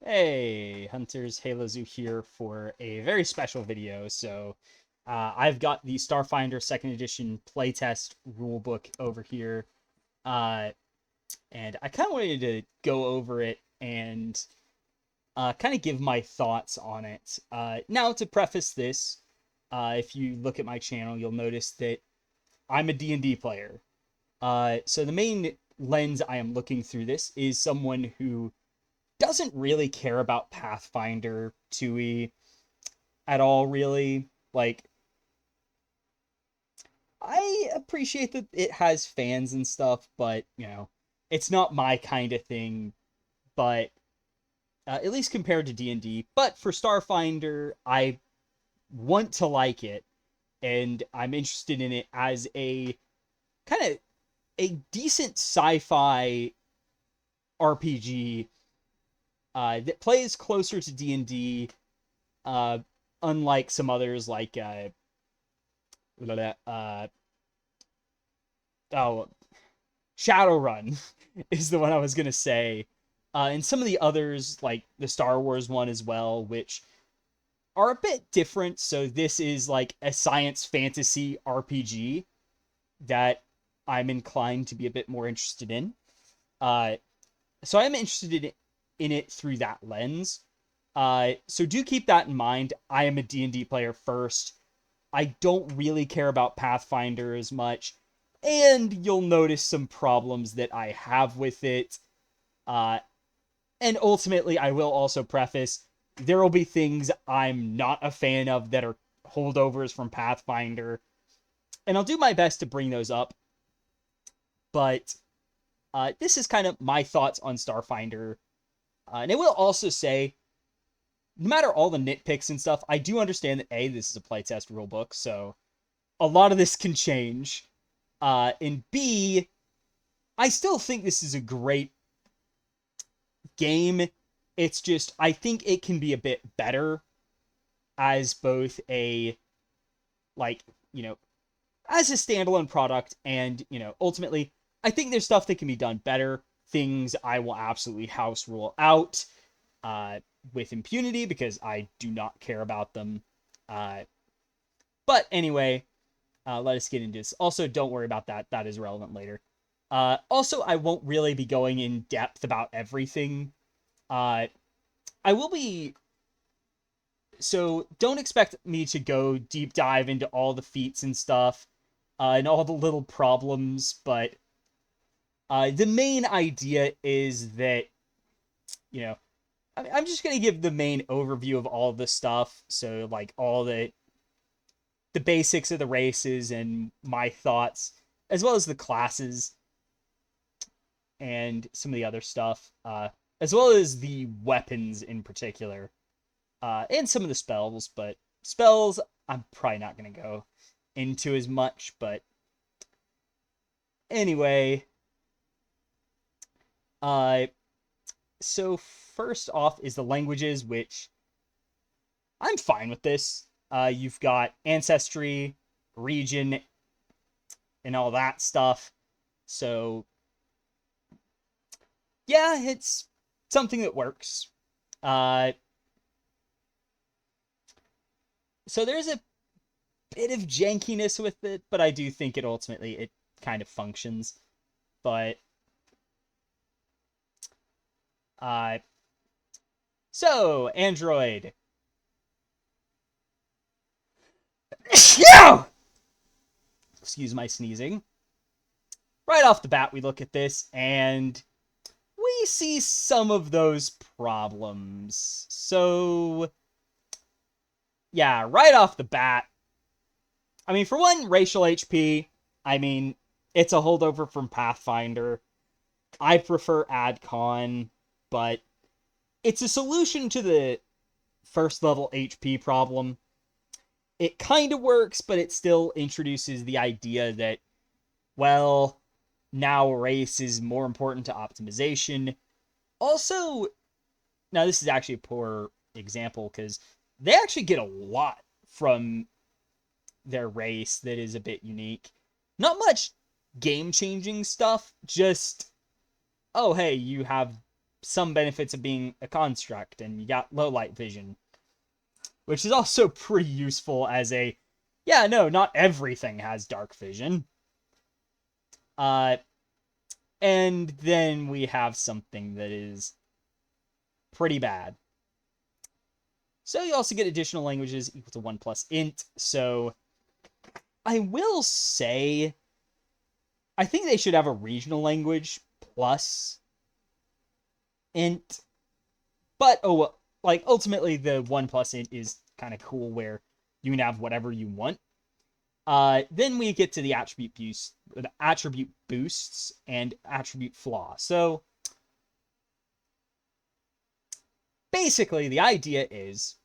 Hey, Hunters, Halo Zoo here for a very special video. I've got the Starfinder 2nd Edition playtest rulebook over here, uh, and I kind of wanted to go over it and kind of give my thoughts on it. Now, to preface this, if you look at my channel, you'll notice that I'm a D&D player. So the main lens I am looking through this is someone who doesn't really care about Pathfinder 2e at all, really. Like, I appreciate that it has fans and stuff, but, it's not my kind of thing, but at least compared to D&D. But for Starfinder, I want to like it, and I'm interested in it as a kind of a decent sci-fi RPG that plays closer to D&D, uh, unlike some others like uh, oh, Shadowrun is the one I was gonna say, and some of the others like the Star Wars one as well, which are a bit different. So this is like a science fantasy RPG that I'm inclined to be a bit more interested in. Uh, so I'm interested in it through that lens. So do keep that in mind. I am a D&D player first. I don't really care about Pathfinder as much, and you'll notice some problems that I have with it. Uh, and ultimately, I will also preface there will be things I'm not a fan of that are holdovers from Pathfinder, and I'll do my best to bring those up. But this is kind of my thoughts on Starfinder. And I will also say, no matter all the nitpicks and stuff, I do understand that A, this is a playtest rulebook, so a lot of this can change. And B, I still think this is a great game. It's just, I think it can be a bit better as both a, like, as a standalone product, and, ultimately, I think there's stuff that can be done better. Things I will absolutely house rule out uh, with impunity because I do not care about them. Uh, but anyway, let us get into this. Also, don't worry about that. That is relevant later. Also, I won't really be going in depth about everything. Uh, I will be. So don't expect me to go deep dive into all the feats and stuff, and all the little problems. But the main idea is that, you know, I'm just gonna give the main overview of all the stuff. So like all the basics of the races and my thoughts, as well as the classes and some of the other stuff, as well as the weapons in particular, and some of the spells. But spells, I'm probably not going to go into as much. But anyway, uh, so first off is the languages, which I'm fine with this. You've got ancestry, region, and all that stuff. So yeah, it's something that works. Uh, so there's a bit of jankiness with it, but I do think it kind of functions. But uh, so Android. Excuse my sneezing. Right off the bat, we look at this and we see some of those problems. So yeah, right off the bat, I mean, for one, racial HP, I mean, it's a holdover from Pathfinder. I prefer AdCon, but it's a solution to the first level HP problem. It kind of works, but it still introduces the idea that, well, now race is more important to optimization. Also, now this is actually a poor example because they actually get a lot from their race that is a bit unique. Not much game changing stuff, just, oh, hey, you have some benefits of being a construct, and you got low light vision, which is also pretty useful as a, yeah, no, not everything has dark vision. And then we have something that is pretty bad. So you also get additional languages equal to 1 plus int. So I will say, I think they should have a regional language plus int. But, like, ultimately the 1 plus int is kind of cool where you can have whatever you want. Then we get to the attribute boosts and attribute flaw. So basically, the idea is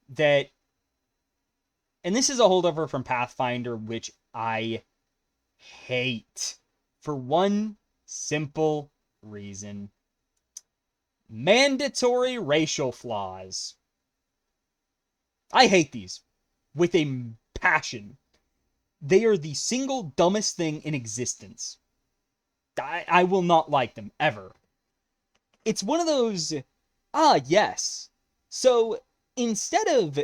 that, and this is a holdover from Pathfinder, which I hate for one simple reason: mandatory racial flaws. I hate these with a passion. They are the single dumbest thing in existence. I will not like them, ever. It's one of those, yes. So, instead of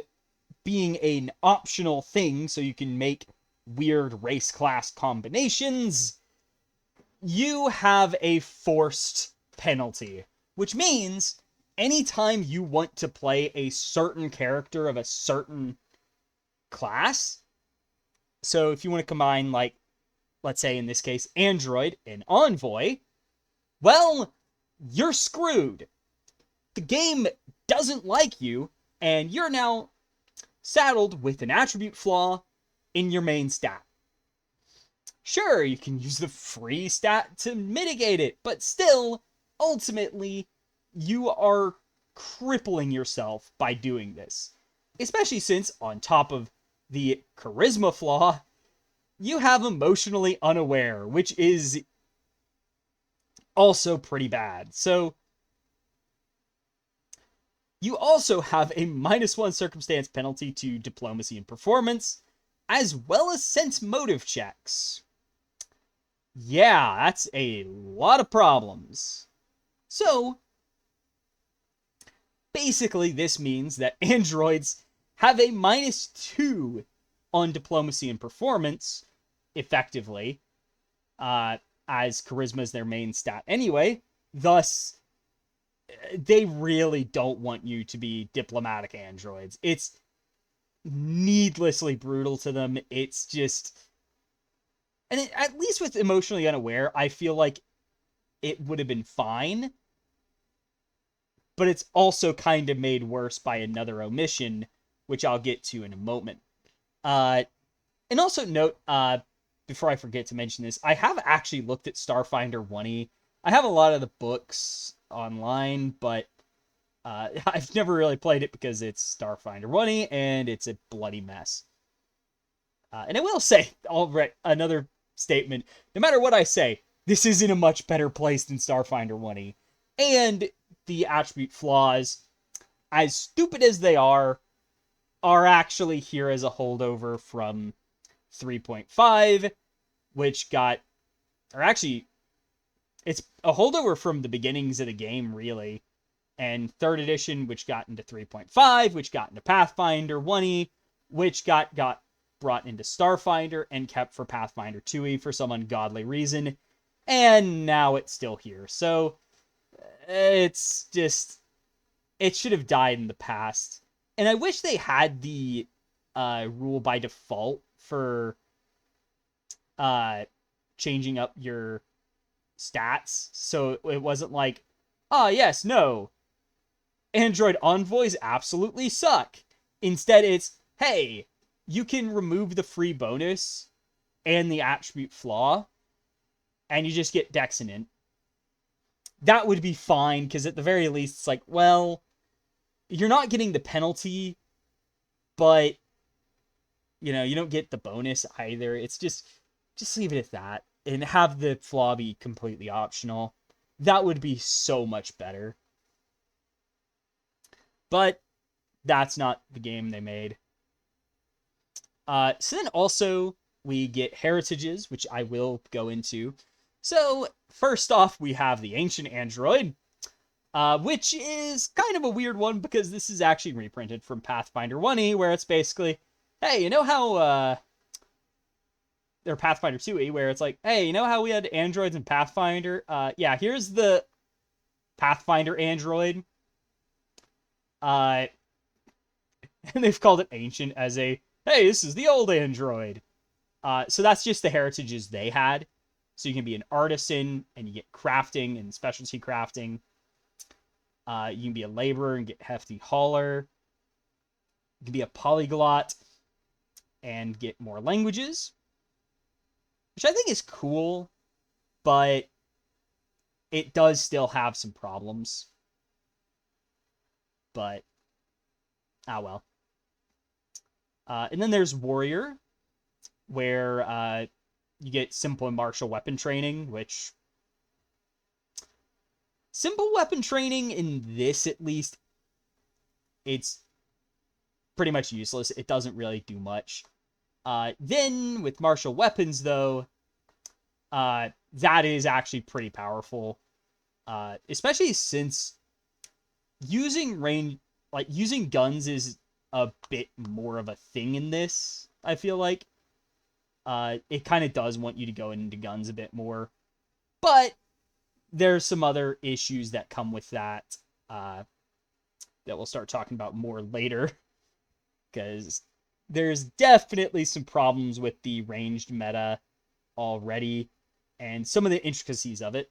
being an optional thing so you can make weird race class combinations, you have a forced penalty. Which means, anytime you want to play a certain character of a certain class, so if you want to combine, like, let's say in this case, Android and Envoy, well, you're screwed. The game doesn't like you, and you're now saddled with an attribute flaw in your main stat. Sure, you can use the free stat to mitigate it, but still, ultimately, you are crippling yourself by doing this. Especially since, on top of the charisma flaw, you have emotionally unaware, which is also pretty bad. So, you also have a -1 circumstance penalty to diplomacy and performance, as well as sense motive checks. Yeah, that's a lot of problems. So, basically this means that androids have a -2 on diplomacy and performance, effectively, as charisma is their main stat anyway. Thus, they really don't want you to be diplomatic androids. It's needlessly brutal to them. It's just... And at least with emotionally unaware, I feel like it would have been fine. But it's also kind of made worse by another omission, which I'll get to in a moment. And also note, before I forget to mention this, I have actually looked at Starfinder 1E. I have a lot of the books online, but I've never really played it because it's Starfinder 1E, and it's a bloody mess. And I will say, another statement, no matter what I say, this is in a much better place than Starfinder 1E. And the attribute flaws, as stupid as they are actually here as a holdover from 3.5, which got, or actually, it's a holdover from the beginnings of the game, really. And 3rd edition, which got into 3.5, which got into Pathfinder 1E, which got brought into Starfinder and kept for Pathfinder 2E for some ungodly reason. And now it's still here. So, it's just, it should have died in the past. And I wish they had the rule by default for changing up your stats. So it wasn't like, yes, no, Android envoys absolutely suck. Instead, it's, hey, you can remove the free bonus and the attribute flaw, and you just get Dexinant. That would be fine, because at the very least, it's like, well, you're not getting the penalty, but, you know, you don't get the bonus either. It's just leave it at that, and have the flaw be completely optional. That would be so much better. But that's not the game they made. So then also, we get heritages, which I will go into. So, first off, we have the Ancient Android, which is kind of a weird one because this is actually reprinted from Pathfinder 1e, where it's basically, hey, you know how, or Pathfinder 2e, where it's like, hey, you know how we had androids in Pathfinder? Yeah, here's the Pathfinder android. And they've called it Ancient as a, hey, this is the old android. So that's just the heritages they had. So you can be an artisan, and you get crafting and specialty crafting. You can be a laborer and get hefty hauler. You can be a polyglot and get more languages, which I think is cool, but it does still have some problems. But, well. And then there's warrior, where you get simple and martial weapon training, which... Simple weapon training, in this at least, it's pretty much useless. It doesn't really do much. Then, with martial weapons, though, that is actually pretty powerful. Especially since using using guns is a bit more of a thing in this, I feel like. It kind of does want you to go into guns a bit more. But there's some other issues that come with that that we'll start talking about more later. Because there's definitely some problems with the ranged meta already, and some of the intricacies of it.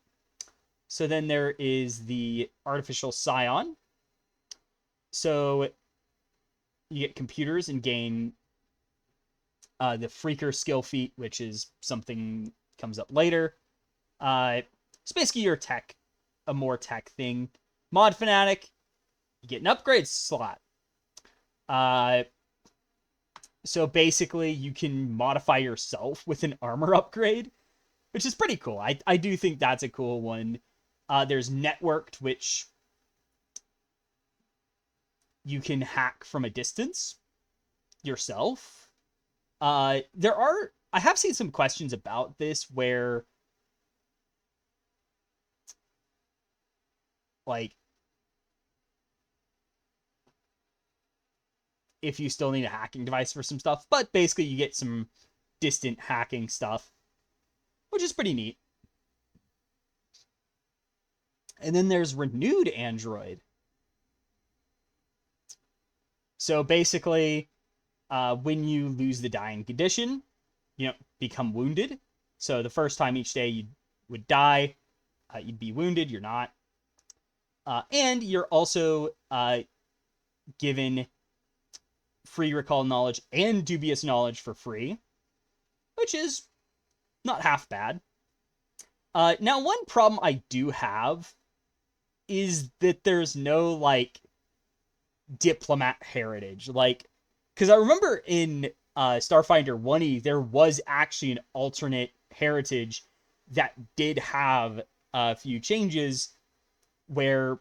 So then there is the Artificial Scion. So you get computers and gain the Freaker skill feat, which is something comes up later. It's basically your tech, a more tech thing. Mod Fanatic, you get an upgrade slot. So basically, you can modify yourself with an armor upgrade, which is pretty cool. I do think that's a cool one. There's Networked, which you can hack from a distance yourself. I have seen some questions about this where, like, if you still need a hacking device for some stuff, but basically you get some distant hacking stuff, which is pretty neat. And then there's Renewed Android. So basically, when you lose the dying condition, you become wounded. So the first time each day you would die, you'd be wounded, you're not. And you're also given free recall knowledge and dubious knowledge for free, which is not half bad. Now, one problem I do have is that there's no, like, diplomat heritage. Like, because I remember in Starfinder 1e, there was actually an alternate heritage that did have a few changes where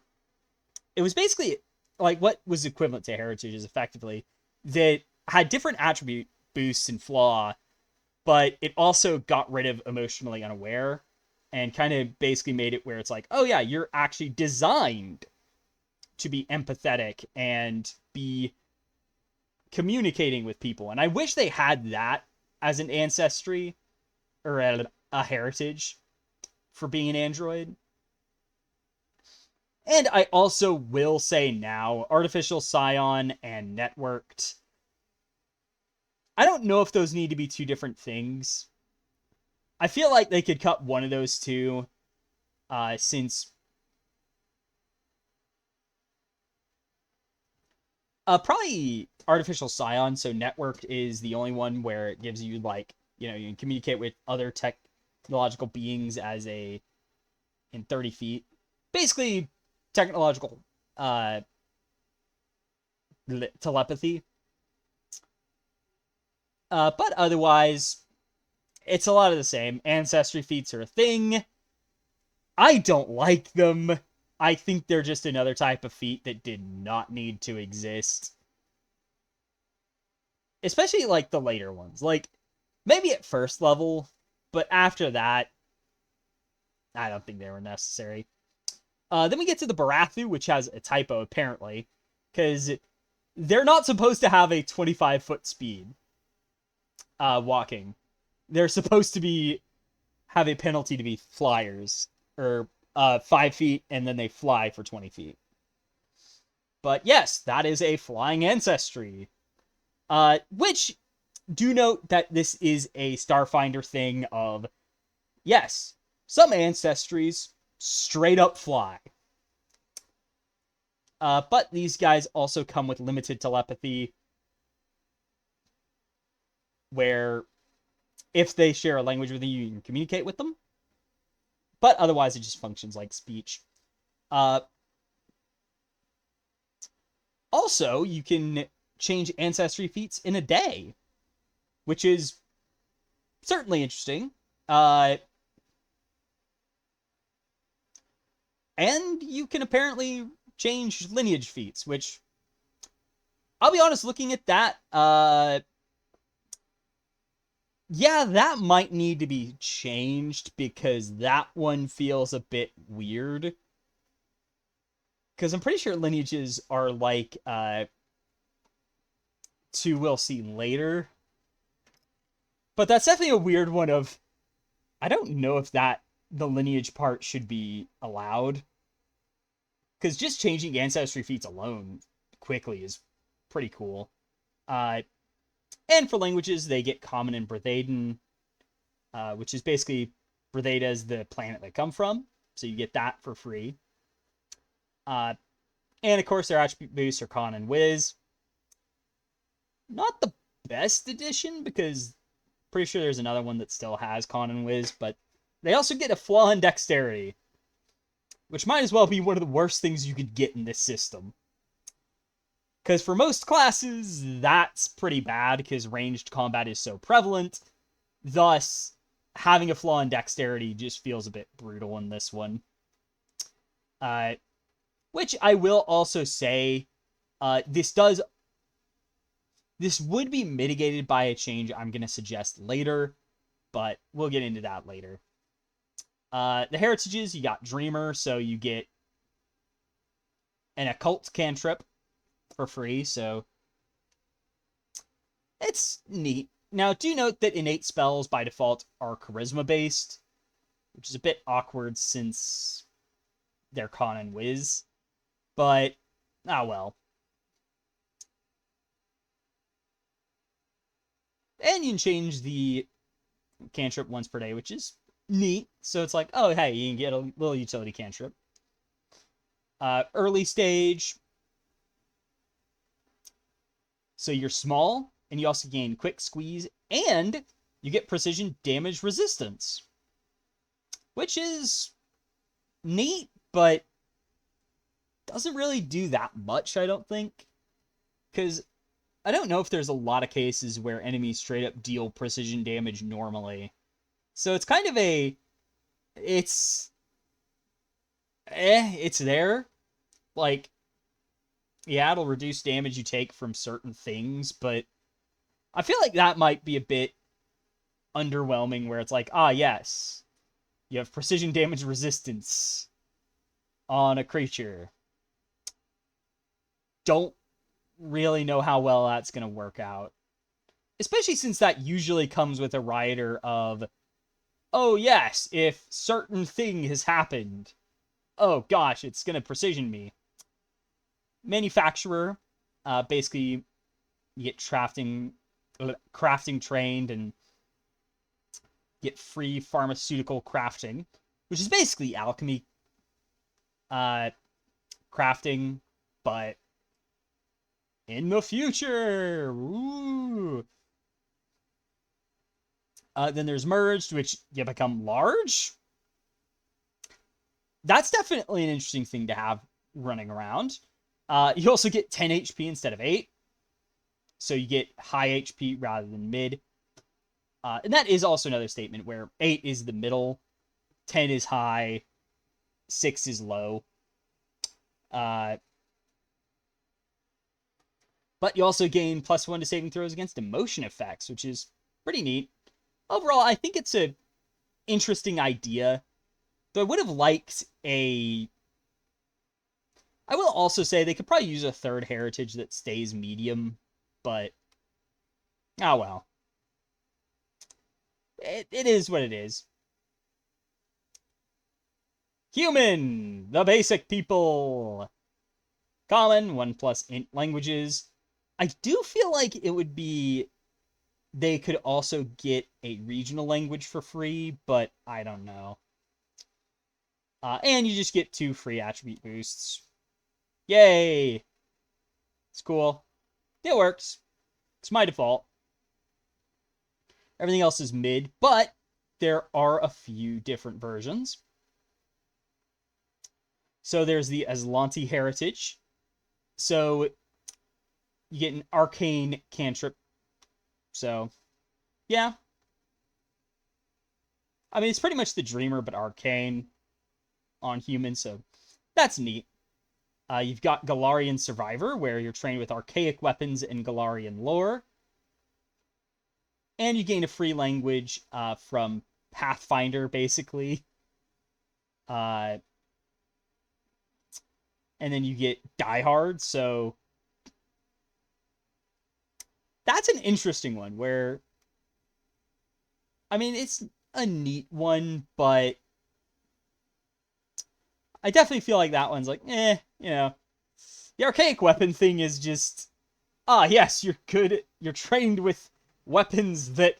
it was basically, like, what was equivalent to heritages, effectively, that had different attribute boosts and flaw, but it also got rid of emotionally unaware and kind of basically made it where it's like, oh yeah, you're actually designed to be empathetic and be communicating with people. And I wish they had that as an ancestry or a heritage for being an android. And I also will say now, Artificial Scion and Networked, I don't know if those need to be two different things. I feel like they could cut one of those two, since probably Artificial Scion. So Networked is the only one where it gives you, like, you can communicate with other technological beings in 30 feet. Basically, technological telepathy. But otherwise, it's a lot of the same. Ancestry feats are a thing. I don't like them. I think they're just another type of feat that did not need to exist. Especially, like, the later ones. Like, maybe at first level, but after that, I don't think they were necessary. Then we get to the Barathu, which has a typo, apparently, because they're not supposed to have a 25-foot speed walking. They're supposed to have a penalty to be flyers, or 5 feet, and then they fly for 20 feet. But yes, that is a flying ancestry. Which, do note that this is a Starfinder thing of, yes, some ancestries straight up fly. But these guys also come with limited telepathy, where if they share a language with you, you can communicate with them. But otherwise, it just functions like speech. Also, you can change ancestry feats in a day, which is certainly interesting. And you can apparently change lineage feats, which, I'll be honest, looking at that, yeah, that might need to be changed, because that one feels a bit weird. Because I'm pretty sure lineages are like, to we'll see later. But that's definitely a weird one of, I don't know if the lineage part should be allowed. Because just changing ancestry feats alone quickly is pretty cool. And for languages, they get Common and Brethaden, which is basically Bretheda is the planet they come from. So you get that for free. And of course, their attribute boosts are Con and Wiz. Not the best addition, because pretty sure there's another one that still has Con and Wiz, but they also get a flaw in Dexterity, which might as well be one of the worst things you could get in this system. Because for most classes, that's pretty bad, because ranged combat is so prevalent. Thus, having a flaw in Dexterity just feels a bit brutal in this one. Which I will also say, this would be mitigated by a change I'm going to suggest later, but we'll get into that later. The heritages, you got Dreamer, so you get an occult cantrip for free, so it's neat. Now, do note that innate spells by default are charisma-based, which is a bit awkward since they're Con and Wiz, but, well. And you can change the cantrip once per day, which is neat. So it's like, oh, hey, you can get a little utility cantrip. Early stage. So you're small, and you also gain quick squeeze, and you get precision damage resistance. Which is neat, but doesn't really do that much, I don't think. Because I don't know if there's a lot of cases where enemies straight up deal precision damage normally. So it's kind of it's there. Like, yeah, it'll reduce damage you take from certain things, but I feel like that might be a bit underwhelming, where it's like, yes, you have precision damage resistance on a creature. Don't really know how well that's going to work out. Especially since that usually comes with a rider of, oh yes, if certain thing has happened, oh gosh, it's going to precision me. Manufacturer, basically you get crafting trained and get free pharmaceutical crafting, which is basically alchemy crafting, but in the future. Ooh. Then there's merged, which you become large. That's definitely an interesting thing to have running around. You also get 10 HP instead of 8. So you get high HP rather than mid. And that is also another statement where 8 is the middle, 10 is high, 6 is low. But you also gain +1 to saving throws against emotion effects, which is pretty neat. Overall, I think it's an interesting idea. Though I would have liked a I will also say they could probably use a third heritage that stays medium, but oh well. It is what it is. Human, the basic people. Common, 1+ int languages. I do feel like it would be... They could also get a regional language for free, but I don't know. And you just get 2 free attribute boosts. Yay! It's cool. It works. It's my default. Everything else is mid, but there are a few different versions. So there's the Aslanti Heritage. So you get an arcane cantrip. So, yeah. I mean, it's pretty much the Dreamer, but arcane on humans, so that's neat. You've got Galarian Survivor, where you're trained with archaic weapons and Galarian lore. And you gain a free language from Pathfinder, basically. And then you get Die Hard, so that's an interesting one where, I mean, it's a neat one, but I definitely feel like that one's like, you know. The archaic weapon thing is just, yes, you're good, you're trained with weapons that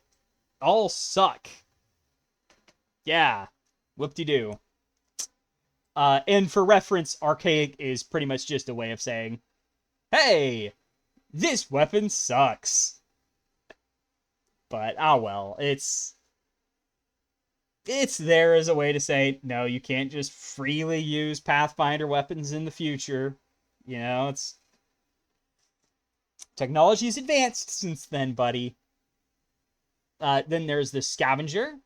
all suck. Yeah, whoop-de-doo. And for reference, archaic is pretty much just a way of saying, hey, this weapon sucks. But, well, it's there as a way to say, no, you can't just freely use Pathfinder weapons in the future. You know, it's... Technology's advanced since then, buddy. Then there's the Scavenger.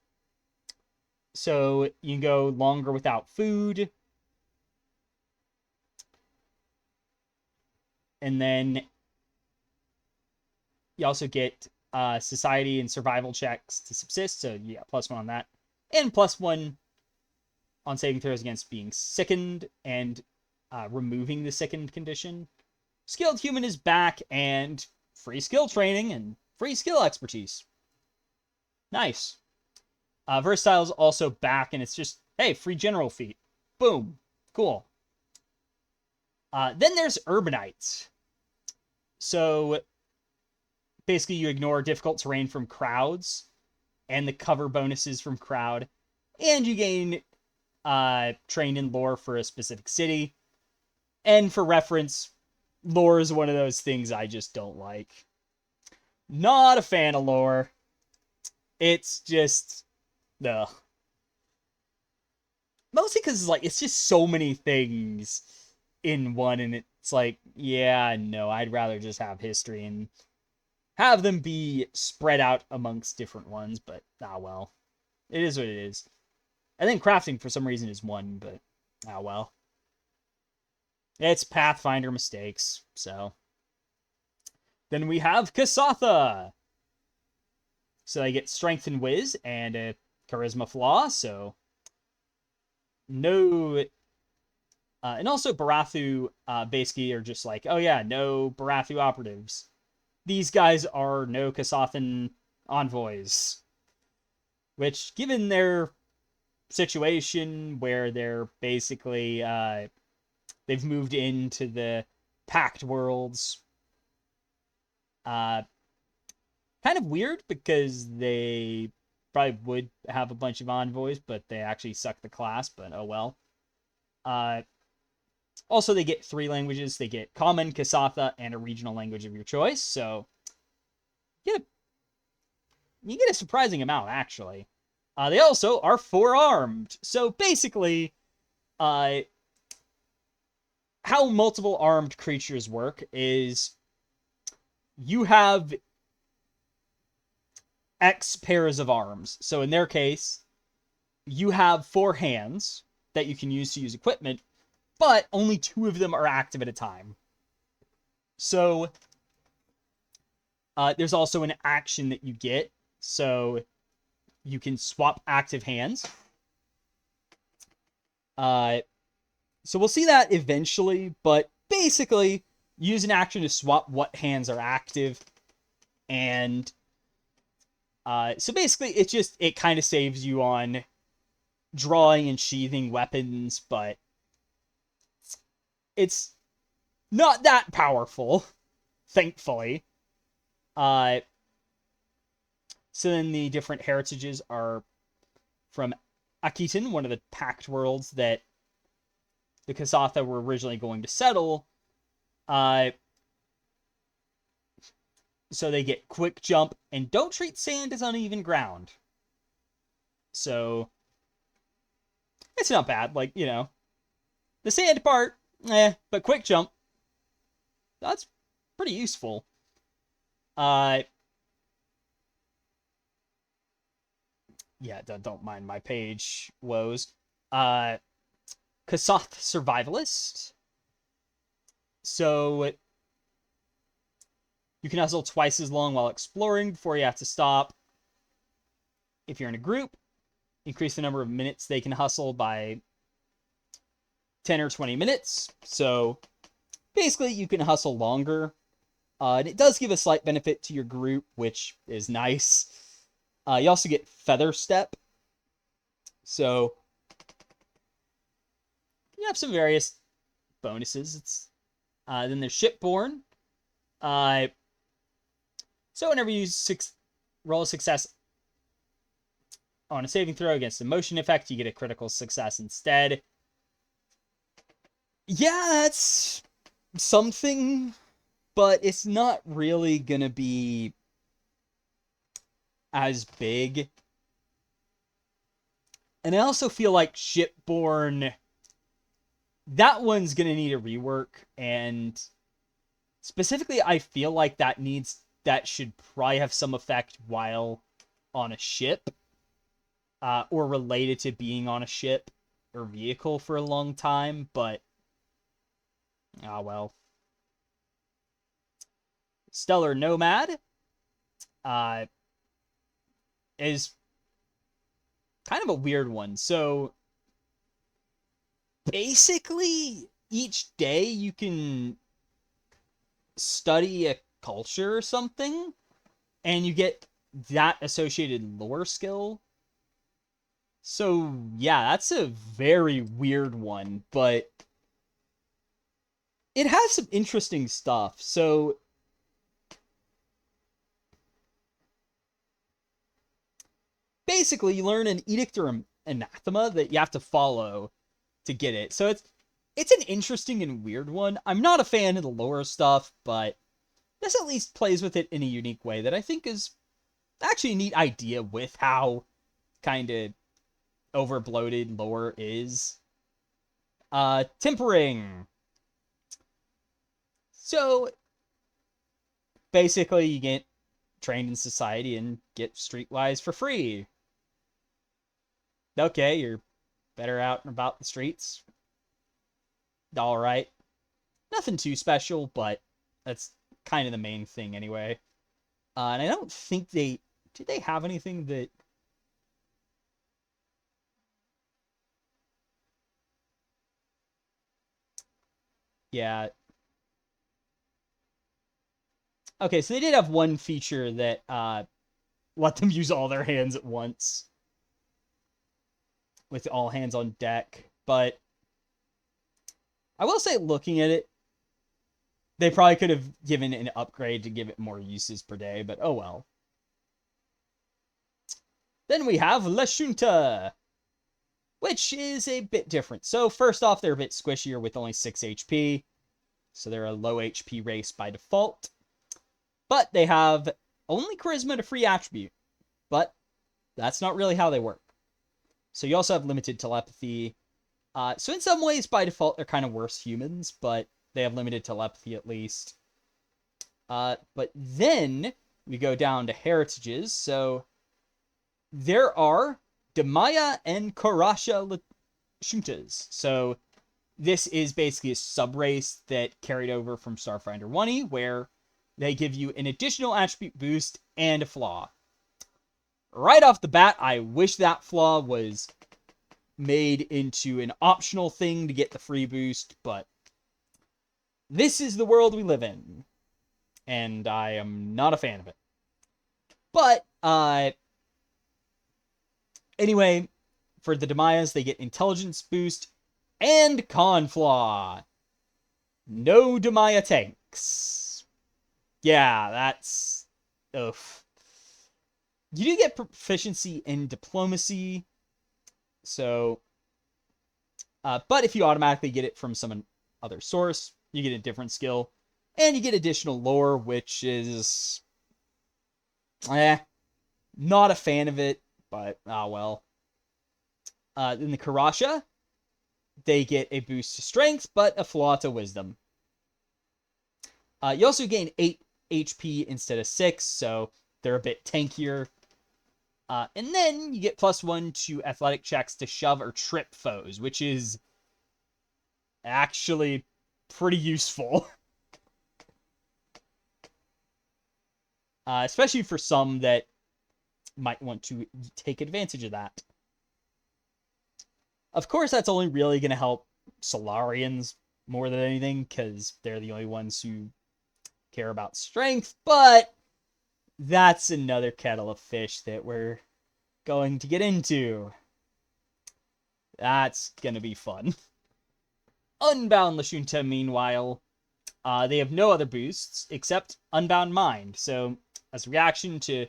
So you can go longer without food. And then you also get society and survival checks to subsist. So yeah, +1 on that. And +1 on saving throws against being sickened and removing the sickened condition. Skilled Human is back, and free skill training and free skill expertise. Nice. Versatile is also back, and it's just, hey, free general feat. Boom. Cool. Then there's Urbanites. So basically you ignore difficult terrain from crowds and the cover bonuses from crowd, and you gain trained in lore for a specific city. And for reference, lore is one of those things I just don't like. Not a fan of lore. It's just, ugh. Mostly because like it's just so many things in one, and it's like, yeah, no, I'd rather just have history and have them be spread out amongst different ones, but well. It is what it is. I think crafting for some reason is 1, but well. It's Pathfinder mistakes, so. Then we have Kasatha. So they get Strength and Wiz and a Charisma flaw, so no... and also Barathu basically are just like, oh yeah, no Barathu operatives. These guys are no Kasathan envoys. Which, given their situation where they're basically... they've moved into the Pact Worlds. Kind of weird, because they probably would have a bunch of envoys, but they actually suck the class, but oh well. Also, they get 3 languages. They get Common, Kasatha, and a regional language of your choice, so you get a surprising amount, actually. They also are 4-armed, so basically, how multiple armed creatures work is you have X pairs of arms. So in their case, you have 4 hands that you can use to use equipment, but only 2 of them are active at a time. So there's also an action that you get. So you can swap active hands. So we'll see that eventually, but basically, use an action to swap what hands are active, and so basically, it kind of saves you on drawing and sheathing weapons, but it's not that powerful, thankfully. So then the different heritages are from Akiton, one of the Pact Worlds that the Kasatha were originally going to settle. So they get quick jump and don't treat sand as uneven ground. So it's not bad. Like, the sand part, but quick jump, that's pretty useful. Yeah, don't mind my page woes. Kasath Survivalist. So you can hustle twice as long while exploring before you have to stop. If you're in a group, increase the number of minutes they can hustle by 10 or 20 minutes. So basically, you can hustle longer. And it does give a slight benefit to your group, which is nice. You also get Feather Step. So you have some various bonuses. Then there's Shipborne. So whenever you roll a success on a saving throw against a motion effect, you get a critical success instead. Yeah, that's something, but it's not really going to be as big. And I also feel like Shipborne, that one's going to need a rework, and specifically I feel like that should probably have some effect while on a ship, or related to being on a ship or vehicle for a long time, but well. Stellar Nomad is kind of a weird one. So basically, each day you can study a culture or something, and you get that associated lore skill. So yeah, that's a very weird one, but it has some interesting stuff. So basically, you learn an edict or anathema that you have to follow to get it. So it's an interesting and weird one. I'm not a fan of the lore stuff, but this at least plays with it in a unique way that I think is actually a neat idea with how kind of overbloated lore is. Tempering. So basically, you get trained in society and get streetwise for free. Okay, you're better out and about the streets. All right. Nothing too special, but that's kind of the main thing anyway. And I don't think did they have anything that... Yeah. Okay, so they did have one feature that let them use all their hands at once, with all hands on deck. But I will say, looking at it, they probably could have given an upgrade to give it more uses per day, but oh well. Then we have La Junta, which is a bit different. So first off, they're a bit squishier with only 6 HP. So they're a low HP race by default. But they have only charisma to free attribute. But that's not really how they work. So you also have limited telepathy. So in some ways, by default, they're kind of worse humans, but they have limited telepathy at least. But then we go down to heritages. So there are Demaya and Karasha Juntas. So this is basically a sub-race that carried over from Starfinder 1E, where they give you an additional attribute boost and a flaw. Right off the bat, I wish that flaw was made into an optional thing to get the free boost, but this is the world we live in, and I am not a fan of it. But, anyway, for the Demayas, they get intelligence boost and con flaw. No Demaya tanks. Yeah, that's... oof. You do get proficiency in diplomacy, so... but if you automatically get it from some other source, you get a different skill. And you get additional lore, which is... not a fan of it, but, well. In the Karasha, they get a boost to strength, but a flaw to wisdom. You also gain 8 HP instead of 6, so they're a bit tankier. And then you get +1 to athletic checks to shove or trip foes, which is actually pretty useful. Especially for some that might want to take advantage of that. Of course, that's only really going to help Solarians more than anything, because they're the only ones who care about strength, but that's another kettle of fish that we're going to get into. That's going to be fun. Unbound Lashunta, meanwhile, they have no other boosts except Unbound Mind, so as a reaction to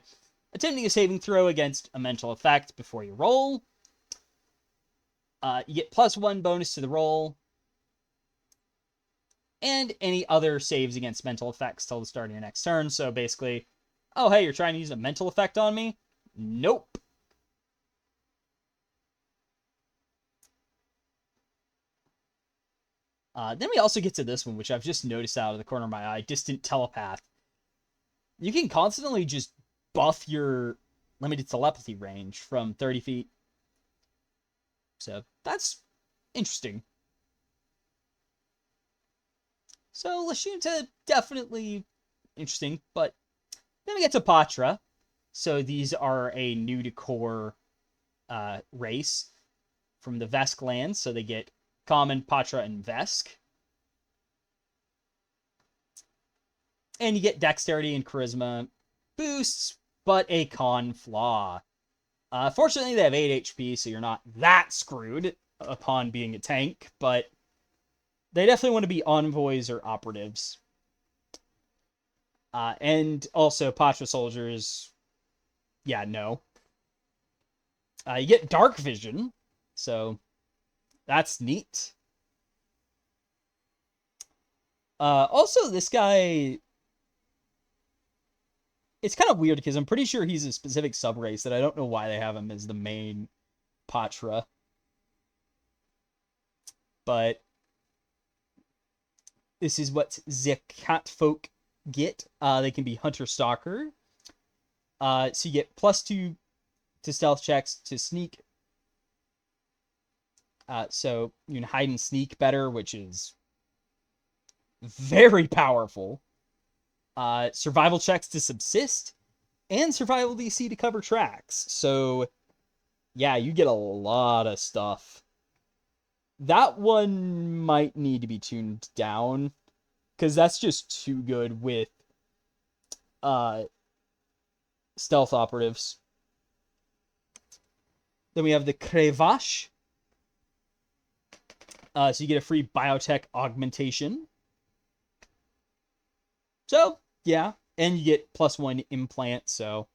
attempting a saving throw against a mental effect before you roll, you get +1 bonus to the roll, and any other saves against mental effects till the start of your next turn. So basically, oh hey, you're trying to use a mental effect on me? Nope. Then we also get to this one, which I've just noticed out of the corner of my eye, Distant Telepath. You can constantly just buff your limited telepathy range from 30 feet. So that's interesting. So Lashunta, definitely interesting, but then we get to Patra. So these are a new to core race from the Vesk lands, so they get Common, Patra, and Vesk. And you get Dexterity and Charisma boosts, but a con flaw. Fortunately, they have 8 HP, so you're not that screwed upon being a tank, but they definitely want to be envoys or operatives. And also, Patra soldiers, yeah, no. You get Dark Vision, so that's neat. Also, this guy... it's kind of weird, because I'm pretty sure he's a specific subrace that I don't know why they have him as the main Patra. But this is what the cat folk get. They can be Hunter-Stalker. So you get +2 to stealth checks to sneak. So you can hide and sneak better, which is very powerful. Survival checks to subsist, and survival DC to cover tracks. So, yeah, you get a lot of stuff. That one might need to be tuned down, because that's just too good with stealth operatives. Then we have the Crevache. So you get a free biotech augmentation. So, yeah. And you get +1 implant, so...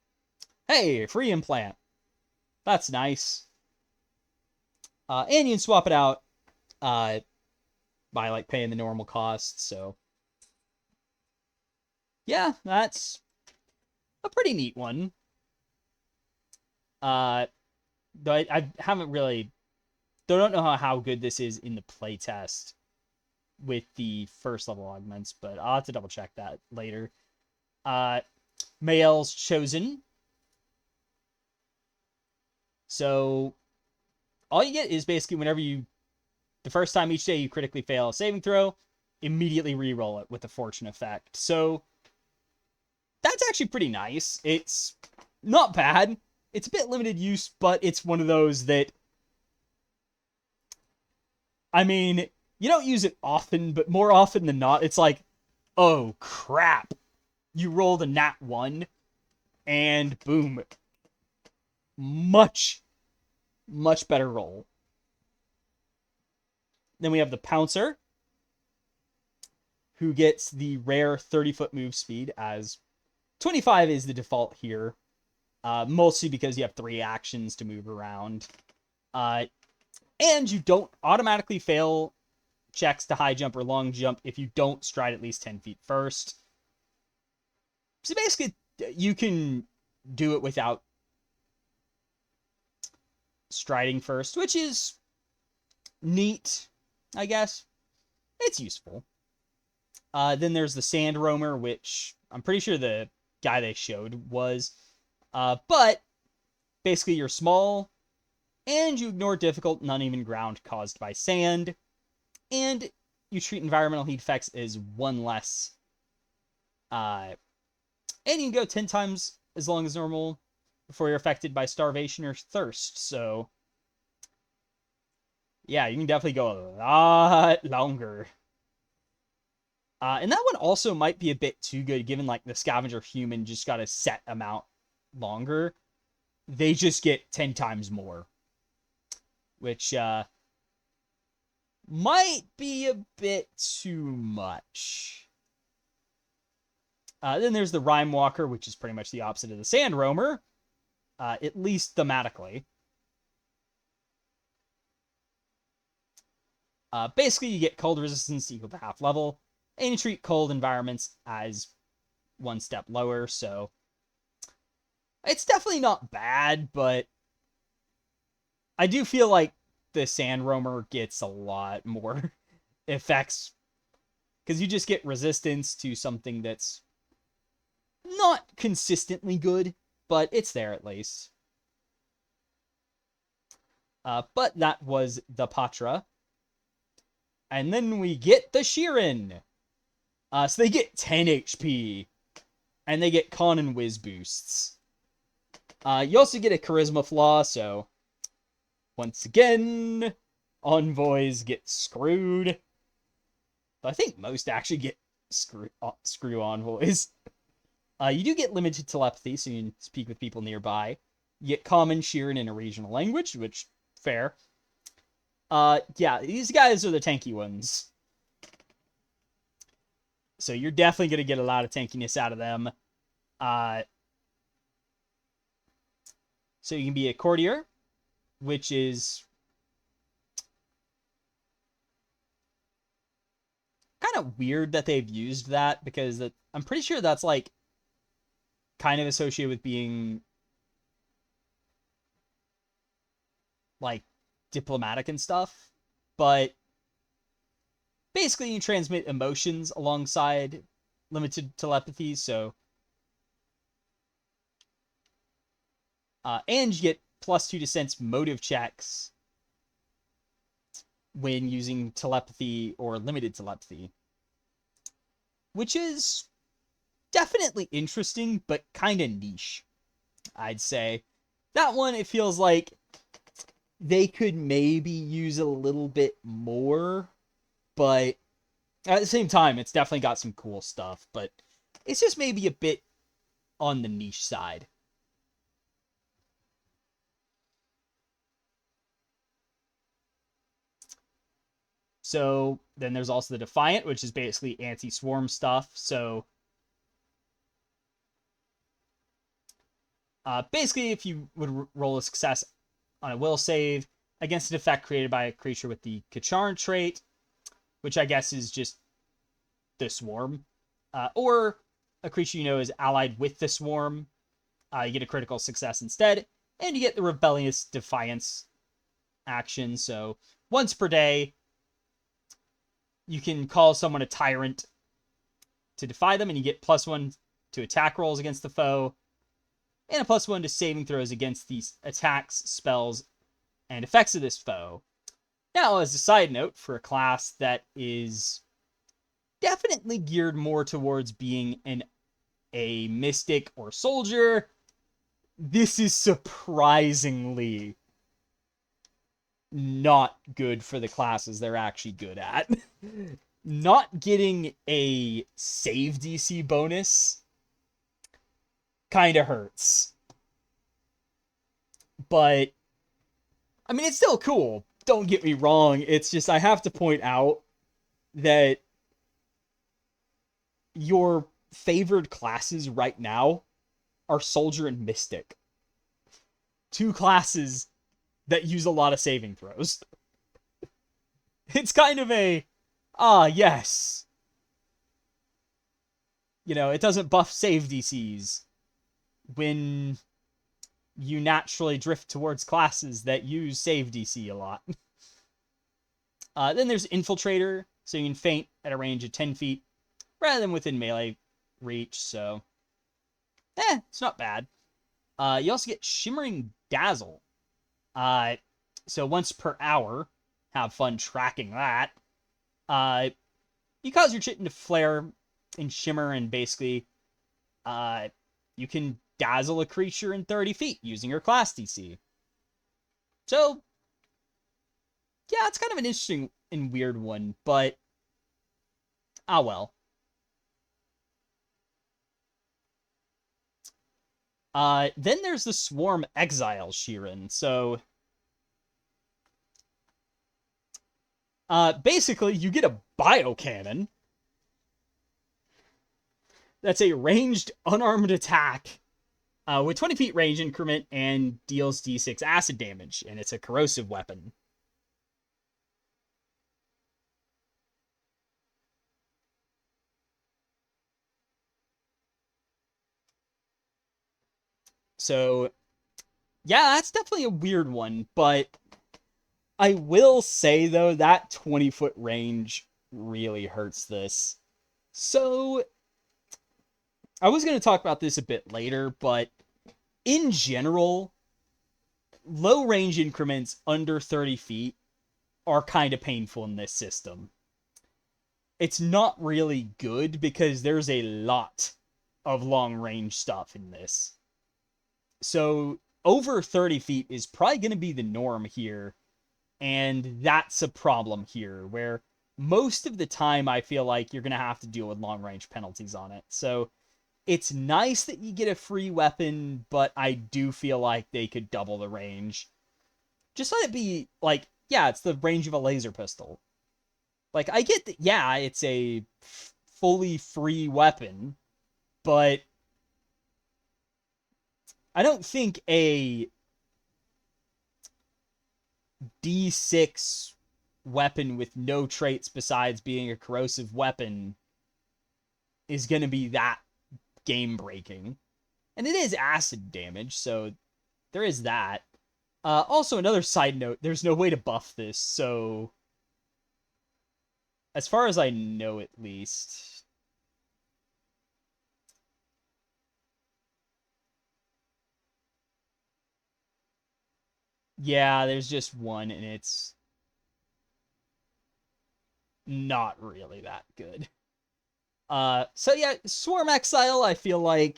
hey, free implant. That's nice. And you can swap it out by, like, paying the normal cost, so... yeah, that's a pretty neat one. Though I haven't really... don't know how good this is in the playtest with the first level augments, but I'll have to double check that later. Mael's Chosen. So all you get is basically whenever the first time each day you critically fail a saving throw, immediately re-roll it with the fortune effect. So that's actually pretty nice. It's not bad. It's a bit limited use, but it's one of those that I mean, you don't use it often, but more often than not, it's like, oh crap, you rolled a nat 1, and boom, much, much better roll. Then we have the Pouncer, who gets the rare 30-foot move speed, as 25 is the default here, mostly because you have 3 actions to move around. And you don't automatically fail checks to high jump or long jump if you don't stride at least 10 feet first. So basically, you can do it without striding first, which is neat, I guess. It's useful. Then there's the Sand Roamer, which I'm pretty sure the guy they showed was. But basically, you're small, and you ignore difficult and uneven ground caused by sand, and you treat environmental heat effects as 1 less. And you can go 10 times as long as normal before you're affected by starvation or thirst. So, yeah, you can definitely go a lot longer. And that one also might be a bit too good, given like the Scavenger Human just got a set amount longer. They just get 10 times more, which might be a bit too much. Then there's the Rime Walker, which is pretty much the opposite of the Sand Roamer, at least thematically. Basically, you get cold resistance equal to half level, and you treat cold environments as 1 step lower, so it's definitely not bad, but I do feel like the Sand Roamer gets a lot more effects, because you just get resistance to something that's not consistently good, but it's there at least. But that was the Patra. And then we get the Sheeran. So they get 10 HP, and they get Con and Whiz boosts. You also get a Charisma flaw, so once again, envoys get screwed. But I think most actually get screw envoys. You do get limited telepathy, so you can speak with people nearby. You get common, Sheeran, in a regional language, which, fair. Yeah, these guys are the tanky ones. So you're definitely going to get a lot of tankiness out of them. So you can be a courtier, which is kind of weird that they've used that, because I'm pretty sure that's like kind of associated with being like diplomatic and stuff. But basically, you transmit emotions alongside limited telepathy, so and you get +2 to sense motive checks when using telepathy or limited telepathy, which is definitely interesting, but kind of niche, I'd say. That one, it feels like they could maybe use a little bit more, but at the same time, it's definitely got some cool stuff, but it's just maybe a bit on the niche side. So then there's also the Defiant, which is basically anti-swarm stuff. So basically, if you would roll a success on a will save against an effect created by a creature with the Kacharn trait, which I guess is just the swarm, or a creature you know is allied with the swarm, you get a critical success instead, and you get the Rebellious Defiance action. So once per day, you can call someone a tyrant to defy them, and you get +1 to attack rolls against the foe, and a +1 to saving throws against these attacks, spells, and effects of this foe. Now, as a side note, for a class that is definitely geared more towards being a mystic or soldier, this is surprisingly not good for the classes they're actually good at. Not getting a save DC bonus kind of hurts. But, I mean, it's still cool. Don't get me wrong. It's just, I have to point out that your favored classes right now are Soldier and Mystic. Two classes that use a lot of saving throws. It's kind of a, yes. You know, it doesn't buff save DCs when you naturally drift towards classes that use save DC a lot. Then there's Infiltrator, so you can feint at a range of 10 feet rather than within melee reach, so it's not bad. You also get Shimmering Dazzle. So once per hour, have fun tracking that. You cause your chitin to flare and shimmer, and basically, you can dazzle a creature in 30 feet using your class DC. So, yeah, it's kind of an interesting and weird one, but well. Then there's the Swarm Exile Sheeran. So, basically, you get a Biocannon. That's a ranged, unarmed attack with 20 feet range increment and deals d6 acid damage, and it's a corrosive weapon. So, yeah, that's definitely a weird one, but I will say, though, that 20-foot range really hurts this. So, I was going to talk about this a bit later, but in general, low range increments under 30 feet are kind of painful in this system. It's not really good because there's a lot of long range stuff in this. So over 30 feet is probably going to be the norm here, and that's a problem here, where most of the time I feel like you're going to have to deal with long range penalties on it. So it's nice that you get a free weapon, but I do feel like they could double the range. Just let it be, like, yeah, it's the range of a laser pistol. Like, I get that, yeah, it's a fully free weapon, but I don't think a D6 weapon with no traits besides being a corrosive weapon is going to be that game-breaking. And it is acid damage, so there is that. Also, another side note, there's no way to buff this, so as far as I know, at least. Yeah, there's just one, and it's not really that good. So yeah, Swarm Exile, I feel like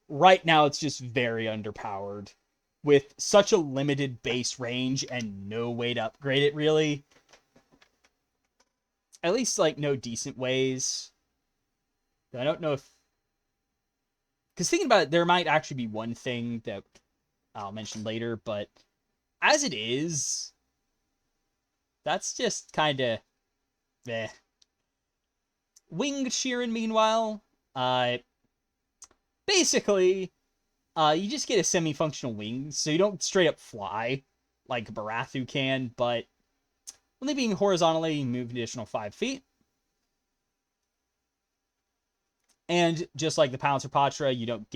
right now it's just very underpowered. With such a limited base range and no way to upgrade it, really. At least, like, no decent ways. I don't know if... Because thinking about it, there might actually be one thing that I'll mention later, but as it is, that's just kind of... eh. Winged Sheeran, meanwhile, basically, you just get a semi-functional wing, so you don't straight up fly like Barathu can, but only being horizontally, you move an additional 5 feet. And just like the Pouncer Patra, you don't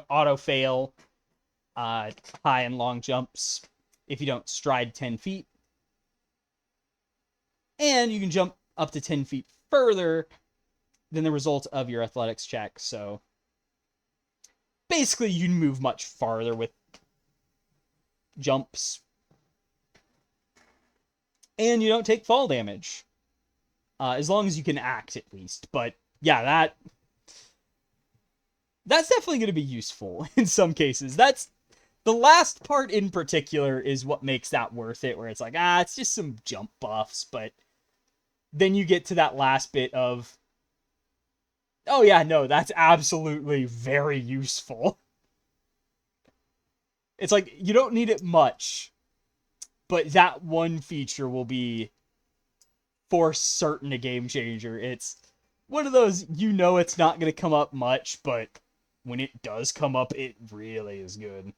auto-fail high and long jumps if you don't stride 10 feet. And you can jump up to 10 feet further than the result of your athletics check, so basically you move much farther with jumps. And you don't take fall damage. As long as you can act, at least. But yeah, that's definitely going to be useful in some cases. That's The last part in particular is what makes that worth it, where it's like, it's just some jump buffs, but then you get to that last bit of, oh yeah, no, that's absolutely very useful. It's like, you don't need it much, but that one feature will be for certain a game changer. It's one of those, it's not going to come up much, but when it does come up, it really is good.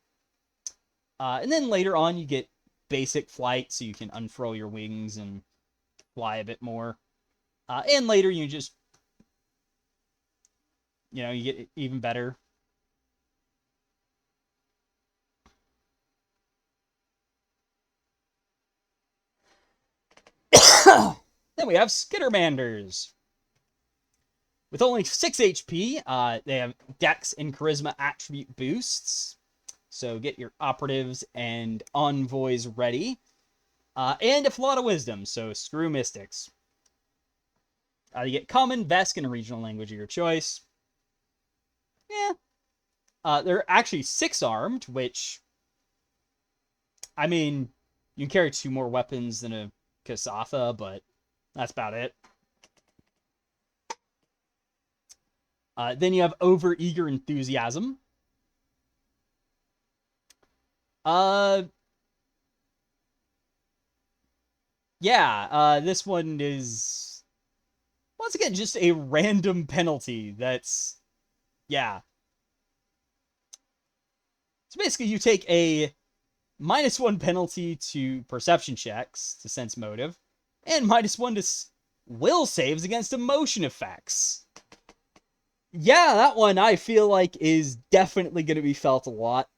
And then later on, you get basic flight, so you can unfurl your wings and fly a bit more. And later, you just, you get even better. Then we have Skittermanders. With only 6 HP, they have Dex and Charisma attribute boosts. So get your Operatives and Envoys ready. And a lot of Wisdom, so screw Mystics. You get Common, Vesk, and a regional language of your choice. Yeah. They're actually 6-armed, which, I mean, you can carry 2 more weapons than a Kasatha, but that's about it. Then you have Overeager Enthusiasm. Yeah, this one is, once again, just a random penalty that's, yeah. So basically, you take a -1 penalty to perception checks to sense motive, and -1 to will saves against emotion effects. Yeah, that one I feel like is definitely going to be felt a lot.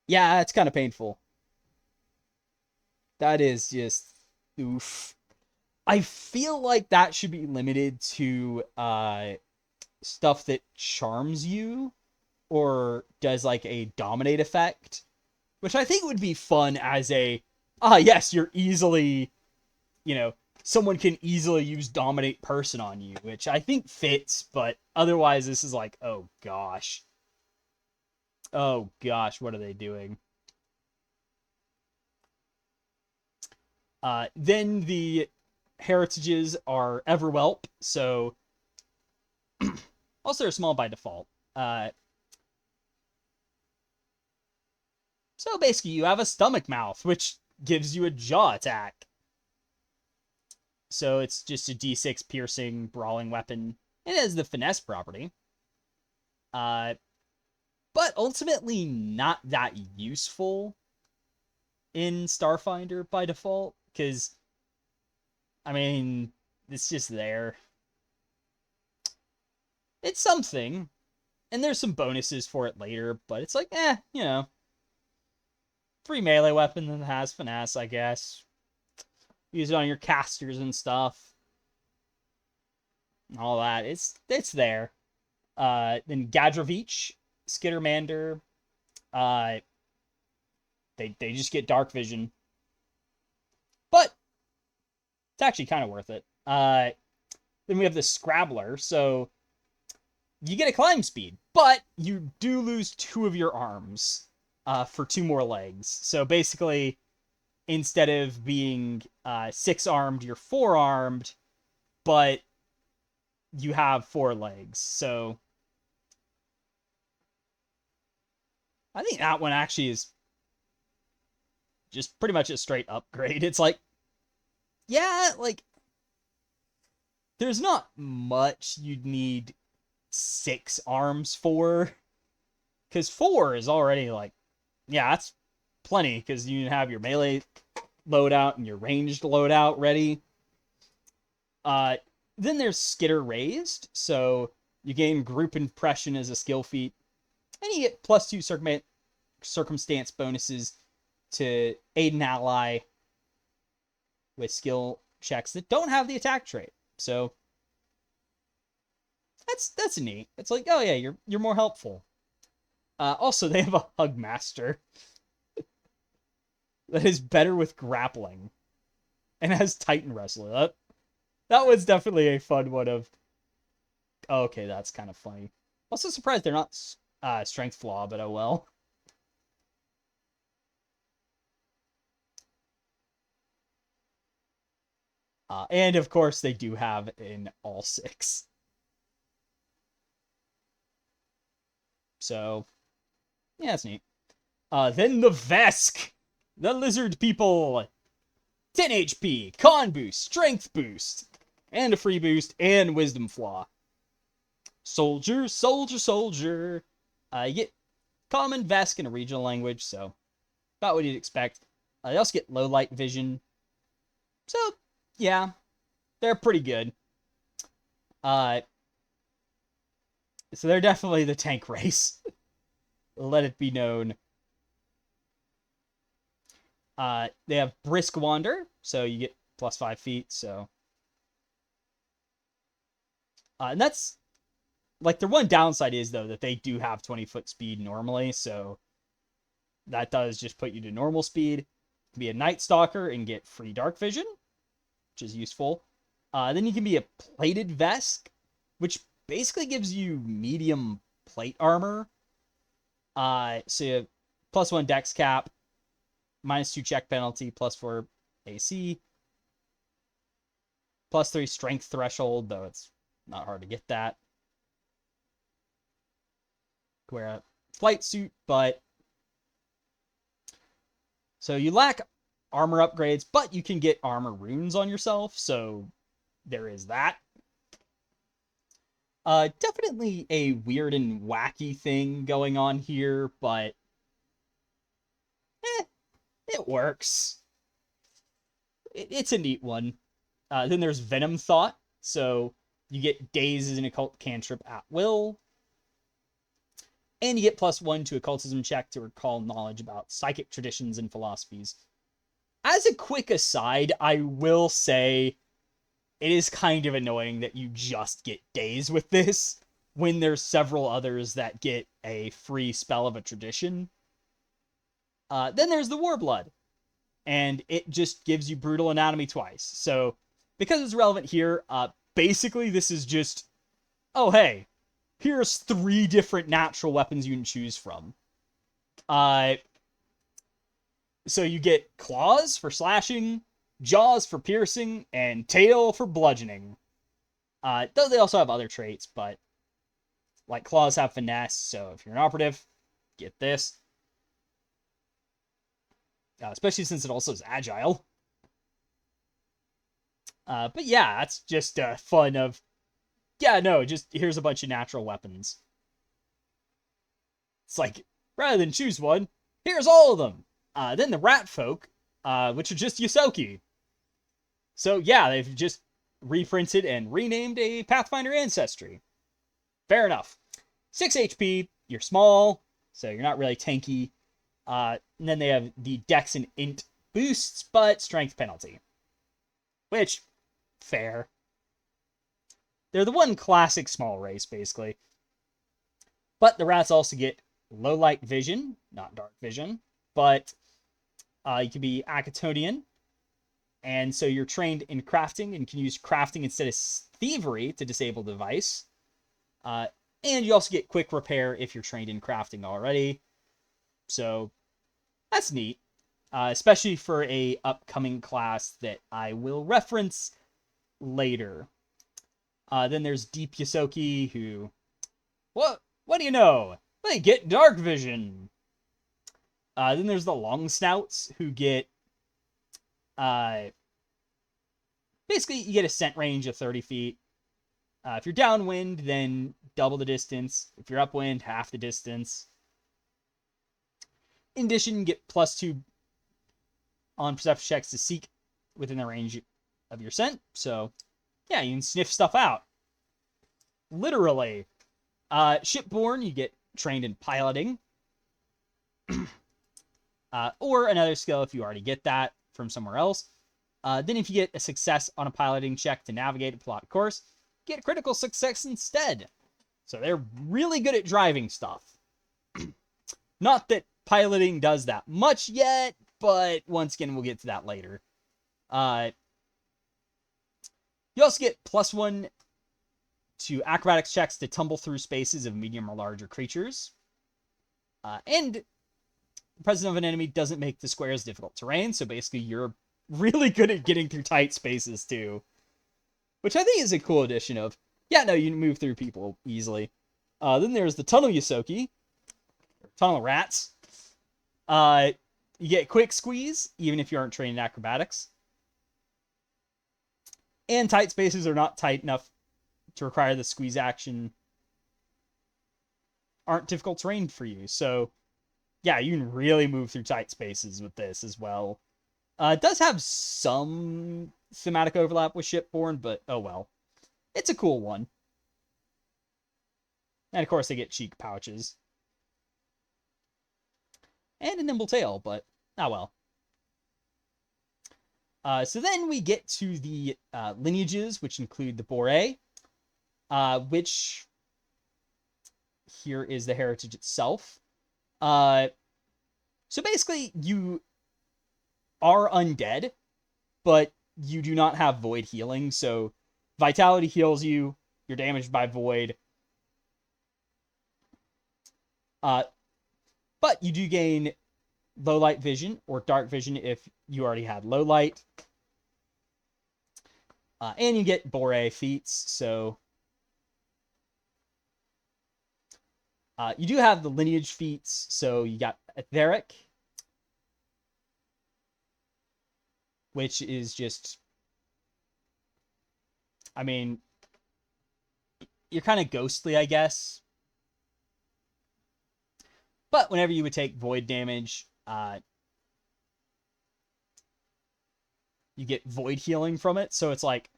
Yeah, it's kind of painful. That is just oof. I feel like that should be limited to stuff that charms you or does like a dominate effect, which I think would be fun as a yes, you're easily, someone can easily use dominate person on you, which I think fits, but otherwise this is like, oh gosh. Oh gosh, what are they doing? Then the heritages are Everwhelp, so also they're small by default. So basically you have a stomach mouth, which gives you a jaw attack. So it's just a d6 piercing brawling weapon. It has the finesse property. But ultimately not that useful in Starfinder by default, because, I mean, it's just there. It's something, and there's some bonuses for it later, but it's like, 3 melee weapon that has finesse, I guess. Use it on your casters and stuff. All that. It's there. Then Gadravich, Skittermander, they just get dark vision. But it's actually kind of worth it. Then we have the Scrabbler, so you get a climb speed, but you do lose 2 of your arms for 2 more legs. So basically, instead of being 6-armed, you're 4-armed, but you have 4 legs. So I think that one actually is just pretty much a straight upgrade. It's like, yeah, like, there's not much you'd need 6 arms for, because 4 is already like, yeah, that's plenty, because you have your melee loadout and your ranged loadout ready. Then there's Skitter Raised, so you gain group impression as a skill feat, and you get +2 circumstance bonuses to aid an ally with skill checks that don't have the attack trait. So that's neat. It's like, oh yeah, you're more helpful. Also, they have a Hug Master that is better with grappling and has Titan Wrestler. That was definitely a fun one of, oh, okay, that's kind of funny. Also surprised they're not strength flaw, but oh well. And of course, they do have in all 6. So, yeah, that's neat. Then the Vesk, the lizard people. 10 HP, con boost, strength boost, and a free boost, and wisdom flaw. Soldier, soldier, soldier. You get common Vesk in a regional language, so about what you'd expect. They also get low light vision. So, yeah, they're pretty good. So they're definitely the tank race. Let it be known. They have Brisk Wander, so you get plus 5 feet, so. And that's, like, their one downside is, though, that they do have 20-foot speed normally, so that does just put you to normal speed. You can be a Night Stalker and get free dark vision, which is useful. Then you can be a Plated Vesk, which basically gives you medium plate armor. So you have +1 dex cap, -2 check penalty, +4 AC, +3 strength threshold, though it's not hard to get that. Wear a flight suit, but so you lack armor upgrades, but you can get armor runes on yourself, so there is that. Definitely a weird and wacky thing going on here, but it works. It's a neat one. Then there's Venom Thought, so you get Daze as an occult cantrip at will. And you get +1 to occultism check to recall knowledge about psychic traditions and philosophies. As a quick aside, I will say it is kind of annoying that you just get Daze with this when there's several others that get a free spell of a tradition. Then there's the Warblood, and it just gives you Brutal Anatomy twice. So because it's relevant here, basically this is just, oh hey, here's 3 different natural weapons you can choose from. So you get Claws for slashing, Jaws for piercing, and Tail for bludgeoning. Though they also have other traits, but like Claws have finesse, so if you're an operative, get this. Especially since it also is agile. But yeah, that's just fun of, yeah, no, just here's a bunch of natural weapons. It's like, rather than choose one, here's all of them. Then the Rat Folk, which are just Yosoki. So yeah, they've just reprinted and renamed a Pathfinder Ancestry. Fair enough. 6 HP, you're small, so you're not really tanky. And then they have the Dex and Int boosts, but strength penalty. Which, fair. They're the one classic small race, basically. But the rats also get low light vision, not dark vision, but you can be Akatonian. And so you're trained in crafting and can use crafting instead of thievery to disable the device. And you also get quick repair if you're trained in crafting already. So that's neat. Especially for a upcoming class that I will reference later. Then there's Deep Yosoki, who, what do you know? They get dark vision. Then there's the Long Snouts, who get, basically you get a scent range of 30 feet. If you're downwind, then double the distance. If you're upwind, half the distance. In addition, you get +2 on perception checks to seek within the range of your scent. So, yeah, you can sniff stuff out. Literally. Shipborne, you get trained in piloting. Or another skill if you already get that from somewhere else. Then if you get a success on a piloting check to navigate a plot course, get a critical success instead. So they're really good at driving stuff. Not that piloting does that much yet, but once again, we'll get to that later. You also get +1 to acrobatics checks to tumble through spaces of medium or larger creatures. And the presence of an enemy doesn't make the squares difficult terrain, so basically you're really good at getting through tight spaces too. Which I think is a cool addition of, yeah, no, you move through people easily. Then there's the Tunnel Yosoki, Tunnel Rats. You get quick squeeze, even if you aren't trained in acrobatics. And tight spaces are not tight enough to require the squeeze action. Aren't difficult terrain for you. So, yeah, you can really move through tight spaces with this as well. It does have some thematic overlap with Shipborne, but oh well. It's a cool one. And of course they get cheek pouches. And a nimble tail, but oh well. So then we get to the lineages, which include the Boré, which here is the heritage itself. So basically, you are undead, but you do not have void healing, so vitality heals you, you're damaged by void. But you do gain low light vision or dark vision if you already had low light. And you get Boré feats, so you do have the lineage feats, so you got Etheric, which is just, I mean, you're kind of ghostly, I guess. But whenever you would take void damage, you get void healing from it. So it's like,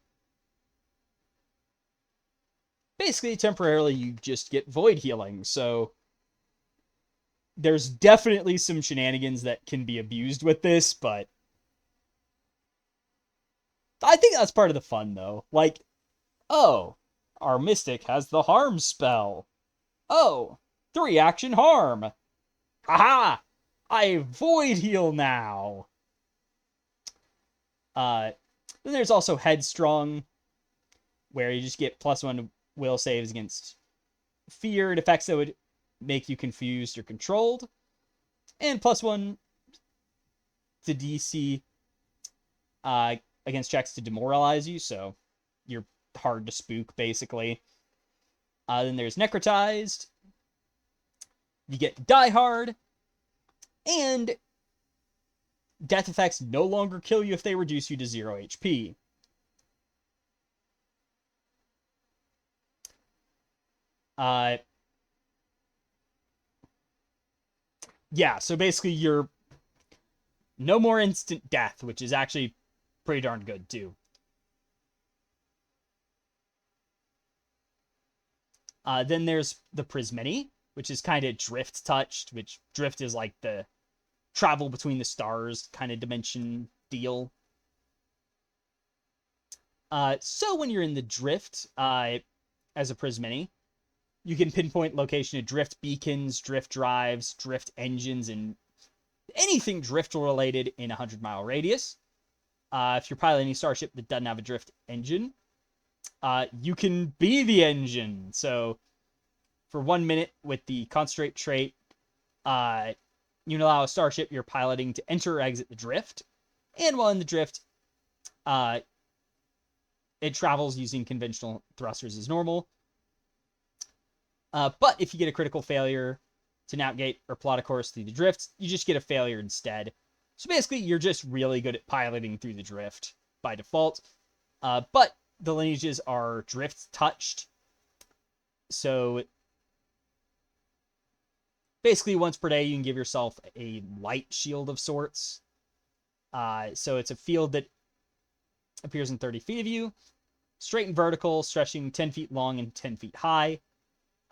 basically temporarily you just get void healing. So there's definitely some shenanigans that can be abused with this, but I think that's part of the fun though. Like, oh, our mystic has the harm spell. Oh, 3-action harm. Haha! I void heal now. Then there's also Headstrong, where you just get +1 will saves against feared effects that would make you confused or controlled, and +1 to DC against checks to demoralize you, so you're hard to spook, basically. Then there's Necrotized. You get Die Hard, and death effects no longer kill you if they reduce you to 0 HP. Yeah, so basically you're no more instant death, which is actually pretty darn good too. Then there's the Prismeni, which is kind of drift touched, which drift is like the travel between the stars kind of dimension deal. So when you're in the drift, as a Prismeni, you can pinpoint location of drift beacons, drift drives, drift engines, and anything drift related in a 100-mile radius. If you're piloting a starship that doesn't have a drift engine, you can be the engine. So for 1 minute with the concentrate trait, you can allow a starship you're piloting to enter or exit the drift. And while in the drift, it travels using conventional thrusters as normal. But if you get a critical failure to navigate or plot a course through the drift, you just get a failure instead. So basically, you're just really good at piloting through the drift by default. But the lineages are drift touched. So basically, once per day, you can give yourself a light shield of sorts. So it's a field that appears in 30 feet of you, straight and vertical, stretching 10 feet long and 10 feet high.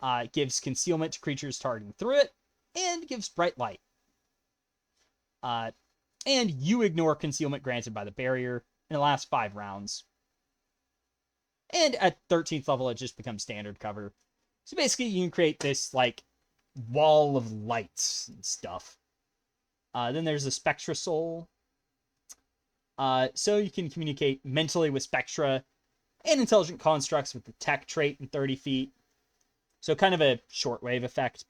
It gives concealment to creatures targeting through it, and gives bright light. And you ignore concealment granted by the barrier in the last 5 rounds. And at 13th level, it just becomes standard cover. So basically, you can create this, like, wall of lights and stuff. Then there's the Spectra Soul. So you can communicate mentally with Spectra and intelligent constructs with the tech trait in 30 feet. So kind of a shortwave effect.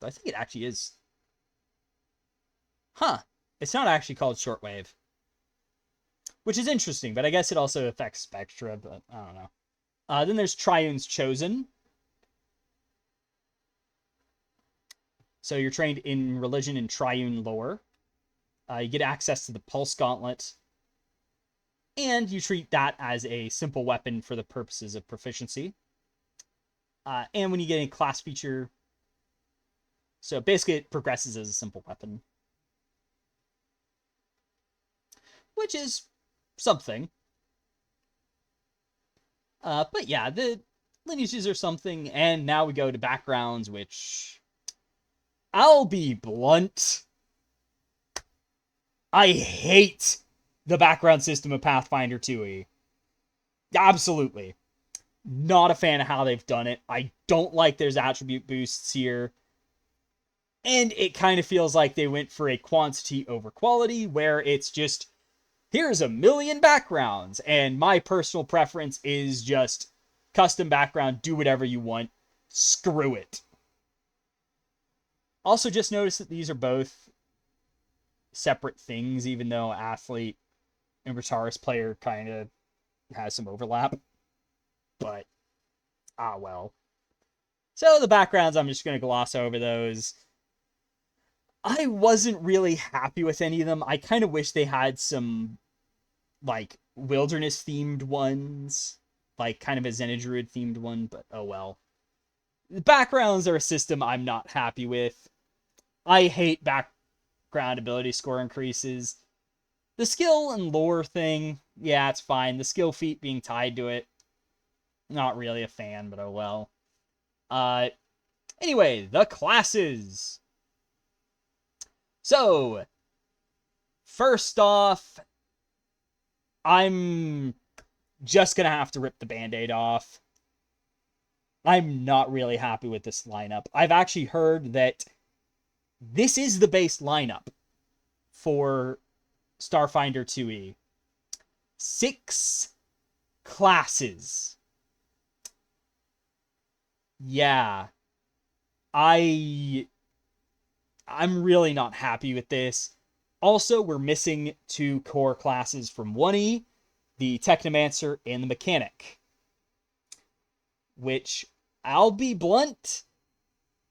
I think it actually is. Huh. It's not actually called shortwave. Which is interesting, but I guess it also affects spectra, but I don't know. Then there's Triune's Chosen. So you're trained in religion and Triune lore. You get access to the Pulse Gauntlet. And you treat that as a simple weapon for the purposes of proficiency. And when you get a class feature... So basically it progresses as a simple weapon. Which is something. But yeah, the lineages are something. And now we go to backgrounds, which... I'll be blunt. I hate the background system of Pathfinder 2e. Absolutely. Not a fan of how they've done it. I don't like there's attribute boosts here. And it kind of feels like they went for a quantity over quality, where it's just, here's a million backgrounds. And my personal preference is just custom background, do whatever you want. Screw it. Also, just notice that these are both separate things, even though athlete and guitarist player kind of has some overlap. But, well. So the backgrounds, I'm just going to gloss over those. I wasn't really happy with any of them. I kind of wish they had some, like, wilderness-themed ones. Like, kind of a Xenodruid-themed one, but oh well. The backgrounds are a system I'm not happy with. I hate background ability score increases. The skill and lore thing, yeah, it's fine. The skill feat being tied to it, not really a fan, but oh well. Anyway, the classes. So, first off, I'm just gonna have to rip the band-aid off. I'm not really happy with this lineup. I've actually heard that this is the base lineup for Starfinder 2e. 6 classes. Yeah. I'm really not happy with this. Also, we're missing 2 core classes from 1e, the Technomancer and the Mechanic. Which, I'll be blunt,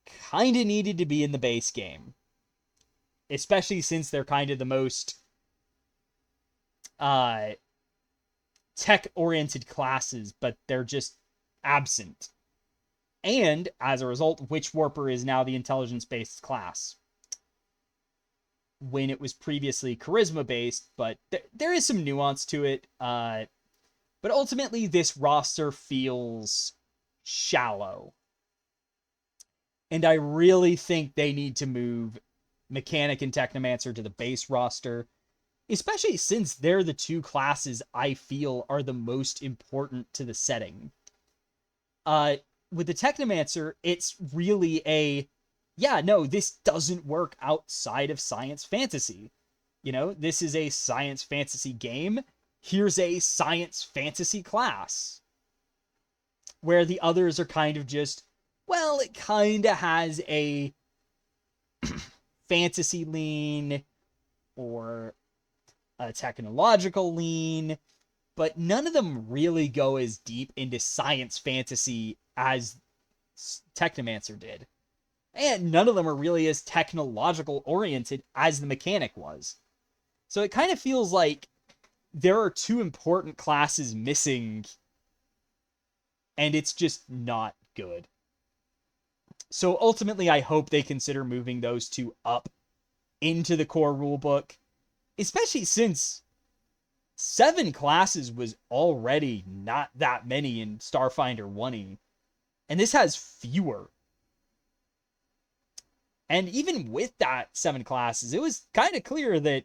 kinda needed to be in the base game. Especially since they're kind of the most tech-oriented classes, but they're just absent. And, as a result, Witchwarper is now the intelligence-based class. When it was previously charisma-based, but there is some nuance to it. But ultimately, this roster feels shallow. And I really think they need to move Mechanic and Technomancer to the base roster, especially since they're the 2 classes I feel are the most important to the setting. With the Technomancer, it's really this doesn't work outside of science fantasy. You know, this is a science fantasy game. Here's a science fantasy class. Where the others are kind of just, well, it kind of has a fantasy lean or a technological lean, but none of them really go as deep into science fantasy as Technomancer did. And none of them are really as technological oriented as the Mechanic was. So it kind of feels like there are 2 important classes missing, and it's just not good. So ultimately, I hope they consider moving those 2 up into the core rulebook, especially since 7 classes was already not that many in Starfinder 1e, and this has fewer. And even with that 7 classes, it was kind of clear that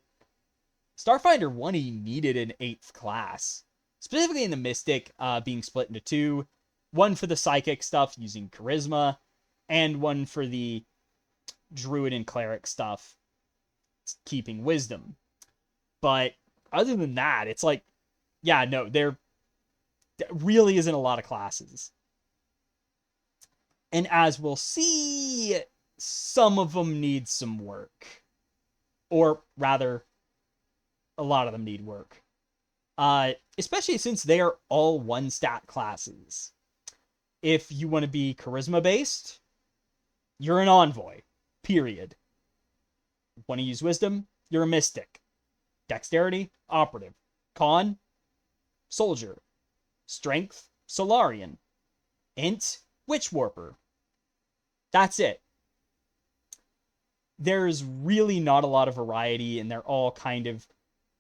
Starfinder 1e needed an 8th class, specifically in the Mystic, being split into 2, one for the psychic stuff using charisma, and one for the druid and cleric stuff, keeping wisdom. But other than that, it's like, there really isn't a lot of classes. And as we'll see, some of them need some work. Or rather, a lot of them need work. Especially since they are all one stat classes. If you want to be charisma based, you're an envoy. Period. Want to use wisdom? You're a mystic. Dexterity? Operative. Con? Soldier. Strength? Solarian. Int? Witchwarper. That's it. There's really not a lot of variety, and they're all kind of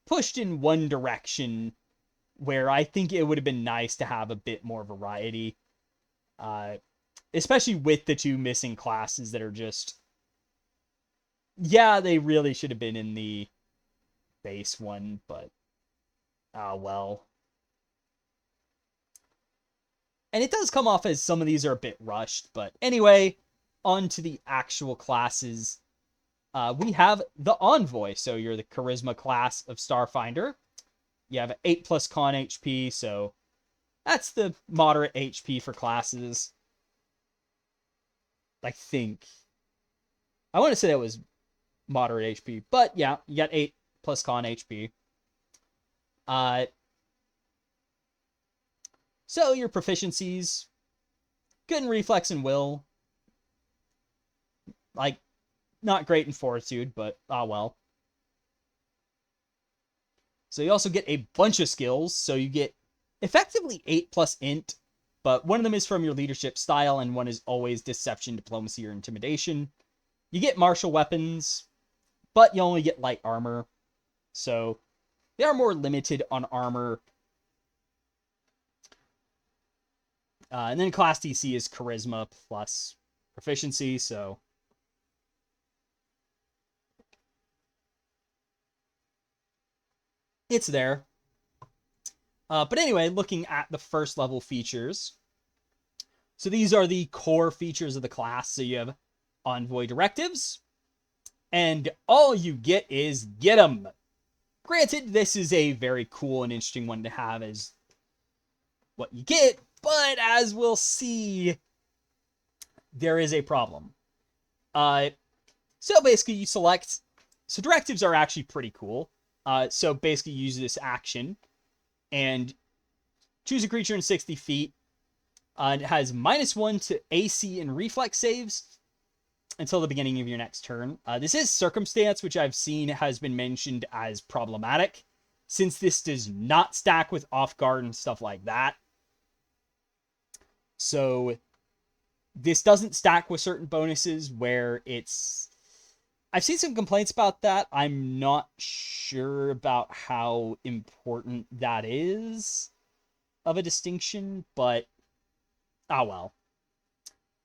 pushed in one direction, where I think it would have been nice to have a bit more variety. Especially with the two missing classes that are just... Yeah, they really should have been in the base one, but... well. And it does come off as some of these are a bit rushed, but anyway, on to the actual classes. We have the Envoy, so you're the Charisma class of Starfinder. You have 8+ con HP, so that's the moderate HP for classes. I think. I want to say that was moderate HP, but yeah, you got 8+ con HP. So your proficiencies, good in reflex and will. Like, not great in fortitude, but well. So you also get a bunch of skills. So you get effectively 8+ int, but one of them is from your leadership style, and one is always deception, diplomacy, or intimidation. You get martial weapons, but you only get light armor. So they are more limited on armor. And then class DC is charisma plus proficiency, so... it's there. But anyway, looking at the first level features. So these are the core features of the class. So you have Envoy directives. And all you get is get 'em. Granted, this is a very cool and interesting one to have as what you get. But as we'll see, there is a problem. So basically you select... So directives are actually pretty cool. So basically you use this action and choose a creature in 60 feet. It has -1 to AC and reflex saves until the beginning of your next turn. This is circumstance, which I've seen has been mentioned as problematic, since this does not stack with off guard and stuff like that. So this doesn't stack with certain bonuses where it's... I've seen some complaints about that. I'm not sure about how important that is of a distinction, but well.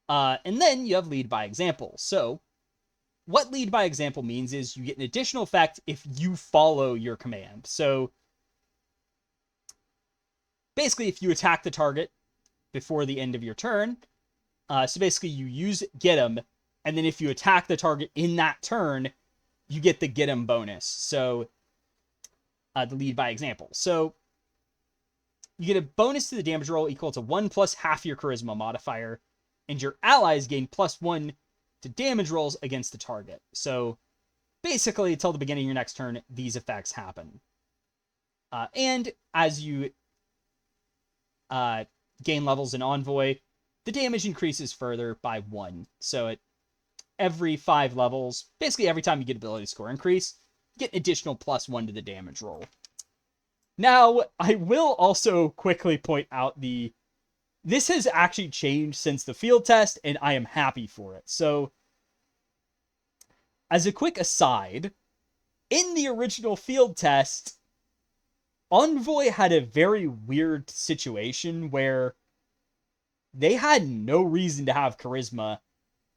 And then you have lead by example. So what lead by example means is you get an additional effect if you follow your command. So basically, if you attack the target before the end of your turn, so basically you use get 'em, and then if you attack the target in that turn, you get the get 'em bonus. So the lead by example. So you get a bonus to the damage roll equal to 1 plus half your charisma modifier, and your allies gain +1 to damage rolls against the target. So basically, until the beginning of your next turn, these effects happen. And as you gain levels in Envoy, the damage increases further by 1. So every 5 levels, basically every time you get ability score increase, you get an additional +1 to the damage roll. Now, I will also quickly point out this has actually changed since the field test, and I am happy for it. So, as a quick aside, in the original field test, Envoy had a very weird situation where they had no reason to have charisma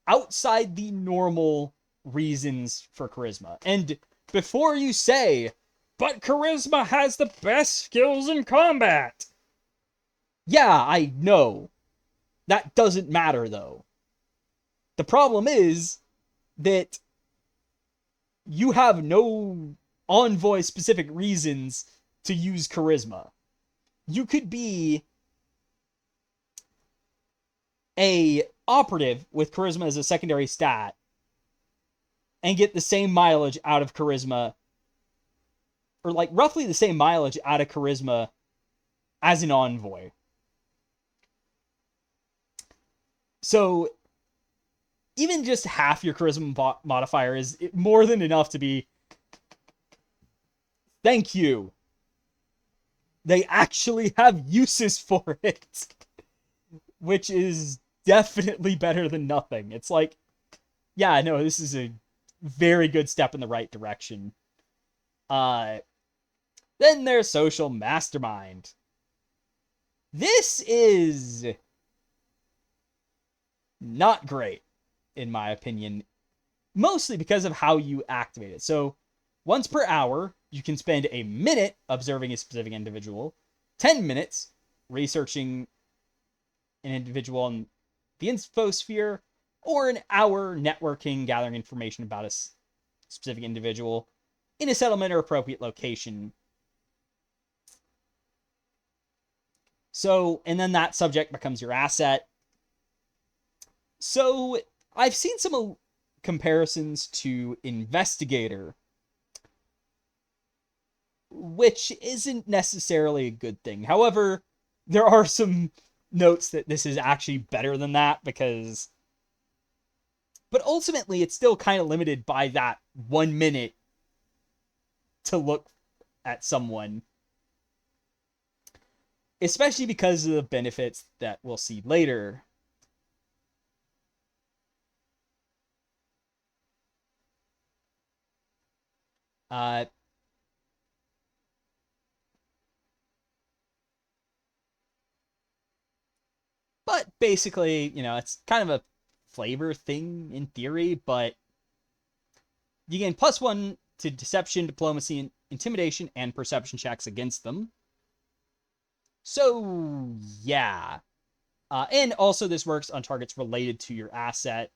outside the normal reasons for charisma. And before you say, but charisma has the best skills in combat. Yeah, I know. That doesn't matter, though. The problem is that you have no Envoy-specific reasons to use charisma. You could be a operative with charisma as a secondary stat and get the same mileage out of charisma, or like roughly the same mileage out of charisma as an envoy. So even just half your charisma modifier is more than enough to be, thank you. They actually have uses for it, which is definitely better than nothing. It's like, yeah, no, this is a very good step in the right direction. Then there's Social Mastermind. This is not great, in my opinion, mostly because of how you activate it. So once per hour, you can spend a minute observing a specific individual, 10 minutes researching an individual in the infosphere, or an hour networking, gathering information about a specific individual in a settlement or appropriate location. So, and then that subject becomes your asset. So, I've seen some comparisons to Investigator, which isn't necessarily a good thing. However, there are some notes that this is actually better than that, because... But ultimately, it's still kind of limited by that 1 minute to look at someone. Especially because of the benefits that we'll see later. But basically, it's kind of a flavor thing in theory, but you gain +1 to deception, diplomacy, and intimidation, and perception checks against them. So, yeah. And also this works on targets related to your asset.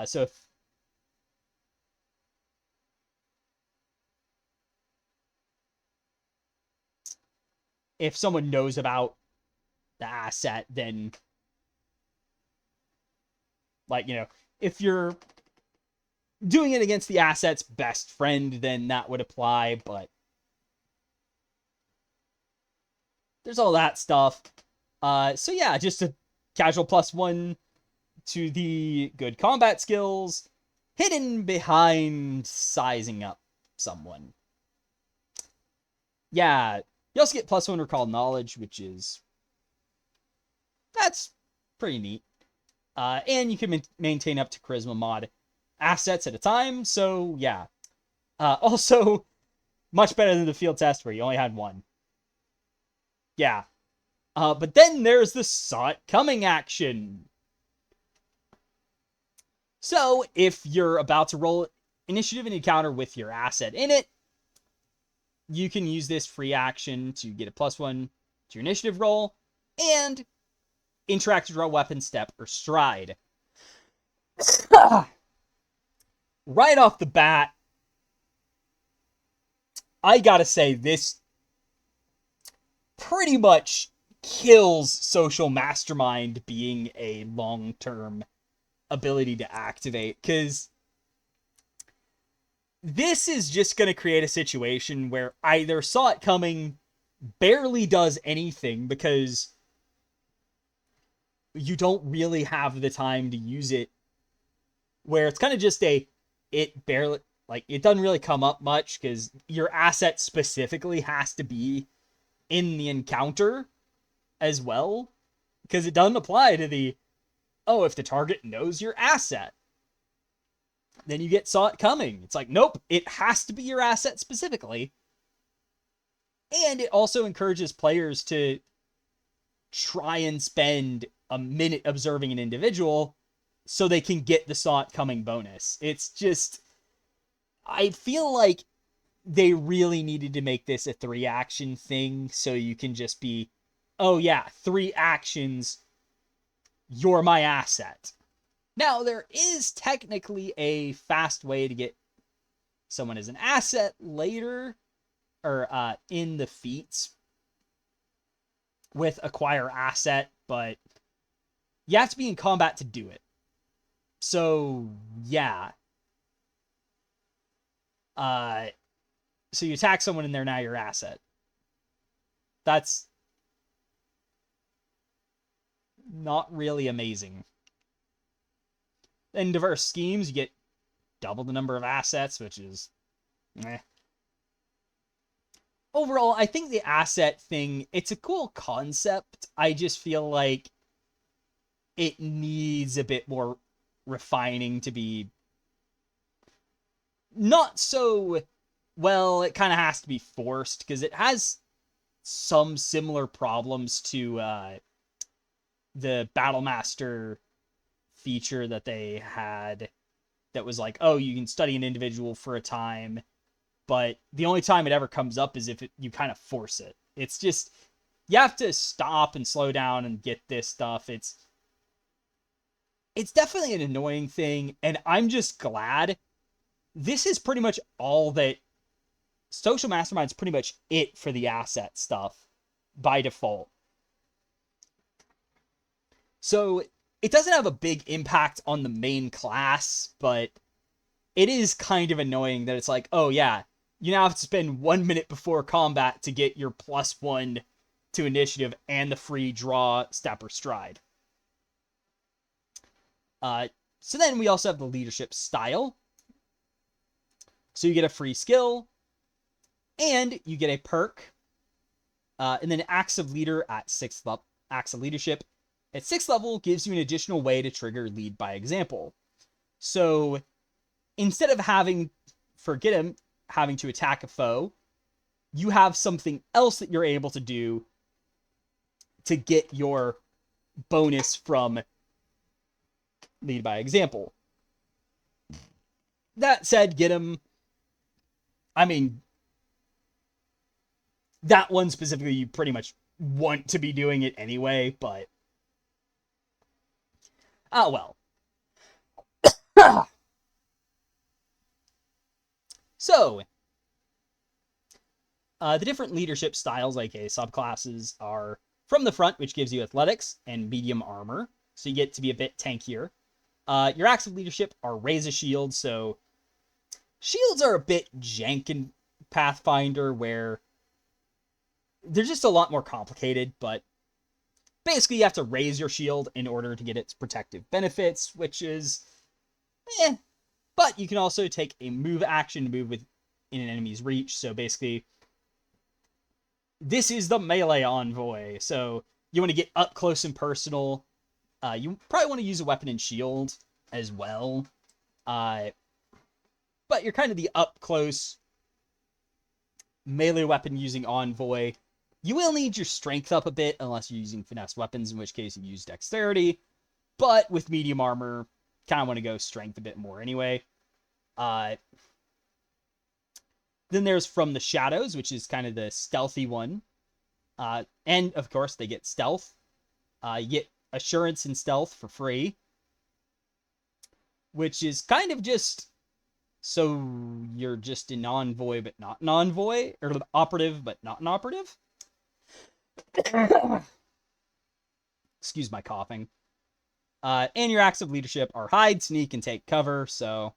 So if someone knows about the asset, then, like, if you're doing it against the asset's best friend, then that would apply, but there's all that stuff. So yeah, just a casual +1 to the good combat skills, hidden behind sizing up someone. Yeah, you also get +1 recall knowledge, which is... that's pretty neat. And you can maintain up to charisma mod assets at a time, so yeah. Also, much better than the field test where you only had 1. Yeah. But then there's the saw it coming action. So, if you're about to roll initiative and encounter with your asset in it, you can use this free action to get a +1 to your initiative roll, and interact to draw weapon, step, or stride. Right off the bat, I gotta say, this pretty much kills Social Mastermind being a long-term ability to activate, because this is just going to create a situation where either Saw It Coming barely does anything because you don't really have the time to use it, where it's kind of just it barely, like, it doesn't really come up much because your asset specifically has to be in the encounter as well, because it doesn't apply to the, oh, if the target knows your asset, then you get Saw It Coming. It's like, nope, it has to be your asset specifically. And it also encourages players to try and spend a minute observing an individual so they can get the Saw It Coming bonus. It's just, I feel like they really needed to make this a 3-action thing, so you can just be, oh yeah, 3 actions, you're my asset. Now, there is technically a fast way to get someone as an asset later, or in the feats with acquire asset, but you have to be in combat to do it. So, yeah. So you attack someone and they're now your asset. That's not really amazing. In diverse schemes, you get double the number of assets, which is Overall, I think the asset thing, it's a cool concept. I just feel like it needs a bit more refining to be not so well. It kind of has to be forced because it has some similar problems to the Battlemaster feature that they had that was like, oh, you can study an individual for a time, but the only time it ever comes up is if you kind of force it. It's just, you have to stop and slow down and get this stuff. It's definitely an annoying thing, and I'm just glad this is pretty much all that Social Mastermind's pretty much it for the asset stuff by default. So it doesn't have a big impact on the main class, but it is kind of annoying that it's like, oh yeah, you now have to spend 1 minute before combat to get your +1 to initiative and the free draw, step, or stride. So then we also have the leadership style. So you get a free skill, and you get a perk, and then Acts of Leader at 6th level. Acts of Leadership at 6th level gives you an additional way to trigger Lead by Example. So instead of having to attack a foe, you have something else that you're able to do to get your bonus from Lead by Example. That said, get him. I mean, that one specifically, you pretty much want to be doing it anyway, but oh well. So, the different leadership styles, aka subclasses, are from the front, which gives you athletics and medium armor, so you get to be a bit tankier. Your acts of leadership are raise a shield, so shields are a bit jank in Pathfinder, where they're just a lot more complicated, but basically you have to raise your shield in order to get its protective benefits, which is But you can also take a move action to move within an enemy's reach, so basically this is the melee envoy, so you want to get up close and personal. You probably want to use a weapon and shield as well, but you're kind of the up close melee weapon using envoy. You will need your strength up a bit unless you're using finesse weapons, in which case you use dexterity, but with medium armor, kind of want to go strength a bit more anyway. Then there's From the Shadows, which is kind of the stealthy one. And, of course, they get stealth. You get Assurance and Stealth for free, which is kind of just so you're just an envoy but not an envoy, or an operative but not an operative. Excuse my coughing. And your acts of leadership are hide, sneak, and take cover, so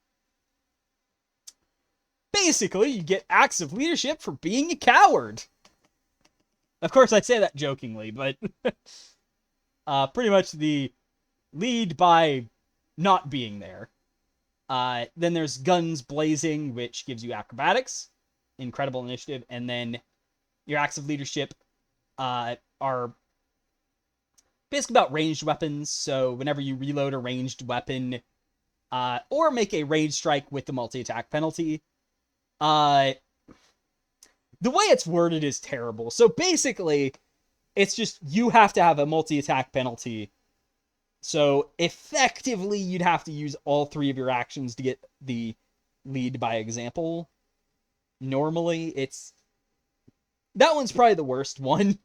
basically you get acts of leadership for being a coward. Of course, I say that jokingly, but pretty much the lead by not being there. Then there's Guns Blazing, which gives you acrobatics, incredible initiative, and then your acts of leadership are basically about ranged weapons. So whenever you reload a ranged weapon, or make a ranged strike with the multi-attack penalty, the way it's worded is terrible. So basically, it's just you have to have a multi-attack penalty. So effectively, you'd have to use all 3 of your actions to get the lead by example. Normally, that one's probably the worst one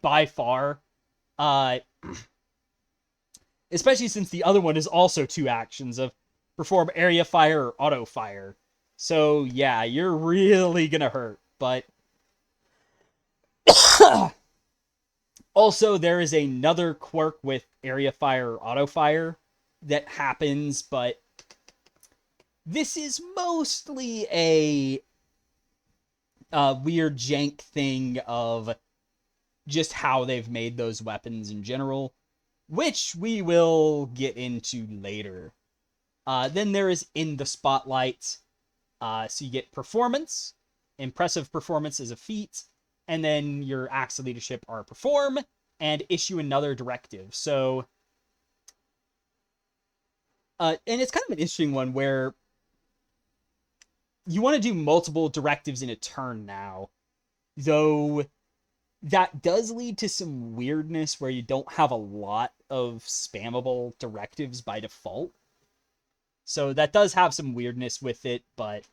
by far. Especially since the other one is also 2 actions of perform area fire or auto fire. So yeah, you're really gonna hurt, but also there is another quirk with area fire or auto fire that happens, but This is mostly a weird jank thing of just how they've made those weapons in general, which we will get into later. Then there is In the Spotlight. So you get Performance. Impressive Performance is a feat. And then your acts of leadership are Perform and Issue another directive. So, and it's kind of an interesting one where you want to do multiple directives in a turn now. Though that does lead to some weirdness where you don't have a lot of spammable directives by default. So that does have some weirdness with it, but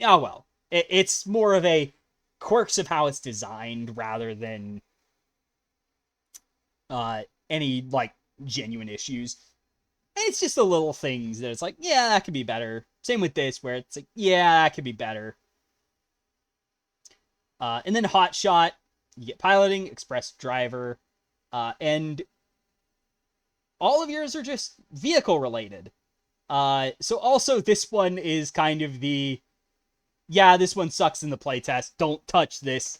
oh well. It's more of a quirks of how it's designed rather than any like genuine issues. And it's just the little things that it's like, yeah, that could be better. Same with this, where it's like, yeah, that could be better. And then Hotshot, you get Piloting, Express Driver, and all of yours are just vehicle related. So also this one is kind of the, yeah, this one sucks in the playtest, don't touch this.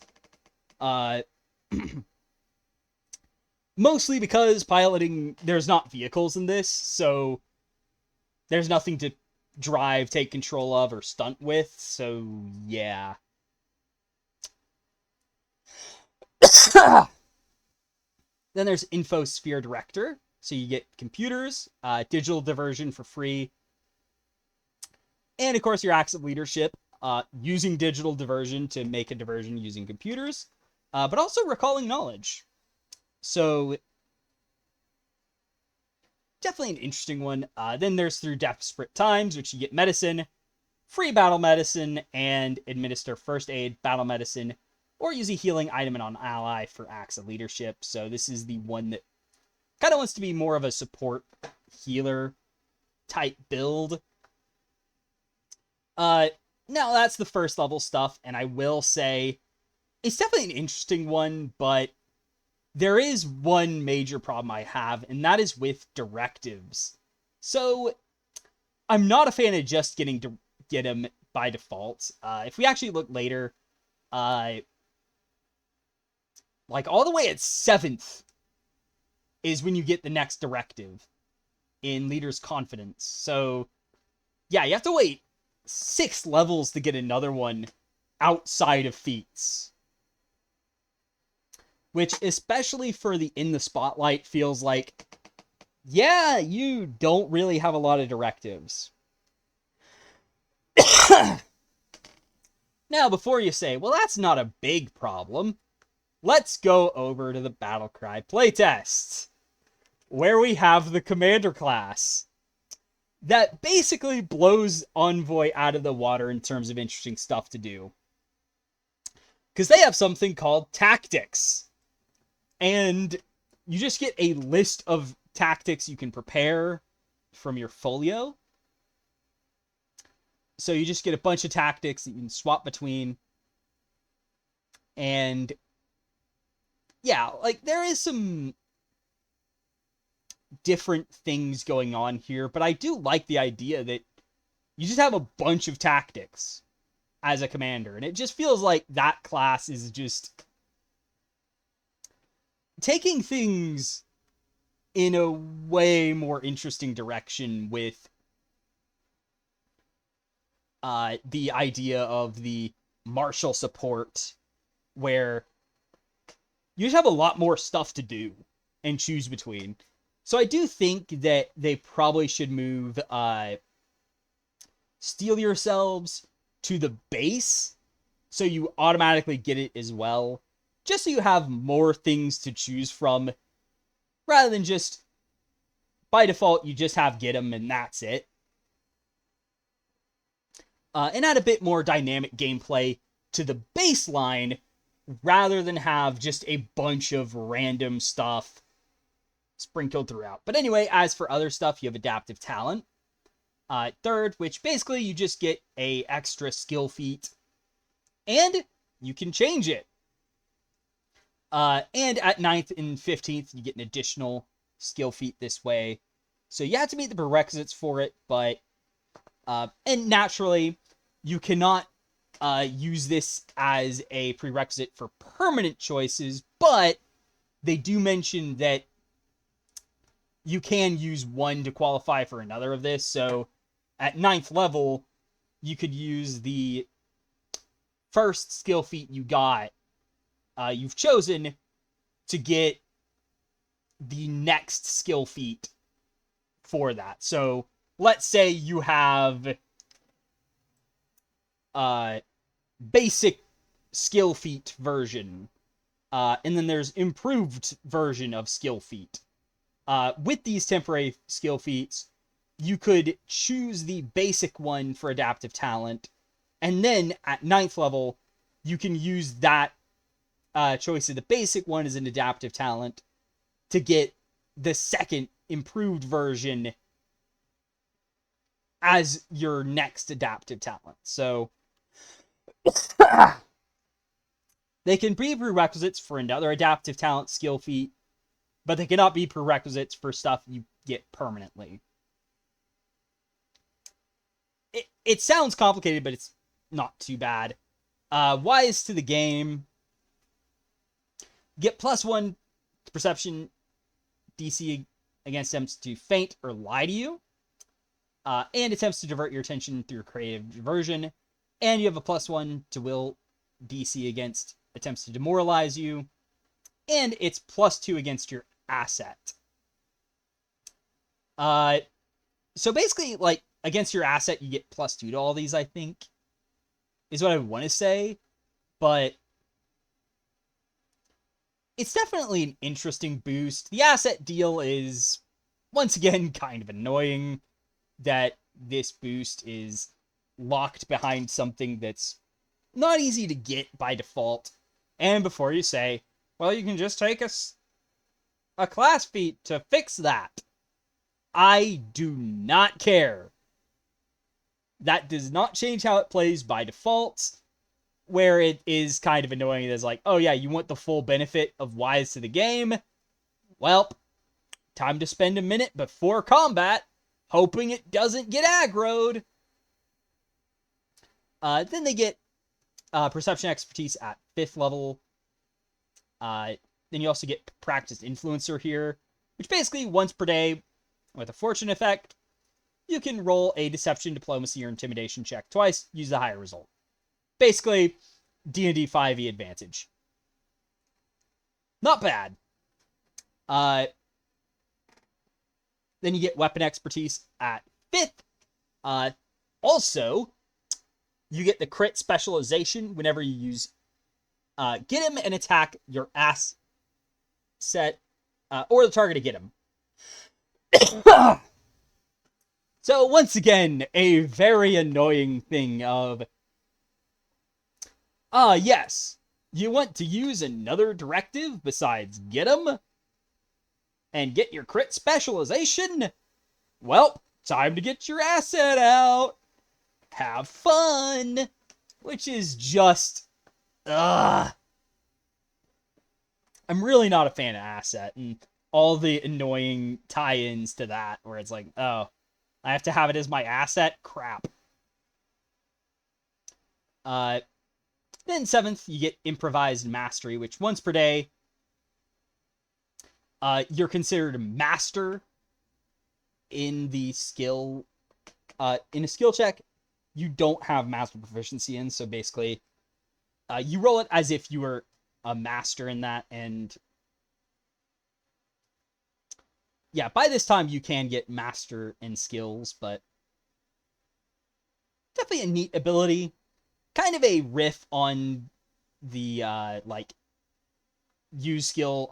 Mostly because piloting, there's not vehicles in this, so there's nothing to drive, take control of, or stunt with, so yeah. Then there's Infosphere Director, so you get computers, digital diversion for free, and of course your acts of leadership, using digital diversion to make a diversion using computers, but also recalling knowledge. So definitely an interesting one. Then there's Through Desperate Times, which you get medicine, free battle medicine, and administer first aid, battle medicine, or use a healing item on ally for acts of leadership. So this is the one that kind of wants to be more of a support healer type build. Now that's the first level stuff, and I will say it's definitely an interesting one, but there is one major problem I have, and that is with directives. So I'm not a fan of just get them by default. If we actually look later, like all the way at 7th is when you get the next directive in Leader's Confidence. So yeah, you have to wait 6 levels to get another one outside of feats. Which, especially for the In the Spotlight, feels like, yeah, you don't really have a lot of directives. Now, before you say, well, that's not a big problem, let's go over to the Battlecry playtest, where we have the Commander class that basically blows Envoy out of the water in terms of interesting stuff to do. Because they have something called Tactics. And you just get a list of tactics you can prepare from your folio. So you just get a bunch of tactics that you can swap between. And yeah, like there is some different things going on here, but I do like the idea that you just have a bunch of tactics as a commander. And it just feels like that class is just taking things in a way more interesting direction with the idea of the martial support, where you just have a lot more stuff to do and choose between. So I do think that they probably should move Steel Yourselves to the base, so you automatically get it as well. Just so you have more things to choose from, rather than just, by default, you just have get 'em and that's it. And add a bit more dynamic gameplay to the baseline, rather than have just a bunch of random stuff sprinkled throughout. But anyway, as for other stuff, you have Adaptive Talent. Third, which basically you just get a extra skill feat, and you can change it. And at 9th and 15th, you get an additional skill feat this way. So you have to meet the prerequisites for it, but And naturally, you cannot use this as a prerequisite for permanent choices, but they do mention that you can use one to qualify for another of this. So at 9th level, you could use the first skill feat you've chosen to get the next skill feat for that. So let's say you have basic skill feat version, and then there's improved version of skill feat. With these temporary skill feats, you could choose the basic one for adaptive talent, and then at 9th level, you can use that choice of the basic one as an adaptive talent to get the second improved version as your next adaptive talent. So they can be prerequisites for another adaptive talent skill feat, but they cannot be prerequisites for stuff you get permanently. It sounds complicated, but it's not too bad. Wise to the game. Get +1 perception DC against attempts to feint or lie to you. And attempts to divert your attention through creative diversion. And you have a +1 to will DC against attempts to demoralize you. And it's +2 against your asset. So basically, like, against your asset, you get +2 to all these, I think, is what I want to say. But it's definitely an interesting boost. The asset deal is, once again, kind of annoying that this boost is locked behind something that's not easy to get by default. And before you say, well, you can just take a class feat to fix that, I do not care. That does not change how it plays by default, where it is kind of annoying. It's like, oh yeah, you want the full benefit of Wise to the game? Well, time to spend a minute before combat hoping it doesn't get aggroed. Then they get perception expertise at 5th level. Then you also get practiced influencer here, which basically once per day, with a fortune effect, you can roll a deception, diplomacy, or intimidation check twice, use the higher result. Basically, D&D 5e advantage. Not bad. Then you get weapon expertise at 5th. Also, you get the crit specialization whenever you use get him and attack your ass set or the target to get him. So once again, a very annoying thing of, yes, you want to use another directive besides get him and get your crit specialization? Well, time to get your asset out. Have fun. Which is just, I'm really not a fan of asset and all the annoying tie-ins to that, where it's like, oh, I have to have it as my asset? Crap. Then 7th, you get improvised mastery, which once per day, you're considered a master in the skill, in a skill check you don't have master proficiency in. So basically, you roll it as if you were a master in that, and yeah, by this time you can get master in skills, but definitely a neat ability. Kind of a riff on the, like, use skill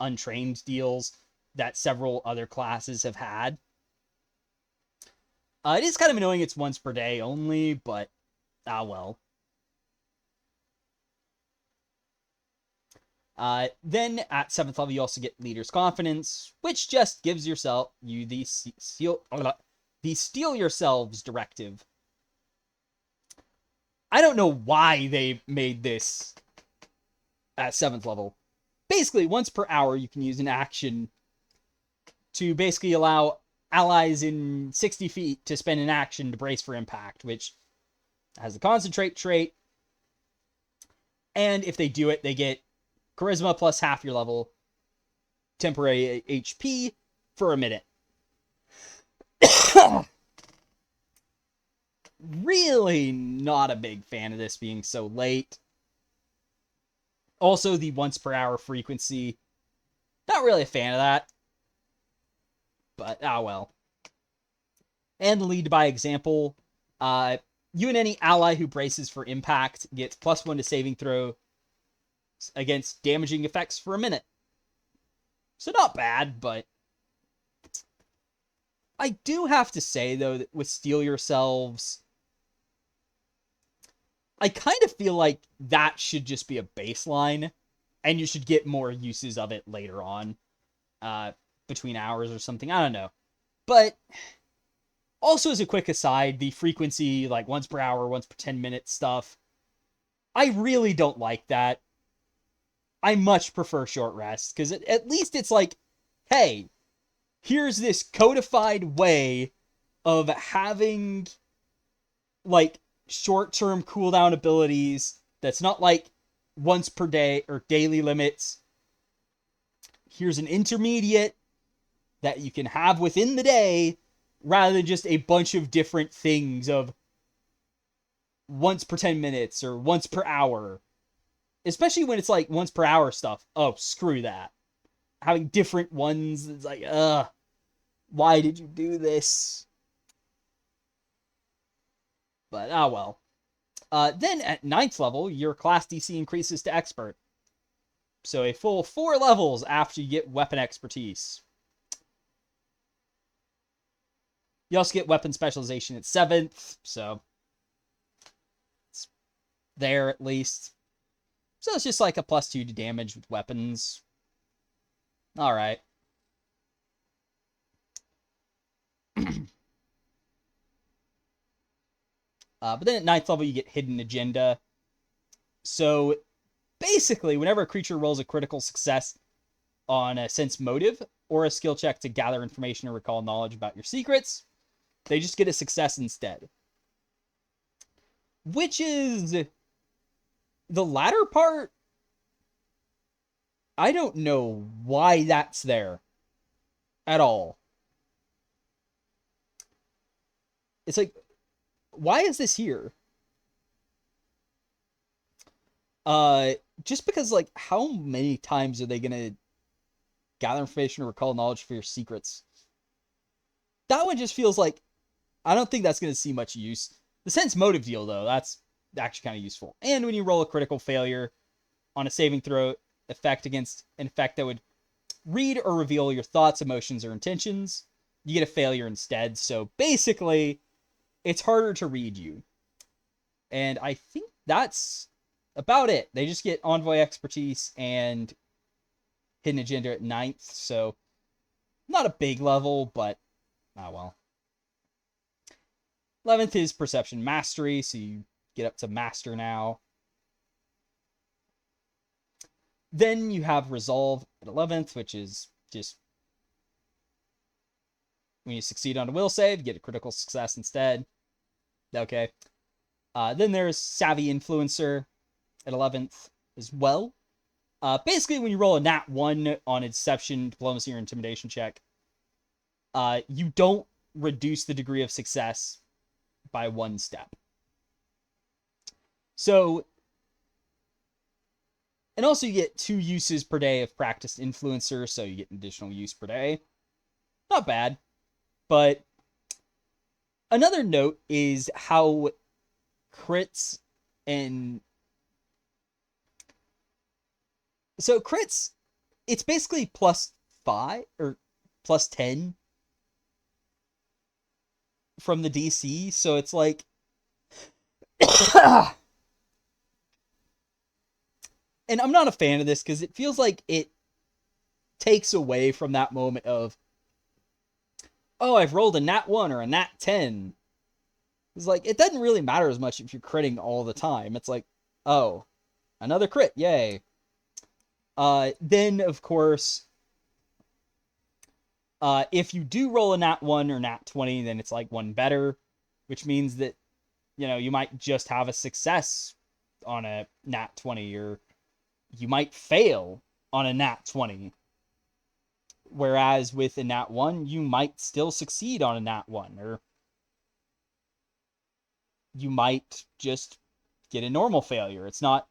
untrained deals that several other classes have had. It is kind of annoying it's once per day only, but, well. Then at 7th level, you also get Leader's Confidence, which just gives you the Steel Yourselves directive. I don't know why they made this at 7th level. Basically, once per hour, you can use an action to basically allow allies in 60 feet to spend an action to brace for impact, which has the concentrate trait. And if they do it, they get charisma plus half your level, temporary HP for a minute. Really not a big fan of this being so late. Also, the once per hour frequency. Not really a fan of that. But, well. And lead by example. You and any ally who braces for impact gets +1 to saving throw against damaging effects for a minute. So not bad, but I do have to say, though, that with Steel Yourselves, I kind of feel like that should just be a baseline, and you should get more uses of it later on, between hours or something. I don't know. But also, as a quick aside, the frequency, like once per hour, once per 10 minute stuff, I really don't like that. I much prefer short rest, because at least it's like, hey, here's this codified way of having, like, short-term cooldown abilities that's not like once per day or daily limits. Here's an intermediate that you can have within the day, rather than just a bunch of different things of once per 10 minutes or once per hour. Especially when it's like once per hour stuff. Oh, screw that. Having different ones, it's like, why did you do this? But, well. Then at 9th level, your class DC increases to Expert. So a full 4 levels after you get Weapon Expertise. You also get Weapon Specialization at 7th, so it's there at least. So it's just like a +2 to damage with weapons. Alright. But then at 9th level, you get Hidden Agenda. So basically, whenever a creature rolls a critical success on a sense motive or a skill check to gather information or recall knowledge about your secrets, they just get a success instead. Which is the latter part. I don't know why that's there at all. It's like, why is this here? Just because, like, how many times are they gonna gather information or recall knowledge for your secrets? That one just feels like, I don't think that's gonna see much use. The sense motive deal, though, that's actually kind of useful. And when you roll a critical failure on a saving throw effect against an effect that would read or reveal your thoughts, emotions, or intentions, you get a failure instead. So basically, it's harder to read you. And I think that's about it. They just get Envoy Expertise and Hidden Agenda at 9th, so not a big level, but, well. 11th is Perception Mastery, so you get up to Master now. Then you have Resolve at 11th, which is just when you succeed on a will save, you get a critical success instead. Okay. Then there's Savvy Influencer at 11th as well. Basically, when you roll a nat 1 on a Deception, Diplomacy, or Intimidation check, you don't reduce the degree of success by 1 step. So, and also you get 2 uses per day of Practiced Influencer, so you get an additional use per day. Not bad. But another note is how crits and... So crits, it's basically +5 or +10 from the DC, so it's like... And I'm not a fan of this, because it feels like it takes away from that moment of, oh, I've rolled a nat 1 or a nat 10. It's like, it doesn't really matter as much if you're critting all the time. It's like, oh, another crit, yay. Then, of course, If you do roll a nat 1 or nat 20, then it's like one better, which means that, you might just have a success on a nat 20, or you might fail on a nat 20. Whereas with a nat 1, you might still succeed on a nat 1, or you might just get a normal failure. It's not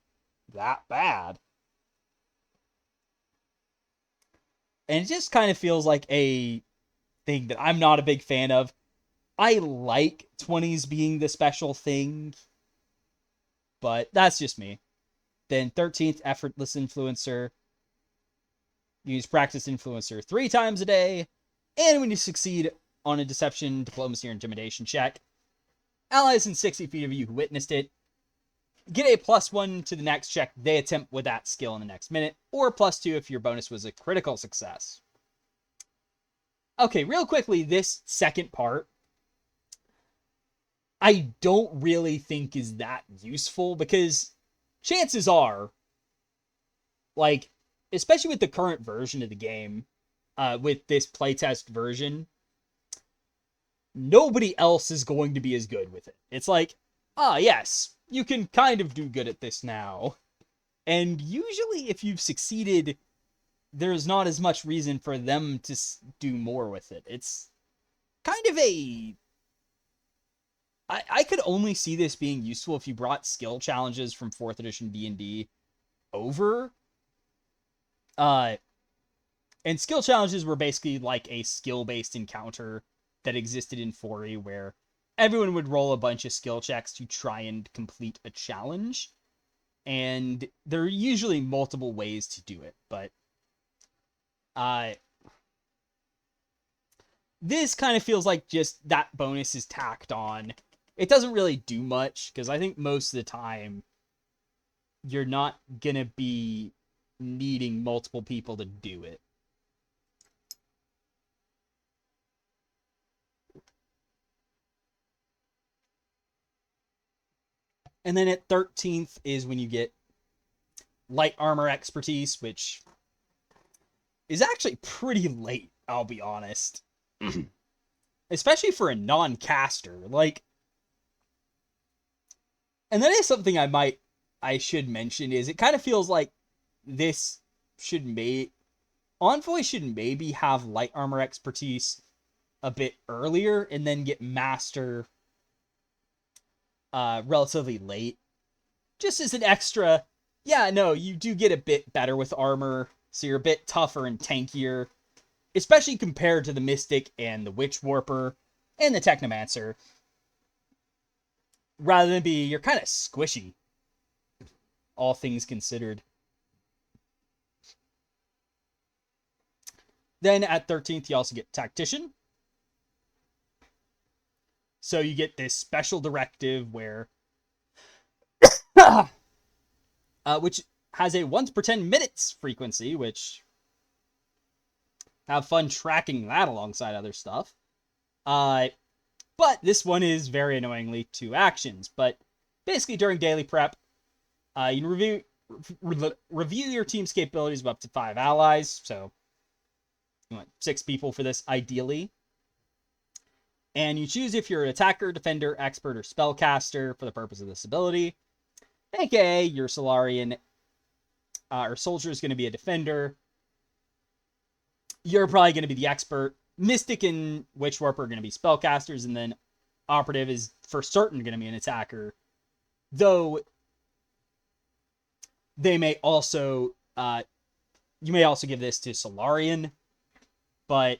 that bad. And it just kind of feels like a thing that I'm not a big fan of. I like 20s being the special thing, but that's just me. Then 13th, effortless influencer. Use practice influencer 3 times a day. And when you succeed on a deception, diplomacy, or intimidation check, allies in 60 feet of you who witnessed it get a +1 to the next check they attempt with that skill in the next minute, or +2 if your bonus was a critical success. Okay, real quickly, this second part, I don't really think is that useful, because chances are, like, especially with the current version of the game, with this playtest version, nobody else is going to be as good with it. It's like, yes, you can kind of do good at this now. And usually if you've succeeded, there's not as much reason for them to do more with it. It's kind of a... I could only see this being useful if you brought skill challenges from 4th edition D&D over. And skill challenges were basically like a skill-based encounter that existed in 4E, where everyone would roll a bunch of skill checks to try and complete a challenge. And there are usually multiple ways to do it, but this kind of feels like just that bonus is tacked on. It doesn't really do much, because I think most of the time you're not going to be needing multiple people to do it. And then at 13th is when you get light armor expertise, which is actually pretty late, I'll be honest. Especially for a non-caster. Like, and that is something I should mention, is it kind of feels like this Envoy should maybe have light armor expertise a bit earlier, and then get master relatively late. Just as an extra, yeah, no, you do get a bit better with armor, so you're a bit tougher and tankier, especially compared to the Mystic and the Witchwarper and the Technomancer. Rather than you're kind of squishy, all things considered. Then at 13th, you also get Tactician. So you get this special directive where, which has a once per 10 minutes frequency, which, have fun tracking that alongside other stuff. But this one is very annoyingly 2 actions. But basically during daily prep, you can review your team's capabilities of up to 5 allies. So you want 6 people for this, ideally. And you choose if you're an attacker, defender, expert, or spellcaster for the purpose of this ability. AKA, your Solarian or soldier is going to be a defender. You're probably going to be the expert. Mystic and Witchwarper are going to be spellcasters, and then Operative is for certain going to be an attacker. Though, they may also, you may also give this to Solarian, but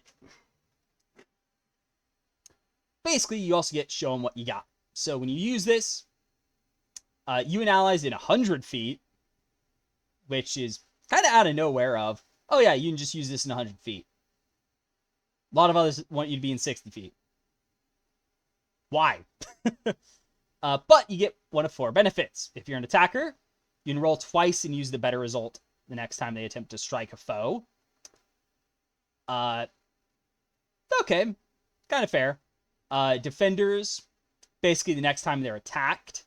basically you also get shown what you got. So when you use this, you and allies in 100 feet, which is kind of out of nowhere of, oh yeah, you can just use this in 100 feet. A lot of others want you to be in 60 feet. Why? But you get one of 4 benefits. If you're an attacker, you can roll twice and use the better result the next time they attempt to strike a foe. Okay, kind of fair. Defenders, basically the next time they're attacked,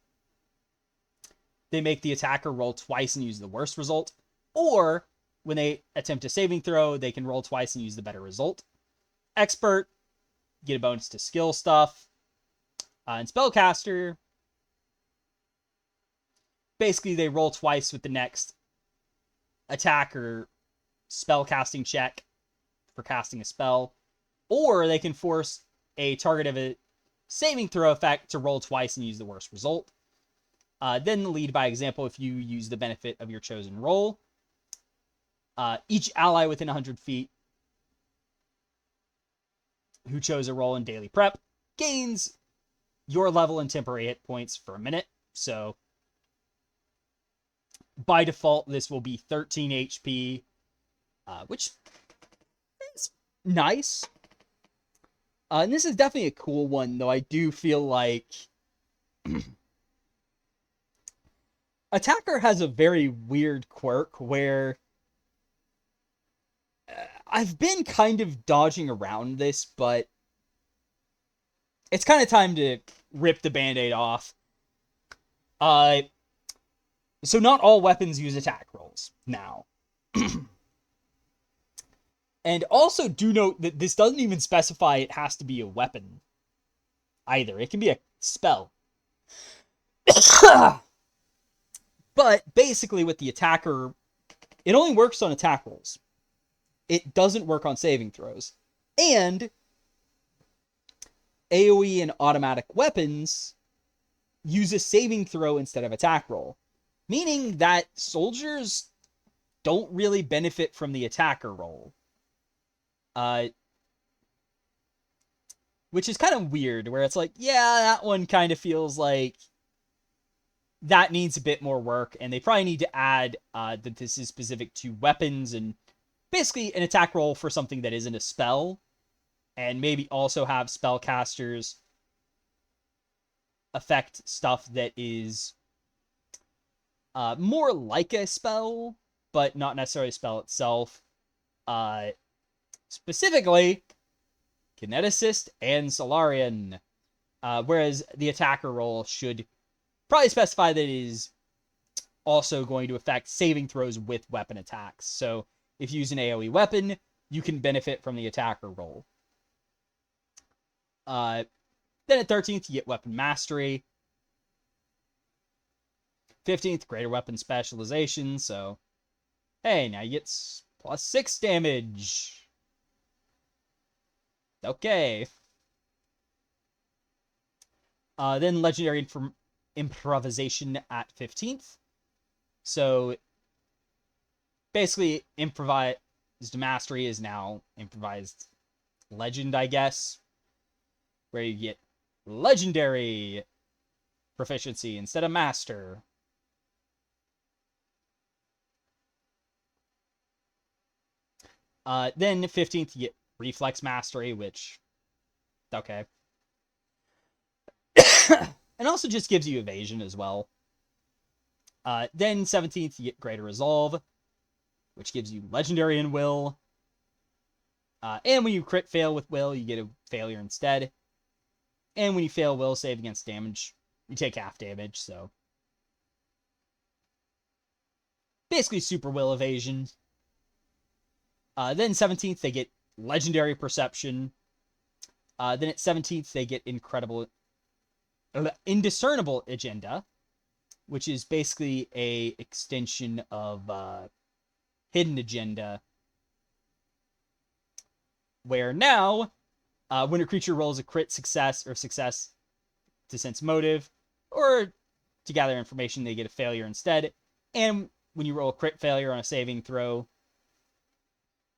they make the attacker roll twice and use the worst result. Or, when they attempt a saving throw, they can roll twice and use the better result. Expert, get a bonus to skill stuff. And Spellcaster, basically they roll twice with the next attack or spellcasting check for casting a spell, or they can force a target of a saving throw effect to roll twice and use the worst result. Then lead by example if you use the benefit of your chosen roll. Each ally within 100 feet who chose a role in daily prep gains your level and temporary hit points for a minute. So by default, this will be 13 HP, which is nice. And this is definitely a cool one, though I do feel like Attacker has a very weird quirk where I've been kind of dodging around this, but it's kind of time to rip the Band-Aid off. So not all weapons use attack rolls now. And also do note that this doesn't even specify it has to be a weapon either. It can be a spell. But basically with the attacker, it only works on attack rolls. It doesn't work on saving throws. And AoE and automatic weapons use a saving throw instead of attack roll. Meaning that soldiers don't really benefit from the attacker roll. Which is kind of weird, where it's like, yeah, that one kind of feels like that needs a bit more work, and they probably need to add that this is specific to weapons and basically an attack roll for something that isn't a spell, and maybe also have spellcasters affect stuff that is more like a spell, but not necessarily a spell itself. Specifically, Kineticist and Solarian. Whereas the attacker roll should probably specify that it is also going to affect saving throws with weapon attacks. So if you use an AoE weapon, you can benefit from the attacker roll. Then at 13th, you get Weapon Mastery. 15th, Greater Weapon Specialization. So, hey, now you get +6 damage. Okay. Then Legendary Improvisation at 15th. So, basically, Improvised Mastery is now Improvised Legend, I guess. Where you get Legendary Proficiency instead of Master. Then 15th, you get Reflex Mastery, which, okay. And also just gives you evasion as well. Then 17th, you get Greater Resolve, which gives you Legendary in Will. And when you crit fail with Will, you get a failure instead. And when you fail Will save against damage, you take half damage, so basically super Will evasion. Then 17th, they get Legendary Perception. Then at 17th, they get Indiscernible Agenda, which is basically a extension of Hidden Agenda, where now, when a creature rolls a crit success or success to sense motive, or to gather information, they get a failure instead. And when you roll a crit failure on a saving throw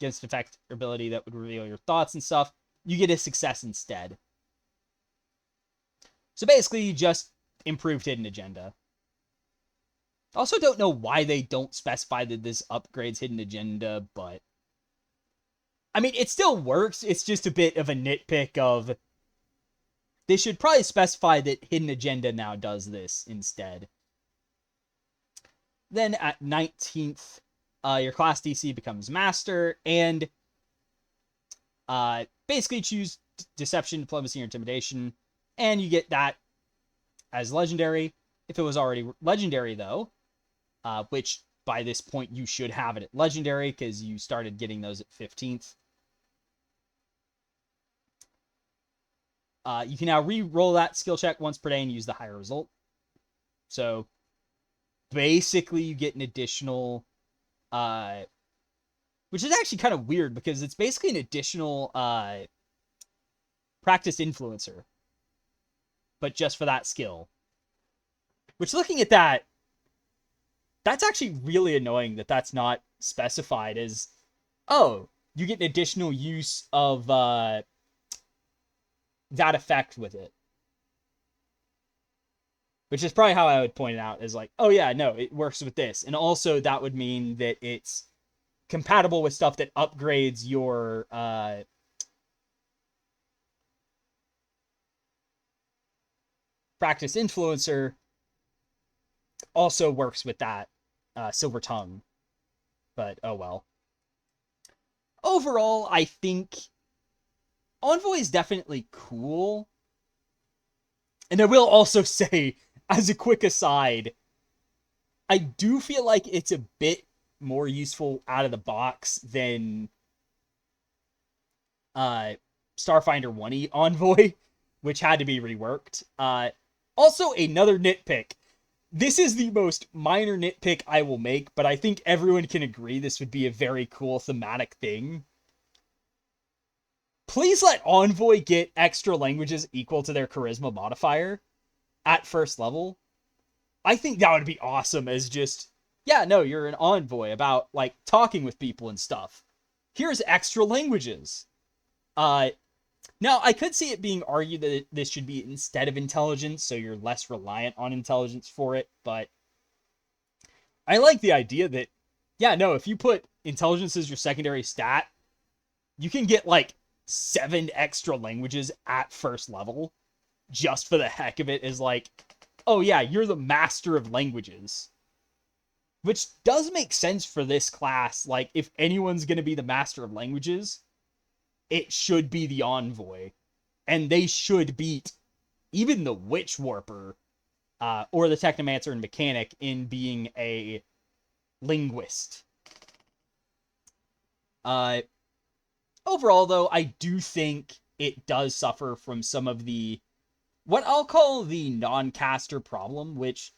against effect or ability that would reveal your thoughts and stuff, you get a success instead. So basically, just improved Hidden Agenda. Also don't know why they don't specify that this upgrades Hidden Agenda, but I mean, it still works. It's just a bit of a nitpick of they should probably specify that Hidden Agenda now does this instead. Then at 19th, your class DC becomes Master, and basically choose Deception, Diplomacy, or Intimidation, and you get that as Legendary. If it was already Legendary, though, which by this point you should have it at Legendary, because you started getting those at 15th. You can now re-roll that skill check once per day and use the higher result. So basically you get an additional, which is actually kind of weird because it's basically an additional practice influencer, but just for that skill. Which, looking at that, that's actually really annoying that that's not specified as, oh, you get an additional use of that effect with it. Which is probably how I would point it out, is like, oh yeah, no, it works with this. And also that would mean that it's compatible with stuff that upgrades your practice influencer, also works with that silver tongue. But oh well. Overall, I think Envoy is definitely cool. And I will also say, as a quick aside, I do feel like it's a bit more useful out of the box than Starfinder 1E Envoy, which had to be reworked. Also, another nitpick. This is the most minor nitpick I will make, but I think everyone can agree this would be a very cool thematic thing. Please let Envoy get extra languages equal to their charisma modifier at first level. I think that would be awesome as just, yeah, no, you're an envoy about, like, talking with people and stuff. Here's extra languages. Now, I could see it being argued that this should be instead of intelligence, so you're less reliant on intelligence for it, but I like the idea that, yeah, no, if you put intelligence as your secondary stat, you can get, like, 7 extra languages at first level, just for the heck of it, is like, oh yeah, you're the master of languages. Which does make sense for this class. Like, if anyone's going to be the master of languages, it should be the envoy. And they should beat even the Witchwarper, or the Technomancer and Mechanic in being a linguist. Overall, though, I do think it does suffer from some of the, what I'll call the non-caster problem, which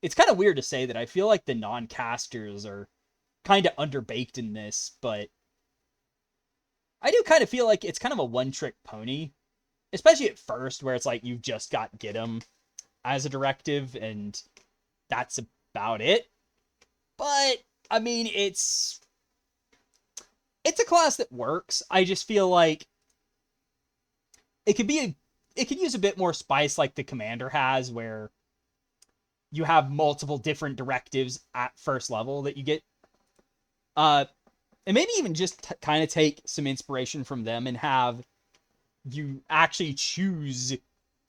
it's kind of weird to say that I feel like the non-casters are kind of underbaked in this, but I do kind of feel like it's kind of a one-trick pony, especially at first, where it's like you've just got get 'em as a directive, and that's about it. But, I mean, it's a class that works. I just feel like it could use a bit more spice like the Commander has, where you have multiple different directives at first level that you get. And maybe even just kind of take some inspiration from them and have you actually choose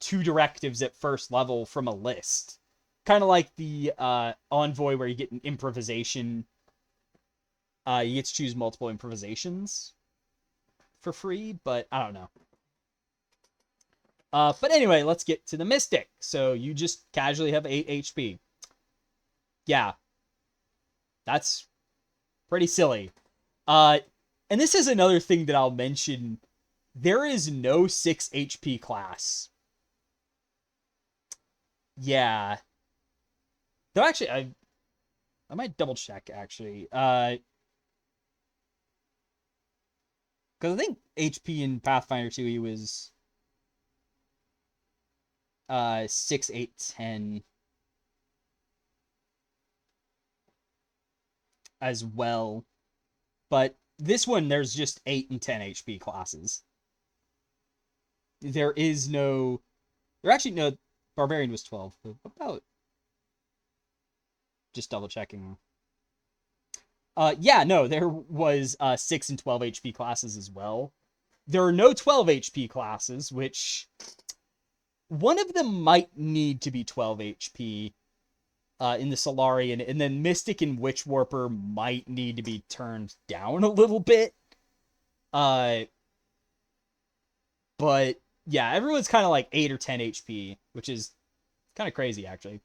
2 directives at first level from a list. Kind of like the Envoy, where you get an improvisation. You get to choose multiple improvisations for free, but I don't know. But anyway, let's get to the Mystic. So you just casually have 8 HP. Yeah. That's pretty silly. And this is another thing that I'll mention. There is no 6 HP class. Yeah. Though actually, I might double check, actually. Because I think HP in Pathfinder 2E was 6, 8, 10 as well. But this one, there's just 8 and 10 HP classes. There is no... There actually, no, Barbarian was 12. What about... Just double checking. Yeah, no, there was 6 and 12 HP classes as well. There are no 12 HP classes, which... One of them might need to be 12 HP in the Solarian, and then Mystic and Witchwarper might need to be turned down a little bit. But, yeah, everyone's kind of like 8 or 10 HP, which is kind of crazy, actually.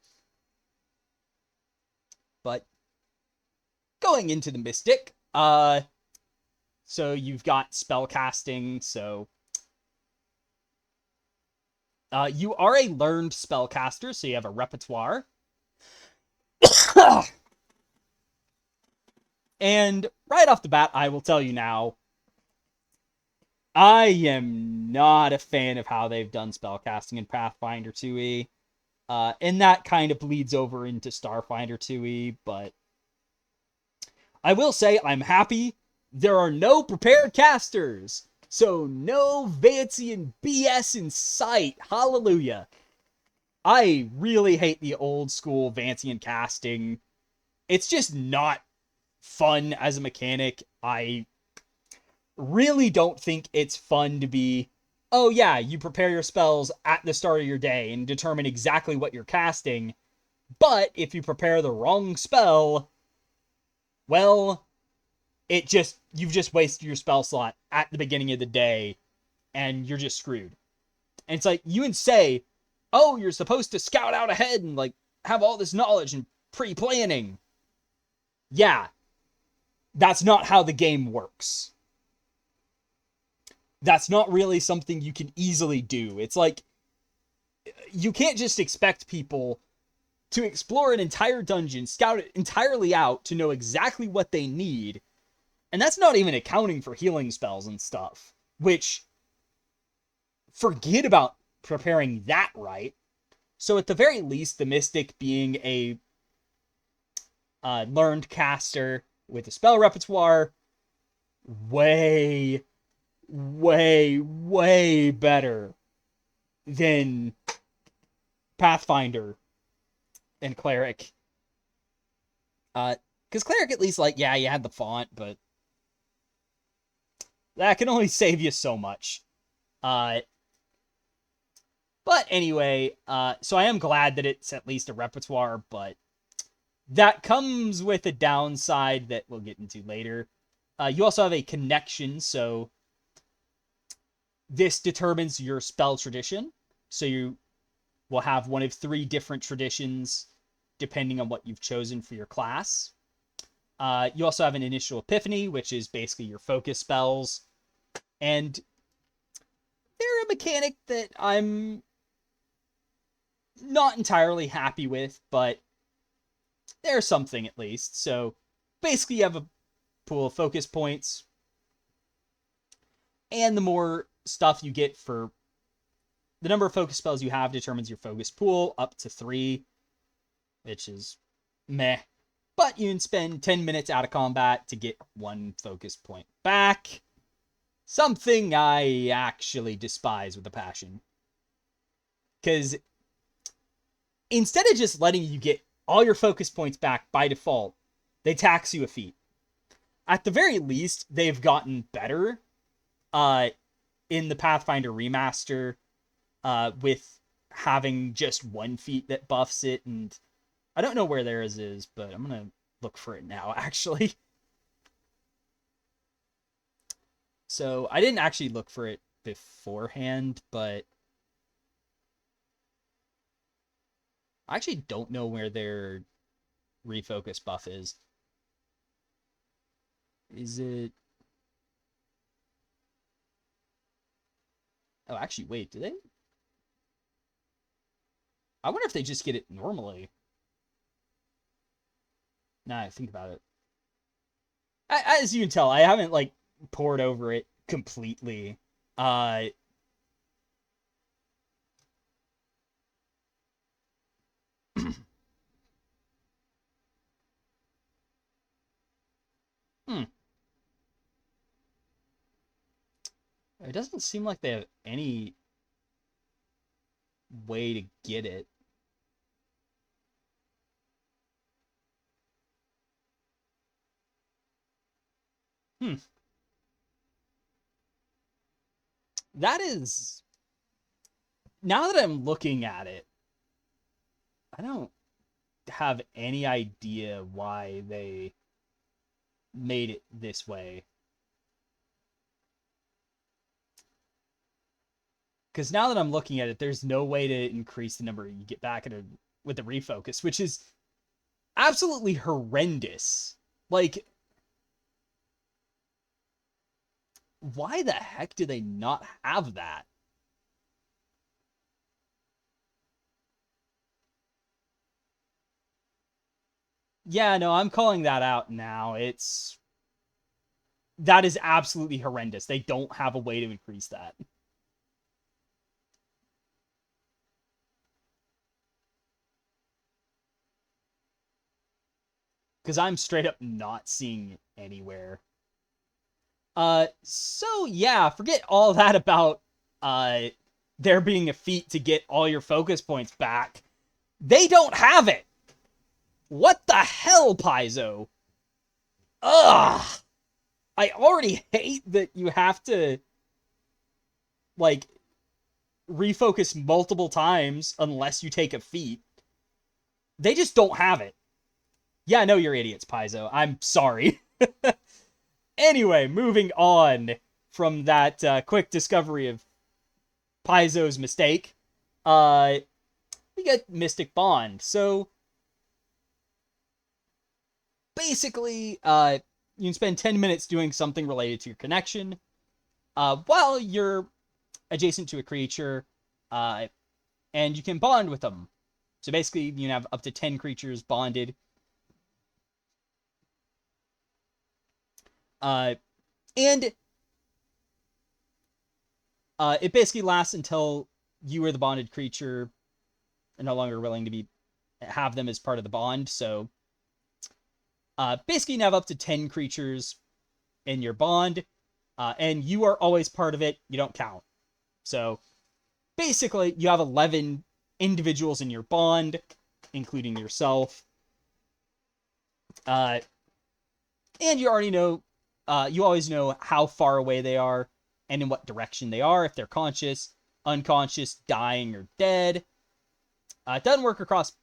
But, going into the Mystic, so you've got spellcasting, so You are a learned spellcaster, so you have a repertoire. And right off the bat, I will tell you now, I am not a fan of how they've done spellcasting in Pathfinder 2e. And that kind of bleeds over into Starfinder 2e, but I will say I'm happy there are no prepared casters. So no Vancian BS in sight. Hallelujah. I really hate the old school Vancian casting. It's just not fun as a mechanic. I really don't think it's fun to be, oh yeah, you prepare your spells at the start of your day and determine exactly what you're casting. But if you prepare the wrong spell, well, you've just wasted your spell slot at the beginning of the day and you're just screwed. And it's like you would say, oh, you're supposed to scout out ahead and like have all this knowledge and pre-planning. Yeah, that's not how the game works. That's not really something you can easily do. It's like you can't just expect people to explore an entire dungeon, scout it entirely out to know exactly what they need. And that's not even accounting for healing spells and stuff, which forget about preparing that right. So at the very least, the Mystic being a learned caster with a spell repertoire, way, way, way better than Pathfinder and Cleric. Because Cleric at least, like, yeah, you had the font, but that can only save you so much. But anyway, so I am glad that it's at least a repertoire, but that comes with a downside that we'll get into later. You also have a connection, so this determines your spell tradition. So you will have one of 3 different traditions depending on what you've chosen for your class. You also have an initial epiphany, which is basically your focus spells. And they're a mechanic that I'm not entirely happy with, but they're something at least. So basically you have a pool of focus points, and the more stuff you get for the number of focus spells you have determines your focus pool up to 3, which is meh. But you can spend 10 minutes out of combat to get 1 focus point back. Something I actually despise with a passion. Because instead of just letting you get all your focus points back by default, they tax you a feat. At the very least, they've gotten better in the Pathfinder remaster with having just 1 feat that buffs it. And I don't know where theirs is, but I'm going to look for it now, actually. So I didn't actually look for it beforehand, but I actually don't know where their refocus buff is. Is it... Oh, actually, wait, do they? I wonder if they just get it normally. Now I think about it. As you can tell, I haven't, like, poured over it completely. Hmm. It doesn't seem like they have any way to get it. Hmm. That is... Now that I'm looking at it, I don't have any idea why they made it this way. Because now that I'm looking at it, there's no way to increase the number you get back with the refocus, which is absolutely horrendous. Like, why the heck do they not have that? Yeah, no, I'm calling that out now. That is absolutely horrendous. They don't have a way to increase that. Because I'm straight up not seeing it anywhere. So yeah, forget all that about uh there being a feat to get all your focus points back. They don't have it. What the hell, Paizo? Ugh. I already hate that you have to like refocus multiple times unless you take a feat. They just don't have it. Yeah, I know you're idiots, Paizo. I'm sorry. Anyway, moving on from that quick discovery of Paizo's mistake, uh, we get Mystic Bond. So basically, you can spend 10 minutes doing something related to your connection while you're adjacent to a creature, and you can bond with them. So basically, you can have up to 10 creatures bonded. And it basically lasts until you or the bonded creature are no longer willing to have them as part of the bond. So basically, you can have up to 10 creatures in your bond, and you are always part of it. You don't count. So basically, you have 11 individuals in your bond, including yourself. And you already know, you always know how far away they are and in what direction they are, if they're conscious, unconscious, dying, or dead. It doesn't work across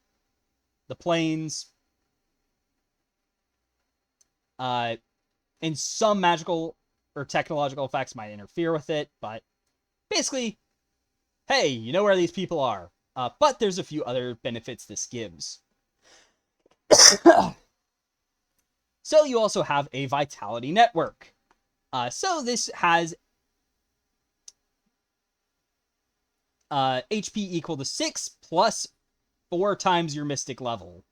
the planes. And some magical or technological effects might interfere with it, but basically, hey, you know where these people are. But there's a few other benefits this gives. So you also have a vitality network. So this has HP equal to 6 plus 4 times your mystic level.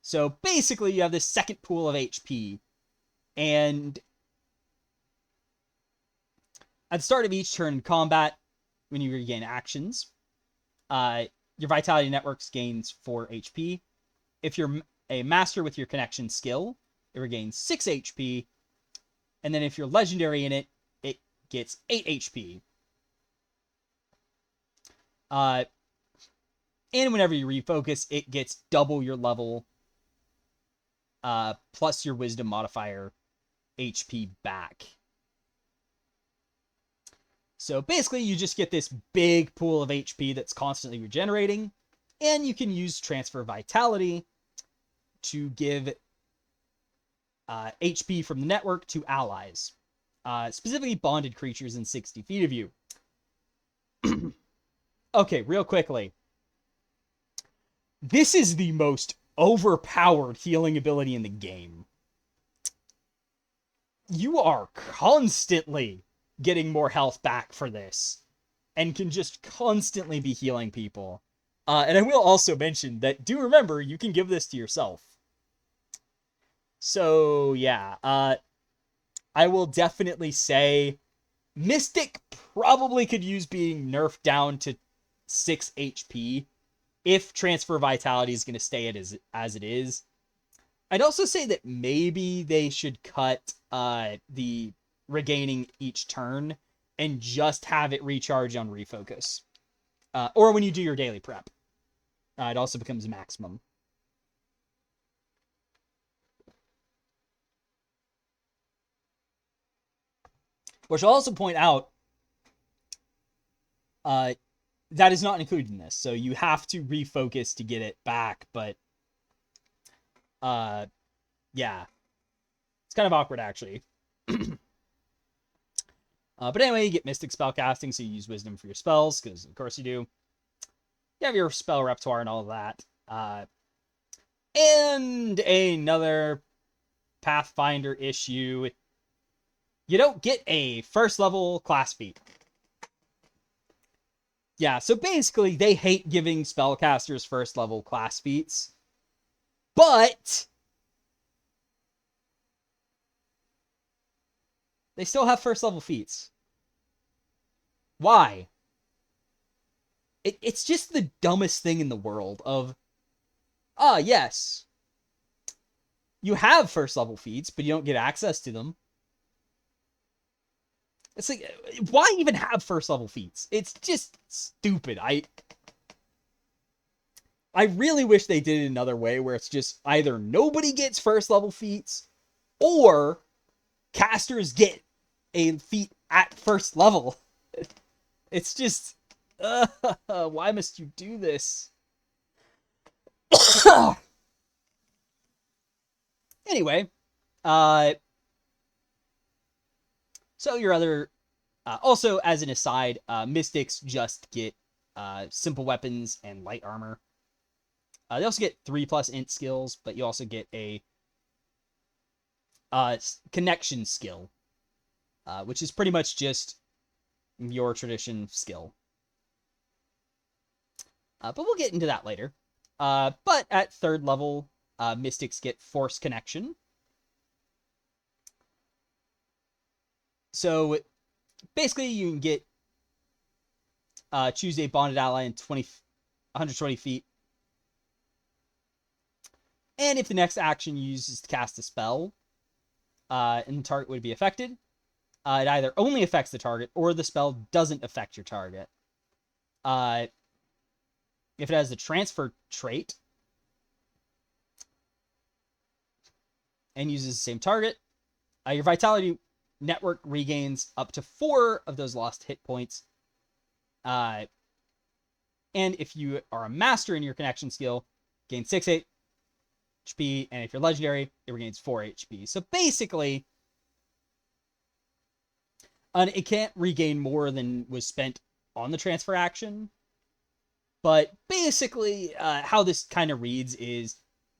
So basically, you have this second pool of HP. And at the start of each turn in combat, when you regain actions, your Vitality Networks gains 4 HP. If you're a master with your connection skill, it regains 6 HP. And then if you're legendary in it, it gets 8 HP. And whenever you refocus, it gets double your level, plus your wisdom modifier HP back. So basically, you just get this big pool of HP that's constantly regenerating, and you can use Transfer Vitality to give HP from the network to allies, specifically bonded creatures in 60 feet of you. Okay, real quickly. This is the most overpowered healing ability in the game. You are constantly getting more health back for this, and can just constantly be healing people. And I will also mention that, do remember, you can give this to yourself. So, yeah, I will definitely say Mystic probably could use being nerfed down to 6 HP if Transfer Vitality is going to stay as it is. I'd also say that maybe they should cut the regaining each turn and just have it recharge on refocus. Or when you do your daily prep. It also becomes maximum. Which I'll also point out, that is not included in this. So you have to refocus to get it back, but yeah. It's kind of awkward, actually. But anyway, you get Mystic Spellcasting, so you use Wisdom for your spells, because of course you do. You have your spell repertoire and all of that. And another Pathfinder issue. You don't get a first level class feat. Yeah, so basically they hate giving spellcasters first level class feats. But they still have first level feats. Why? It's just the dumbest thing in the world of, yes, you have first level feats, but you don't get access to them. It's like, why even have first level feats? It's just stupid. I really wish they did it another way where it's just either nobody gets first level feats or casters get a feat at first level. It's just, why must you do this? Anyway, so your other, also as an aside, mystics just get simple weapons and light armor. They also get 3+ int skills, but you also get a connection skill, which is pretty much just your tradition skill. But we'll get into that later. But at 3rd level, mystics get force connection. So basically you can get choose a bonded ally in 120 feet. And if the next action uses to cast a spell, and the target would be affected, it either only affects the target or the spell doesn't affect your target. If it has the transfer trait and uses the same target, your vitality network regains up to 4 of those lost hit points. And if you are a master in your connection skill, gain 6 HP, and if you're legendary, it regains 4 HP. So basically, it can't regain more than was spent on the transfer action. But basically, how this kind of reads is,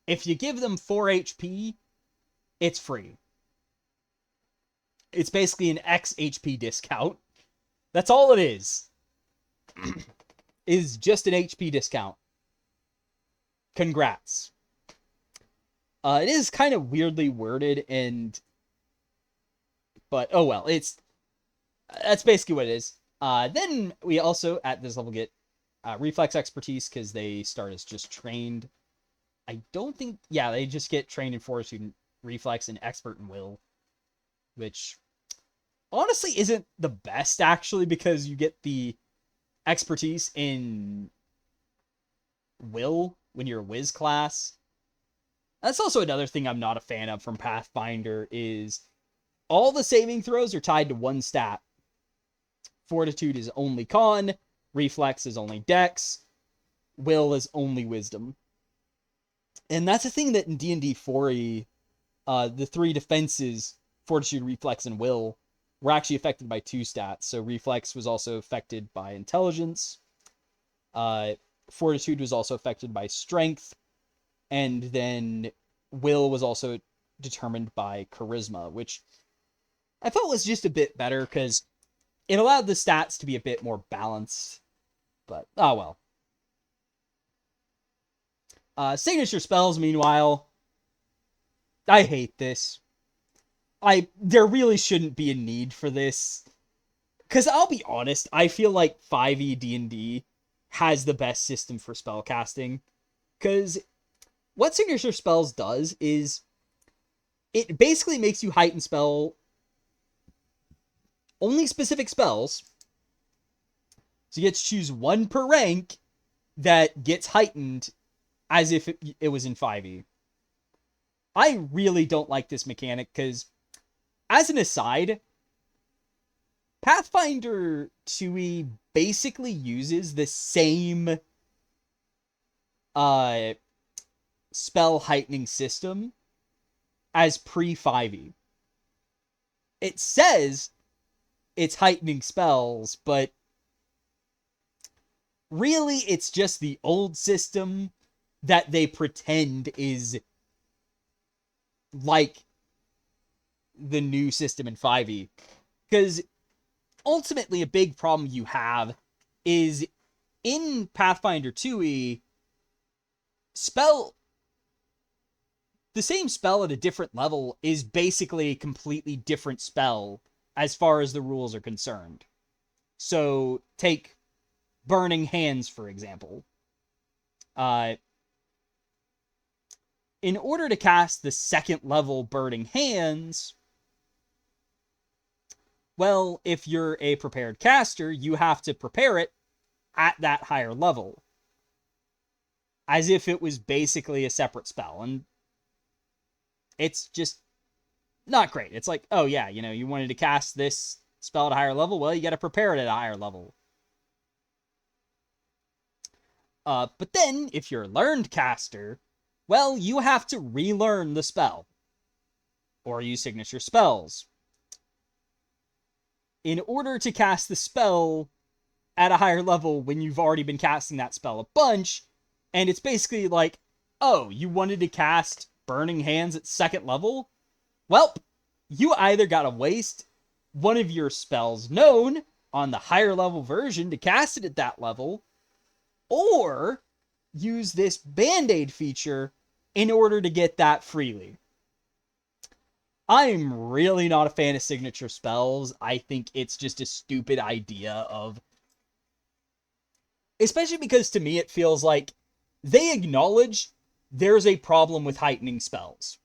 if you give them 4 HP, it's free. It's basically an X HP discount. That's all it is. Is just an HP discount. Congrats. It is kind of weirdly worded, but oh well, that's basically what it is. Then we also at this level get reflex expertise because they start as just trained. I don't think, they just get trained in fortitude and reflex and expert in will, which honestly isn't the best actually, because you get the expertise in will when you're a whiz class. That's also another thing I'm not a fan of from Pathfinder, is all the saving throws are tied to one stat. Fortitude is only con, reflex is only dex, will is only wisdom. And that's a thing that in D&D 4e, the 3 defenses, fortitude, reflex, and will, were actually affected by 2 stats. So reflex was also affected by intelligence. Fortitude was also affected by strength. And then will was also determined by charisma, which I felt was just a bit better because it allowed the stats to be a bit more balanced. But, oh well. Signature spells, meanwhile, I hate this. There really shouldn't be a need for this. Because I'll be honest, I feel like 5e D&D has the best system for spellcasting. Because what signature spells does is it basically makes you heighten spell only specific spells. So you get to choose 1 per rank that gets heightened as if it was in 5e. I really don't like this mechanic because, as an aside, Pathfinder 2e basically uses the same spell heightening system as pre-5e. It says it's heightening spells, but really it's just the old system that they pretend is like the new system in 5e. Because ultimately a big problem you have is in Pathfinder 2e, spell the same spell at a different level is basically a completely different spell as far as the rules are concerned. So take Burning Hands, for example. In order to cast the second level Burning Hands, well, if you're a prepared caster, you have to prepare it at that higher level, as if it was basically a separate spell. And it's just not great. It's like, oh yeah, you wanted to cast this spell at a higher level, well, you got to prepare it at a higher level. But then, if you're a learned caster, well, you have to relearn the spell, or use signature spells. In order to cast the spell at a higher level when you've already been casting that spell a bunch, and it's basically like, oh, you wanted to cast Burning Hands at second level? Well, you either gotta waste one of your spells known on the higher level version to cast it at that level, or use this Band-Aid feature in order to get that freely. I'm really not a fan of signature spells. I think it's just a stupid idea especially because to me it feels like they acknowledge there's a problem with heightening spells.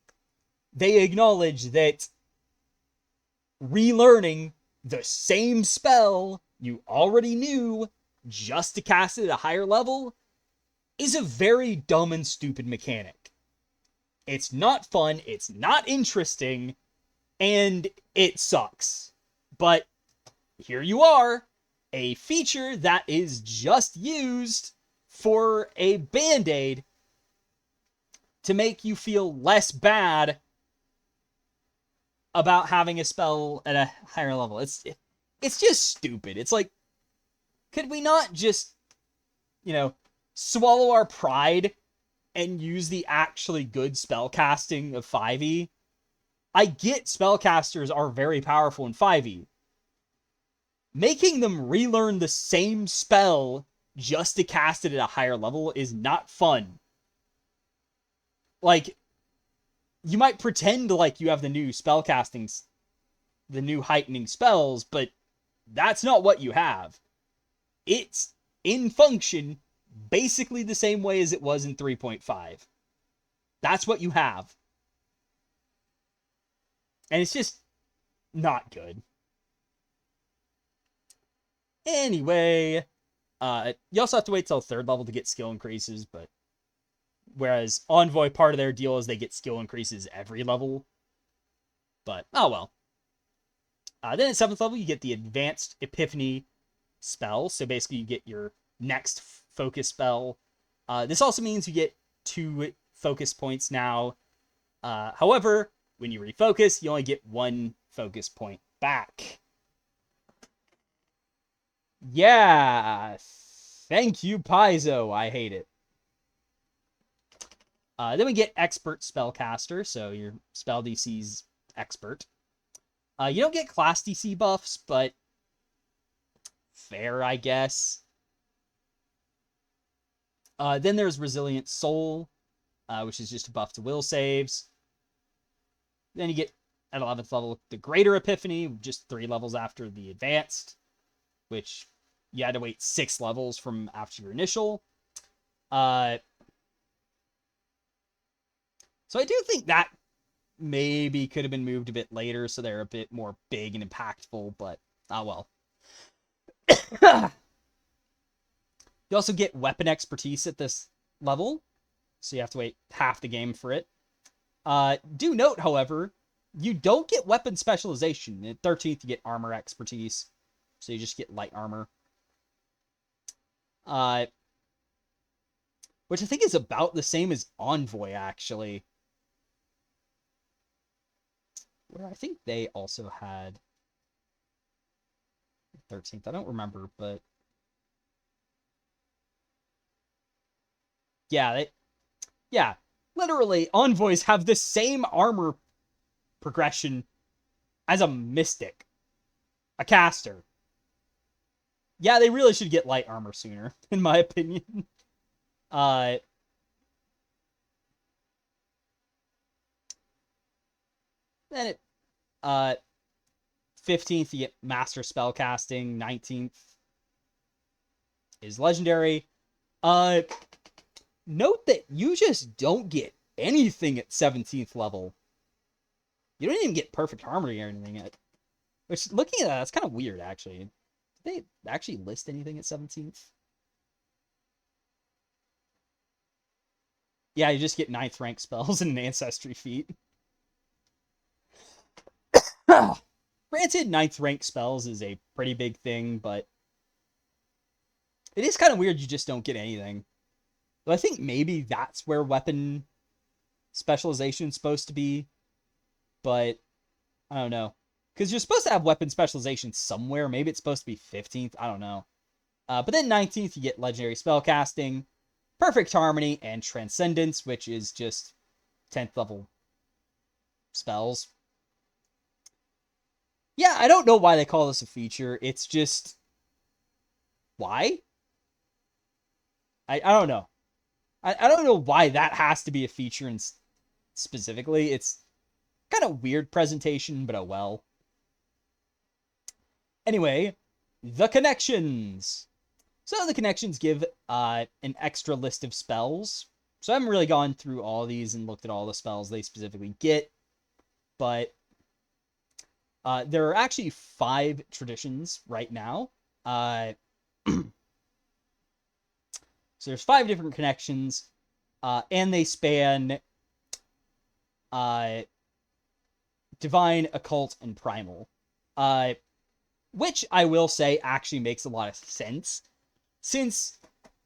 They acknowledge that relearning the same spell you already knew just to cast it at a higher level is a very dumb and stupid mechanic. It's not fun, it's not interesting, and it sucks. But here you are, a feature that is just used for a Band-Aid to make you feel less bad about having a spell at a higher level. It's just stupid. It's like, could we not just, swallow our pride and use the actually good spellcasting of 5e? I get spellcasters are very powerful in 5e. Making them relearn the same spell just to cast it at a higher level is not fun. Like, you might pretend like you have the new spellcastings, the new heightening spells, but that's not what you have. It's, in function, basically the same way as it was in 3.5. That's what you have. And it's just not good. Anyway, you also have to wait till third level to get skill increases, but whereas Envoy, part of their deal is they get skill increases every level. But, oh well. Then at 7th level, you get the Advanced Epiphany spell. So basically, you get your next focus spell. This also means you get 2 focus points now. However, when you refocus, you only get 1 focus point back. Yeah, thank you, Paizo. I hate it. Then we get Expert Spellcaster, so your spell DC's Expert. You don't get class DC buffs, but fair, I guess. Then there's Resilient Soul, which is just a buff to will saves. Then you get, at 11th level, the Greater Epiphany, just 3 levels after the Advanced, which you had to wait 6 levels from after your initial. So I do think that maybe could have been moved a bit later, so they're a bit more big and impactful, but well. You also get Weapon Expertise at this level, so you have to wait half the game for it. Do note, however, you don't get Weapon Specialization. At 13th, you get Armor Expertise, so you just get Light Armor. Which I think is about the same as Envoy, actually. Where I think they also had 13th. I don't remember, but yeah, literally, Envoys have the same armor progression as a Mystic, a caster. Yeah, they really should get light armor sooner, in my opinion. Then it 15th, you get Master Spellcasting. 19th is Legendary. Note that you just don't get anything at 17th level. You don't even get Perfect Harmony or anything yet. Which, looking at that, that's kind of weird, actually. Did they actually list anything at 17th? Yeah, you just get 9th rank spells and an Ancestry feat. Granted, 9th rank spells is a pretty big thing, but it is kind of weird you just don't get anything. But I think maybe that's where weapon specialization is supposed to be, but I don't know. Because you're supposed to have weapon specialization somewhere. Maybe it's supposed to be 15th. I don't know. But then 19th, you get Legendary Spellcasting, Perfect Harmony, and Transcendence, which is just 10th level spells. Yeah, I don't know why they call this a feature. It's just... why? I don't know. I don't know why that has to be a feature in specifically. It's kind of weird presentation, but oh well. Anyway, the connections. So the connections give an extra list of spells. So I haven't really gone through all these and looked at all the spells they specifically get. But there are actually 5 traditions right now. So there's 5 different connections. And they span Divine, Occult, and Primal. Which I will say actually makes a lot of sense. Since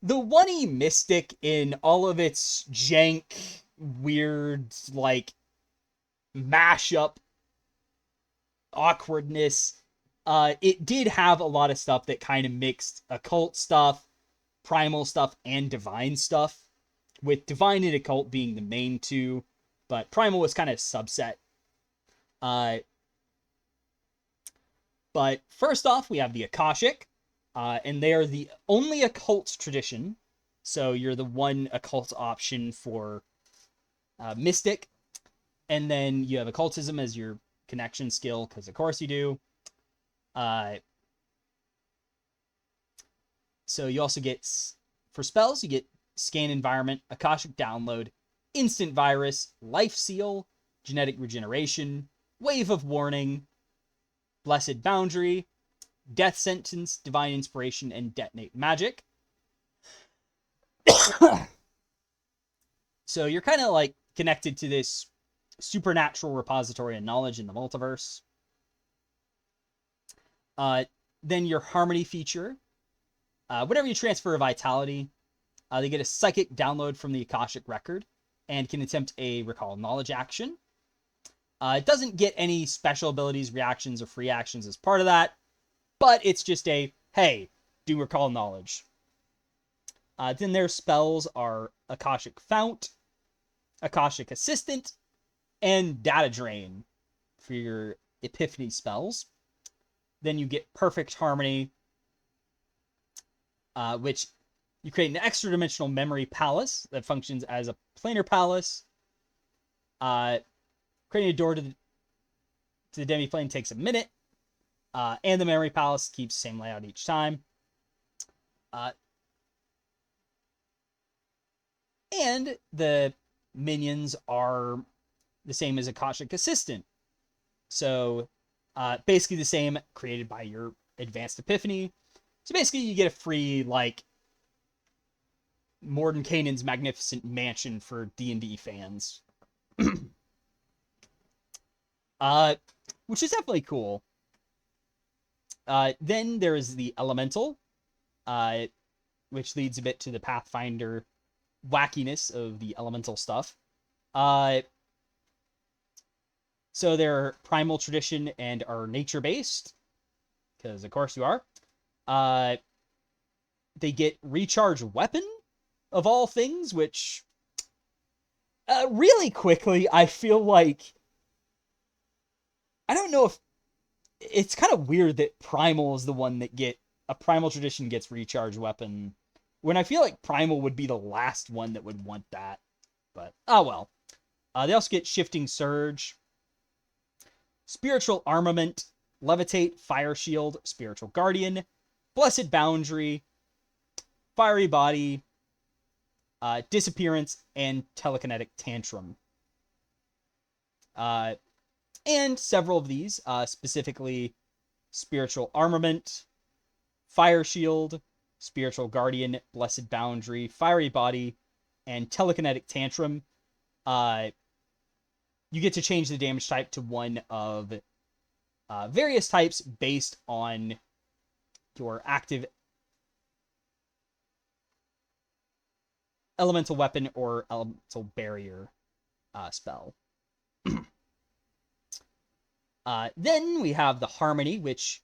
the 1E Mystic, in all of its jank, weird, like, mashup awkwardness, it did have a lot of stuff that kind of mixed occult stuff, primal stuff, and divine stuff, with divine and occult being the main 2, but primal was kind of a subset. But first off, we have the Akashic, and they are the only occult tradition, so you're the one occult option for Mystic, and then you have Occultism as your connection skill, because of course you do. So you also get, for spells, you get Scan Environment, Akashic Download, Instant Virus, Life Seal, Genetic Regeneration, Wave of Warning, Blessed Boundary, Death Sentence, Divine Inspiration, and Detonate Magic. So you're kind of like connected to this supernatural repository of knowledge in the multiverse. Then your Harmony feature. Whenever you transfer a Vitality, they get a Psychic download from the Akashic Record and can attempt a Recall Knowledge action. It doesn't get any special abilities, reactions, or free actions as part of that, but it's just a, hey, do Recall Knowledge. Then their spells are Akashic Fount, Akashic Assistant, and Data Drain for your Epiphany spells. Then you get Perfect Harmony, which you create an extra dimensional memory palace that functions as a planar palace. Creating a door to the demi-plane takes a minute, and the memory palace keeps the same layout each time. And the minions are the same as Akashic Assistant. So basically the same, created by your Advanced Epiphany. So basically you get a free, like, Mordenkainen's Magnificent Mansion for D&D fans. Which is definitely cool. Then there is the Elemental, which leads a bit to the Pathfinder wackiness of the elemental stuff. So they're primal tradition and are nature-based, because of course you are. They get Recharge Weapon, of all things, which, really quickly, I feel like, I don't know if, it's kind of weird that Primal is the one that a Primal tradition gets Recharge Weapon, when I feel like Primal would be the last one that would want that. But, oh well. They also get Shifting Surge. Spiritual Armament, Levitate, Fire Shield, Spiritual Guardian, Blessed Boundary, Fiery Body, Disappearance, and Telekinetic Tantrum. And several of these, specifically Spiritual Armament, Fire Shield, Spiritual Guardian, Blessed Boundary, Fiery Body, and Telekinetic Tantrum, you get to change the damage type to one of various types based on your active elemental weapon or elemental barrier spell. Then we have the Harmony, which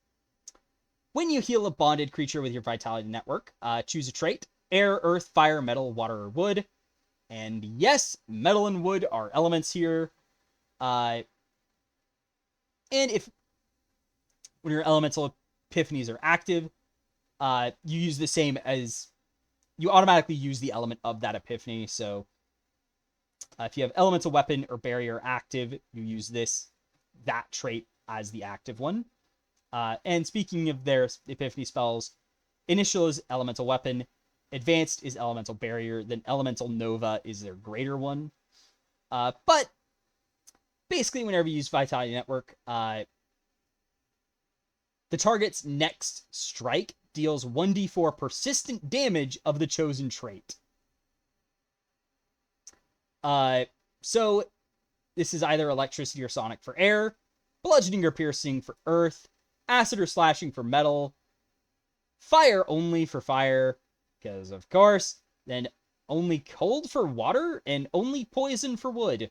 when you heal a bonded creature with your Vitality Network, choose a trait: air, earth, fire, metal, water, or wood. And yes, metal and wood are elements here. And if when your elemental epiphanies are active, you use the same as you automatically use the element of that epiphany. So if you have elemental weapon or barrier active, you use that trait as the active one. And speaking of their epiphany spells, initial is elemental weapon, advanced is elemental barrier, then elemental nova is their greater one. But basically, whenever you use Vitality Network, the target's next strike deals 1d4 persistent damage of the chosen trait. So this is either electricity or sonic for air, bludgeoning or piercing for earth, acid or slashing for metal, fire only for fire, because of course, then only cold for water, and only poison for wood.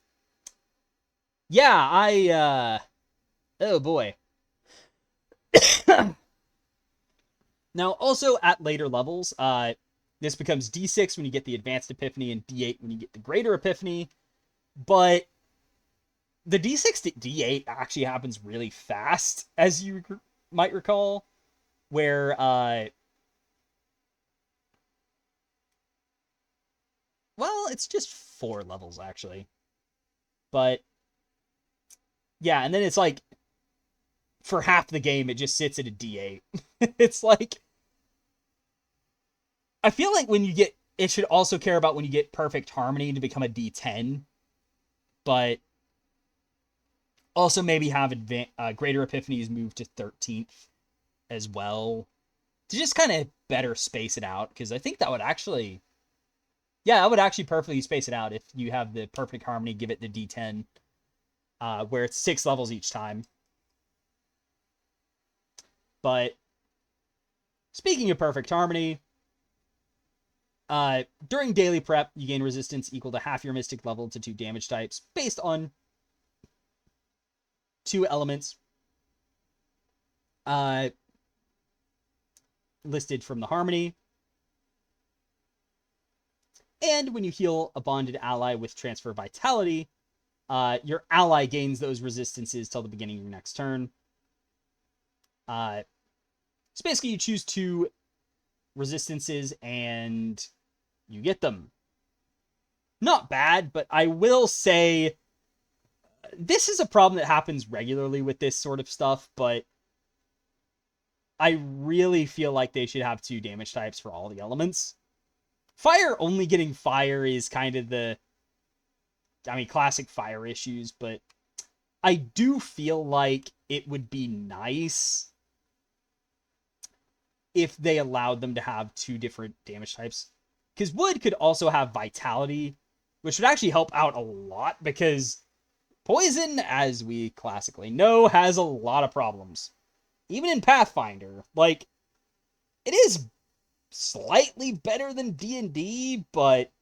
Yeah, oh boy. Now, also at later levels, this becomes D6 when you get the Advanced Epiphany and D8 when you get the Greater Epiphany. But the D6 to D8 actually happens really fast, as you might recall, where, well, it's just 4 levels, actually. But, yeah, and then it's like, for half the game, it just sits at a D8. It's like, I feel like it should also care about when you get Perfect Harmony to become a D10, but also maybe have Greater Epiphanies move to 13th as well, to just kind of better space it out, because I think that would actually, yeah, I would actually perfectly space it out if you have the Perfect Harmony, give it the D10, where it's 6 levels each time. But speaking of Perfect Harmony, during daily prep, you gain resistance equal to half your mystic level to 2 damage types based on 2 elements listed from the Harmony. And when you heal a bonded ally with Transfer Vitality, your ally gains those resistances till the beginning of your next turn. So basically you choose 2 resistances and you get them. Not bad, but I will say this is a problem that happens regularly with this sort of stuff, but I really feel like they should have 2 damage types for all the elements. Fire only getting fire is kind of classic fire issues, but I do feel like it would be nice if they allowed them to have 2 different damage types. Because wood could also have vitality, which would actually help out a lot, because poison, as we classically know, has a lot of problems. Even in Pathfinder, like, it is slightly better than D&D, but,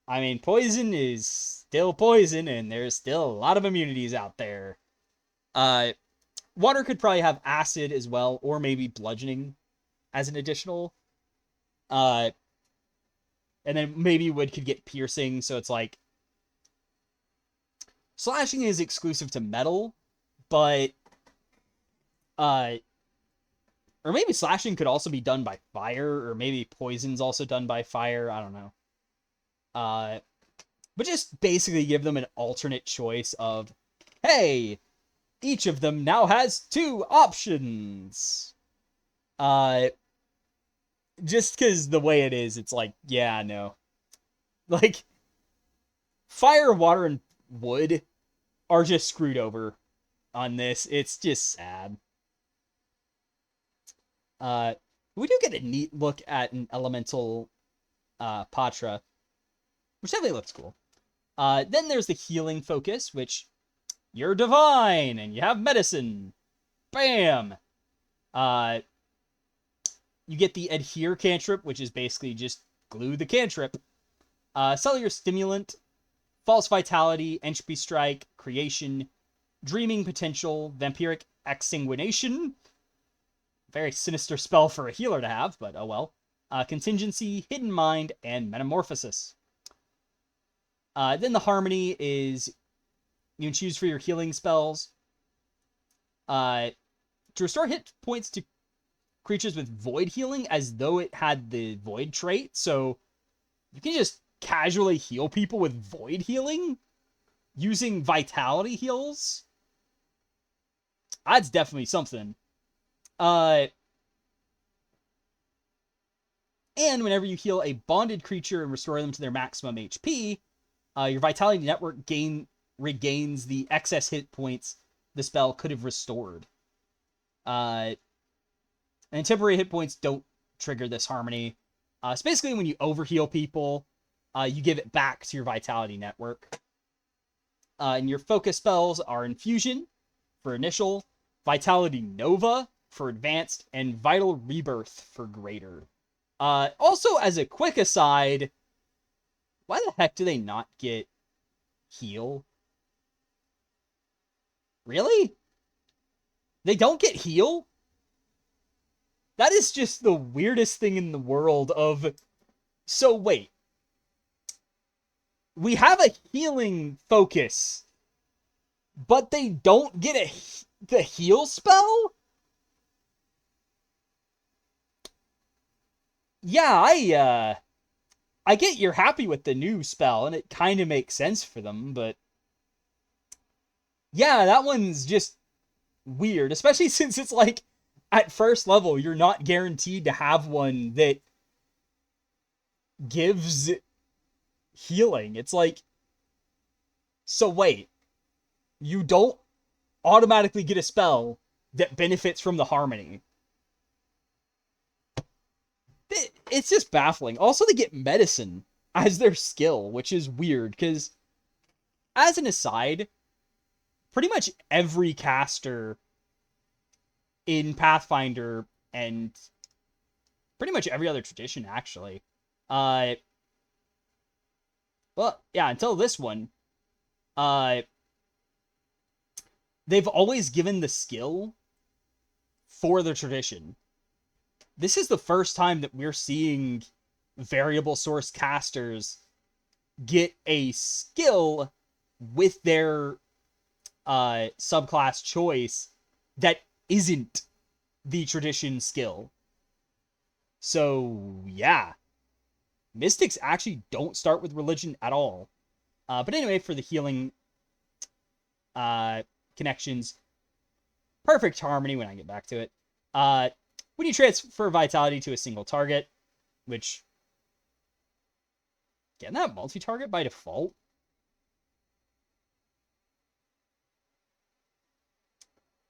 I mean, poison is still poison, and there's still a lot of immunities out there. Water could probably have acid as well, or maybe bludgeoning as an additional. And then maybe wood could get piercing, so it's like, slashing is exclusive to metal, but, or maybe slashing could also be done by fire, or maybe poison's also done by fire, I don't know. But just basically give them an alternate choice of, hey, each of them now has 2 options. Just because the way it is, it's like, yeah, no. Like, fire, water, and wood are just screwed over on this. It's just sad. We do get a neat look at an elemental Patra, which definitely looks cool. Then there's the healing focus, which you're divine and you have medicine. Bam! You get the adhere cantrip, which is basically just glue the cantrip. Cellular stimulant, false vitality, entropy strike, creation, dreaming potential, vampiric exsanguination. Very sinister spell for a healer to have, but oh well. Contingency, hidden mind, and metamorphosis. Then the harmony is you can choose for your healing spells. To restore hit points to creatures with void healing as though it had the void trait. So you can just casually heal people with void healing using vitality heals. That's definitely something. And whenever you heal a bonded creature and restore them to their maximum HP, your vitality network regains the excess hit points the spell could have restored. And temporary hit points don't trigger this harmony. So basically, when you overheal people, you give it back to your vitality network. And your focus spells are Infusion for initial, Vitality Nova for advanced, and Vital Rebirth for greater. Also, as a quick aside, why the heck do they not get heal? Really? They don't get heal? That is just the weirdest thing in the world of... So wait. We have a healing focus, but they don't get the heal spell? Yeah, I get you're happy with the new spell, and it kind of makes sense for them, but... Yeah, that one's just weird, especially since it's like, at first level, you're not guaranteed to have one that gives healing. It's like, so wait, you don't automatically get a spell that benefits from the harmony. It's just baffling. Also, they get medicine as their skill, which is weird, because, as an aside, pretty much every caster in Pathfinder and pretty much every other tradition, actually. Well, yeah, until this one, they've always given the skill for the tradition. This is the first time that we're seeing variable source casters get a skill with their subclass choice that isn't the tradition skill. So, yeah. Mystics actually don't start with religion at all. But anyway, for the healing connections, perfect harmony when I get back to it. When you transfer vitality to a single target, which... Getting that multi-target by default?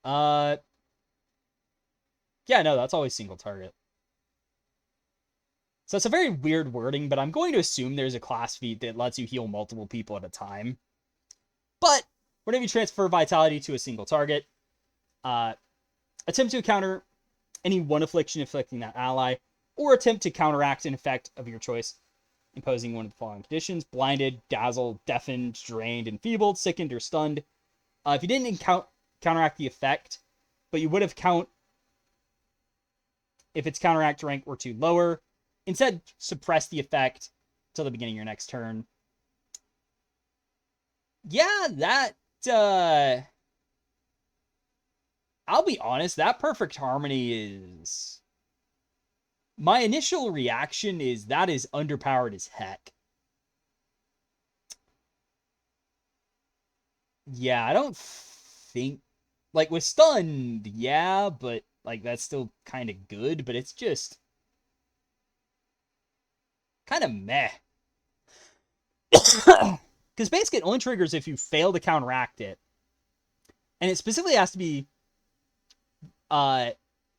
Yeah, no, that's always single target. So it's a very weird wording, but I'm going to assume there's a class feat that lets you heal multiple people at a time. But whenever you transfer vitality to a single target, attempt to counter any one affliction inflicting that ally, or attempt to counteract an effect of your choice, imposing one of the following conditions: blinded, dazzled, deafened, drained, enfeebled, sickened, or stunned. If you didn't counteract the effect, but you would have if its counteract rank were too lower, instead suppress the effect till the beginning of your next turn. Yeah, that, I'll be honest, that perfect harmony is... My initial reaction is that is underpowered as heck. Yeah, I don't think Like, with stunned, yeah, but, like, that's still kind of good, but it's just kind of meh. Because basically it only triggers if you fail to counteract it. And it specifically has to be uh,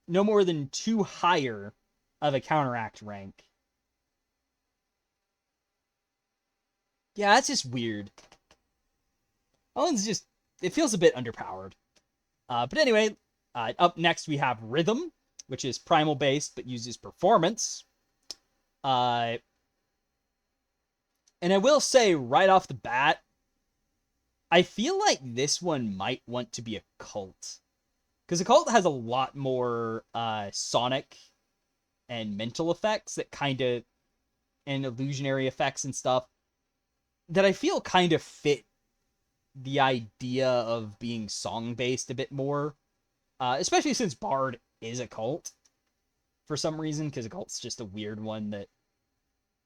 no more than 2 higher of a counteract rank. Yeah, that's just weird. Owen's just, it feels a bit underpowered. But anyway, up next we have Rhythm, which is primal based but uses performance. And I will say right off the bat, I feel like this one might want to be a cult. Because a cult has a lot more sonic and mental effects that kind of, and illusionary effects and stuff that I feel kind of fit the idea of being song based a bit more, especially since Bard is a cult for some reason, because a cult's just a weird one that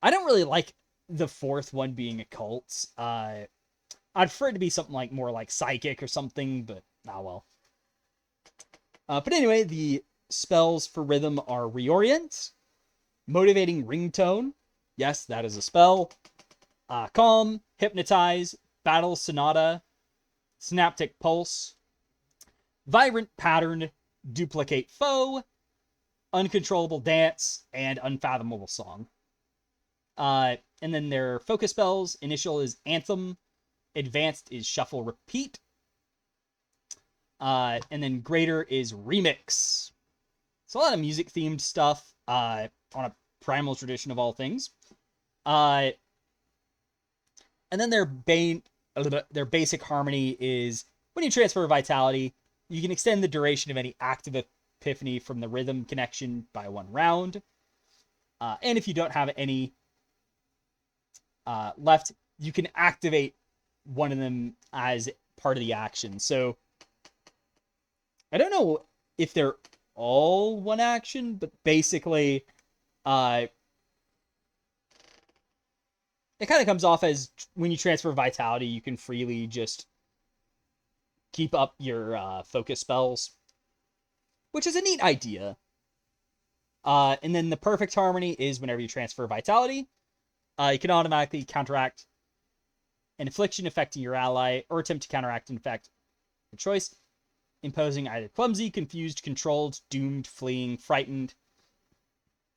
I don't really like. The fourth one being a cult, I'd prefer it to be something like more like psychic or something, but well. But anyway, the spells for Rhythm are Reorient, Motivating Ringtone, yes, that is a spell, Calm, Hypnotize, Battle Sonata, Synaptic Pulse, Vibrant Pattern, Duplicate Foe, Uncontrollable Dance, and Unfathomable Song. And then their focus spells, initial is Anthem, advanced is Shuffle Repeat, and then greater is Remix. It's a lot of music themed stuff on a primal tradition of all things. And then their basic harmony is when you transfer Vitality, you can extend the duration of any active epiphany from the rhythm connection by 1 round. And if you don't have any left, you can activate one of them as part of the action. So I don't know if they're all one action, but basically it kind of comes off as when you transfer Vitality, you can freely just keep up your focus spells, which is a neat idea. And then the perfect harmony is whenever you transfer Vitality, you can automatically counteract an affliction affecting your ally, or attempt to counteract an effect of choice, imposing either clumsy, confused, controlled, doomed, fleeing, frightened,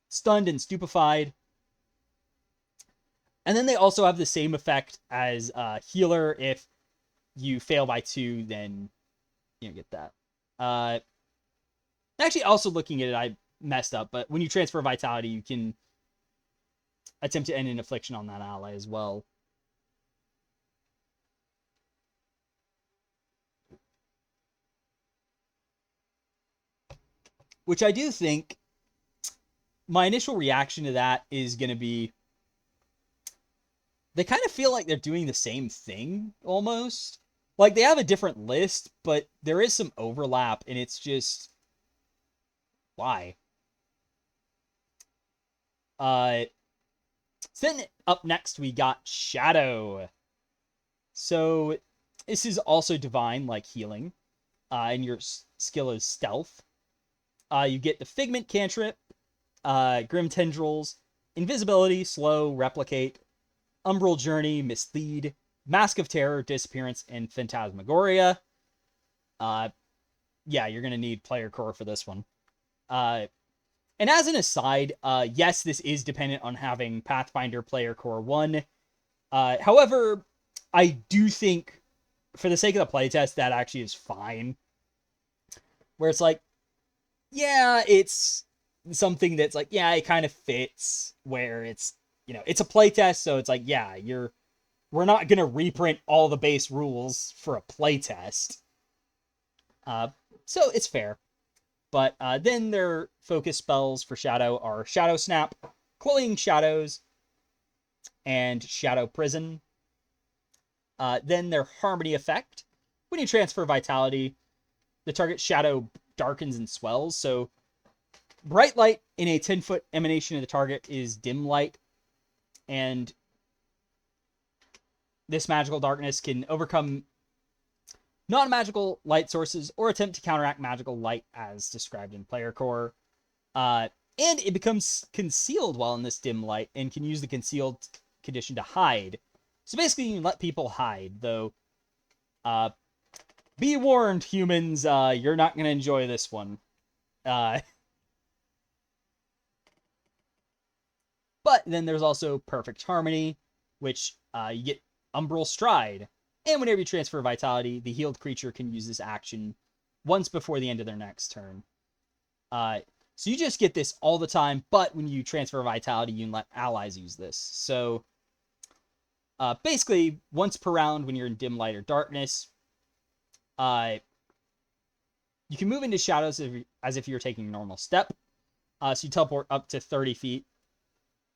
stunned, and stupefied. And then they also have the same effect as Healer. If you fail by 2, then you get that. Actually, also looking at it, I messed up, but when you transfer Vitality, you can attempt to end an affliction on that ally as well. Which I do think my initial reaction to that is going to be they kind of feel like they're doing the same thing almost. Like they have a different list, but there is some overlap, and it's just why? Then up next we got Shadow. So this is also divine, like healing, and your skill is stealth. You get the Figment cantrip, Grim Tendrils, Invisibility, Slow, Replicate, Umbral Journey, Mislead, Mask of Terror, Disappearance, and Phantasmagoria. Yeah, you're going to need player core for this one. And as an aside, yes, this is dependent on having Pathfinder player core 1. However, I do think, for the sake of the playtest, that actually is fine. Where it's like, yeah, it's something that's like, yeah, it kind of fits, where it's, it's a playtest, so it's like, yeah, we're not going to reprint all the base rules for a playtest. So it's fair. But then their focus spells for Shadow are Shadow Snap, Cloying Shadows, and Shadow Prison. Then their Harmony effect. When you transfer Vitality, the target shadow darkens and swells. So bright light in a 10-foot emanation of the target is dim light. And this magical darkness can overcome non-magical light sources, or attempt to counteract magical light as described in player core. And it becomes concealed while in this dim light and can use the concealed condition to hide. So basically, you can let people hide, though. Be warned, humans, you're not going to enjoy this one. But then there's also Perfect Harmony, which you get Umbral Stride. And whenever you transfer Vitality, the healed creature can use this action once before the end of their next turn. So you just get this all the time, but when you transfer Vitality, you can let allies use this. So basically, once per round when you're in dim light or darkness, you can move into shadows as if you're taking a normal step. So you teleport up to 30 feet.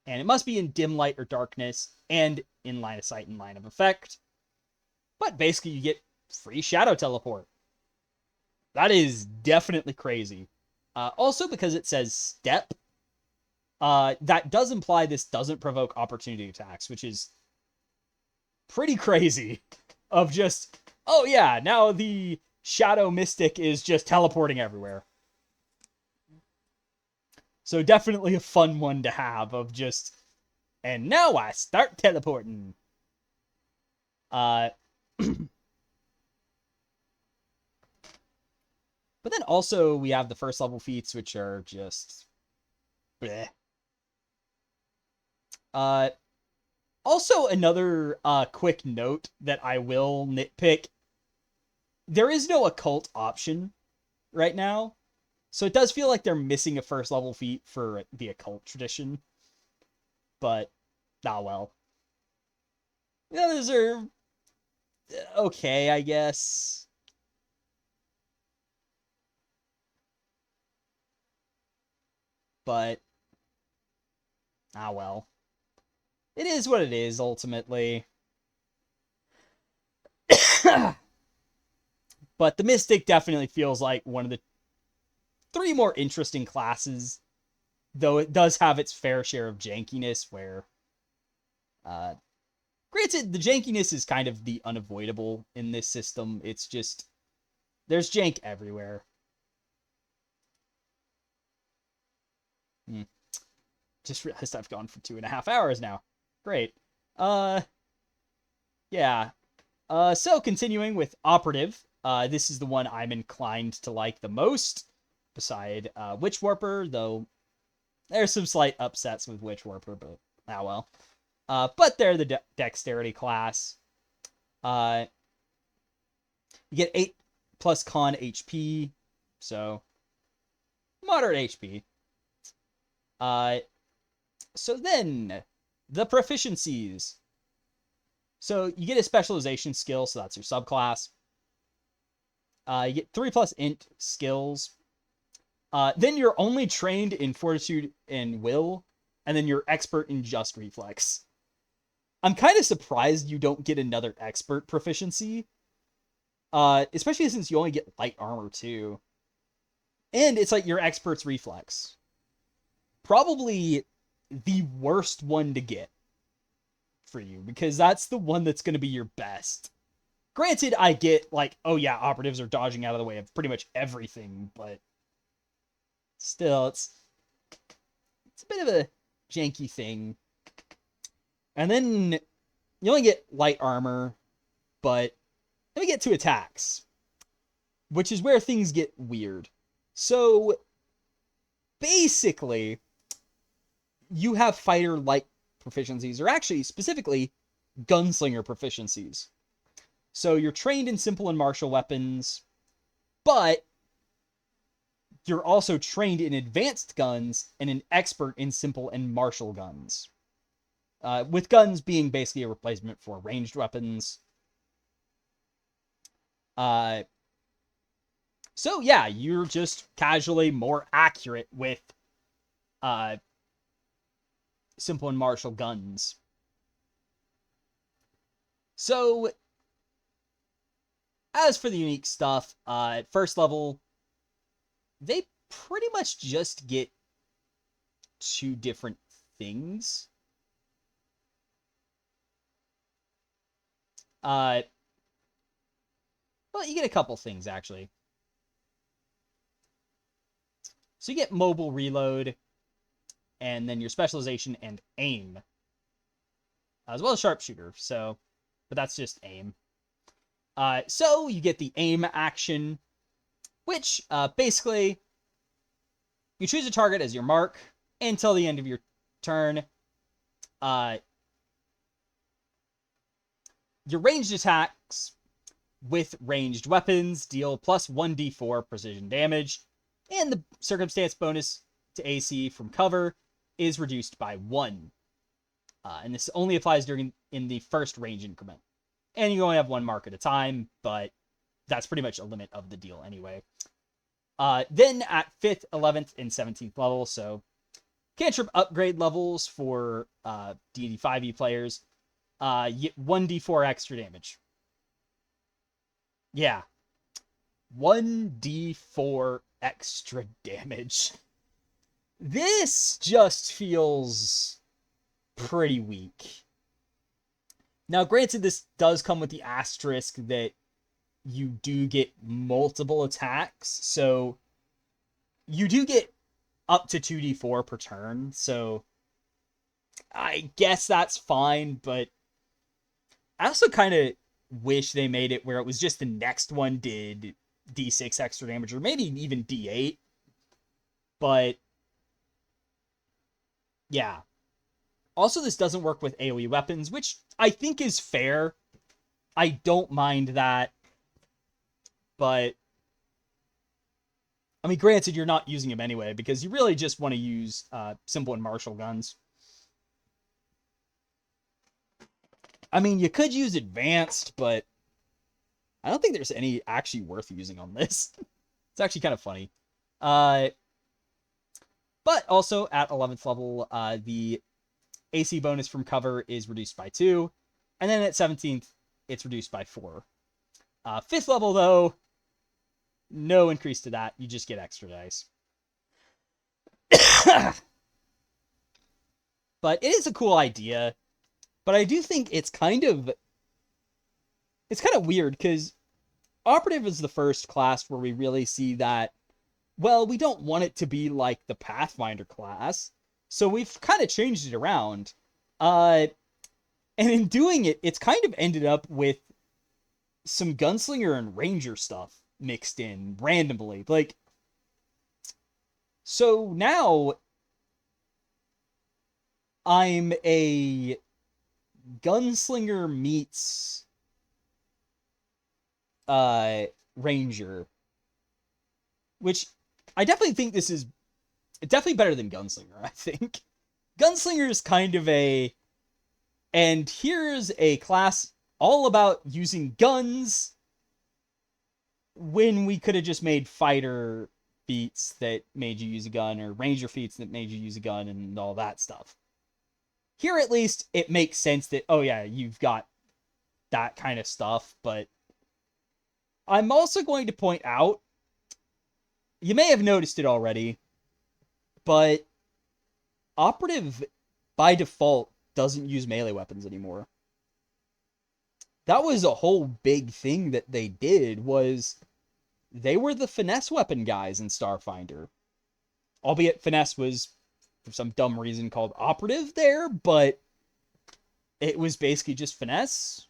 And it must be in dim light or darkness and in line of sight and line of effect. But basically, you get free shadow teleport. That is definitely crazy. Also, because it says step, that does imply this doesn't provoke opportunity attacks, which is pretty crazy. Of just, oh yeah, now the Shadow Mystic is just teleporting everywhere. So definitely a fun one to have of just, and now I start teleporting. But then also we have the first level feats, which are just bleh. Also another quick note that I will nitpick. There is no occult option right now. So it does feel like they're missing a first level feat for the occult tradition. But, well. The others are okay, I guess. But, well. It is what it is, ultimately. But the Mystic definitely feels like one of the 3 more interesting classes, though it does have its fair share of jankiness, where, granted, the jankiness is kind of the unavoidable in this system. It's just, there's jank everywhere. Just realized I've gone for 2.5 hours now. Great. Yeah. So continuing with Operative, this is the one I'm inclined to like the most, beside Witchwarper, though there's some slight upsets with Witchwarper, but well. But they're the dexterity class. You get 8 plus con HP, so moderate HP. So then, the proficiencies. So you get a specialization skill, so that's your subclass. You get 3 plus int skills. Then you're only trained in fortitude and will, and then you're expert in just reflex. I'm kind of surprised you don't get another expert proficiency. Especially since you only get light armor too. And it's like your expert's reflex. Probably the worst one to get for you, because that's the one that's going to be your best. Granted, I get like, oh yeah, operatives are dodging out of the way of pretty much everything, but still, it's a bit of a janky thing. And then you only get light armor, but then we get to attacks, which is where things get weird. So basically, you have fighter-like proficiencies, or actually, specifically, gunslinger proficiencies. So you're trained in simple and martial weapons, but you're also trained in advanced guns and an expert in simple and martial guns. With guns being basically a replacement for ranged weapons. So yeah, you're just casually more accurate with simple and martial guns. So, as for the unique stuff, at first level, they pretty much just get 2 different things. Well, you get a couple things, actually. So you get mobile reload, and then your specialization and aim, as well as sharpshooter. So, but that's just aim. So you get the aim action, which basically you choose a target as your mark until the end of your turn. Your ranged attacks with ranged weapons deal plus 1d4 precision damage, and the circumstance bonus to AC from cover is reduced by 1. And this only applies in the first range increment. And you only have one mark at a time, but that's pretty much a limit of the deal anyway. Then at 5th, 11th, and 17th level, so cantrip upgrade levels for D&D 5e players, you get 1d4 extra damage. Yeah. 1d4 extra damage. This just feels pretty weak. Now, granted, this does come with the asterisk that you do get multiple attacks, so you do get up to 2d4 per turn, so I guess that's fine, but I also kind of wish they made it where it was just the next one did d6 extra damage, or maybe even d8, but yeah. Also, this doesn't work with AoE weapons, which I think is fair. I don't mind that. But, I mean, granted, you're not using them anyway, because you really just want to use simple and martial guns. I mean, you could use advanced, but I don't think there's any actually worth using on this. It's actually kind of funny. But also, at 11th level, the AC bonus from cover is reduced by 2. And then at 17th, it's reduced by 4. 5th level, though, no increase to that. You just get extra dice. But it is a cool idea. But I do think it's kind of weird, because Operative is the first class where we really see that, well, we don't want it to be like the Pathfinder class, so we've kind of changed it around. And in doing it, it's kind of ended up with some gunslinger and ranger stuff mixed in randomly. Like, so now I'm a gunslinger meets ranger, which I definitely think this is definitely better than gunslinger. I think gunslinger is kind of and here's a class all about using guns when we could have just made fighter feats that made you use a gun, or ranger feats that made you use a gun, and all that stuff. Here, at least, it makes sense that, oh yeah, you've got that kind of stuff, but I'm also going to point out, you may have noticed it already, but Operative, by default, doesn't use melee weapons anymore. That was a whole big thing that they did, was they were the finesse weapon guys in Starfinder. Albeit finesse was, for some dumb reason, called Operative there, but it was basically just finesse.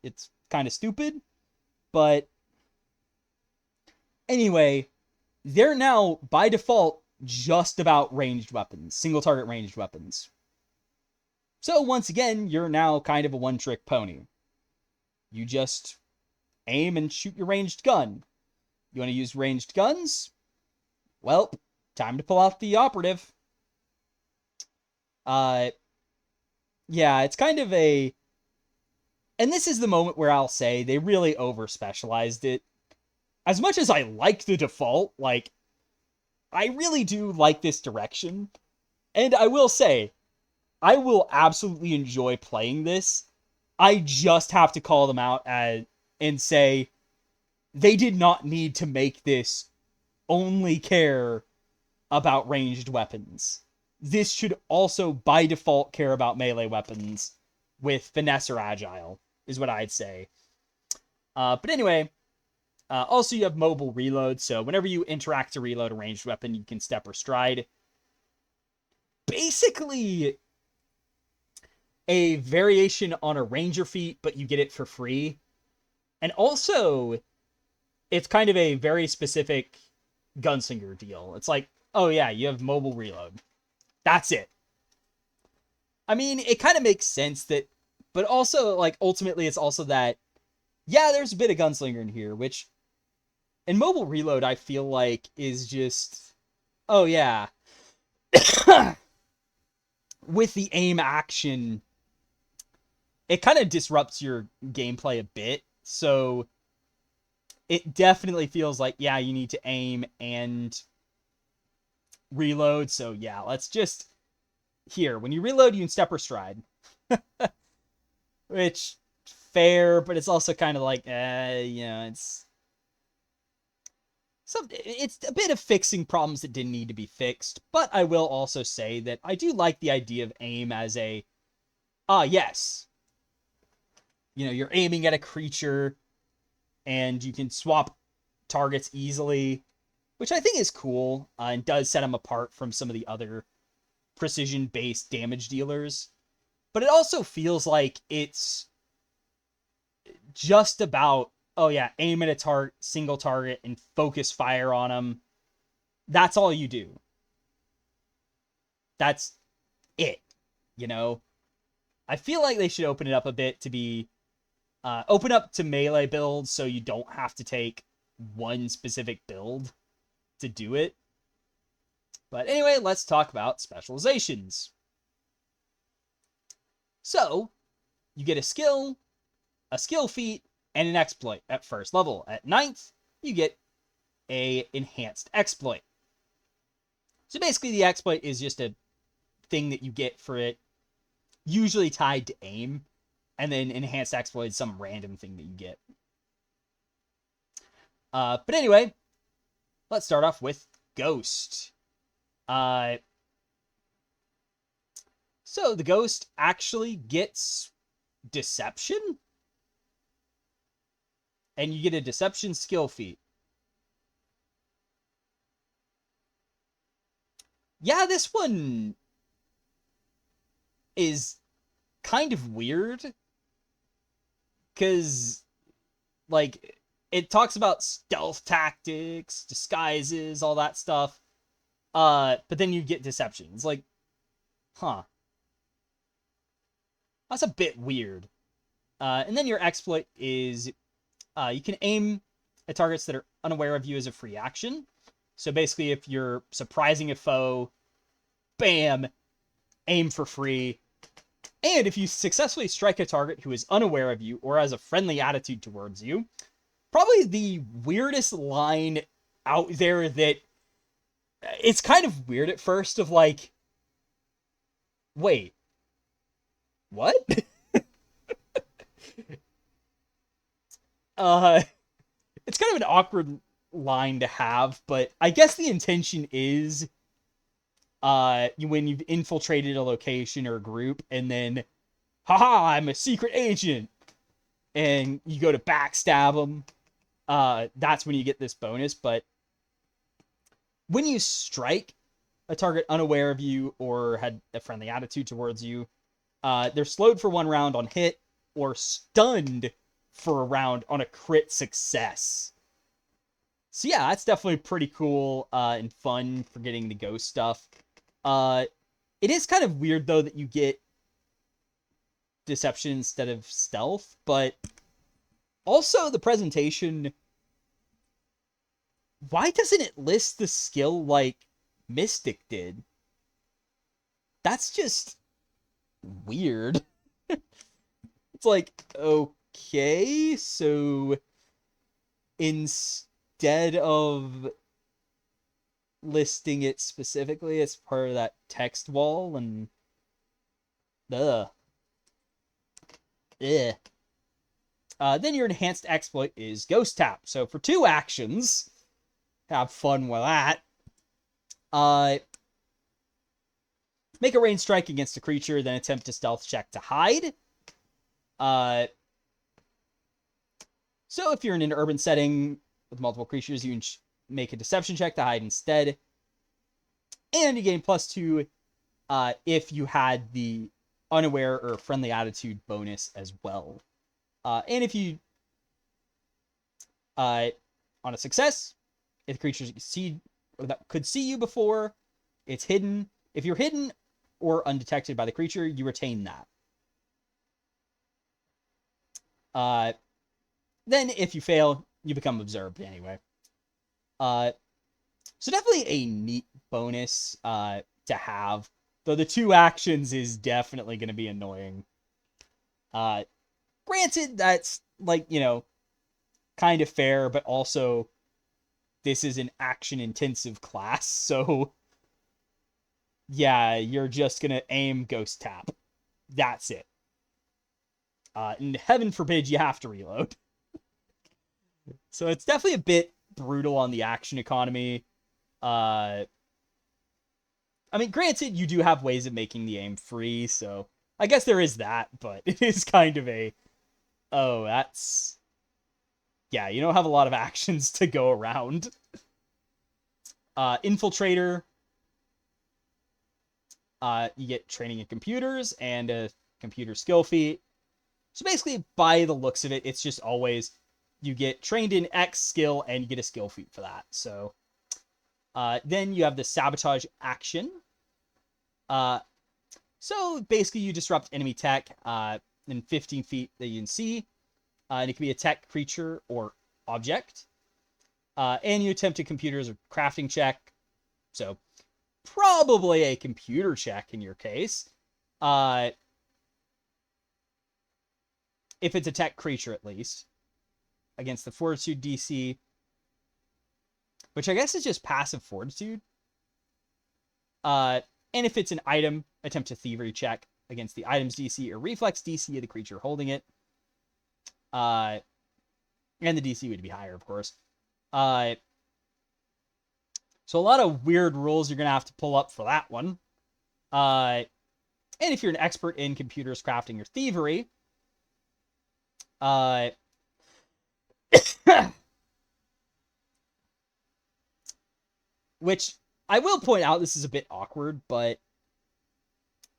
It's kind of stupid, but anyway, they're now, by default, just about ranged weapons, single target ranged weapons. So once again, you're now kind of a one-trick pony. You just aim and shoot your ranged gun. You want to use ranged guns? Well, time to pull out the Operative. Yeah, it's kind of and this is the moment where I'll say they really over-specialized it. As much as I like the default, like, I really do like this direction. And I will say, I will absolutely enjoy playing this. I just have to call them out and say, they did not need to make this only care about ranged weapons. This should also, by default, care about melee weapons with finesse or agile, is what I'd say. But anyway, Also, you have mobile reload, so whenever you interact to reload a ranged weapon, you can step or stride. Basically, a variation on a ranger feat, but you get it for free. And also, it's kind of a very specific gunslinger deal. It's like, oh yeah, you have mobile reload. That's it. I mean, it kind of makes sense that, but also, like, ultimately, it's also that, yeah, there's a bit of gunslinger in here, which, in mobile reload, I feel like is just, oh yeah. With the aim action, it kind of disrupts your gameplay a bit. So it definitely feels like, yeah, you need to aim and reload. So yeah, let's just, here, when you reload, you can step or stride. Which, fair, but it's also kind of like, it's it's a bit of fixing problems that didn't need to be fixed. But I will also say that I do like the idea of aim as a, yes, you're aiming at a creature and you can swap targets easily, which I think is cool, and does set them apart from some of the other precision-based damage dealers. But it also feels like it's just about, oh yeah, aim at a single target and focus fire on them. That's all you do. That's it, I feel like they should open it up a bit to be, open up to melee builds so you don't have to take one specific build to do it. But anyway, let's talk about specializations. So, you get a skill feat, and an exploit at first level. At 9th, you get a enhanced exploit. So basically, the exploit is just a thing that you get for it, usually tied to aim, and then enhanced exploit is some random thing that you get. But anyway, let's start off with Ghost. So the Ghost actually gets Deception, and you get a Deception skill feat. Yeah, this one is kind of weird, because, like, it talks about stealth tactics, disguises, all that stuff, but then you get Deception. It's like, huh. That's a bit weird. And then your exploit is, you can aim at targets that are unaware of you as a free action. So basically, if you're surprising a foe, bam, aim for free. And if you successfully strike a target who is unaware of you or has a friendly attitude towards you, probably the weirdest line out there that, it's kind of weird at first of like, wait, what? It's kind of an awkward line to have, but I guess the intention is, when you've infiltrated a location or a group, and then, haha, I'm a secret agent, and you go to backstab them, that's when you get this bonus. But when you strike a target unaware of you or had a friendly attitude towards you, they're slowed for 1 round on hit, or stunned for a round on a crit success. So yeah, that's definitely pretty cool, and fun for getting the ghost stuff. It is kind of weird, though, that you get Deception instead of Stealth, but also the presentation, why doesn't it list the skill like Mystic did? That's just weird. It's like, okay, so instead of listing it specifically, it's part of that text wall, and ugh. Then your enhanced exploit is Ghost Tap. So for 2 actions, have fun with that. Make a ranged strike against a creature, then attempt to stealth check to hide. So if you're in an urban setting, with multiple creatures, you can make a deception check to hide instead. And you gain +2 if you had the unaware or friendly attitude bonus as well. And if you, on a success, if the creatures could see you before, it's hidden. If you're hidden or undetected by the creature, you retain that. Then if you fail, you become observed anyway. So definitely a neat bonus to have, though the 2 actions is definitely going to be annoying. Granted, that's like, kind of fair, but also this is an action-intensive class, so yeah, you're just going to aim, ghost tap. That's it. And heaven forbid you have to reload. So it's definitely a bit brutal on the action economy. I mean, granted, you do have ways of making the aim free, so I guess there is that, but it is kind of a, that's, yeah, you don't have a lot of actions to go around. Infiltrator, you get training in computers and a computer skill feat. So basically, by the looks of it, it's just always you get trained in X skill and you get a skill feat for that. So then you have the sabotage action. So basically, you disrupt enemy tech in 15 feet that you can see. And it can be a tech, creature, or object. And you attempt a computer's crafting check. So probably a computer check in your case. If it's a tech creature, at least. Against the Fortitude DC. Which I guess is just passive Fortitude. And if it's an item, attempt a thievery check against the item's DC or reflex DC of the creature holding it. And the DC would be higher, of course. So a lot of weird rules you're going to have to pull up for that one. And if you're an expert in computers, crafting, or thievery, which I will point out, this is a bit awkward, but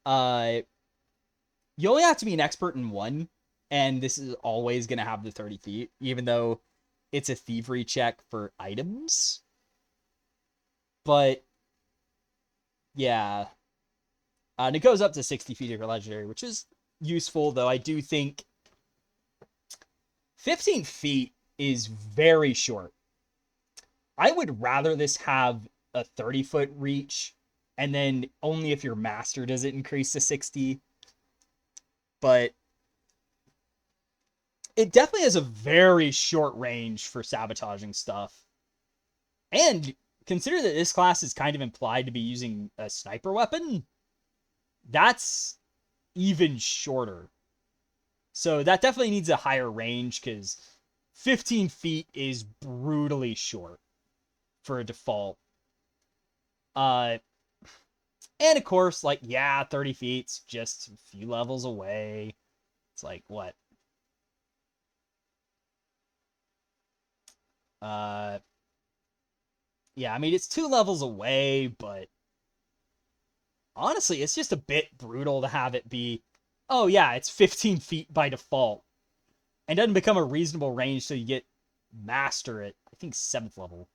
you only have to be an expert in one, and this is always going to have the 30 feet, even though it's a thievery check for items. But yeah, and it goes up to 60 feet if you're legendary, which is useful, though I do think 15 feet is very short. I would rather this have a 30-foot reach, and then only if your master does it increase to 60. But it definitely has a very short range for sabotaging stuff. And consider that this class is kind of implied to be using a sniper weapon. That's even shorter. So that definitely needs a higher range, because 15 feet is brutally short for a default. And of course, like, yeah, 30 feet's just a few levels away. It's like, what? Yeah, I mean, it's 2 levels away, but honestly, it's just a bit brutal to have it be, oh yeah, it's 15 feet by default. And doesn't become a reasonable range till you get master at, I think, 7th level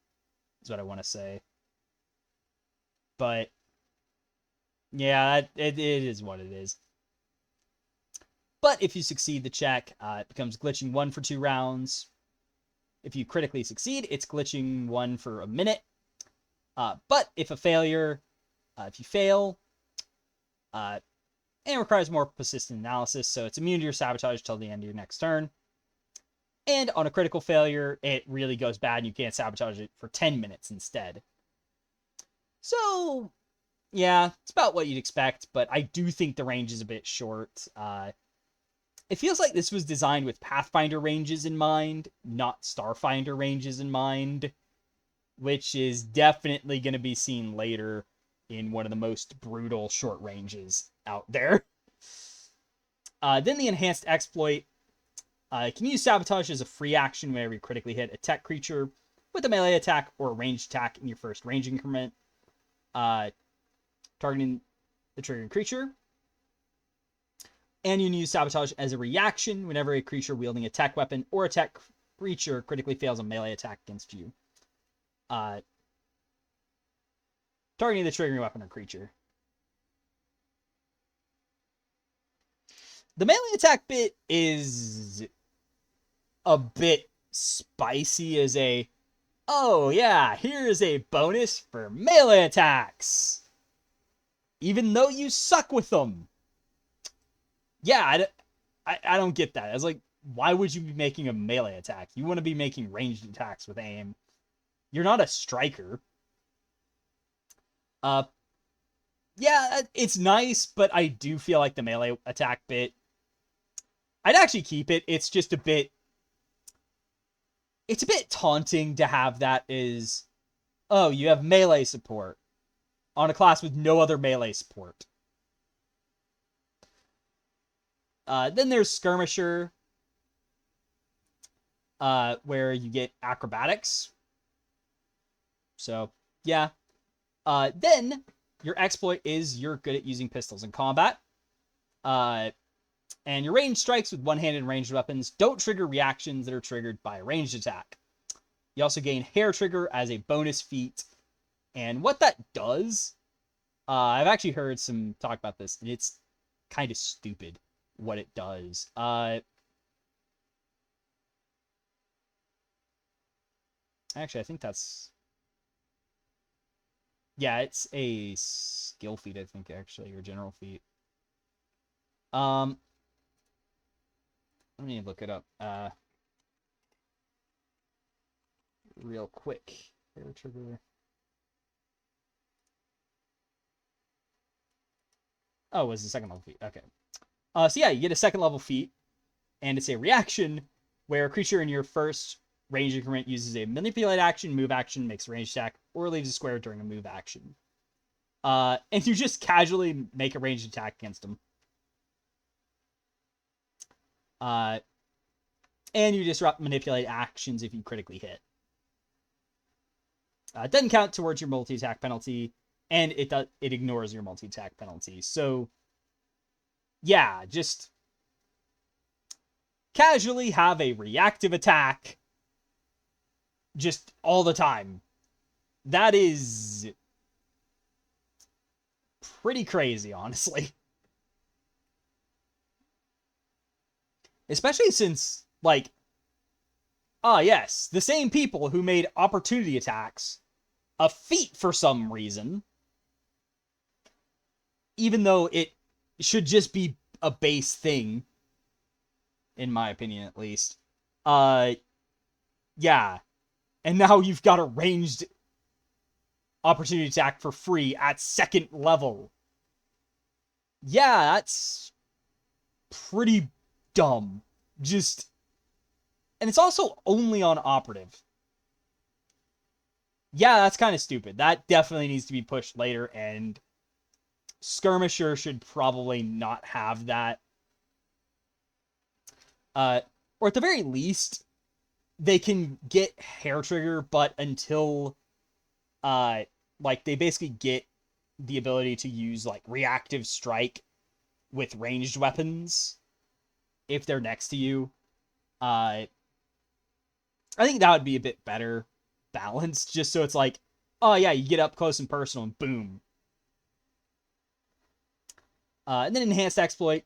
is what I want to say. But yeah, it is what it is. But if you succeed the check, it becomes glitching 1 for 2 rounds. If you critically succeed, it's glitching 1 for a minute. But if you fail, it requires more persistent analysis, so it's immune to your sabotage till the end of your next turn. And on a critical failure, it really goes bad and you can't sabotage it for 10 minutes instead. So, yeah, it's about what you'd expect, but I do think the range is a bit short. It feels like this was designed with Pathfinder ranges in mind, not Starfinder ranges in mind, which is definitely going to be seen later in one of the most brutal short ranges out there. Then the enhanced exploit. Can use sabotage as a free action whenever you critically hit a tech creature with a melee attack or a ranged attack in your first range increment, targeting the triggering creature. And you can use Sabotage as a reaction whenever a creature wielding a tech weapon or a tech creature critically fails a melee attack against you. Targeting the triggering weapon or creature. The melee attack bit is a bit spicy as a, oh yeah, here's a bonus for melee attacks. Even though you suck with them. Yeah, I don't get that. I was like, why would you be making a melee attack? You want to be making ranged attacks with aim. You're not a striker. Yeah, it's nice, but I do feel like the melee attack bit, I'd actually keep it. It's just a bit, it's a bit taunting to have that as, oh, you have melee support on a class with no other melee support. Then there's Skirmisher, where you get acrobatics. So, yeah. Then your exploit is you're good at using pistols in combat. And your ranged strikes with one-handed ranged weapons don't trigger reactions that are triggered by a ranged attack. You also gain Hair Trigger as a bonus feat. And what that does, I've actually heard some talk about this, and it's kind of stupid what it does. Actually, I think that's... Yeah, it's a skill feat, I think, actually, or general feat. Let me look it up. Real quick. Hair Trigger. Oh, it was the second level feat. Okay. So yeah, you get a second level feat, and it's a reaction where a creature in your first range increment uses a manipulate action, move action, makes a ranged attack, or leaves a square during a move action. And you just casually make a ranged attack against them. And you disrupt manipulate actions if you critically hit. It doesn't count towards your multi-attack penalty, and it ignores your multi-attack penalty. So, yeah, just casually have a reactive attack just all the time. That is pretty crazy, honestly. Especially since, like, yes, the same people who made opportunity attacks a feat for some reason, even though it should just be a base thing, in my opinion at least. Yeah. And now you've got a ranged opportunity attack for free at second level. Yeah, that's pretty dumb. Just... And it's also only on Operative. Yeah, that's kind of stupid. That definitely needs to be pushed later, and Skirmisher should probably not have that. Or at the very least, they can get Hair Trigger, but until, like, they basically get the ability to use, like, reactive strike with ranged weapons if they're next to you. I think that would be a bit better balanced, just so it's like, oh yeah, you get up close and personal and boom. And then enhanced exploit.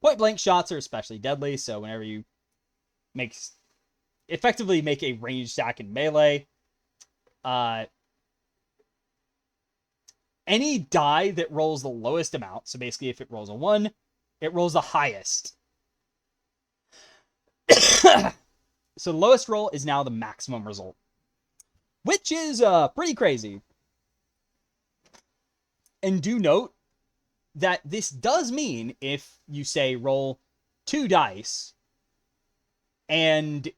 Point blank shots are especially deadly, so whenever you effectively make a ranged attack in melee, any die that rolls the lowest amount, so basically if it rolls a 1, it rolls the highest. So the lowest roll is now the maximum result, which is pretty crazy. And do note that this does mean if you say roll 2 dice and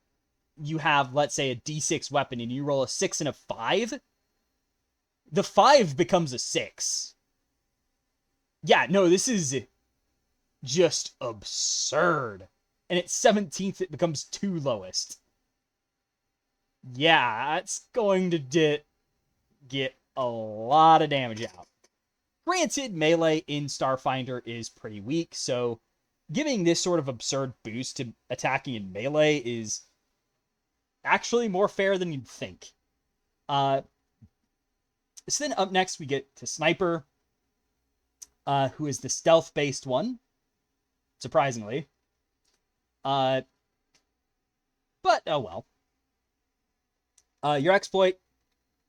you have, let's say, a d6 weapon and you roll a 6 and a 5, the 5 becomes a 6. Yeah, no, this is just absurd. And at 17th, it becomes 2 lowest. Yeah, it's going to get a lot of damage out. Granted, melee in Starfinder is pretty weak, so giving this sort of absurd boost to attacking in melee is actually more fair than you'd think. So then up next we get to Sniper, who is the stealth-based one, surprisingly. But, oh well. Your exploit,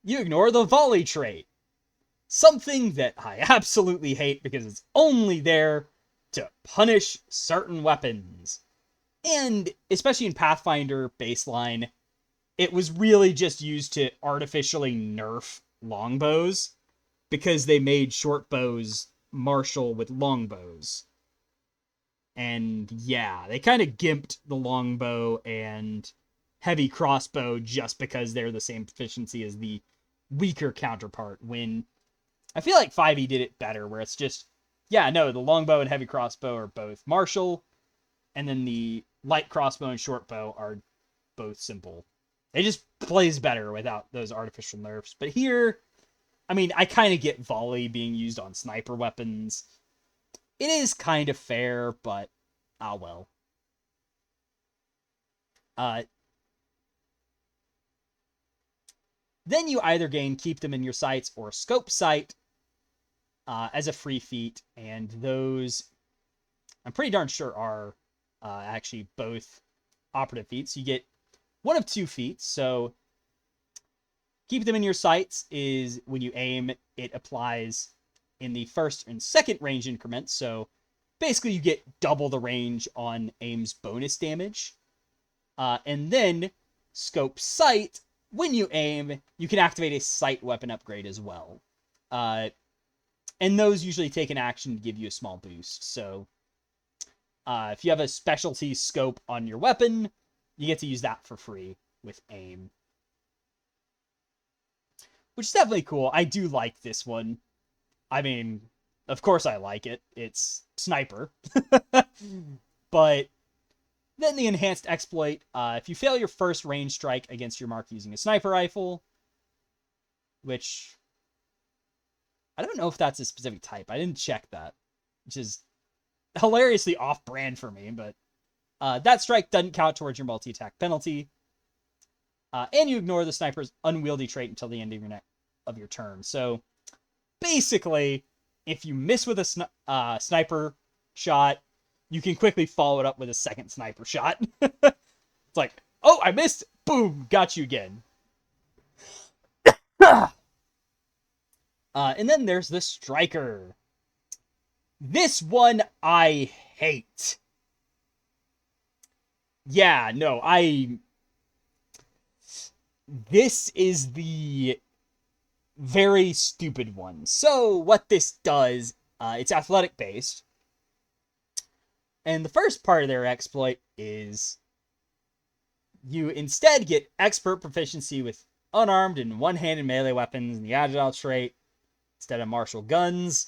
you ignore the volley trait. Something that I absolutely hate because it's only there to punish certain weapons. And especially in Pathfinder baseline, it was really just used to artificially nerf longbows because they made short bows martial with longbows. And yeah, they kind of gimped the longbow and heavy crossbow just because they're the same proficiency as the weaker counterpart, when I feel like 5e did it better, where it's just, yeah, no, the longbow and heavy crossbow are both martial, and then the light crossbow and short bow are both simple. It just plays better without those artificial nerfs. But here, I mean, I kind of get volley being used on sniper weapons. It is kind of fair, but ah well. Then you either gain keep them in your sights or scope sight as a free feat, and those I'm pretty darn sure are actually both operative feats. You get one of two feats, so keep them in your sights is when you aim, it applies in the first and second range increments, so basically you get double the range on aim's bonus damage. And then scope sight, when you aim, you can activate a sight weapon upgrade as well. And those usually take an action to give you a small boost. So if you have a specialty scope on your weapon, you get to use that for free with aim. Which is definitely cool. I do like this one. I mean, of course I like it. It's sniper. But then the enhanced exploit, if you fail your first range strike against your mark using a sniper rifle, which I don't know if that's a specific type. I didn't check that, which is hilariously off-brand for me, but that strike doesn't count towards your multi-attack penalty. And you ignore the sniper's unwieldy trait until the end of your turn. So basically, if you miss with a sniper shot, you can quickly follow it up with a second sniper shot. It's like, oh, I missed. Boom, got you again. And then there's the striker. This one I hate. Yeah, no, this is the very stupid one. So what this does, it's athletic based. And the first part of their exploit is you instead get expert proficiency with unarmed and one-handed melee weapons and the agile trait instead of martial guns.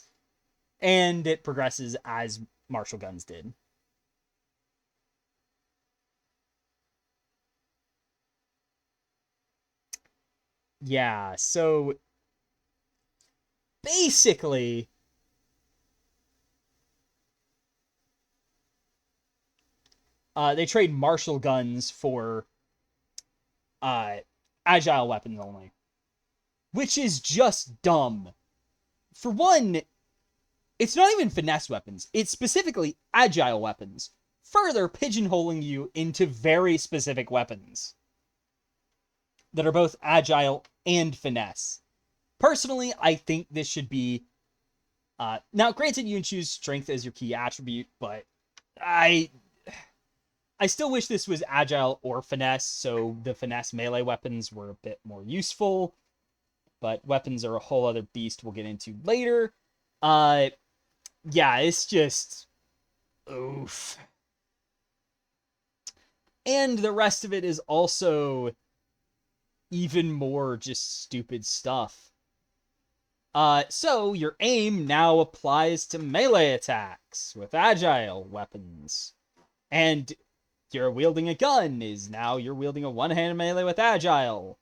And it progresses as martial guns did. Yeah, so basically they trade martial guns for agile weapons only, which is just dumb. For one, it's not even finesse weapons. It's specifically agile weapons, further pigeonholing you into very specific weapons that are both agile and finesse. Personally, I think this should be... now, granted, you can choose strength as your key attribute, but I still wish this was agile or finesse, so the finesse melee weapons were a bit more useful. But weapons are a whole other beast we'll get into later. Yeah, it's just... oof. And the rest of it is also even more just stupid stuff. So your aim now applies to melee attacks with agile weapons. And you're wielding a gun is now you're wielding a one-handed melee with agile.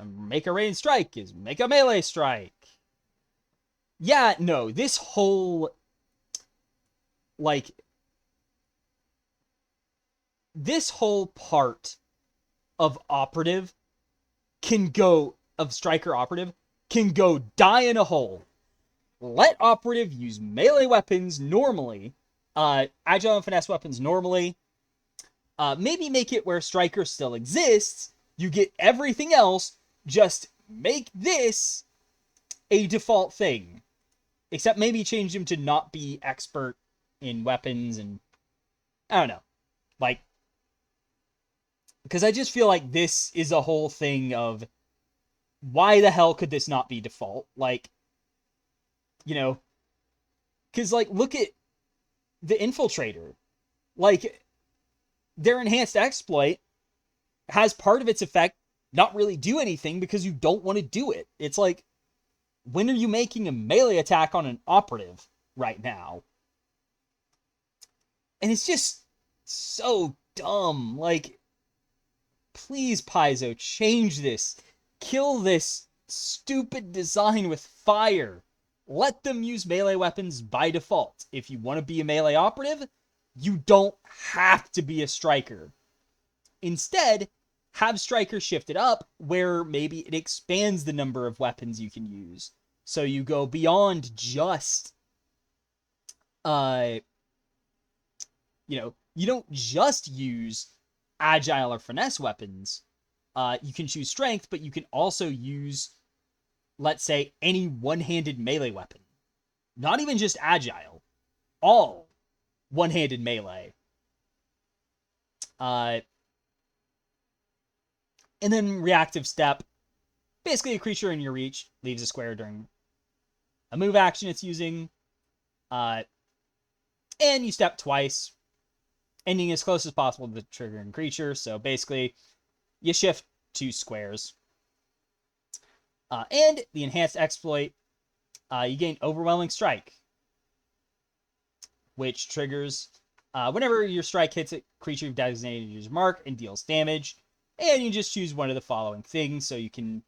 Make a ranged strike is make a melee strike. Yeah, no, this whole, like, this whole part of Operative of Striker Operative can go die in a hole. Let Operative use melee weapons normally, agile and finesse weapons normally. Maybe make it where Striker still exists. You get everything else. Just make this a default thing. Except maybe change him to not be expert in weapons and... I don't know. Like... Because I just feel like this is a whole thing of... Why the hell could this not be default? Like... You know... Because, like, look at the Infiltrator. Like... Their enhanced exploit has part of its effect not really do anything because you don't want to do it. It's like, when are you making a melee attack on an Operative right now? And it's just so dumb. Like, please, Paizo, change this. Kill this stupid design with fire. Let them use melee weapons by default. If you want to be a melee Operative, you don't have to be a Striker. Instead, have Striker shifted up where maybe it expands the number of weapons you can use. So you go beyond just, you don't just use agile or finesse weapons. You can choose strength, but you can also use, let's say, any one-handed melee weapon. Not even just agile. All one-handed melee. And then reactive step. Basically, a creature in your reach leaves a square during a move action it's using. And you step twice, ending as close as possible to the triggering creature. So basically, you shift 2 squares. And the enhanced exploit, you gain Overwhelming Strike, which triggers whenever your strike hits a creature you've designated to use mark and deals damage. And you just choose one of the following things, so you can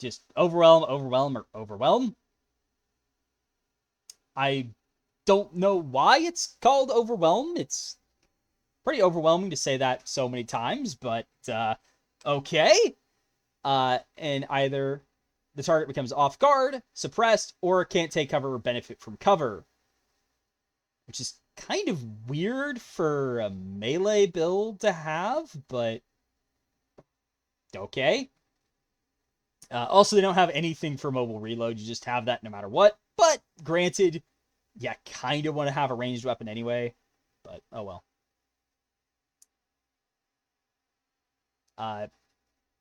just overwhelm, or overwhelm. I don't know why it's called overwhelm. It's pretty overwhelming to say that so many times, but okay. And either the target becomes off guard, suppressed, or can't take cover or benefit from cover. Which is kind of weird for a melee build to have, but okay. Also, they don't have anything for mobile reload. You just have that no matter what. But granted, you kind of want to have a ranged weapon anyway. But, oh well.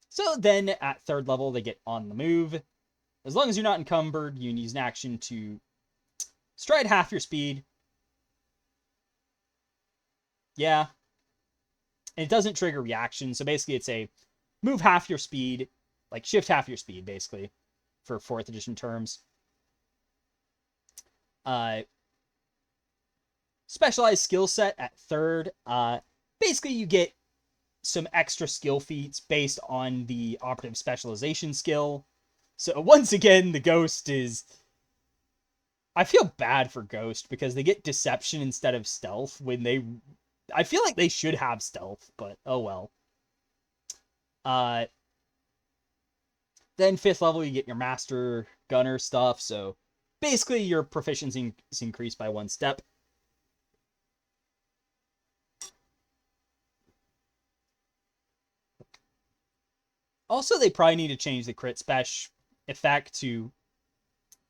So then, at 3rd level, they get on the move. As long as you're not encumbered, you can use an action to stride half your speed. Yeah. And it doesn't trigger reaction, so basically it's a move half your speed, like shift half your speed, basically, for 4th edition terms. Specialized skill set at 3rd. Basically, you get some extra skill feats based on the Operative specialization skill. So once again, the Ghost is... I feel bad for Ghost because they get Deception instead of Stealth when they... I feel like they should have Stealth, but oh well. Then 5th level, you get your Master Gunner stuff, so basically your proficiency is increased by 1 step. Also, they probably need to change the crit special effect to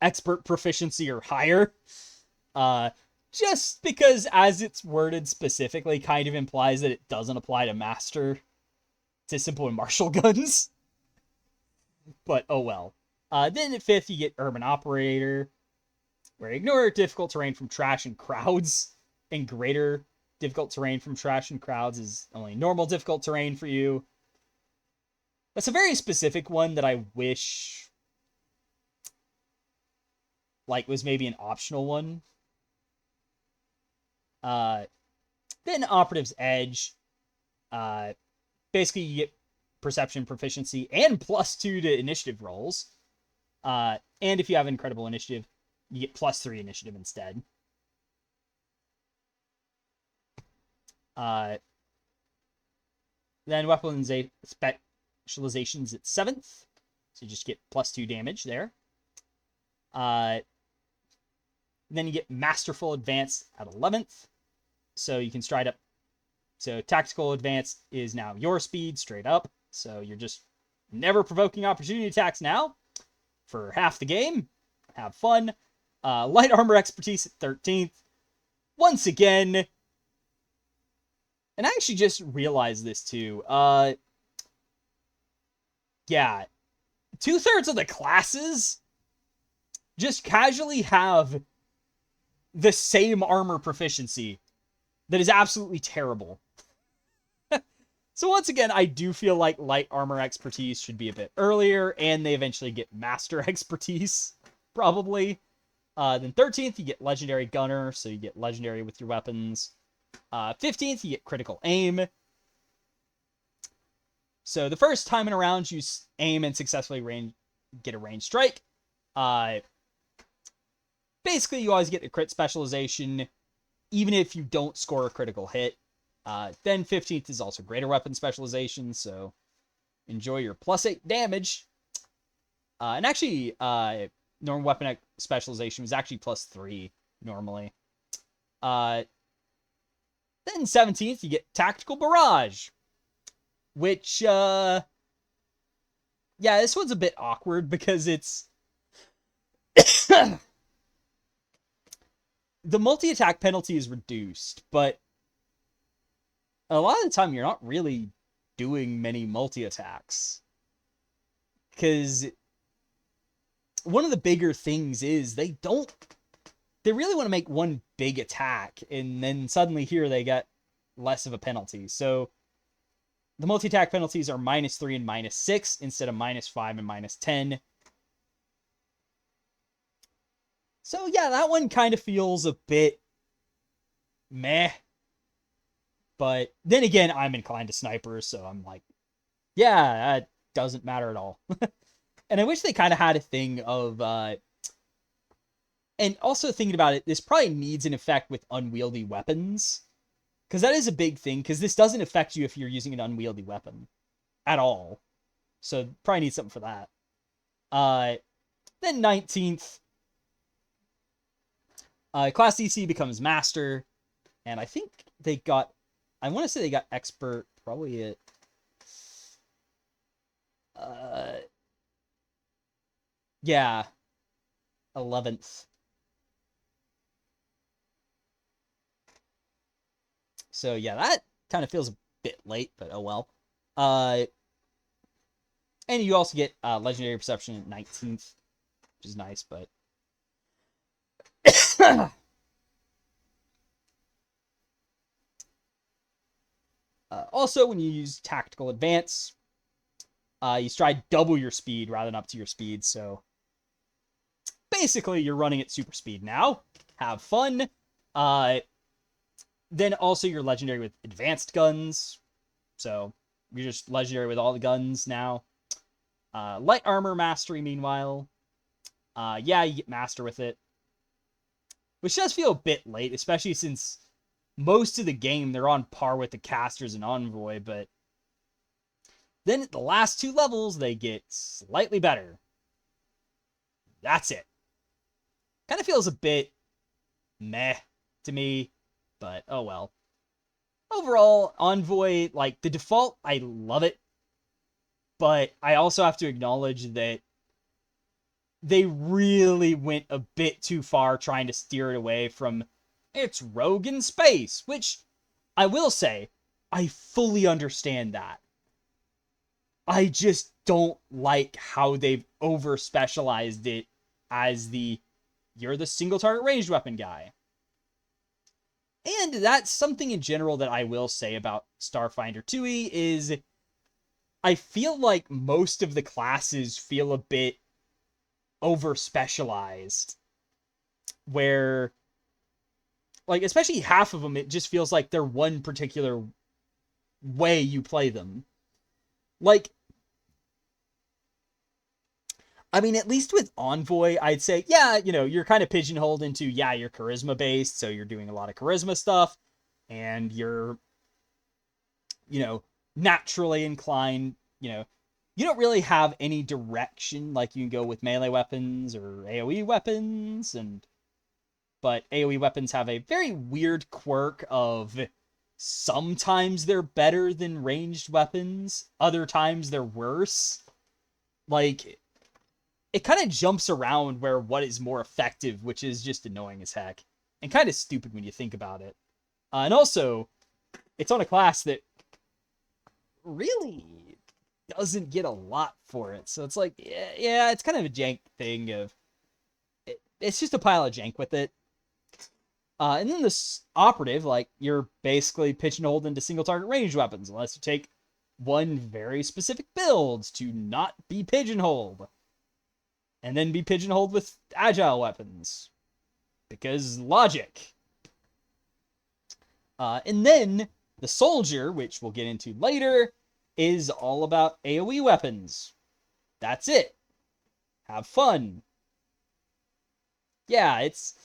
expert proficiency or higher. Just because, as it's worded specifically, kind of implies that it doesn't apply to master, to simple and martial guns. But, oh well. Then at 5th, you get Urban Operator, where ignore difficult terrain from trash and crowds, and greater difficult terrain from trash and crowds is only normal difficult terrain for you. That's a very specific one that I wish, like, was maybe an optional one. Then Operative's Edge. Basically, you get perception proficiency and +2 to initiative rolls. And if you have incredible initiative, you get +3 initiative instead. Then weapon specializations at 7th. So you just get +2 damage there. Then you get Masterful Advance at 11th. So you can stride up. So Tactical Advance is now your speed straight up. So you're just never provoking opportunity attacks now for half the game. Have fun. Light Armor Expertise at 13th. Once again, and I actually just realized this too. Yeah, 2/3 of the classes just casually have the same armor proficiency that is absolutely terrible. So once again, I do feel like light armor expertise should be a bit earlier, and they eventually get master expertise, probably. Then 13th, you get legendary gunner, so you get legendary with your weapons. 15th, you get critical aim. So the first time in a round, you aim and successfully get a ranged strike. Basically, you always get a crit specialization, even if you don't score a critical hit. Then 15th is also greater weapon specialization, so enjoy your +8 damage. And actually, normal weapon specialization was actually +3 normally. Then 17th, you get Tactical Barrage, which, yeah, this one's a bit awkward because it's... The multi-attack penalty is reduced, but a lot of the time you're not really doing many multi-attacks. Because one of the bigger things is they really want to make one big attack, and then suddenly here they get less of a penalty. So the multi-attack penalties are -3 and -6 instead of -5 and -10. So yeah, that one kind of feels a bit meh. But then again, I'm inclined to snipers, so I'm like, yeah, that doesn't matter at all. And I wish they kind of had a thing of, and also thinking about it, this probably needs an effect with unwieldy weapons. Because that is a big thing, because this doesn't affect you if you're using an unwieldy weapon at all. So probably need something for that. Then 19th, Class DC becomes Master, and I think they got, I want to say they got Expert probably at, yeah, 11th. So yeah, that kind of feels a bit late, but oh well. And you also get Legendary Perception at 19th, which is nice, but... Also, when you use Tactical Advance, you stride double your speed rather than up to your speed, so basically you're running at super speed now. Have fun. Then also you're legendary with advanced guns, so you're just legendary with all the guns now. Light armor mastery, meanwhile. Yeah, you get master with it, which does feel a bit late, especially since most of the game they're on par with the casters and Envoy, but then at the last 2 levels they get slightly better. That's it. Kind of feels a bit meh to me, but oh well. Overall, Envoy, like, the default, I love it, but I also have to acknowledge that they really went a bit too far trying to steer it away from it's rogue in space, which I will say, I fully understand that. I just don't like how they've over-specialized it as you're the single target ranged weapon guy. And that's something in general that I will say about Starfinder 2e is I feel like most of the classes feel a bit over-specialized, where like, especially half of them, it just feels like they're one particular way you play them. Like, I mean, at least with Envoy, I'd say, yeah, you're kind of pigeonholed into, yeah, you're charisma based, so you're doing a lot of charisma stuff, and you're, naturally inclined, you don't really have any direction, like you can go with melee weapons or AoE weapons, but AoE weapons have a very weird quirk of sometimes they're better than ranged weapons, other times they're worse. Like, it kind of jumps around where what is more effective, which is just annoying as heck. And kind of stupid when you think about it. And also, it's on a class that really doesn't get a lot for it. So it's like, yeah, it's kind of a jank thing of... It's just a pile of jank with it. And then this operative, like, you're basically pigeonholed into single target ranged weapons, unless you take one very specific build to not be pigeonholed. And then be pigeonholed with agile weapons. Because logic. And then the soldier, which we'll get into later, is all about AoE weapons. That's it. Have fun. Yeah, it's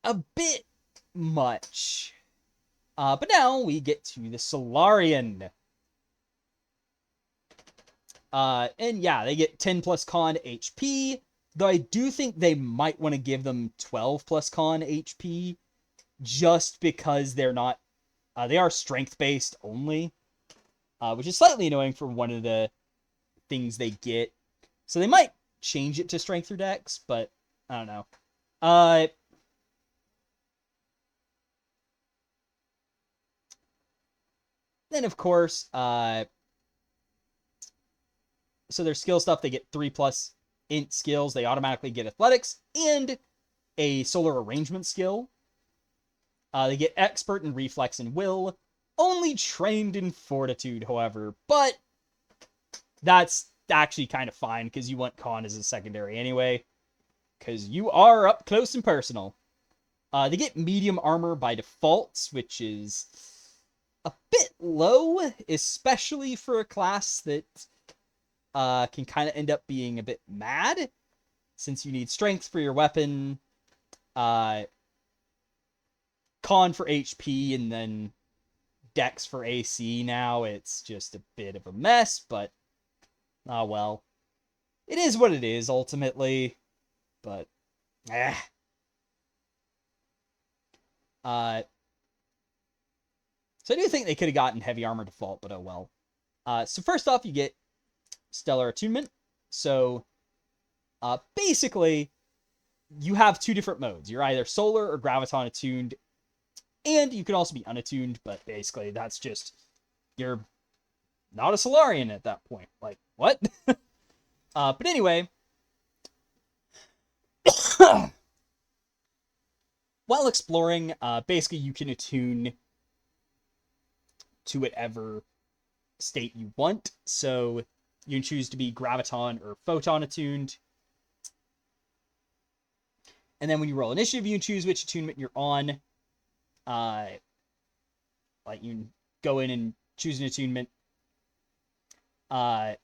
a bit much. But now we get to the Solarian. And yeah, they get 10 plus con HP, though I do think they might want to give them 12 plus con HP, just because they're not, they are strength-based only, which is slightly annoying for one of the things they get. So they might change it to strength or dex, but I don't know. Then, of course, so their skill stuff, they get 3 plus int skills. They automatically get athletics and a solar arrangement skill. They get expert in reflex and will. Only trained in fortitude, however. But that's actually kind of fine, because you want con as a secondary anyway. Because you are up close and personal. They get medium armor by default, which is a bit low, especially for a class that can kind of end up being a bit mad, since you need strength for your weapon, con for HP, and then dex for AC now. It's just a bit of a mess, but oh well. It is what it is, ultimately, but so I do think they could have gotten heavy armor default, but oh well. So first off, you get stellar attunement. So basically, you have two different modes. You're either solar or graviton attuned, and you can also be unattuned, but basically that's just, you're not a Solarian at that point. Like, what? But anyway, while exploring, basically you can attune to whatever state you want. So you can choose to be graviton or photon attuned. And then when you roll initiative, you can choose which attunement you're on. Like, you can go in and choose an attunement. But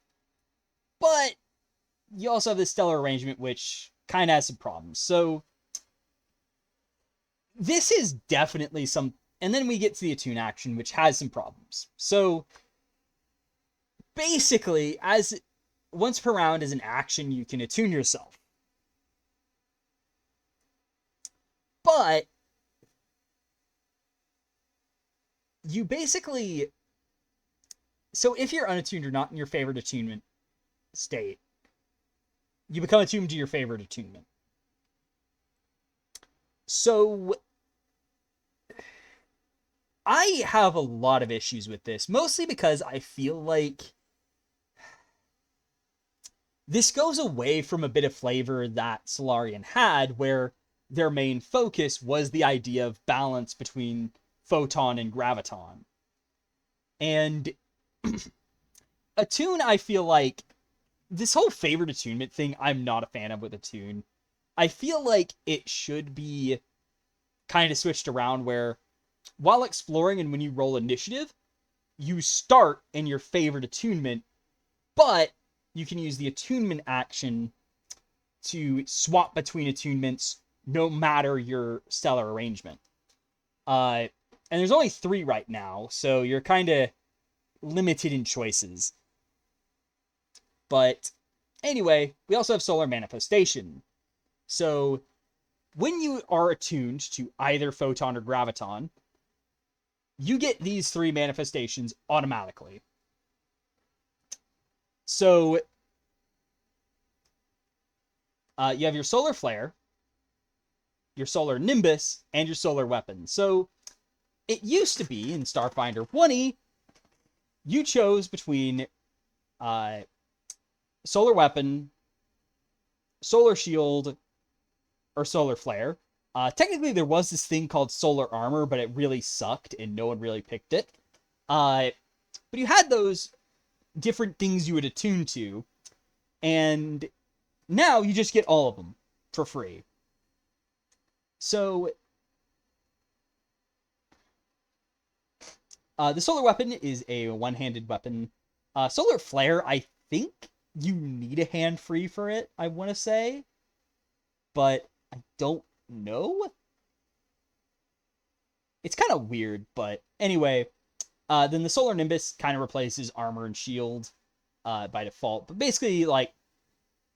you also have this stellar arrangement, which kind of has some problems. So this is definitely some... And then we get to the attune action, which has some problems. So basically, as once per round as an action, you can attune yourself. But you basically... So if you're unattuned or not in your favorite attunement state, you become attuned to your favorite attunement. So I have a lot of issues with this, mostly because I feel like this goes away from a bit of flavor that Solarian had, where their main focus was the idea of balance between photon and graviton. And attune, I feel like, this whole favorite attunement thing, I'm not a fan of with attune. I feel like it should be kind of switched around where while exploring and when you roll initiative, you start in your favorite attunement, but you can use the attunement action to swap between attunements no matter your stellar arrangement. And there's only 3 right now, so you're kind of limited in choices. But anyway, we also have Solar Manifestation. So when you are attuned to either Photon or Graviton, you get these 3 manifestations automatically. So you have your Solar Flare, your Solar Nimbus, and your Solar Weapon. So it used to be in Starfinder 1E, you chose between Solar Weapon, Solar Shield, or Solar Flare. Technically, there was this thing called Solar Armor, but it really sucked, and no one really picked it. But you had those different things you would attune to, and now you just get all of them for free. So the Solar Weapon is a one-handed weapon. Solar Flare, I think you need a hand free for it, I want to say. But I don't know. It's kind of weird, but anyway. Then the Solar Nimbus kind of replaces armor and shield by default. But basically, like,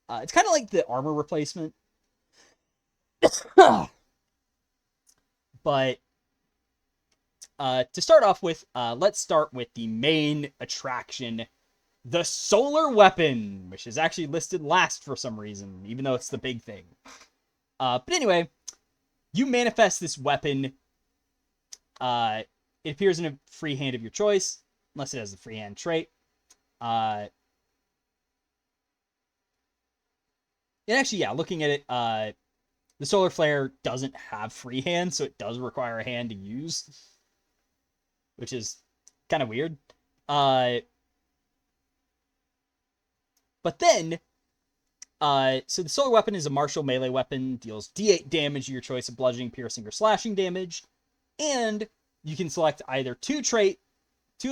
it's kind of like the armor replacement. But to start off with, let's start with the main attraction, the Solar Weapon, which is actually listed last for some reason, even though it's the big thing. But anyway, you manifest this weapon. It appears in a free hand of your choice, unless it has the free hand trait. And actually, yeah, looking at it, the Solar Flare doesn't have free hand, so it does require a hand to use, which is kind of weird. But then, so the Solar Weapon is a martial melee weapon, deals D8 damage to your choice of bludgeoning, piercing, or slashing damage, and you can select either two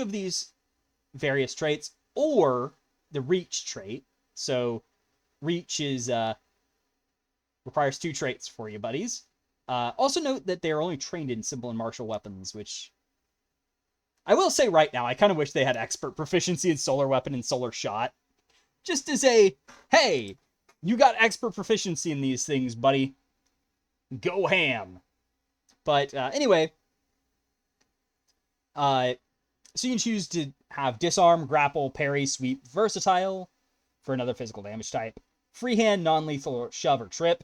of these various traits, or the Reach trait. So Reach is requires 2 traits for you, buddies. Also note that they're only trained in simple and martial weapons, which I will say right now, I kind of wish they had expert proficiency in Solar Weapon and Solar Shot. Just to say, hey, you got expert proficiency in these things, buddy. Go ham. But anyway, so you can choose to have Disarm, Grapple, Parry, Sweep, Versatile for another physical damage type. Freehand, Non-Lethal, Shove, or Trip.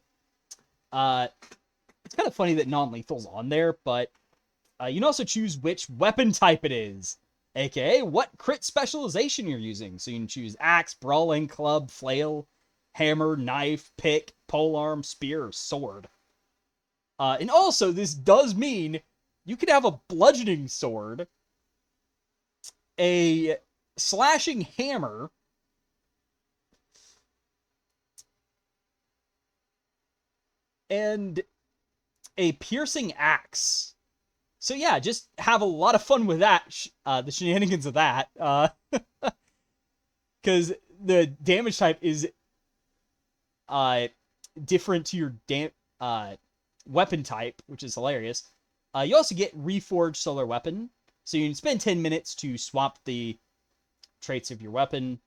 It's kind of funny that Non-Lethal's on there, but you can also choose which weapon type it is, aka what crit specialization you're using. So you can choose Axe, Brawling, Club, Flail, Hammer, Knife, Pick, Polearm, Spear, or Sword. And also, this does mean you could have a Bludgeoning Sword, a Slashing Hammer, and a Piercing Axe. So yeah, just have a lot of fun with that, the shenanigans of that. Because the damage type is different to your weapon type, which is hilarious. You also get Reforged Solar Weapon. So you can spend 10 minutes to swap the traits of your weapon.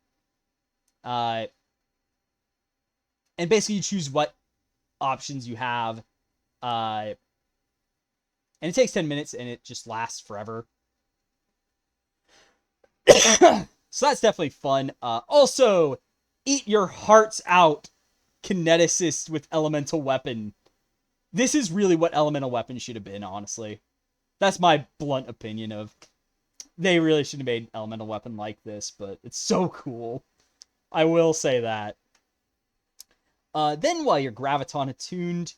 And basically you choose what options you have. And it takes 10 minutes and it just lasts forever. So that's definitely fun. Also, eat your hearts out, Kineticist with Elemental Weapon. This is really what Elemental Weapon should have been, honestly. That's my blunt opinion of... They really should have made an Elemental Weapon like this, but it's so cool. I will say that. Then while you're Graviton attuned,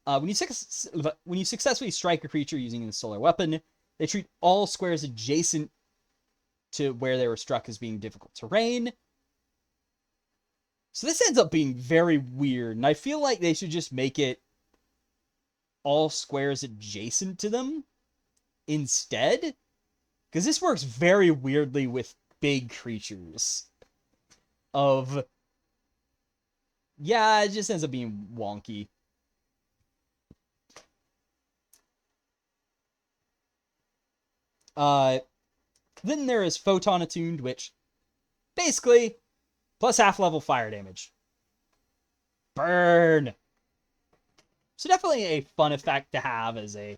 when you successfully strike a creature using the Solar Weapon, they treat all squares adjacent to where they were struck as being difficult terrain. So this ends up being very weird, and I feel like they should just make it all squares adjacent to them instead. Because this works very weirdly with big creatures. Yeah, it just ends up being wonky. Then there is Photon Attuned, which basically plus half level fire damage. Burn! So definitely a fun effect to have as a...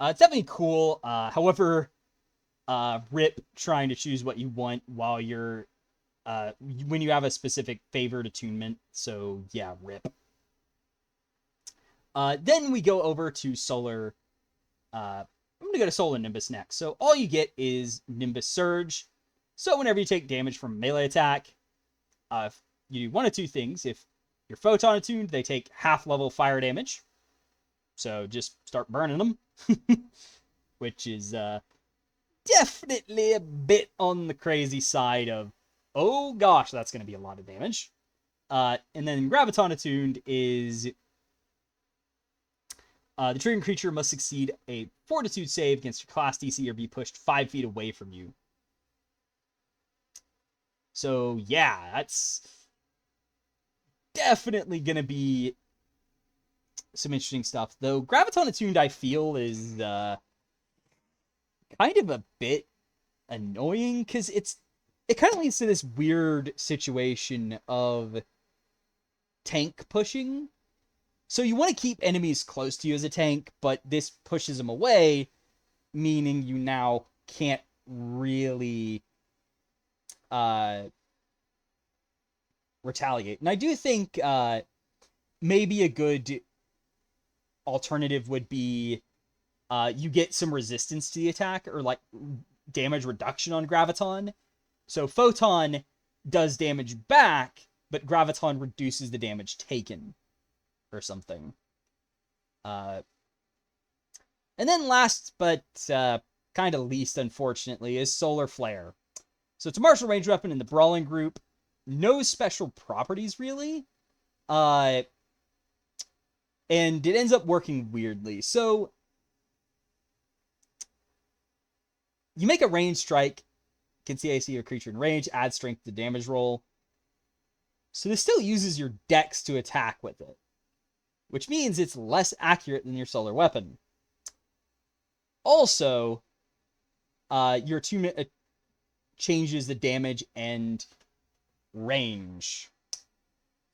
it's definitely cool. However, rip trying to choose what you want while you're... when you have a specific favored attunement. So yeah, rip. Then we go over to Solar... I'm going to go to Solar Nimbus next. So all you get is Nimbus Surge. So whenever you take damage from a melee attack, you do one of two things. If you're Photon Attuned, they take half level fire damage. So just start burning them. Which is definitely a bit on the crazy side of, oh gosh, that's going to be a lot of damage. And then Graviton Attuned is... the triggering creature must succeed a Fortitude save against your class DC or be pushed 5 feet away from you. So yeah, that's definitely going to be some interesting stuff. Though Graviton Attuned, I feel, is kind of a bit annoying because it kind of leads to this weird situation of tank pushing. So you want to keep enemies close to you as a tank, but this pushes them away, meaning you now can't really retaliate. And I do think maybe a good alternative would be you get some resistance to the attack, or like damage reduction on Graviton. So Photon does damage back, but Graviton reduces the damage taken. Or something. And then last, but kind of least, unfortunately, is Solar Flare. So it's a martial range weapon in the Brawling group. No special properties, really. And it ends up working weirdly. So you make a range strike. Can see AC or creature in range. Add strength to damage roll. So this still uses your dex to attack with it, which means it's less accurate than your solar weapon. Also, your attunement changes the damage and range.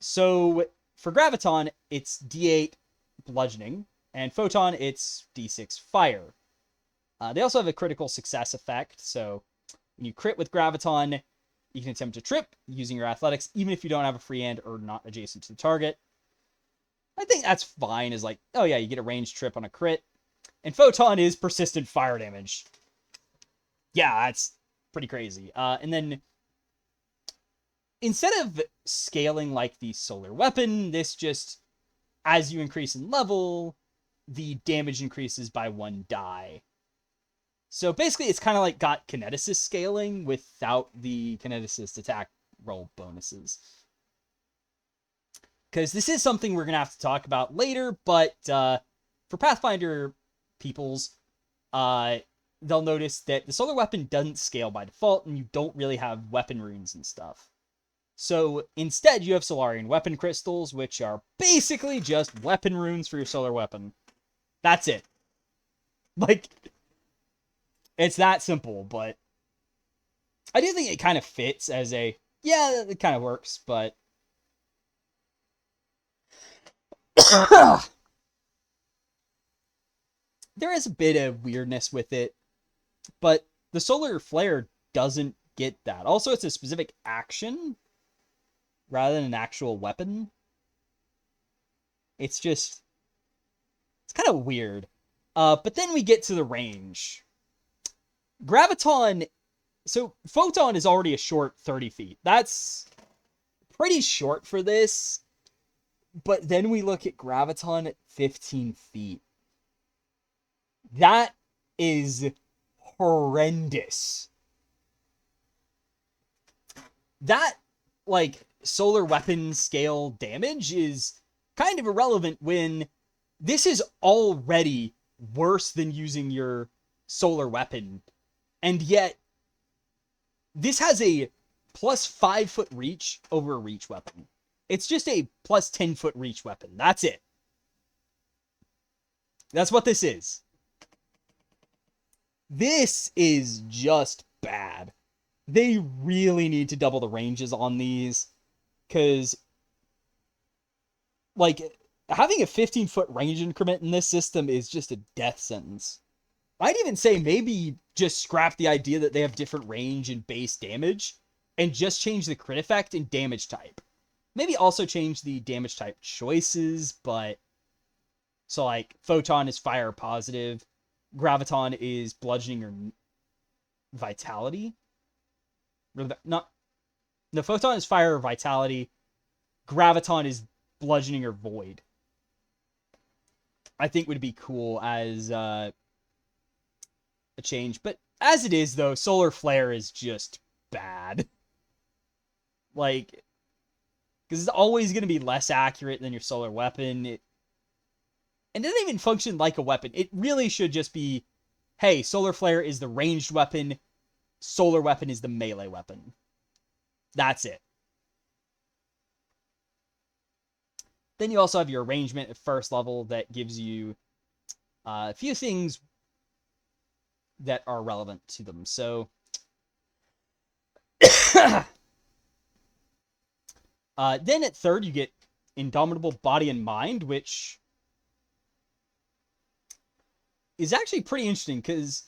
So, for Graviton, it's D8 bludgeoning, and Photon, it's D6 fire. They also have a critical success effect, so when you crit with Graviton, you can attempt to trip using your athletics, even if you don't have a free hand or not adjacent to the target. I think that's fine, is like, oh yeah, you get a ranged trip on a crit. And Photon is persistent fire damage. Yeah, that's pretty crazy. And then, instead of scaling like the solar weapon, this just, as you increase in level, the damage increases by 1 die. So basically, it's kind of like got kineticist scaling without the kineticist attack roll bonuses. Because this is something we're going to have to talk about later, but for Pathfinder peoples, they'll notice that the solar weapon doesn't scale by default, and you don't really have weapon runes and stuff. So instead, you have Solarian weapon crystals, which are basically just weapon runes for your solar weapon. That's it. Like, it's that simple, but I do think it kind of fits as a, yeah, it kind of works, but there is a bit of weirdness with it, but the Solar Flare doesn't get that. Also, it's a specific action rather than an actual weapon. It's just, it's kind of weird. But then we get to the range. Graviton, so Photon is already a short 30 feet. That's pretty short for this. But then we look at Graviton at 15 feet. That is horrendous. That, like, solar weapon scale damage is kind of irrelevant when This is already worse than using your solar weapon. And yet, this has a plus 5-foot reach over a reach weapon. It's just a plus 10-foot reach weapon. That's it. That's what this is. This is just bad. They really need to double the ranges on these. Because, like, having a 15-foot range increment in this system is just a death sentence. I'd even say maybe just scrap the idea that they have different range and base damage and just change the crit effect and damage type. Maybe also change the damage type choices, but... So, like, Photon is fire positive, Graviton is bludgeoning or vitality. Not... No, Photon is fire or vitality, Graviton is bludgeoning or void. I think would be cool as a change. But as it is, though, Solar Flare is just bad. Like, because it's always going to be less accurate than your solar weapon. And it doesn't even function like a weapon. It really should just be, hey, Solar Flare is the ranged weapon, solar weapon is the melee weapon. That's it. Then you also have your arrangement at first level that gives you a few things that are relevant to them. So, then at third, you get Indomitable Body and Mind, which is actually pretty interesting because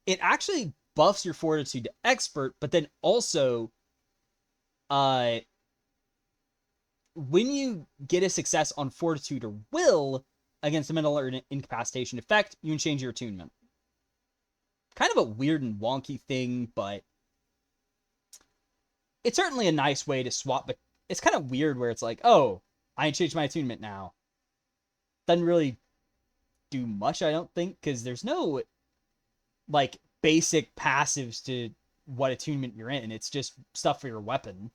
it actually buffs your Fortitude to Expert, but then also, when you get a success on Fortitude or Will against a mental or incapacitation effect, you can change your attunement. Kind of a weird and wonky thing, but it's certainly a nice way to swap. But it's kind of weird where it's like, oh, I changed my attunement now. Doesn't really do much, I don't think, because there's no like basic passives to what attunement you're in. It's just stuff for your weapon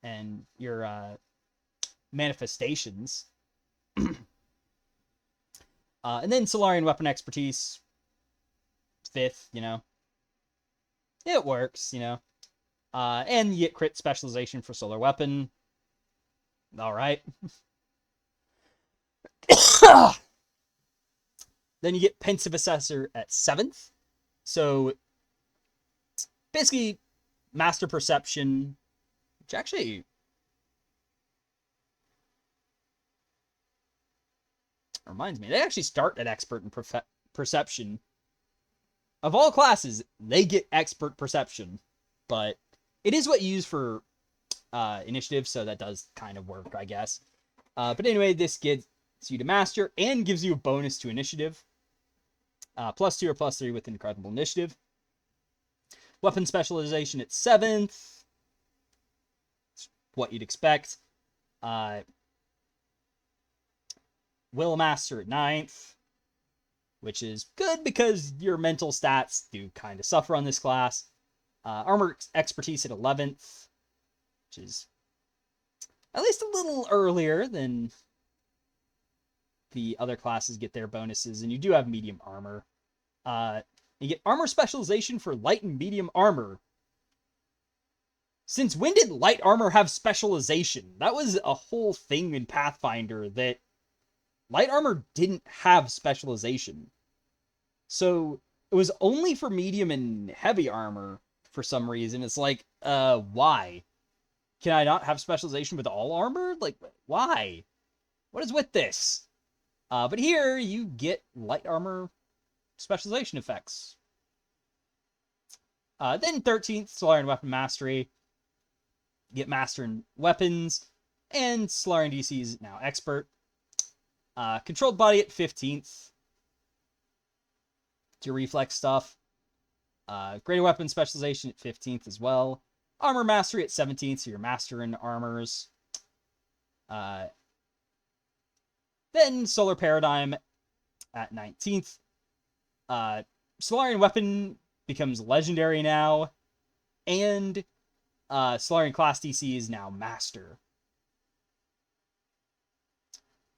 and your manifestations. And then Solarian Weapon Expertise, 5th, you know. It works, you know. And you get crit specialization for Solar Weapon. Alright. Then you get Pensive Assessor at 7th. So, basically, Master Perception, which actually... reminds me, they actually start at Expert in Perception. Of all classes, they get Expert Perception. But it is what you use for initiative, so that does kind of work, I guess. But anyway, this gets you to Master and gives you a bonus to initiative. +2 or +3 with Incredible Initiative. Weapon Specialization at 7th. It's what you'd expect. Will Master at 9th. Which is good because your mental stats do kind of suffer on this class. Armor Expertise at 11th. Which is at least a little earlier than the other classes get their bonuses. And you do have medium armor. You get armor specialization for light and medium armor. Since when did light armor have specialization? That was a whole thing in Pathfinder that light armor didn't have specialization. So it was only for medium and heavy armor for some reason. It's like, why? Can I not have specialization with all armor? Like, why? What is with this? But here you get light armor specialization effects. Then 13th, Solarian Weapon Mastery. You get Master in Weapons. And Solarian DC is now Expert. Controlled Body at 15th. It's your reflex stuff. Greater Weapon Specialization at 15th as well. Armor Mastery at 17th, so you're Master in Armors. Then Solar Paradigm at 19th. Solarian Weapon becomes Legendary now. And Solarian Class DC is now Master.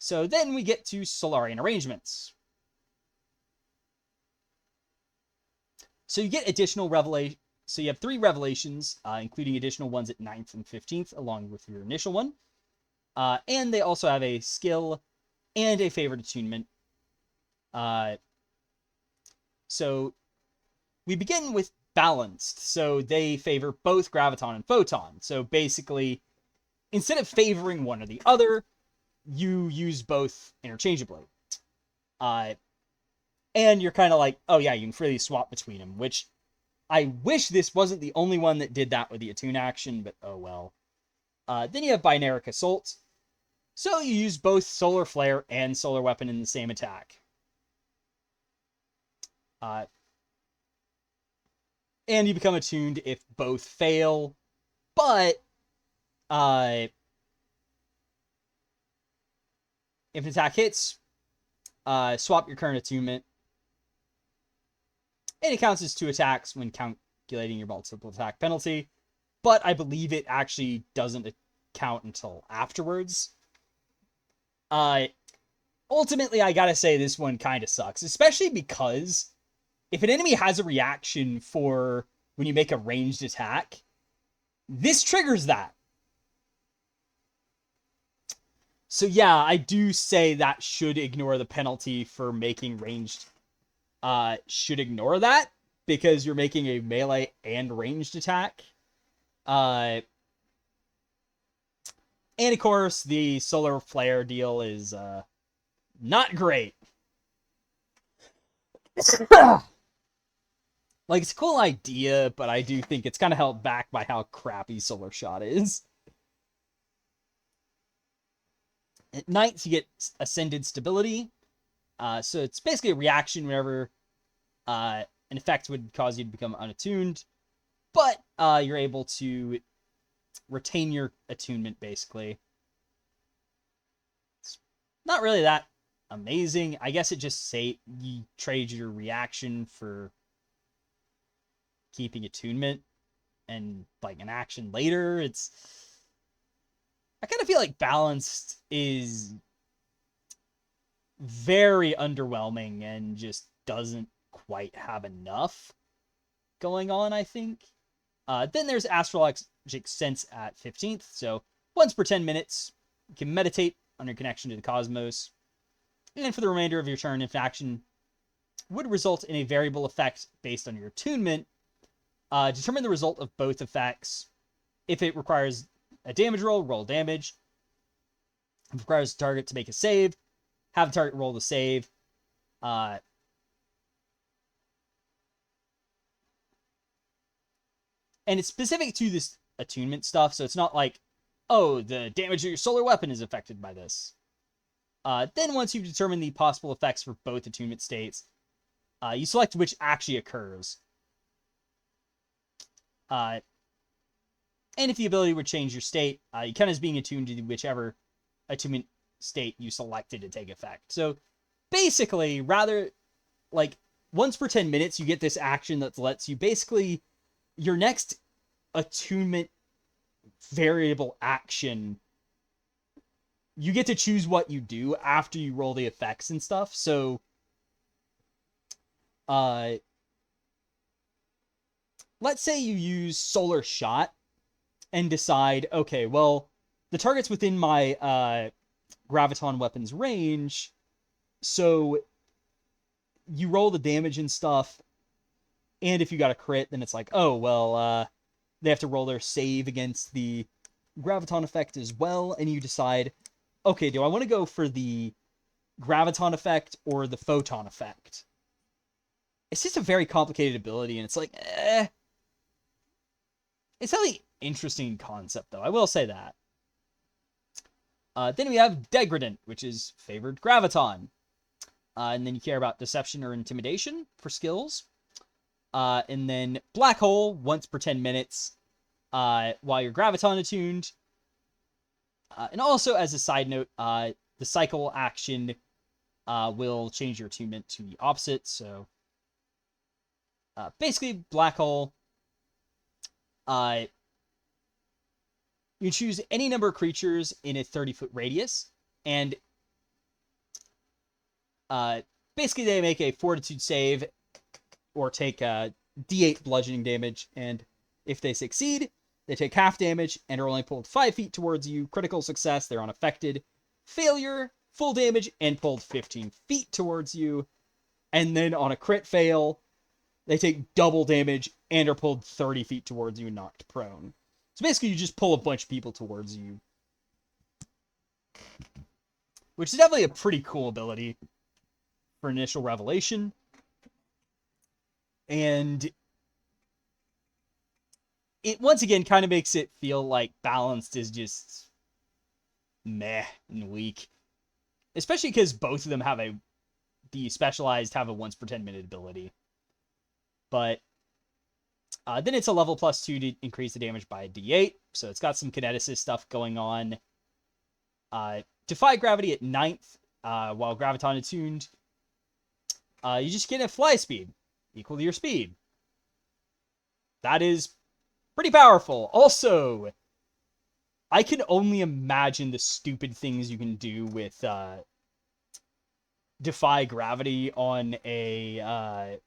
So then we get to Solarian arrangements. So you get additional revelation. So you have 3 revelations, including additional ones at 9th and 15th, along with your initial one. And they also have a skill and a favored attunement. So we begin with balanced. So they favor both graviton and photon. So basically, instead of favoring one or the other, you use both interchangeably. And you're kind of like, oh yeah, you can freely swap between them, which I wish this wasn't the only one that did that with the attune action, but oh well. Then you have Binaric Assault. So you use both Solar Flare and Solar Weapon in the same attack. And you become attuned if both fail, but if an attack hits, swap your current attunement. And it counts as 2 attacks when calculating your multiple attack penalty. But I believe it actually doesn't count until afterwards. Ultimately, I gotta say this one kind of sucks. Especially because if an enemy has a reaction for when you make a ranged attack, this triggers that. So yeah, I do say that should ignore the penalty for making ranged. Should ignore that because you're making a melee and ranged attack. And of course, the Solar Flare deal is not great. Like, it's a cool idea, but I do think it's kind of held back by how crappy Solar Shot is. At night, you get Ascended Stability. So it's basically a reaction whenever an effect would cause you to become unattuned. But you're able to retain your attunement, basically. It's not really that amazing. I guess it just say you trade your reaction for keeping attunement and like an action later. I kind of feel like balanced is very underwhelming and just doesn't quite have enough going on, I think. Then there's Astrologic Sense at 15th. So once per 10 minutes, you can meditate on your connection to the cosmos. And for the remainder of your turn, if action would result in a variable effect based on your attunement, determine the result of both effects. If it requires a damage roll damage. If it requires the target to make a save, have the target roll the save. And it's specific to this attunement stuff, so it's not like, oh, the damage of your solar weapon is affected by this. Then once you've determined the possible effects for both attunement states, you select which actually occurs. And if the ability would change your state, you count as being attuned to whichever attunement state you selected to take effect. So basically, rather, like, once per 10 minutes, you get this action that lets you basically, your next attunement variable action, you get to choose what you do after you roll the effects and stuff. So, let's say you use Solar Shot and decide, okay, well, the target's within my graviton weapon's range, so you roll the damage and stuff, and if you got a crit, then it's like, oh, well, they have to roll their save against the graviton effect as well, and you decide, okay, do I want to go for the graviton effect or the photon effect? It's just a very complicated ability, and it's like, It's a really interesting concept, though. I will say that. Then we have Degradant, which is favored graviton. And then you care about Deception or Intimidation for skills. And then Black Hole, once per 10 minutes, while you're graviton attuned. And also, as a side note, the cycle action will change your attunement to the opposite. So, basically, Black Hole, you choose any number of creatures in a 30-foot radius, and Basically, they make a fortitude save or take D8 bludgeoning damage, and if they succeed, they take half damage and are only pulled 5 feet towards you. Critical success, they're unaffected. Failure, full damage, and pulled 15 feet towards you. And then on a crit fail, they take double damage and are pulled 30 feet towards you and knocked prone. So basically, you just pull a bunch of people towards you, which is definitely a pretty cool ability for initial revelation. And it, once again, kind of makes it feel like balanced is just meh and weak. Especially because both of them have the specialized have a once per 10-minute ability. But then it's a level +2 to increase the damage by a d8. So it's got some kineticist stuff going on. Defy gravity at 9th, while graviton attuned. You just get a fly speed equal to your speed. That is pretty powerful. Also, I can only imagine the stupid things you can do with defy gravity on a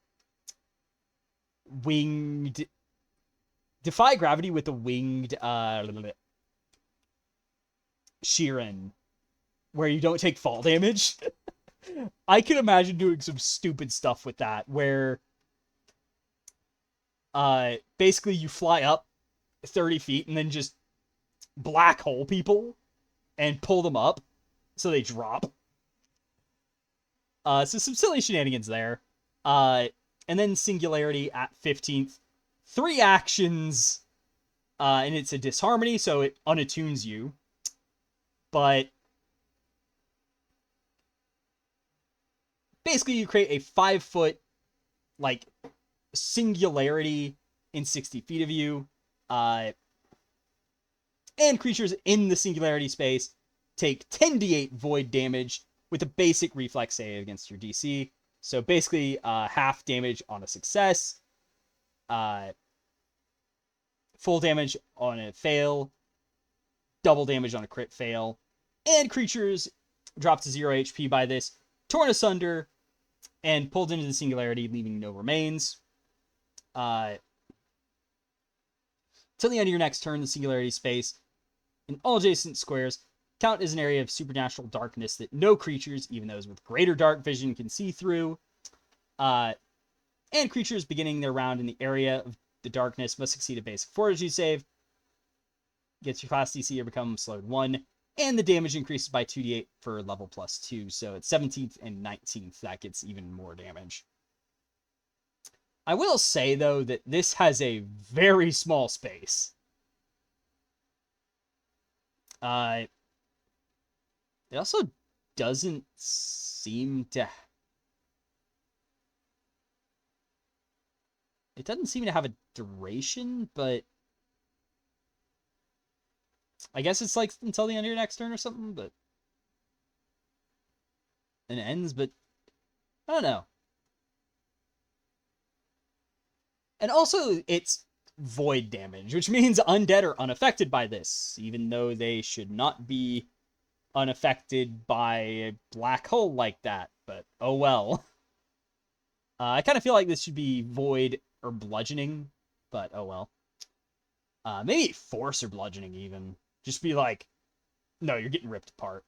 winged... Defy gravity with a winged Sheeran, where you don't take fall damage. I can imagine doing some stupid stuff with that, where basically you fly up 30 feet and then just black hole people and pull them up so they drop. So some silly shenanigans there. And then Singularity at 15th. 3 actions, and it's a disharmony, so it unattunes you. But basically you create a 5-foot, like, singularity in 60 feet of you. And creatures in the singularity space take 10d8 void damage with a basic reflex save against your DC. So basically, half damage on a success, full damage on a fail, double damage on a crit fail, and creatures drop to 0 HP by this, torn asunder, and pulled into the singularity, leaving no remains. Till the end of your next turn, the singularity space in all adjacent squares count as an area of supernatural darkness that no creatures, even those with greater dark vision, can see through. And creatures beginning their round in the area of the darkness must succeed a basic fortitude save. Gets your class DC or become slowed 1. And the damage increases by 2d8 for level +2. So at 17th and 19th, that gets even more damage. I will say, though, that this has a very small space. It also doesn't seem to... It doesn't seem to have a duration, but... I guess it's like until the end of your next turn or something, but... And it ends, but... I don't know. And also, it's void damage, which means undead are unaffected by this, even though they should not be unaffected by a black hole like that, but oh well. I kind of feel like this should be void or bludgeoning, but oh well. Maybe force or bludgeoning even. Just be like, no, you're getting ripped apart.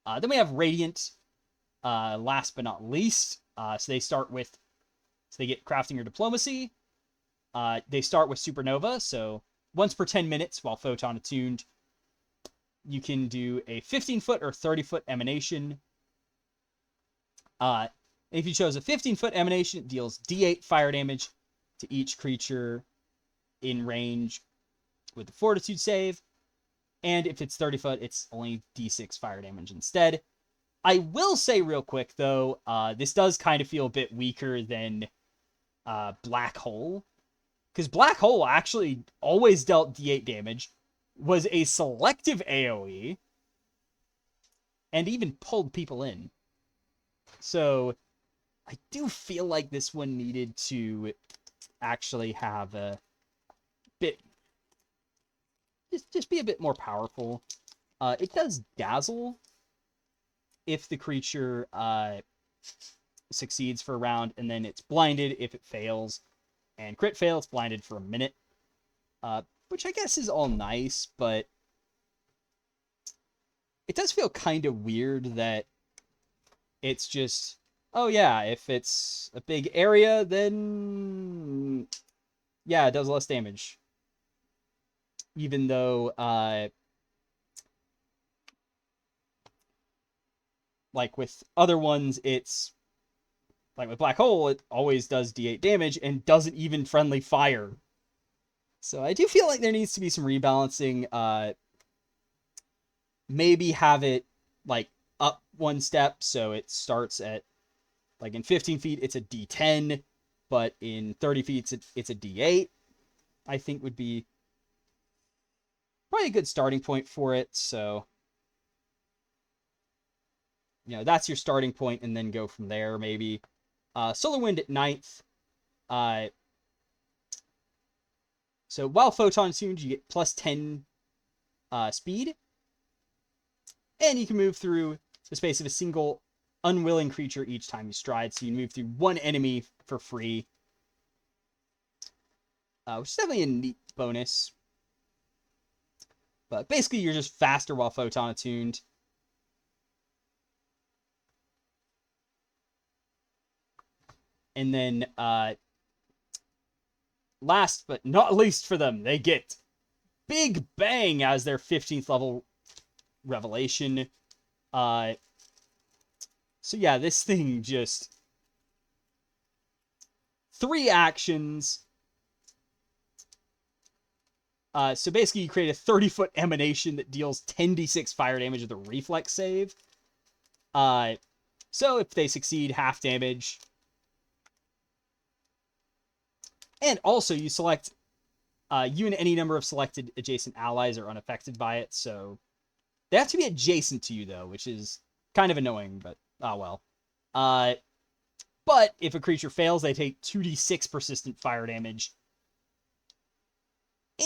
Then we have Radiant, last but not least. So they get Crafting or Diplomacy. They start with Supernova, so once per 10 minutes while Photon attuned, you can do a 15-foot or 30-foot emanation. If you chose a 15-foot emanation, it deals d8 fire damage to each creature in range with the Fortitude save. And if it's 30-foot, it's only d6 fire damage instead. I will say real quick, though, this does kind of feel a bit weaker than Black Hole. Because Black Hole actually always dealt d8 damage, was a selective AoE, and even pulled people in. So I do feel like this one needed to actually have a bit... Just be a bit more powerful. It does Dazzle, if the creature succeeds for a round, and then it's blinded if it fails. And crit fail, it's blinded for a minute. Which I guess is all nice, but it does feel kind of weird that it's just, oh yeah, if it's a big area, then yeah, it does less damage. Even though, like with other ones, it's, like with Black Hole, it always does D8 damage and doesn't even friendly fire. So I do feel like there needs to be some rebalancing. Maybe have it, like, up one step, so it starts at, like, in 15 feet, it's a D10, but in 30 feet, it's a D8, I think would be probably a good starting point for it. So, you know, that's your starting point, and then go from there, maybe. Solar Wind at 9th. So while Photon tuned, you get plus 10 speed. And you can move through the space of a single unwilling creature each time you stride. So you move through one enemy for free. Which is definitely a neat bonus. But basically, you're just faster while Photon attuned. And then, last but not least for them, they get Big Bang as their 15th level revelation. So yeah, this thing just 3 actions. So basically, you create a 30-foot emanation that deals 10d6 fire damage with a reflex save. So if they succeed, half damage. And also, you select, you and any number of selected adjacent allies are unaffected by it, so they have to be adjacent to you, though, which is kind of annoying, but, oh well. But if a creature fails, they take 2d6 persistent fire damage.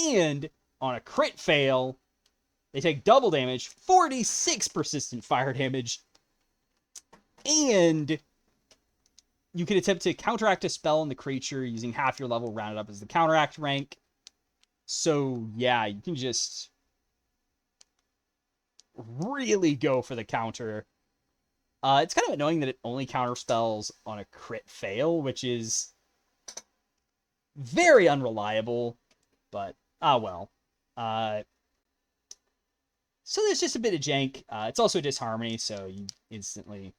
And on a crit fail, they take double damage, 4d6 persistent fire damage. And you can attempt to counteract a spell on the creature using half your level rounded up as the counteract rank. So, yeah, you can just really go for the counter. It's kind of annoying that it only counterspells on a crit fail, which is very unreliable, but, well. So there's just a bit of jank. It's also disharmony, so you instantly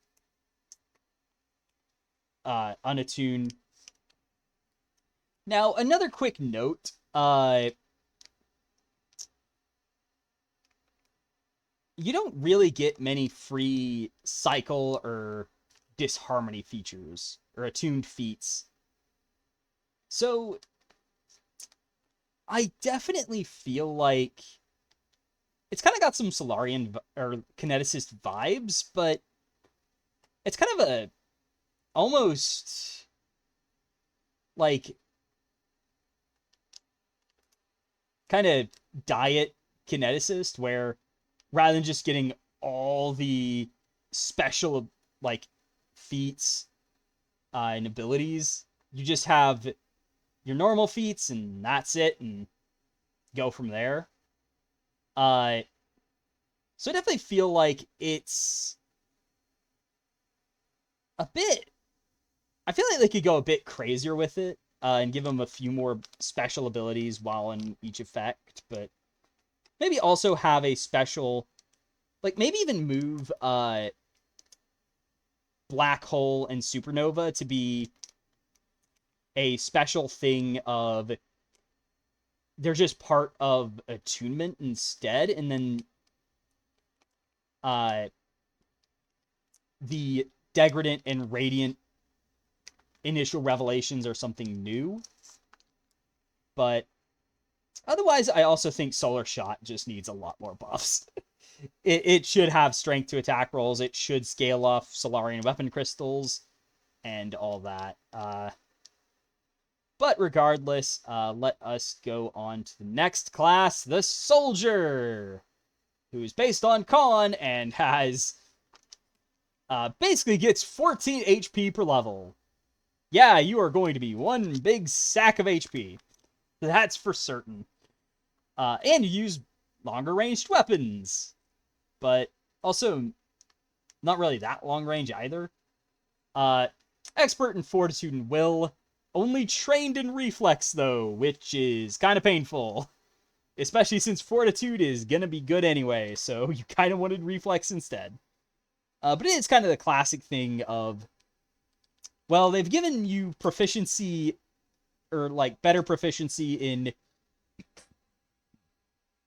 unattune. Now, another quick note. You don't really get many free cycle or disharmony features or attuned feats. So I definitely feel like it's kind of got some Solarian or Kineticist vibes, but it's kind of a almost like kind of diet Kineticist, where rather than just getting all the special, like, feats and abilities, you just have your normal feats, and that's it, and go from there. So I definitely feel like it's a bit... I feel like they could go a bit crazier with it, and give them a few more special abilities while in each effect, but maybe also have a special, like, maybe even move Black Hole and Supernova to be a special thing of they're just part of attunement instead, and then the Degradant and Radiant initial revelations are something new. But otherwise, I also think Solar Shot just needs a lot more buffs. It should have strength to attack rolls. It should scale off Solarian weapon crystals and all that. But regardless, let us go on to the next class, the Soldier, who is based on Con and has basically gets 14 HP per level. Yeah, you are going to be one big sack of HP. That's for certain. And you use longer ranged weapons. But also, not really that long range either. Expert in Fortitude and Will. Only trained in Reflex, though, which is kind of painful. Especially since Fortitude is going to be good anyway, so you kind of wanted Reflex instead. But it is kind of the classic thing of, well, they've given you proficiency, or like better proficiency in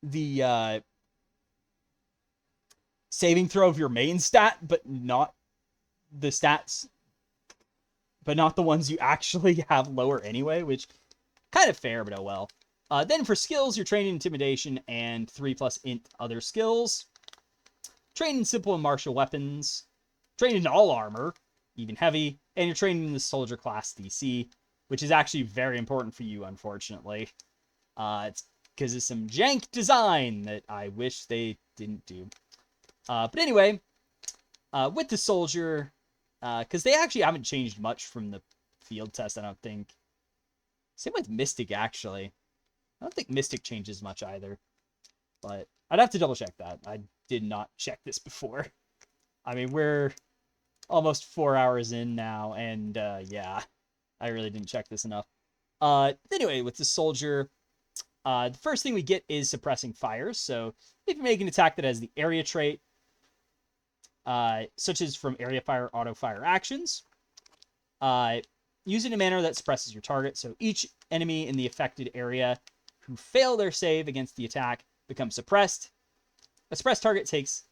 the saving throw of your main stat, but not the stats, but not the ones you actually have lower anyway, which kind of fair, but oh well. Then for skills, you're trained in Intimidation and 3+ int other skills. Trained in simple and martial weapons. Trained in all armor, even heavy. And you're trained in the soldier class DC, which is actually very important for you, unfortunately. It's because of some jank design that I wish they didn't do. But anyway, with the soldier, because they actually haven't changed much from the field test, I don't think. Same with Mystic, actually. I don't think Mystic changes much either. But I'd have to double check that. I did not check this before. I mean, we're almost 4 hours in now, and yeah, I really didn't check this enough. Anyway, with the soldier, the first thing we get is suppressing fire. So if you make an attack that has the area trait, such as from area fire, auto fire actions, use it in a manner that suppresses your target. So each enemy in the affected area who fail their save against the attack becomes suppressed. A suppressed target takes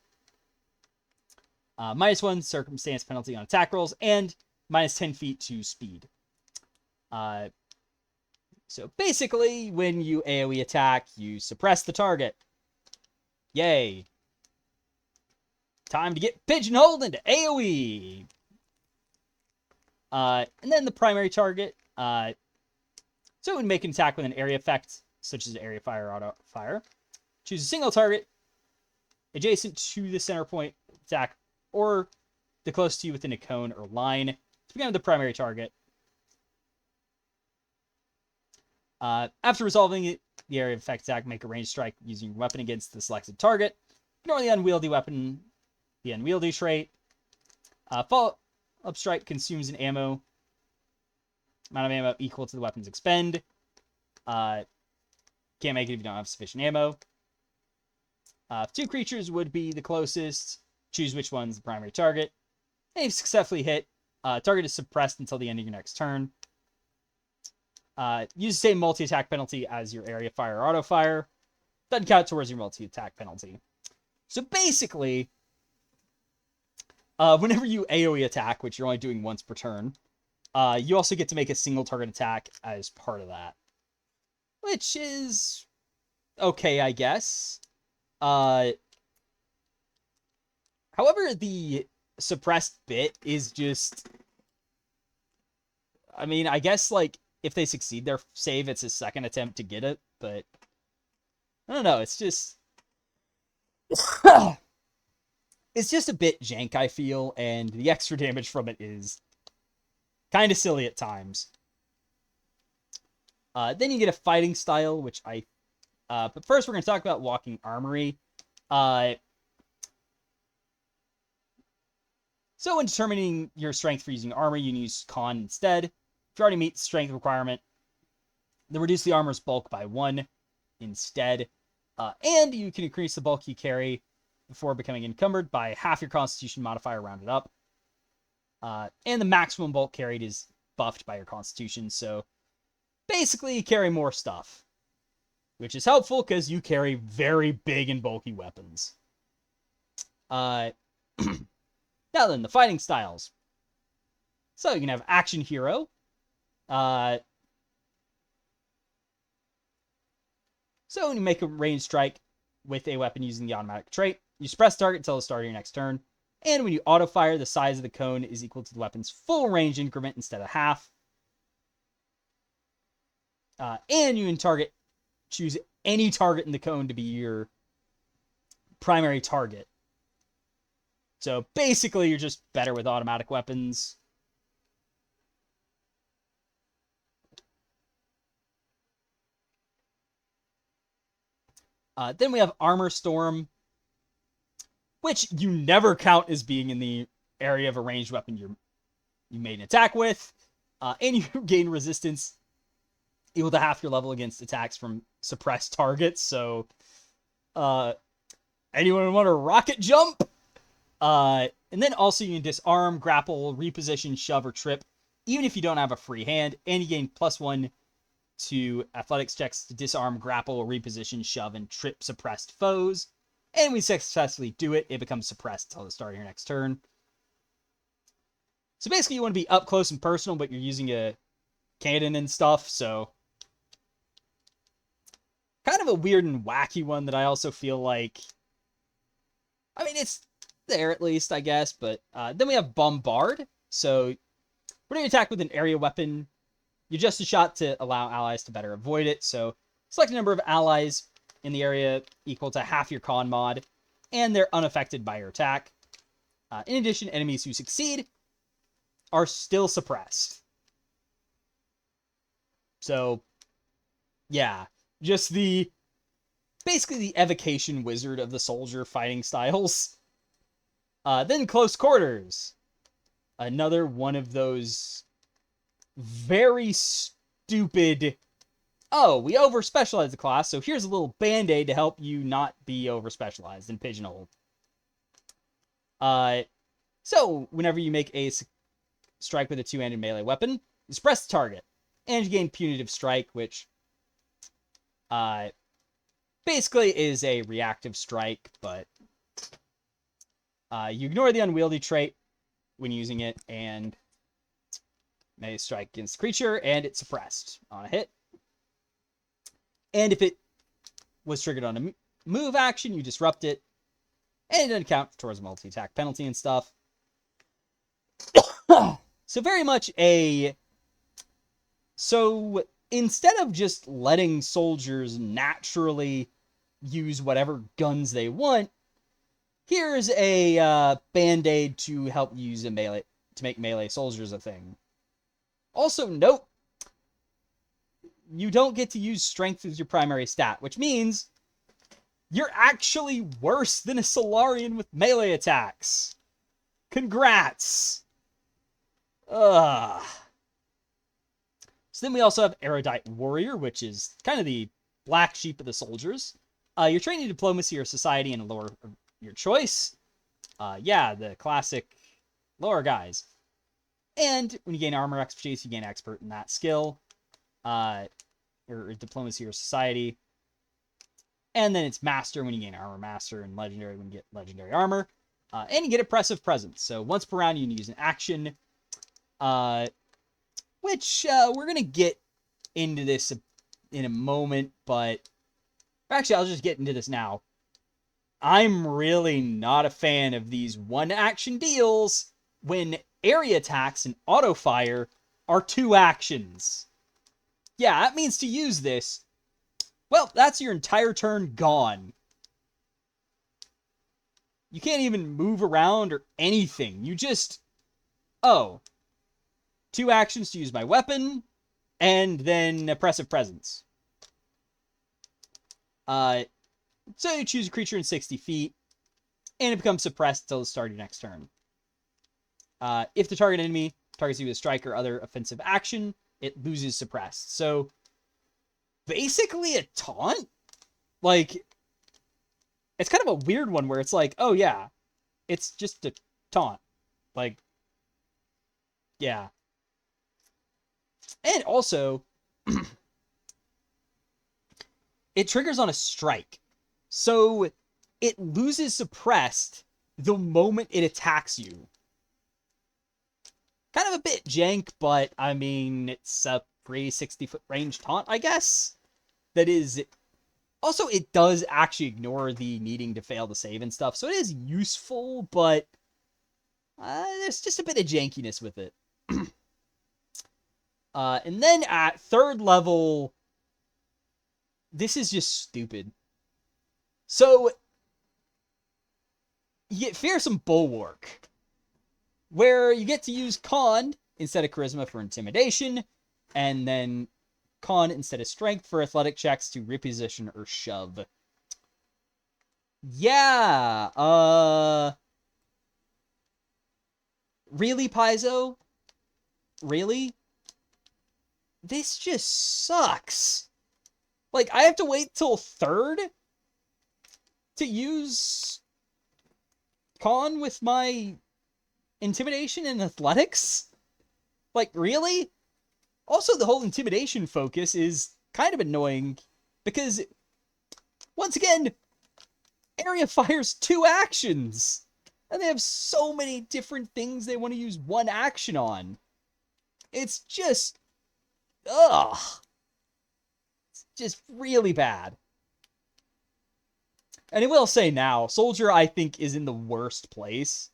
-1 circumstance penalty on attack rolls and -10 feet to speed. So basically, when you AoE attack, you suppress the target. Yay. Time to get pigeonholed into AoE. And then the primary target. So when you make an attack with an area effect, such as area fire or auto fire, choose a single target adjacent to the center point attack or the closest to you within a cone or line to become the primary target. After resolving it, the area effect attack, make a ranged strike using your weapon against the selected target. Ignore the unwieldy weapon, the unwieldy trait. Follow-up strike consumes an amount of ammo equal to the weapon's expend. Can't make it if you don't have sufficient ammo. 2 creatures would be the closest. Choose which one's the primary target. And if you successfully hit, target is suppressed until the end of your next turn. Use the same multi-attack penalty as your area fire or auto fire. Doesn't count towards your multi-attack penalty. So basically, whenever you AoE attack, which you're only doing once per turn, you also get to make a single target attack as part of that. Which is okay, I guess. However, the suppressed bit is just... I mean, I guess, like, if they succeed their save, it's a second attempt to get it, but... I don't know, it's just... it's just a bit jank, I feel, and the extra damage from it is kind of silly at times. Then you get a fighting style, which I... but first we're going to talk about Walking Armory. So when determining your strength for using armor, you can use Con instead. If you already meet the strength requirement, then reduce the armor's bulk by 1 instead. And you can increase the bulk you carry before becoming encumbered by half your Constitution modifier rounded up. And the maximum bulk carried is buffed by your Constitution, so basically you carry more stuff. Which is helpful because you carry very big and bulky weapons. Now then, the fighting styles. So you can have Action Hero. So when you make a ranged strike with a weapon using the automatic trait, you suppress target until the start of your next turn. And when you auto-fire, the size of the cone is equal to the weapon's full range increment instead of half. And you can choose any target in the cone to be your primary target. So basically, you're just better with automatic weapons. Then we have Armor Storm, which you never count as being in the area of a ranged weapon you made an attack with. And you gain resistance equal to half your level against attacks from suppressed targets. So, anyone want to rocket jump? And then also you can disarm, grapple, reposition, shove, or trip, even if you don't have a free hand. And you gain +1 to athletics checks to disarm, grapple, reposition, shove, and trip suppressed foes. And we successfully do it, it becomes suppressed until the start of your next turn. So basically you want to be up close and personal, but you're using a cannon and stuff, so kind of a weird and wacky one that I also feel like, I mean, it's there at least, I guess, but then we have Bombard. So when you attack with an area weapon, you adjust a shot to allow allies to better avoid it. So select a number of allies in the area equal to half your con mod, and they're unaffected by your attack. In addition, enemies who succeed are still suppressed. So, yeah, just basically the evocation wizard of the soldier fighting styles. Then Close Quarters. Another one of those very stupid, oh, we over-specialized the class, so here's a little band-aid to help you not be over-specialized and pigeonholed. So, whenever you make a strike with a two-handed melee weapon, you suppress the target, and you gain Punitive Strike, which basically is a reactive strike, but you ignore the unwieldy trait when using it, and melee strike against the creature, and it's suppressed on a hit. And if it was triggered on a move action, you disrupt it, and it doesn't count towards multi-attack penalty and stuff. So very much so instead of just letting soldiers naturally use whatever guns they want, here's a band-aid to help use a melee, to make melee soldiers a thing. Also, note, you don't get to use strength as your primary stat, which means you're actually worse than a Solarian with melee attacks. Congrats! Ugh. So then we also have Erudite Warrior, which is kind of the black sheep of the soldiers. You're trained in diplomacy or society in a lore of your choice. Yeah, the classic lore guys. And when you gain armor expertise, you gain expert in that skill. Or diplomacy or society. And then it's master when you gain armor master, and legendary when you get legendary armor. And you get oppressive presence. So once per round, you can use an action. Which we're going to get into this in a moment, but actually, I'll just get into this now. I'm really not a fan of these one-action deals when area attacks and auto-fire are 2 actions. Yeah, that means to use this, well, that's your entire turn gone. You can't even move around or anything. You just, oh, 2 actions to use my weapon, and then oppressive presence. So you choose a creature in 60 feet, and it becomes suppressed until the start of your next turn. If the target enemy targets you with a strike or other offensive action, it loses suppressed. So, basically a taunt? Like, it's kind of a weird one where it's like, oh yeah, it's just a taunt. Like, yeah. And also, it triggers on a strike. So, it loses suppressed the moment it attacks you. Kind of a bit jank, but, I mean, it's a free 60-foot range taunt, I guess. That is... Also, it does actually ignore the needing to fail to save and stuff, so it is useful, but... there's just a bit of jankiness with it. And then at 3rd level... This is just stupid. So... you get Fearsome Bulwark, where you get to use Con instead of Charisma for Intimidation, and then Con instead of Strength for athletic checks to reposition or shove. Yeah, really, Paizo? Really? This just sucks. Like, I have to wait till 3rd to use Con with my Intimidation and Athletics? Like, really? Also, the whole Intimidation focus is kind of annoying, because, once again, Area fires 2 actions! And they have so many different things they want to use 1 action on. It's just... ugh. It's just really bad. And I will say now, Soldier, I think, is in the worst place.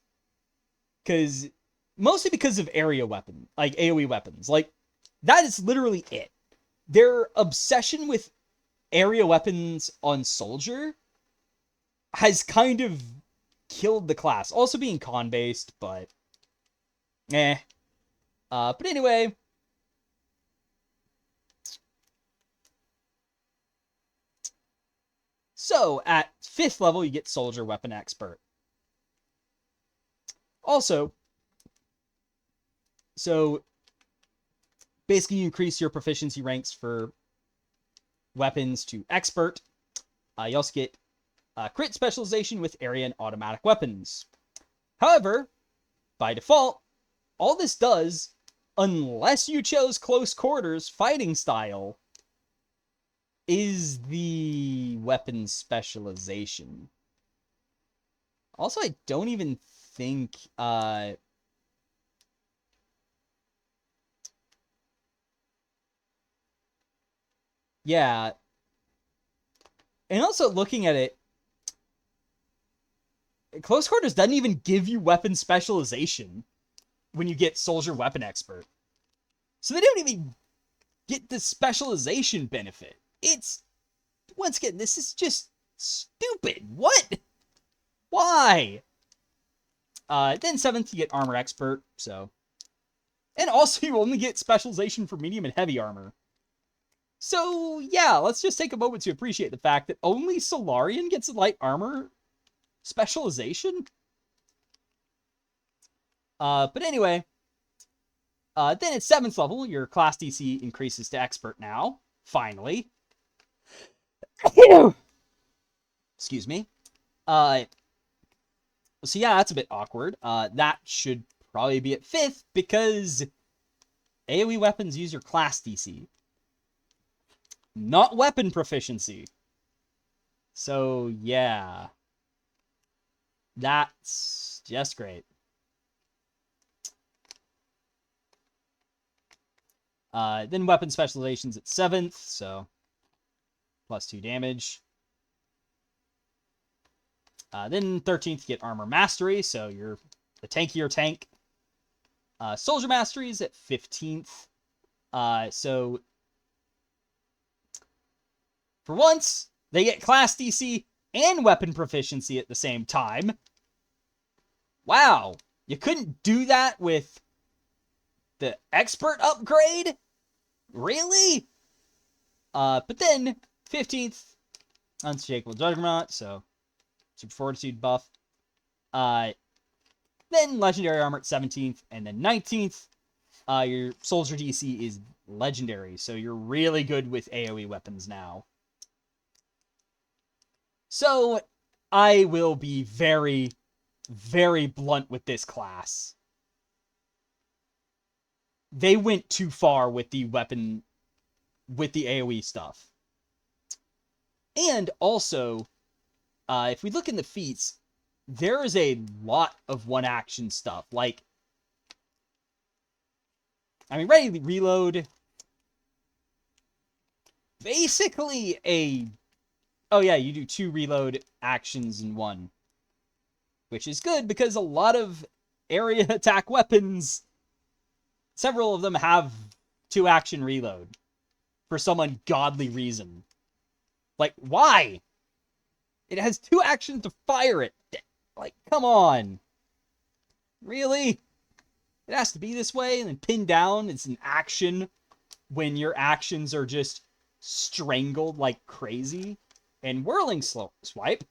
Mostly because of area weapon, like AoE weapons. Like, that is literally it. Their obsession with area weapons on Soldier has kind of killed the class. Also being con-based, but... eh. But anyway... so, at 5th level, you get Soldier Weapon Expert. Also, so basically you increase your proficiency ranks for weapons to Expert. You also get crit specialization with area and automatic weapons. However, by default, all this does, unless you chose close quarters fighting style, is the weapon specialization. Also, I don't even think... yeah. And also, looking at it, close quarters doesn't even give you weapon specialization when you get Soldier Weapon Expert. So they don't even get the specialization benefit. It's... once again, this is just stupid. What? Why? Then 7th, you get Armor Expert, so... and also, you only get specialization for medium and heavy armor. So, yeah, let's just take a moment to appreciate the fact that only Solarian gets a light armor specialization. But anyway, then at 7th level, your class DC increases to Expert now, finally. Excuse me. So yeah, that's a bit awkward. That should probably be at 5th, because AoE weapons use your class DC. Not weapon proficiency. So, yeah. That's just great. Then weapon specialization's at 7th, so +2 damage. Then 13th, you get Armor Mastery, so you're the tankier tank. Soldier Mastery is at 15th. So, for once, they get class DC and weapon proficiency at the same time. Wow, you couldn't do that with the Expert upgrade? Really? But then, 15th, Unshakable Juggernaut, so Super Fortitude buff. Then Legendary Armor at 17th, and then 19th, your Soldier DC is Legendary, so you're really good with AoE weapons now. So, I will be very, very blunt with this class. They went too far with the weapon, with the AoE stuff. And also, if we look in the feats, there is a lot of one-action stuff. Like, I mean, Ready Reload, basically a... oh yeah, you do 2 reload actions in 1. Which is good, because a lot of area attack weapons, several of them have 2-action reload. For some ungodly reason. Like, why? It has 2 actions to fire it. Like, come on. Really? It has to be this way? And then pinned down, it's an action when your actions are just strangled like crazy. And whirling swipe,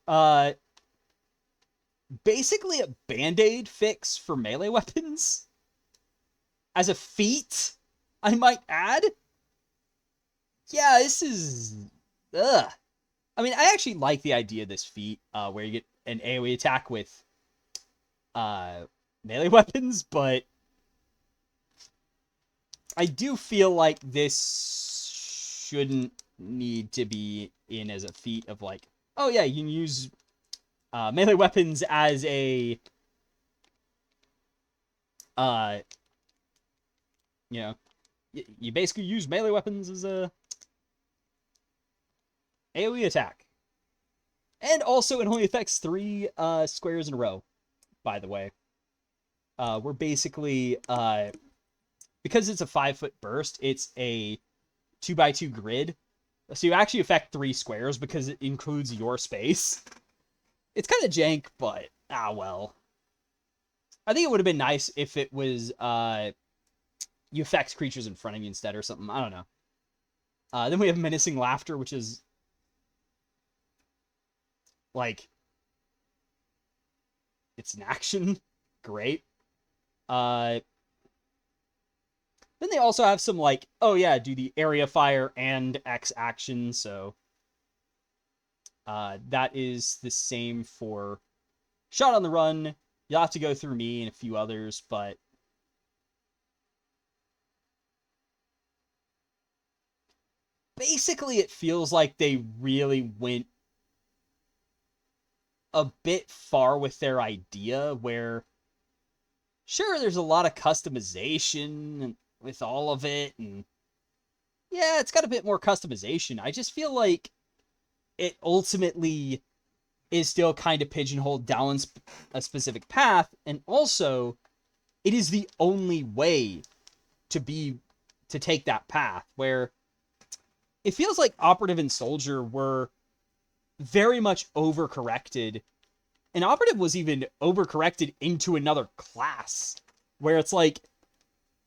uh, basically a band-aid fix for melee weapons. As a feat, I might add. Yeah, this is... Ugh. I mean, I actually like the idea of this feat, where you get an AoE attack with melee weapons, but I do feel like this shouldn't need to be in as a feat of like, oh yeah, you can use melee weapons as a, you know, you basically use melee weapons as a AoE attack. And also, it only affects 3 squares in a row, by the way. We're basically, because it's a 5-foot burst, it's a 2x2 grid. So you actually affect 3 squares because it includes your space. It's kind of jank, but, well. I think it would have been nice if it was, you affect creatures in front of you instead or something. I don't know. Then we have Menacing Laughter, which is, like, it's an action. Great. Then they also have some, like, oh yeah, do the area fire and X action, so that is the same for Shot on the Run. You'll have to go through me and a few others, but basically it feels like they really went a bit far with their idea, where sure, there's a lot of customization with all of it, and yeah, it's got a bit more customization. I just feel like it ultimately is still kind of pigeonholed down a specific path, and also it is the only way to take that path, where it feels like Operative and Soldier were very much overcorrected, and Operative was even overcorrected into another class, where it's like,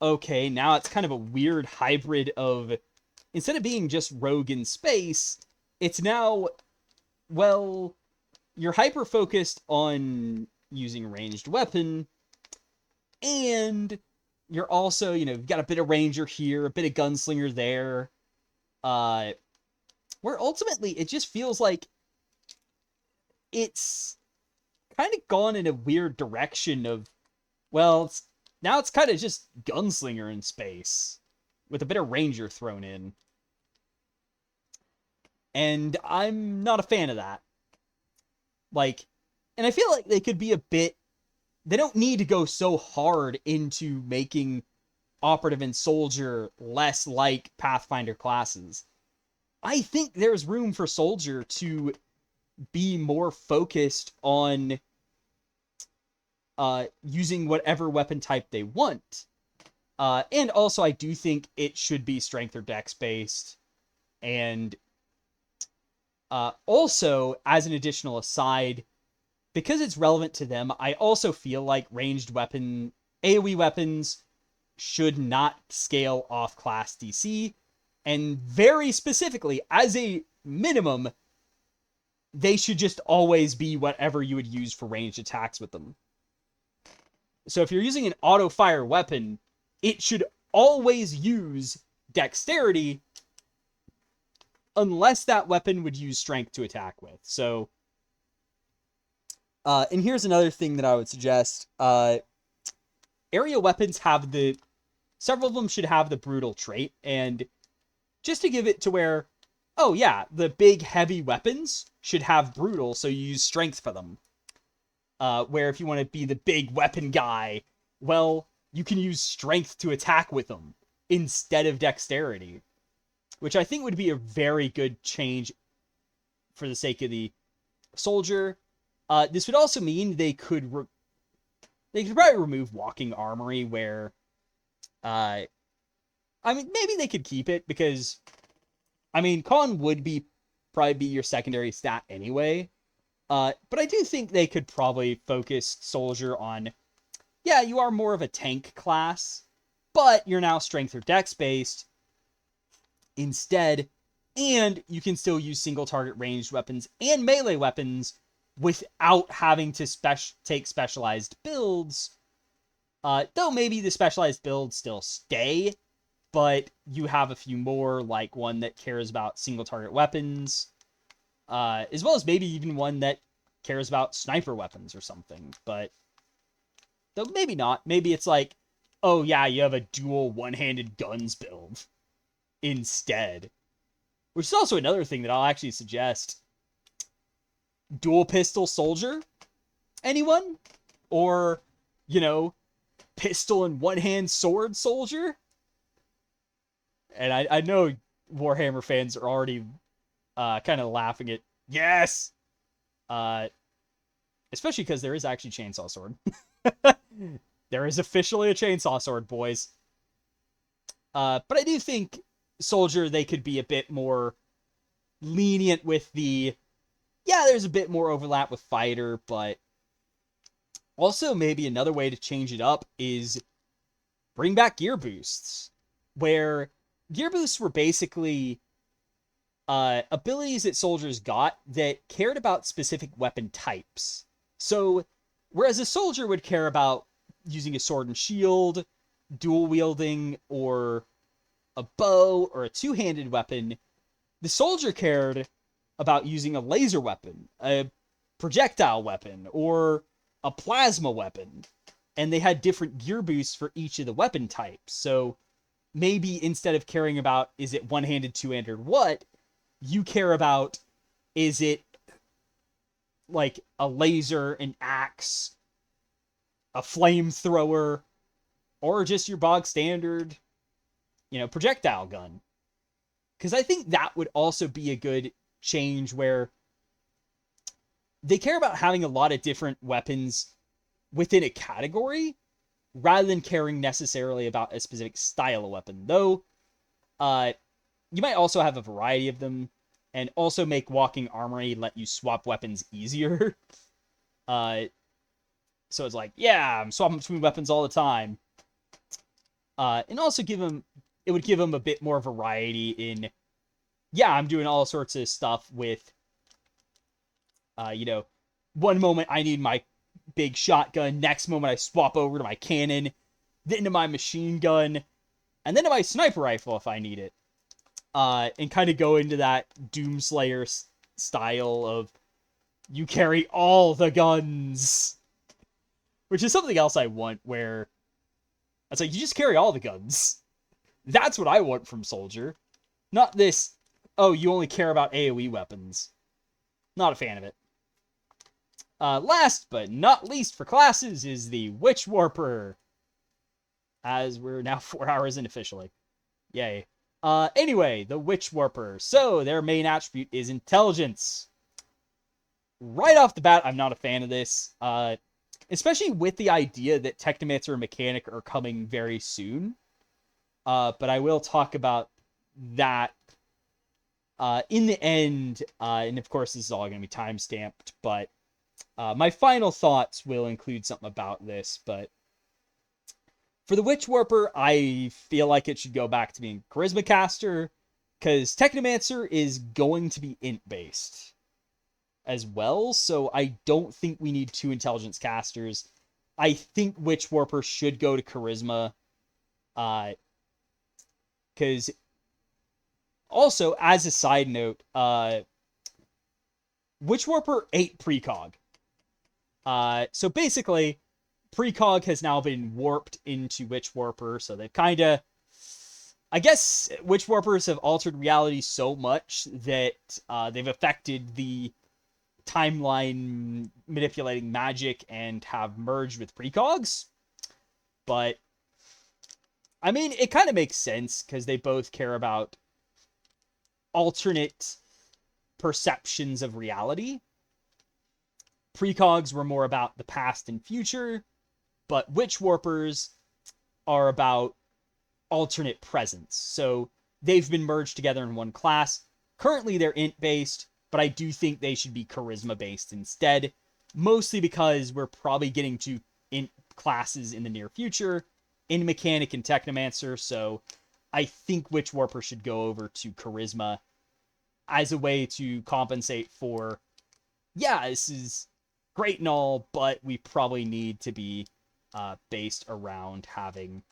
okay, now it's kind of a weird hybrid of, instead of being just rogue in space, it's now, well, you're hyper-focused on using a ranged weapon, and you're also, you've got a bit of ranger here, a bit of gunslinger there, where ultimately it just feels like it's kind of gone in a weird direction of, well, now it's kind of just gunslinger in space, with a bit of ranger thrown in. And I'm not a fan of that. Like, and I feel like they could be a bit, they don't need to go so hard into making Operative and Soldier less like Pathfinder classes. I think there's room for Soldier to be more focused on using whatever weapon type they want. And also, I do think it should be strength or dex based. And also, as an additional aside, because it's relevant to them, I also feel like ranged weapon, AoE weapons should not scale off class DC. And very specifically, as a minimum, they should just always be whatever you would use for ranged attacks with them. So if you're using an auto-fire weapon, it should always use dexterity, unless that weapon would use strength to attack with. So, and here's another thing that I would suggest. Area weapons have several of them should have the brutal trait, and just to give it to where, oh yeah, the big heavy weapons should have brutal, so you use strength for them. Where if you want to be the big weapon guy, well, you can use strength to attack with them instead of dexterity, which I think would be a very good change for the sake of the Soldier. This would also mean they could probably remove walking armory, where, I mean, maybe they could keep it, because, I mean, con would probably be your secondary stat anyway. But I do think they could probably focus Soldier on, yeah, you are more of a tank class, but you're now strength or dex based instead, and you can still use single target ranged weapons and melee weapons without having to take specialized builds. Though maybe the specialized builds still stay, but you have a few more, like one that cares about single target weapons, as well as maybe even one that cares about sniper weapons or something. But though maybe not. Maybe it's like, oh yeah, you have a dual one-handed guns build instead. Which is also another thing that I'll actually suggest. Dual pistol soldier? Anyone? Or, pistol and one-hand sword soldier? And I know Warhammer fans are already kind of laughing at, yes! Especially because there is actually Chainsaw Sword. There is officially a Chainsaw Sword, boys. But I do think Soldier, they could be a bit more lenient with the, yeah, there's a bit more overlap with Fighter, but also maybe another way to change it up is bring back gear boosts, where gear boosts were basically abilities that soldiers got that cared about specific weapon types. So, whereas a soldier would care about using a sword and shield, dual wielding, or a bow, or a two-handed weapon, the soldier cared about using a laser weapon, a projectile weapon, or a plasma weapon. And they had different gear boosts for each of the weapon types. So maybe instead of caring about, is it one-handed, two-handed, what, you care about, is it like a laser, an axe, a flamethrower, or just your bog standard, projectile gun. Because I think that would also be a good change where they care about having a lot of different weapons within a category rather than caring necessarily about a specific style of weapon. Though, you might also have a variety of them and also make Walking Armory let you swap weapons easier. So it's like, yeah, I'm swapping between weapons all the time. And also it would give them a bit more variety in, yeah, I'm doing all sorts of stuff with, one moment I need my big shotgun, next moment I swap over to my cannon, then to my machine gun, and then to my sniper rifle if I need it. And kind of go into that Doomslayer style of, you carry all the guns. Which is something else I want, where it's like, you just carry all the guns. That's what I want from Soldier. Not this, oh, you only care about AoE weapons. Not a fan of it. Last but not least for classes is the Witchwarper. As we're now 4 hours in officially. Yay. Anyway, the Witchwarper. So, their main attribute is intelligence. Right off the bat, I'm not a fan of this. Especially with the idea that Technomancer and Mechanic are coming very soon. But I will talk about that in the end. And of course, this is all going to be time-stamped. But my final thoughts will include something about this. But for the Witchwarper, I feel like it should go back to being Charisma Caster. Because Technomancer is going to be int-based as well, so I don't think we need 2 intelligence casters. I think Witchwarper should go to Charisma. Because also, as a side note, Witchwarper ate precog. So basically, precog has now been warped into Witchwarper, so they've kind of, I guess Witchwarpers have altered reality so much that they've affected the timeline manipulating magic and have merged with precogs. But I mean, it kind of makes sense because they both care about alternate perceptions of reality. Precogs were more about the past and future, but Witchwarpers are about alternate presence. So they've been merged together in one class. Currently, they're int-based. but I do think they should be charisma based instead, mostly because we're probably getting to in classes in the near future in Mechanic and Technomancer, so I think Witchwarper should go over to charisma as a way to compensate for, yeah, this is great and all, but we probably need to be based around having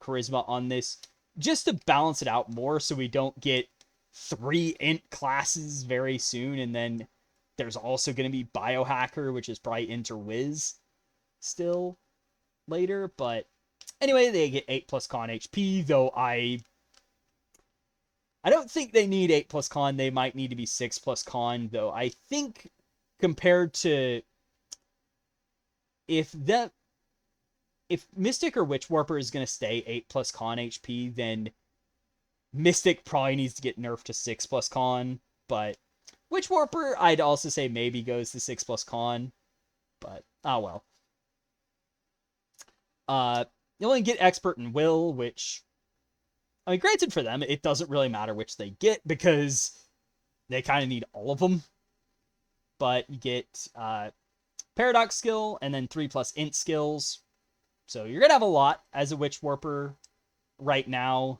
charisma on this just to balance it out more so we don't get 3 int classes very soon, and then there's also going to be Biohacker, which is probably Interwiz still later, but anyway, they get 8 plus con HP, though I don't think they need 8 plus con. They might need to be 6 plus con, though I think compared to if Mystic or Witchwarper is going to stay 8 plus con HP, then Mystic probably needs to get nerfed to 6 plus con, but Witchwarper, I'd also say maybe goes to 6 plus con, but oh well. You only get Expert and Will, which, I mean, granted for them, it doesn't really matter which they get because they kind of need all of them. But you get Paradox skill and then 3 plus int skills. So you're going to have a lot as a Witchwarper right now.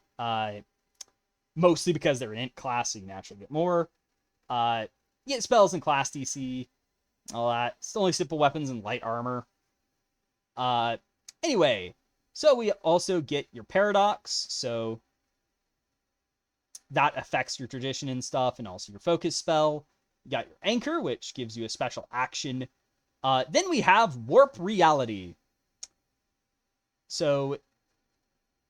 Mostly because they're an int class, so you naturally get more. You get spells and class DC. All that. It's only simple weapons and light armor. Anyway, so we also get your Paradox. So that affects your tradition and stuff, and also your focus spell. You got your Anchor, which gives you a special action. Then we have Warp Reality. So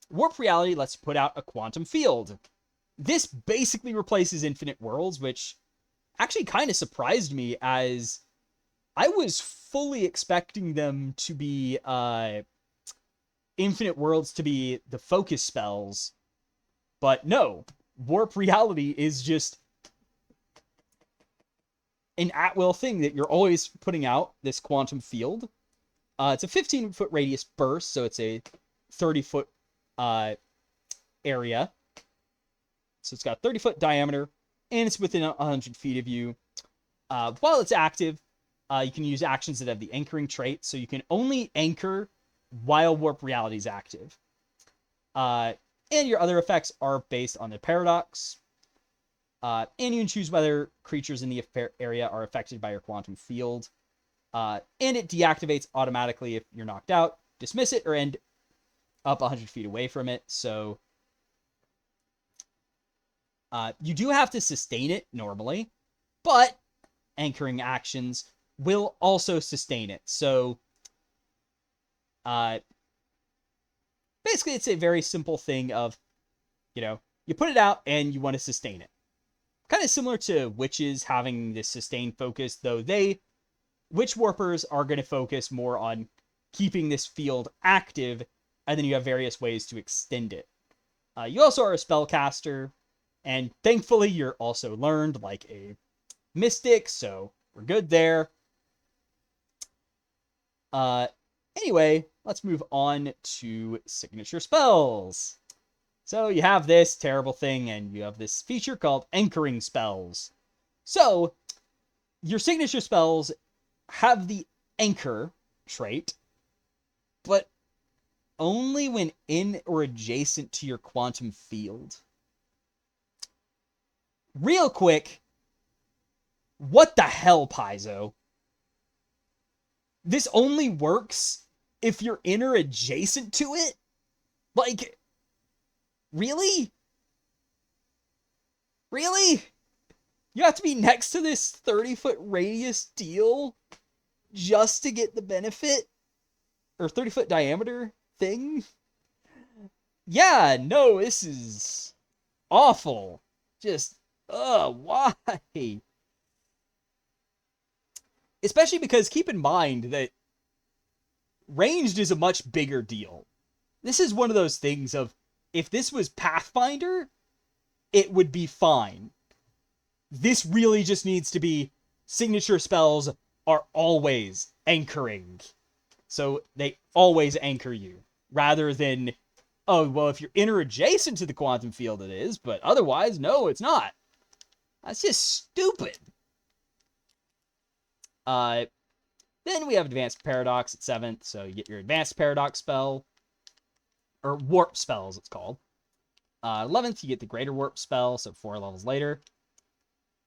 Warp Reality lets you put out a quantum field. This basically replaces Infinite Worlds, which actually kind of surprised me, as I was fully expecting them to be Infinite Worlds to be the focus spells. But no, Warp Reality is just an at-will thing that you're always putting out, this quantum field. It's a 15-foot radius burst, so it's a 30-foot area. So it's got 30-foot diameter, and it's within 100 feet of you. While it's active, you can use actions that have the anchoring trait, so you can only anchor while Warp Reality is active. And your other effects are based on the Paradox. And you can choose whether creatures in the area are affected by your quantum field. And it deactivates automatically if you're knocked out. Dismiss it or end up 100 feet away from it. So you do have to sustain it normally, but anchoring actions will also sustain it. So basically it's a very simple thing of, you put it out and you want to sustain it. Kind of similar to witches having this sustained focus, though Witchwarpers are going to focus more on keeping this field active, and then you have various ways to extend it. You also are a spellcaster, and thankfully you're also learned like a mystic, so we're good there. Anyway, let's move on to signature spells. So you have this terrible thing, and you have this feature called anchoring spells. So your signature spells have the anchor trait, but only when in or adjacent to your quantum field. Real quick, what the hell, Paizo? This only works if you're in or adjacent to it? Like, really? Really? You have to be next to this 30-foot radius deal just to get the benefit? Or 30-foot diameter thing? Yeah, no, this is awful. Just, why? Especially because keep in mind that ranged is a much bigger deal. This is one of those things of, if this was Pathfinder, it would be fine. This really just needs to be signature spells are always anchoring. So they always anchor you. Rather than, oh, well, if you're in or adjacent to the quantum field it is, but otherwise, no, it's not. That's just stupid. Then we have Advanced Paradox at 7th, so you get your Advanced Paradox spell, or Warp spell as it's called. 11th, you get the Greater Warp spell, so 4 levels later.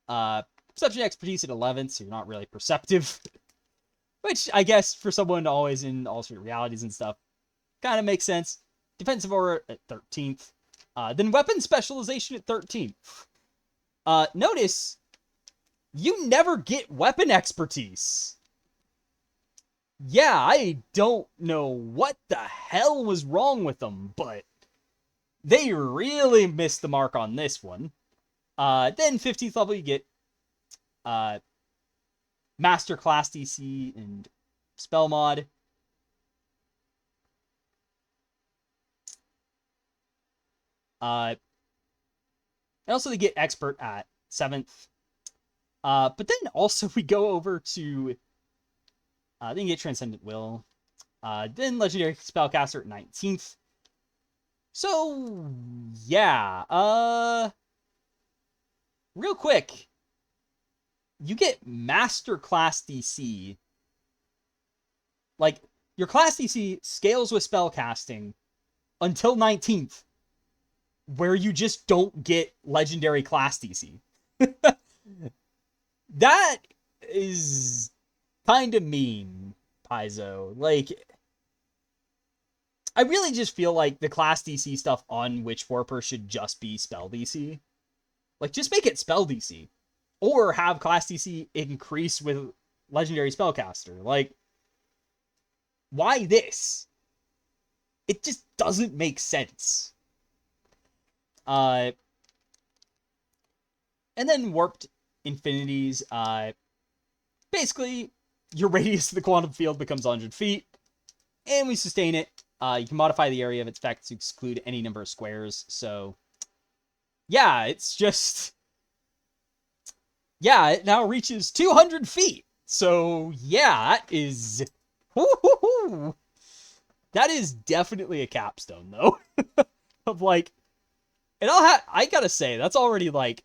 Perception Expertise at 11th, so you're not really perceptive. Which, I guess, for someone always in alternate realities and stuff, kind of makes sense. Defensive Aura at 13th. Then Weapon Specialization at 13th. Notice, you never get Weapon Expertise. Yeah, I don't know what the hell was wrong with them, but they really missed the mark on this one. Then 15th level, you get Master Class DC and Spell Mod. And also they get Expert at 7th. But then also we go over to then you get Transcendent Will. Then Legendary Spellcaster at 19th. So yeah, real quick, you get Master Class DC. Like, your Class DC scales with spellcasting until 19th, where you just don't get Legendary Class DC. That is kind of mean, Paizo. Like, I really just feel like the Class DC stuff on Witchwarper should just be Spell DC. Like, just make it Spell DC. Or have Class DC increase with Legendary Spellcaster. Like, why this? It just doesn't make sense. And then Warped Infinities. Basically, your radius of the quantum field becomes 100 feet. And we sustain it. You can modify the area of its effect to exclude any number of squares. So, yeah, it's just... Yeah, it now reaches 200 feet. So, yeah, that is... Woo-hoo-hoo. That is definitely a capstone, though. Of, like... And I gotta say, that's already, like,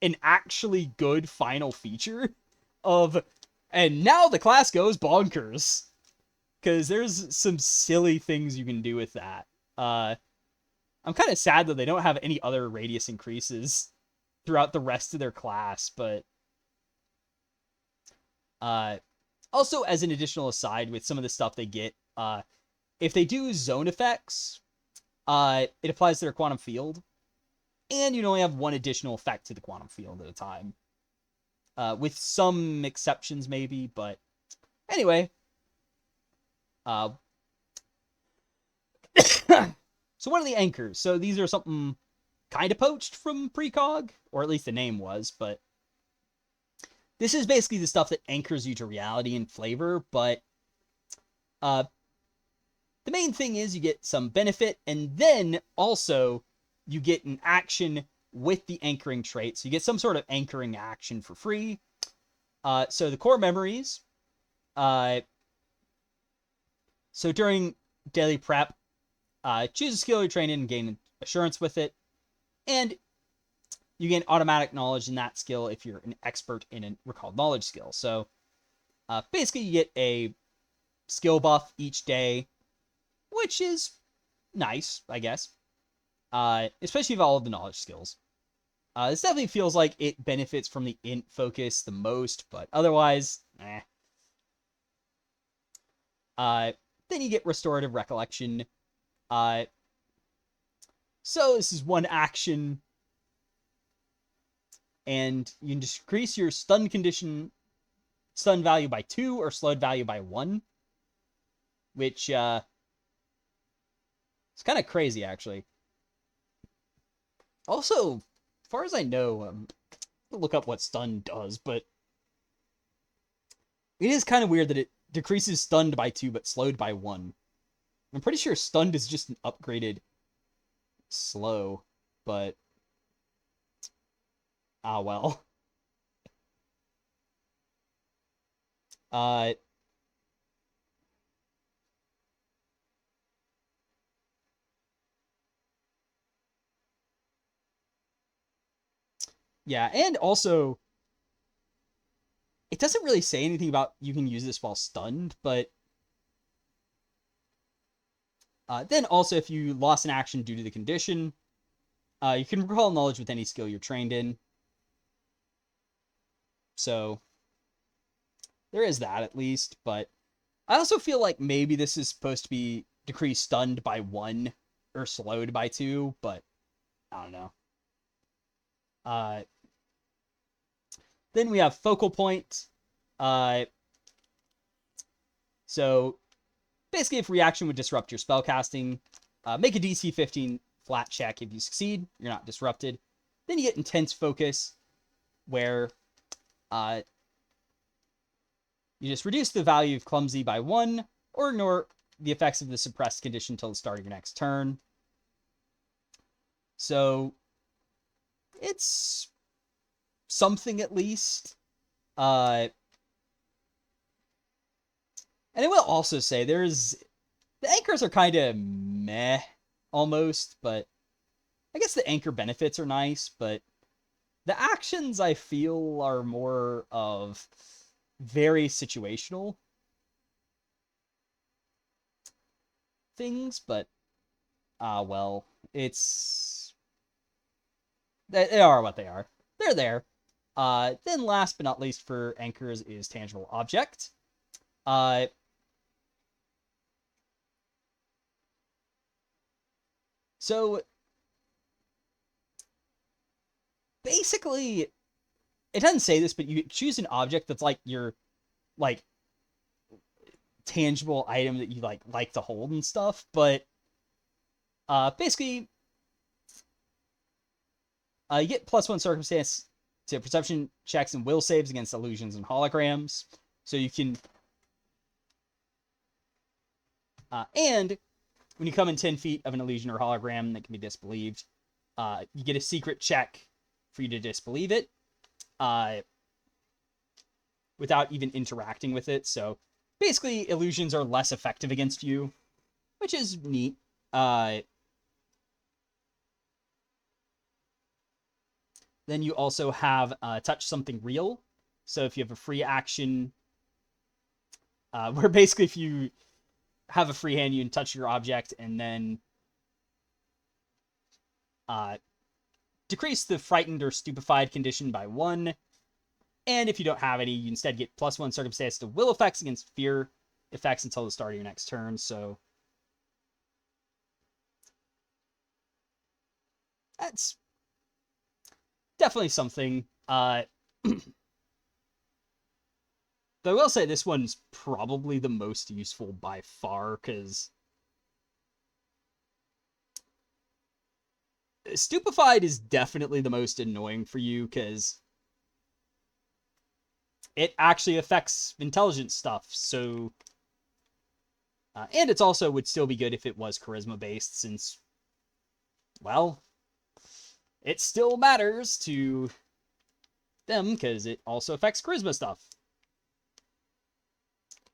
an actually good final feature of... And now the class goes bonkers. Because there's some silly things you can do with that. I'm kind of sad that they don't have any other radius increases throughout the rest of their class, but... Also, as an additional aside, with some of the stuff they get, if they do zone effects, it applies to their quantum field, and you only have one additional effect to the quantum field at a time. With some exceptions, maybe, but... Anyway. So what are the anchors? So these are something kind of poached from Precog, or at least the name was, but this is basically the stuff that anchors you to reality and flavor, but the main thing is you get some benefit, and then also you get an action with the anchoring trait. So you get some sort of anchoring action for free. So the core memories, so during daily prep, choose a skill you're trained in and gain assurance with it. And you gain automatic knowledge in that skill if you're an expert in a recalled knowledge skill. So basically you get a skill buff each day, which is nice, I guess. Especially with all of the knowledge skills. This definitely feels like it benefits from the int focus the most, but otherwise, eh. Then you get restorative recollection. So this is one action, and you can decrease your stun value by 2 or slowed value by 1, which it's kind of crazy, actually. Also, as far as I know, I'll look up what stun does, but it is kind of weird that it decreases stunned by 2 but slowed by 1. I'm pretty sure stunned is just an upgraded slow, but well. Yeah, and also it doesn't really say anything about you can use this while stunned, but then also if you lost an action due to the condition, you can recall knowledge with any skill you're trained in. So there is that at least, but I also feel like maybe this is supposed to be decrease stunned by 1 or slowed by 2, but I don't know. Then we have focal point. So basically, if reaction would disrupt your spellcasting, make a DC 15 flat check. If you succeed, you're not disrupted. Then you get intense focus, where you just reduce the value of clumsy by 1, or ignore the effects of the suppressed condition until the start of your next turn. So it's something at least. And I will also say the anchors are kind of meh almost, but I guess the anchor benefits are nice, but the actions I feel are more of very situational things, but well, they are what they are. They're there. Then last but not least for anchors is tangible object. So basically, it doesn't say this, but you choose an object that's like your tangible item that you like to hold and stuff. But basically, you get +1 circumstance to perception checks and will saves against illusions and holograms. So you can, and when you come in 10 feet of an illusion or hologram that can be disbelieved, you get a secret check for you to disbelieve it, without even interacting with it. So basically, illusions are less effective against you, which is neat. Then you also have touch something real. So if you have a free action, where basically if you have a free hand, you can touch your object and then decrease the frightened or stupefied condition by 1. And if you don't have any, you instead get +1 circumstance to will effects against fear effects until the start of your next turn. So that's definitely something. Though I will say this one's probably the most useful by far, because stupefied is definitely the most annoying for you, because it actually affects intelligence stuff. So, and it's also would still be good if it was charisma based, since, well, it still matters to them because it also affects charisma stuff.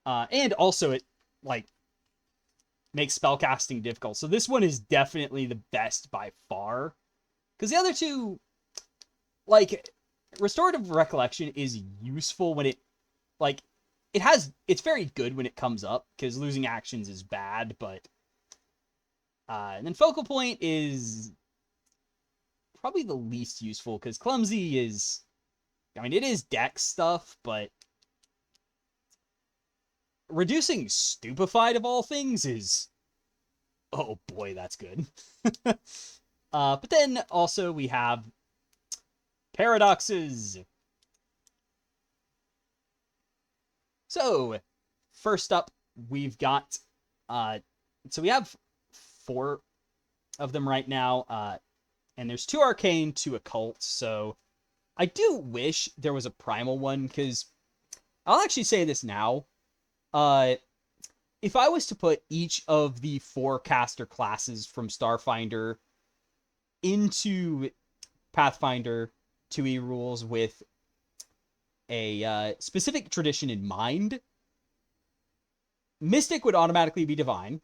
And also it makes spellcasting difficult. So this one is definitely the best by far, because the other two, restorative recollection is useful when it's very good when it comes up, because losing actions is bad, but and then focal point is probably the least useful, because clumsy is, it is dex stuff, but reducing stupefied of all things is, oh boy, that's good. But then also we have paradoxes. So first up, we've got so we have 4 of them right now, and there's 2 arcane, 2 occult. So I do wish there was a primal one, because I'll actually say this now. If I was to put each of the 4 caster classes from Starfinder into Pathfinder 2e rules with a specific tradition in mind, Mystic would automatically be Divine.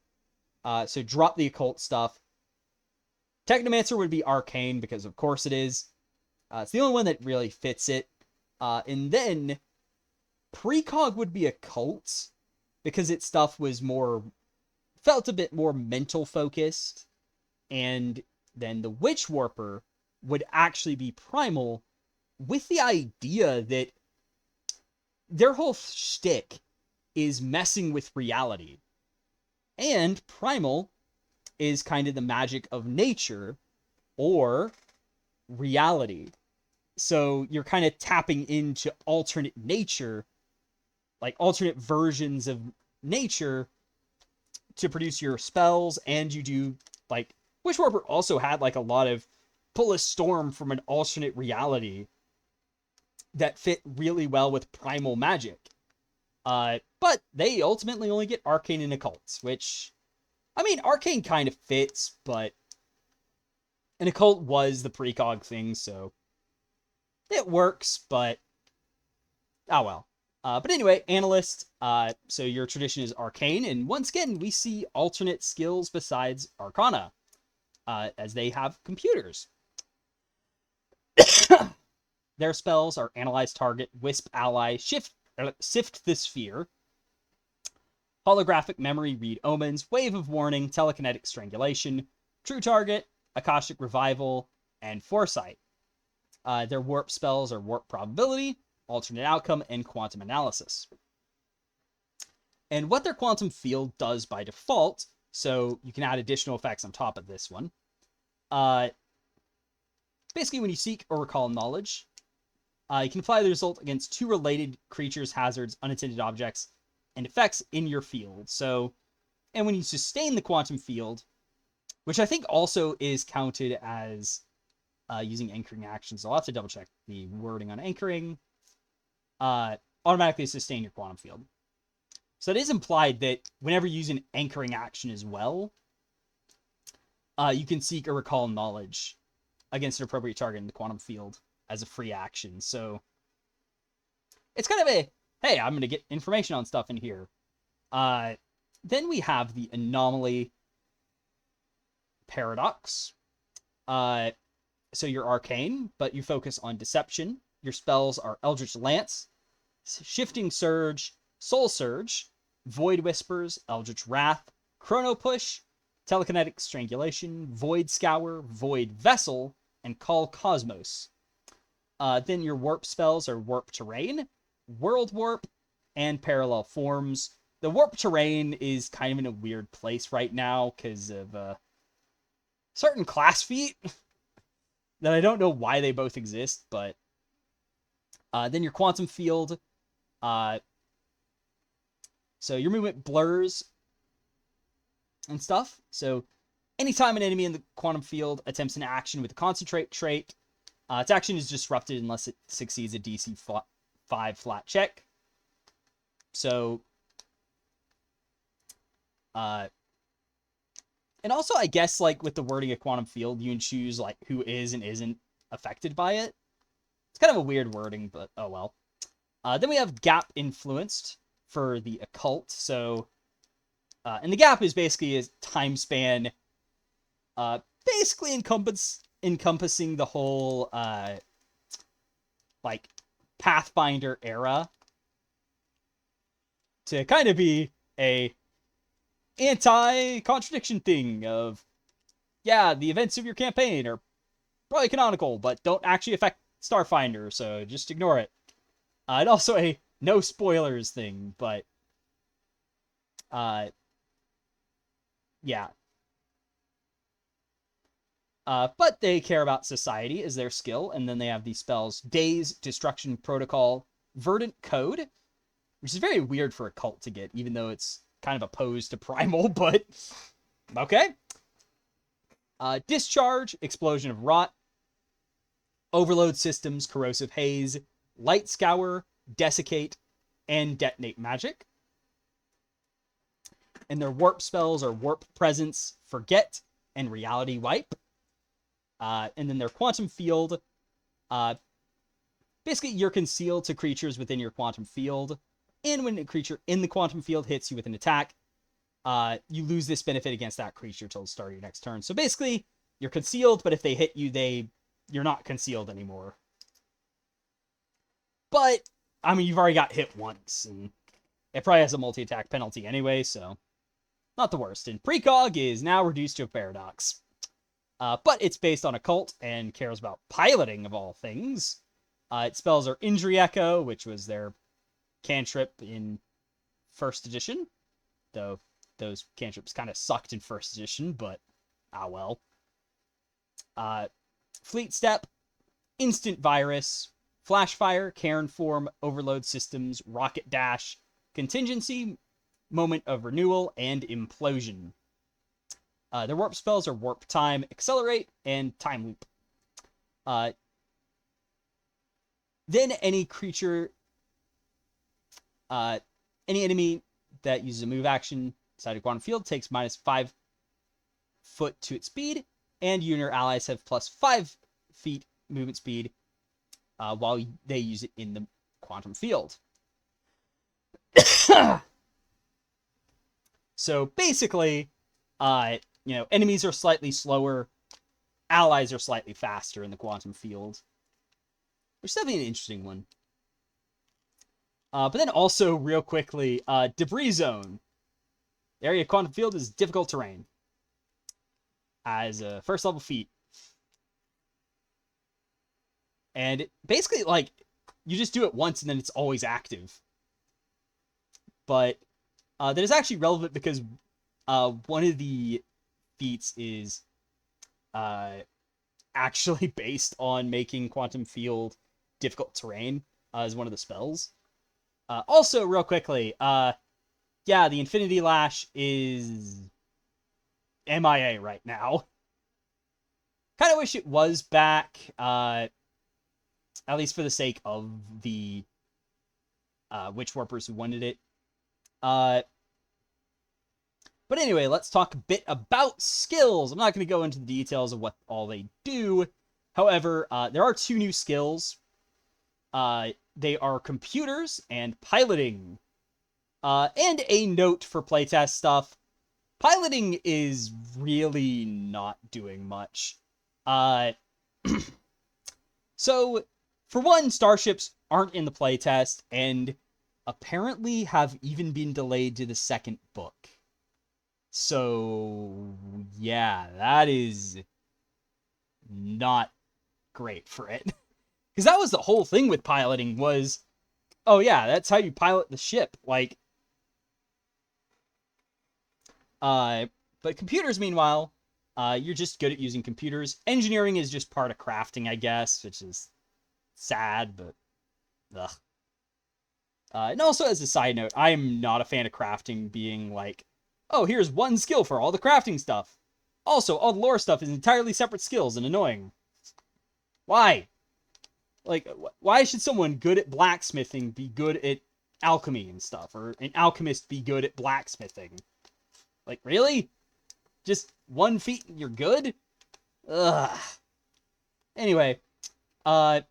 So drop the occult stuff. Technomancer would be Arcane, because of course it is. It's the only one that really fits it. And then Precog would be occult because its stuff was felt a bit more mental focused, and then the Witchwarper would actually be primal, with the idea that their whole shtick is messing with reality. And primal is kind of the magic of nature or reality. So you're kind of tapping into alternate nature, like alternate versions of nature to produce your spells, and you do, like, Witchwarper also had like a lot of pull a storm from an alternate reality that fit really well with primal magic. But they ultimately only get arcane and occult, which, I mean, arcane kind of fits, but an occult was the precog thing, so it works, but oh well. But anyway, analyst. So your tradition is arcane, and once again, we see alternate skills besides arcana, as they have computers. Their spells are analyze target, wisp ally, sift the sphere, holographic memory, read omens, wave of warning, telekinetic strangulation, true target, akashic revival, and foresight. Their warp spells are warp probability, alternate outcome, and quantum analysis. And what their quantum field does by default, so you can add additional effects on top of this one. Basically, when you seek or recall knowledge, you can apply the result against 2 related creatures, hazards, unattended objects, and effects in your field. So, and when you sustain the quantum field, which I think also is counted as using anchoring actions. I'll have to double check the wording on anchoring. Automatically sustain your quantum field. So it is implied that whenever you use an anchoring action as well, you can seek or recall knowledge against an appropriate target in the quantum field as a free action. So it's kind of a, hey, I'm going to get information on stuff in here. Then we have the anomaly paradox. So you're arcane, but you focus on deception. Your spells are Eldritch Lance, Shifting Surge, Soul Surge, Void Whispers, Eldritch Wrath, Chrono Push, Telekinetic Strangulation, Void Scour, Void Vessel, and Call Cosmos. Then your warp spells are Warp Terrain, World Warp, and Parallel Forms. The Warp Terrain is kind of in a weird place right now because of certain class feat that I don't know why they both exist, but then your quantum field. So your movement blurs and stuff. So anytime an enemy in the quantum field attempts an action with a concentrate trait, its action is disrupted unless it succeeds a DC 5 flat check. So, and also I guess like with the wording of quantum field, you can choose like who is and isn't affected by it. It's kind of a weird wording, but oh well. Then we have gap influenced for the occult. So, and the gap is basically a time span, basically encompassing the whole, like, Pathfinder era, to kind of be a anti-contradiction thing of, yeah, the events of your campaign are probably canonical, but don't actually affect Starfinder, so just ignore it. And also a no spoilers thing, but yeah. But they care about society as their skill, and then they have these spells: Daze, Destruction Protocol, Verdant Code, which is very weird for a cult to get, even though it's kind of opposed to Primal, but okay. Discharge, Explosion of Rot, Overload Systems, Corrosive Haze, Light Scour, Desiccate, and Detonate Magic. And their warp spells are Warp Presence, Forget, and Reality Wipe. And then their quantum field, basically you're concealed to creatures within your quantum field. And when a creature in the quantum field hits you with an attack, you lose this benefit against that creature till the start of your next turn. So basically, you're concealed, but if they hit you, you're not concealed anymore. But I mean, you've already got hit once, and it probably has a multi-attack penalty anyway, so not the worst. And precog is now reduced to a paradox. But it's based on occult and cares about piloting of all things. Its spells are Injury Echo, which was their cantrip in first edition, though those cantrips kind of sucked in first edition, but well. Fleet Step, Instant Virus, Flash Fire, Cairn Form, Overload Systems, Rocket Dash, Contingency, Moment of Renewal, and Implosion. Their warp spells are Warp Time, Accelerate, and Time Loop. Then any creature, any enemy that uses a move action inside a quantum field takes minus 5 foot to its speed, and you and your allies have plus 5 feet movement speed while they use it in the quantum field. So basically, enemies are slightly slower, allies are slightly faster in the quantum field, which is definitely an interesting one. But then also, real quickly, Debris Zone. The area of quantum field is difficult terrain as a first level feat. And basically, like, you just do it once and then it's always active. But that is actually relevant because one of the feats is actually based on making quantum field difficult terrain as one of the spells. Also, real quickly, the Infinity Lash is MIA right now. Kind of wish it was back, at least for the sake of the Witchwarpers who wanted it. But anyway, let's talk a bit about skills. I'm not going to go into the details of what all they do. However, there are 2 new skills. They are computers and piloting. And a note for playtest stuff. Piloting is really not doing much. So, for one, starships aren't in the playtest, and apparently have even been delayed to the 2nd book. So, yeah, that is not great for it. Because that was the whole thing with piloting was, oh yeah, that's how you pilot the ship. Like, but computers, meanwhile, you're just good at using computers. Engineering is just part of crafting, I guess, which is sad, but ugh. And also, as a side note, I am not a fan of crafting being like, oh, here's one skill for all the crafting stuff. Also, all the lore stuff is entirely separate skills and annoying. Why? Like, why should someone good at blacksmithing be good at alchemy and stuff? Or an alchemist be good at blacksmithing? Like, really? Just one feat and you're good? Ugh. Anyway, but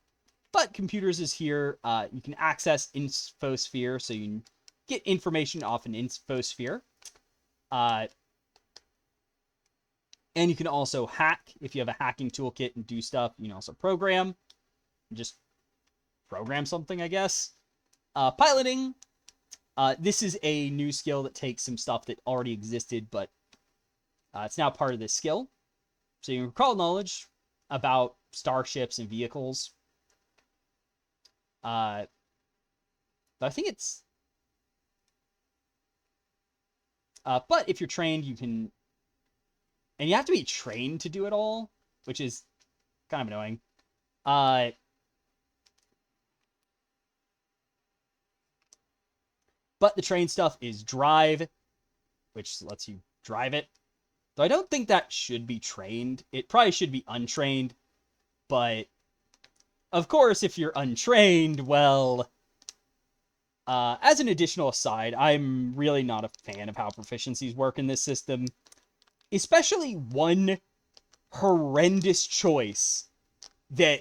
computers is here. You can access Infosphere, so you can get information off an Infosphere. And you can also hack if you have a hacking toolkit and do stuff. You can also program. Just program something, I guess. Piloting. This is a new skill that takes some stuff that already existed, but it's now part of this skill. So you can recall knowledge about starships and vehicles. But I think it's... but if you're trained, you can... And you have to be trained to do it all, which is kind of annoying. But the train stuff is drive, which lets you drive it. Though I don't think that should be trained. It probably should be untrained. But, of course, if you're untrained, well... as an additional aside, I'm really not a fan of how proficiencies work in this system. Especially one horrendous choice that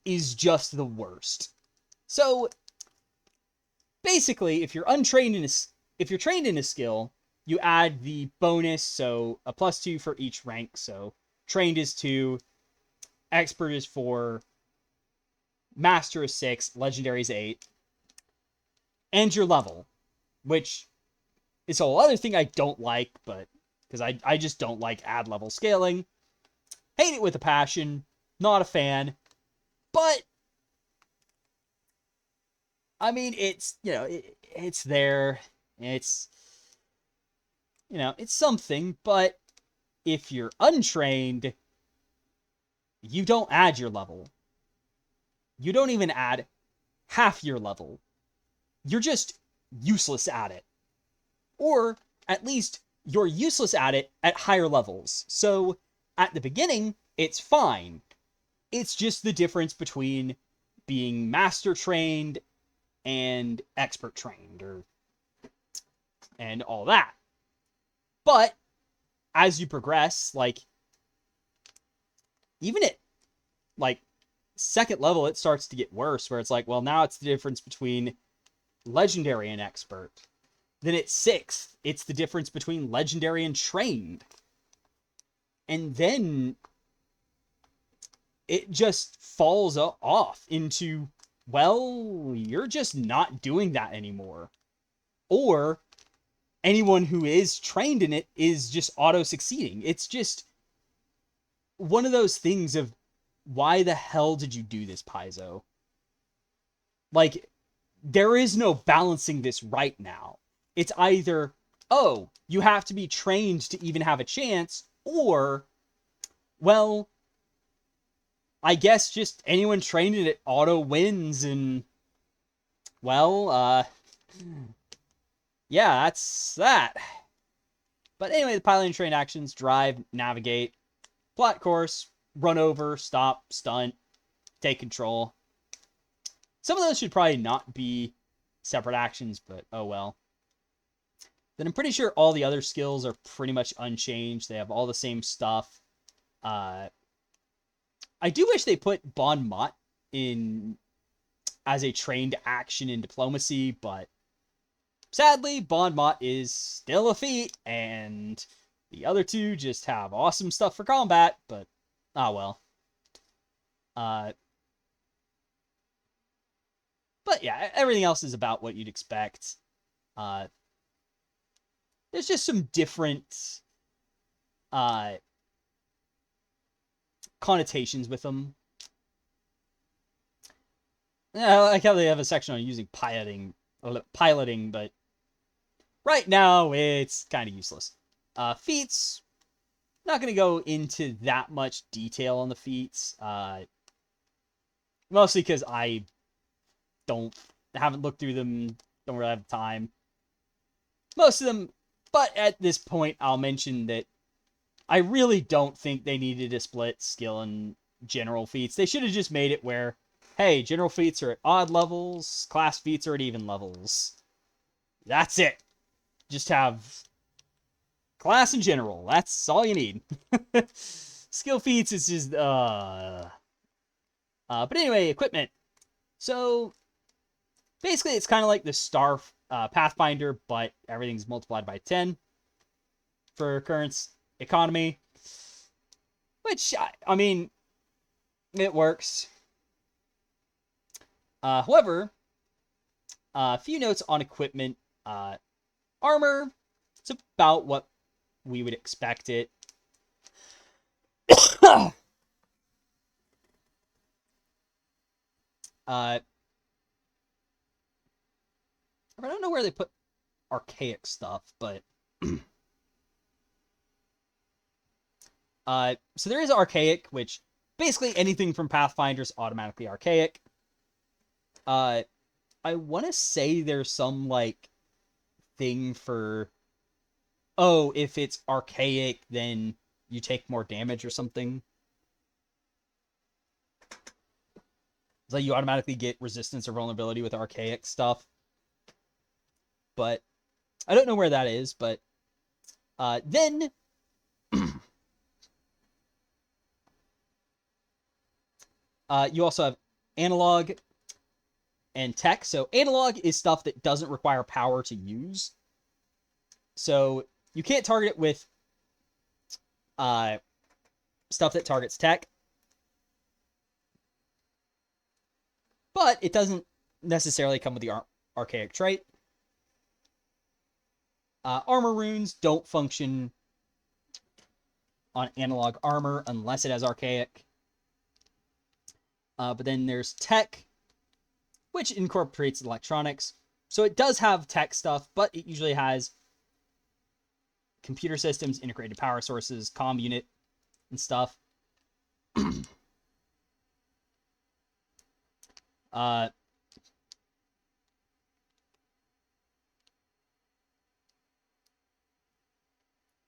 is just the worst. So, basically, if you're trained in a skill, you add the bonus, so a +2 for each rank. So, trained is 2, expert is 4, master is 6, legendary is 8. and your level, which is a whole other thing I don't like, but because I just don't like ad level scaling. Hate it with a passion. Not a fan. But I mean, it's, it's there. It's, it's something, but if you're untrained, you don't add your level. You don't even add half your level. You're just useless at it. Or at least you're useless at it at higher levels. So at the beginning, it's fine. It's just the difference between being master trained and expert trained, and all that. But as you progress, like, even at like second level, it starts to get worse, where it's like, well, now it's the difference between legendary and expert. Then at sixth, it's the difference between legendary and trained. And then it just falls off into, well, you're just not doing that anymore. Or anyone who is trained in it is just auto-succeeding. It's just one of those things of, why the hell did you do this, Paizo? Like, there is no balancing this right now. It's either, oh, you have to be trained to even have a chance, or, well, I guess just anyone trained in it auto wins, and, well, yeah, that's that. But anyway, the piloting trained actions: drive, navigate, plot course, run over, stop, stunt, take control. Some of those should probably not be separate actions, but oh well. Then I'm pretty sure all the other skills are pretty much unchanged. They have all the same stuff. I do wish they put Bon Mot in as a trained action in diplomacy, but sadly, Bon Mot is still a feat, and the other two just have awesome stuff for combat, but ah well. But yeah, everything else is about what you'd expect. There's just some different connotations with them. I like how they have a section on using piloting, but right now it's kind of useless. Feats, not going to go into that much detail on the feats, mostly because I haven't looked through them, don't really have time. Most of them, but at this point, I'll mention that I really don't think they needed to split skill and general feats. They should have just made it where, hey, general feats are at odd levels, class feats are at even levels. That's it. Just have class and general. That's all you need. Skill feats is just, but anyway, equipment. So, basically, it's kind of like the Pathfinder, but everything's multiplied by 10 for current economy. Which, I mean, it works. However, a few notes on equipment. Armor, it's about what we would expect it. I don't know where they put archaic stuff, but so there is archaic, which basically anything from Pathfinder is automatically archaic. I want to say there's some like thing for, oh, if it's archaic, then you take more damage or something. So you automatically get resistance or vulnerability with archaic stuff. But I don't know where that is, but then you also have analog and tech. So analog is stuff that doesn't require power to use. So you can't target it with stuff that targets tech. But it doesn't necessarily come with the archaic trait. Armor runes don't function on analog armor unless it has archaic. But then there's tech, which incorporates electronics. So it does have tech stuff, but it usually has computer systems, integrated power sources, comm unit, and stuff.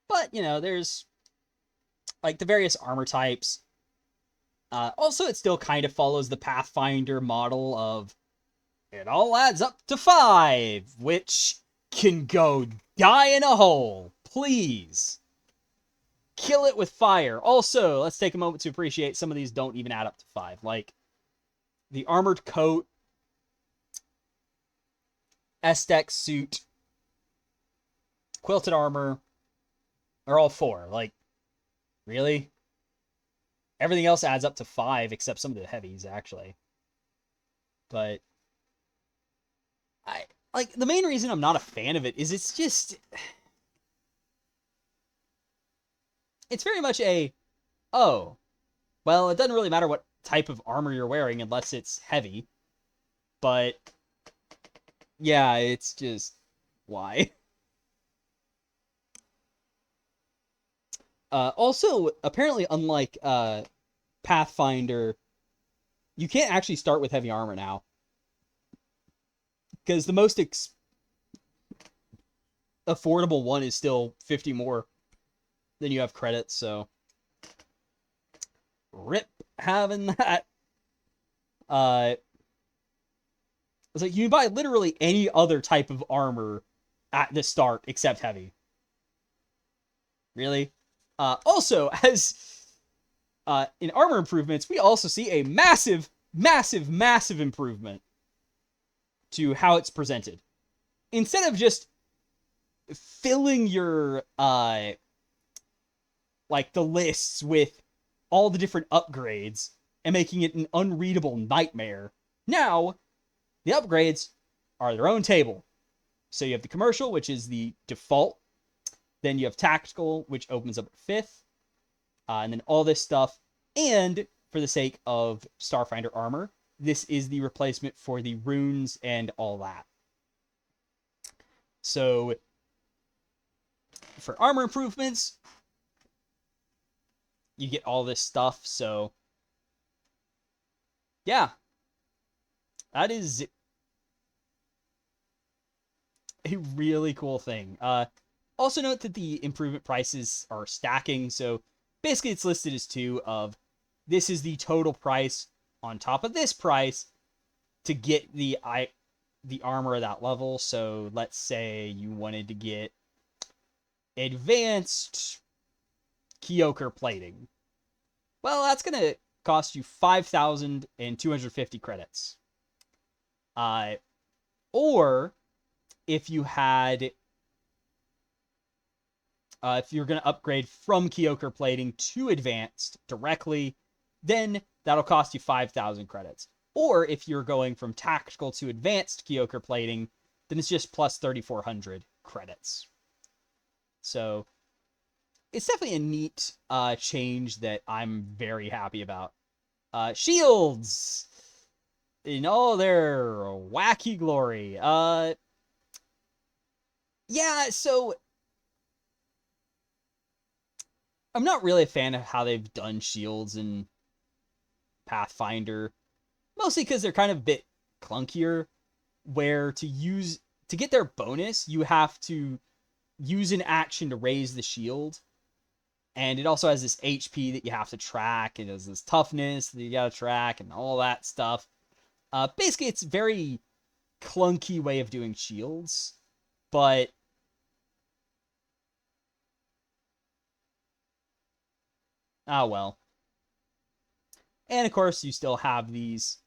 But, you know, there's like the various armor types. Also, it still kind of follows the Pathfinder model of it all adds up to 5, which can go die in a hole. Please. Kill it with fire. Also, let's take a moment to appreciate some of these don't even add up to 5. Like, the armored coat, S-Deck suit, quilted armor are all 4. Like, really? Everything else adds up to 5, except some of the heavies, actually. But the main reason I'm not a fan of it is it's just... It's very much oh, well, it doesn't really matter what type of armor you're wearing unless it's heavy. But, yeah, it's just... Why? Also, apparently, unlike Pathfinder, you can't actually start with heavy armor now. Because the most affordable one is still 50 more than you have credits, so... Rip having that. It's like, you can buy literally any other type of armor at the start except heavy. Really? Also, as in armor improvements, we also see a massive, massive, massive improvement to how it's presented. Instead of just filling your, like, the lists with all the different upgrades and making it an unreadable nightmare, now, the upgrades are their own table. So you have the commercial, which is the default. Then you have tactical, which opens up at 5th. And then all this stuff. And for the sake of Starfinder armor, this is the replacement for the runes and all that. So for armor improvements, you get all this stuff. So yeah, that is a really cool thing. Also note that the improvement prices are stacking. So basically it's listed as 2 of this is the total price on top of this price to get the armor at that level. So let's say you wanted to get advanced Kyogre plating. Well, that's going to cost you 5,250 credits. Or if you had... if you're going to upgrade from Kyogre plating to advanced directly, then that'll cost you 5,000 credits. Or if you're going from tactical to advanced Kyogre plating, then it's just plus 3,400 credits. So it's definitely a neat change that I'm very happy about. Shields in all their wacky glory. Yeah, so I'm not really a fan of how they've done shields in Pathfinder, mostly because they're kind of a bit clunkier, where to get their bonus, you have to use an action to raise the shield, and it also has this HP that you have to track, it has this toughness that you gotta track, and all that stuff. Basically, it's a very clunky way of doing shields, but well. And of course, you still have these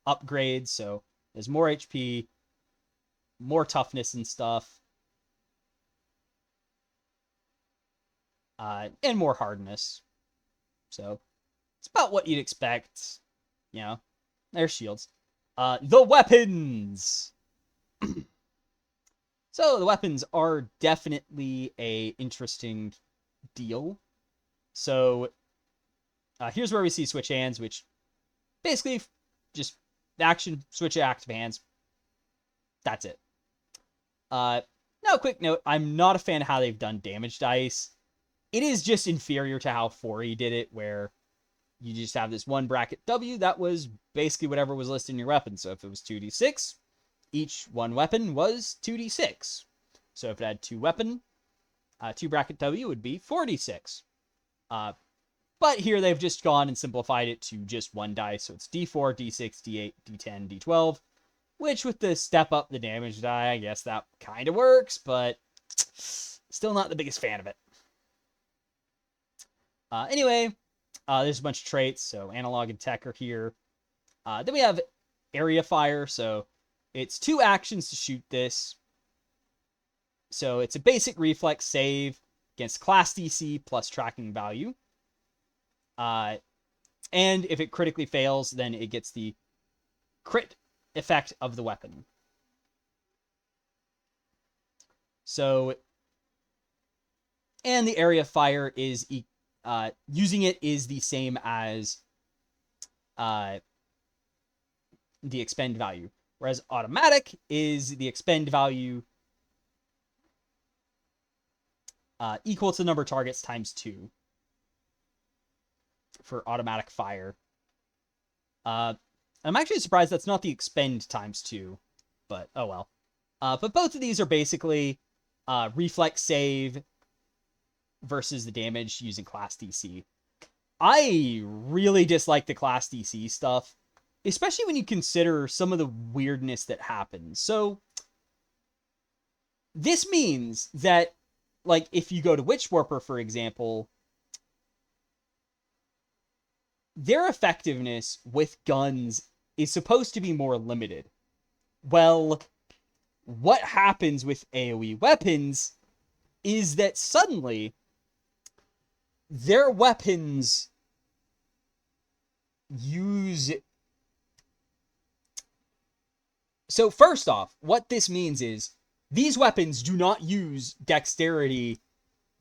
upgrades, so there's more HP, more toughness and stuff, and more hardness. So it's about what you'd expect, you know. There's shields. The weapons! So the weapons are definitely a interesting deal. So here's where we see switch hands, which basically just action, switch active hands. That's it. Now, a quick note, I'm not a fan of how they've done damage dice. It is just inferior to how 4E did it, where you just have this one bracket W that was basically whatever was listed in your weapon. So if it was 2d6, each one weapon was 2d6. So if it had two bracket W would be 4d6. But here they've just gone and simplified it to just one dice. So it's d4, d6, d8, d10, d12. Which with the step up the damage die, I guess that kind of works. But still not the biggest fan of it. Anyway, there's a bunch of traits. So analog and tech are here. Then we have area fire. So it's 2 actions to shoot this. So it's a basic reflex save against class DC plus tracking value. And if it critically fails, then it gets the crit effect of the weapon. So, and the area of fire is, using it is the same as the expend value. Whereas automatic is the expend value equal to the number of targets times 2 for automatic fire. I'm actually surprised that's not the expend times 2, but oh well. But both of these are basically reflex save versus the damage using class DC. I really dislike the class DC stuff, especially when you consider some of the weirdness that happens. So this means that, like, if you go to Witchwarper, for example, their effectiveness with guns is supposed to be more limited. Well, what happens with AoE weapons is that suddenly their weapons use... So first off, what this means is these weapons do not use dexterity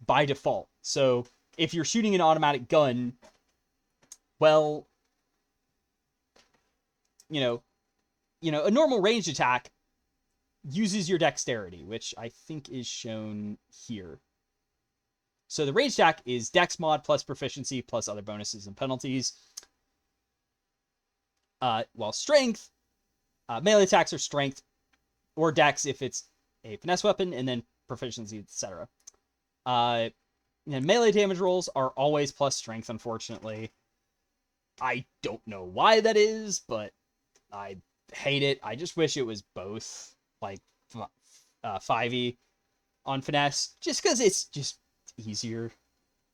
by default. So if you're shooting an automatic gun, well, you know, a normal ranged attack uses your dexterity, which I think is shown here. So the ranged attack is dex mod plus proficiency plus other bonuses and penalties. While strength, melee attacks are strength or dex if it's a finesse weapon, and then proficiency, etc. And melee damage rolls are always plus strength, unfortunately. I don't know why that is, but I hate it. I just wish it was both, like 5e on finesse, just because it's just easier.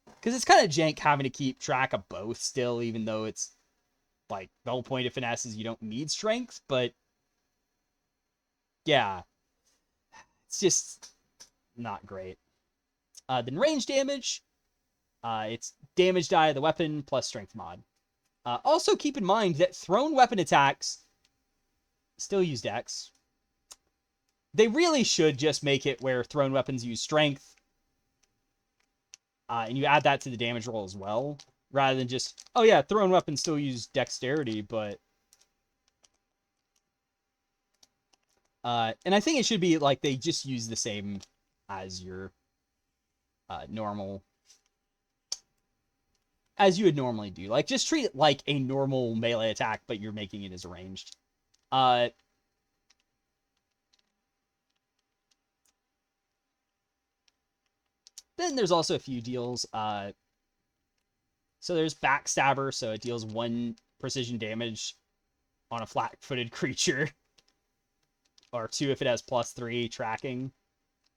Because it's kind of jank having to keep track of both still, even though it's like the whole point of finesse is you don't need strength, but yeah, it's just not great. Then range damage, it's damage die of the weapon plus strength mod. Also keep in mind that thrown weapon attacks still use dex. They really should just make it where thrown weapons use strength. And you add that to the damage roll as well. Rather than just, oh yeah, thrown weapons still use dexterity, but... and I think it should be like they just use the same as your normal... As you would normally do. Like, just treat it like a normal melee attack, but you're making it as a ranged. Then there's also a few deals. So there's Backstabber, so it deals 1 precision damage on a flat-footed creature. Or 2 if it has +3 tracking.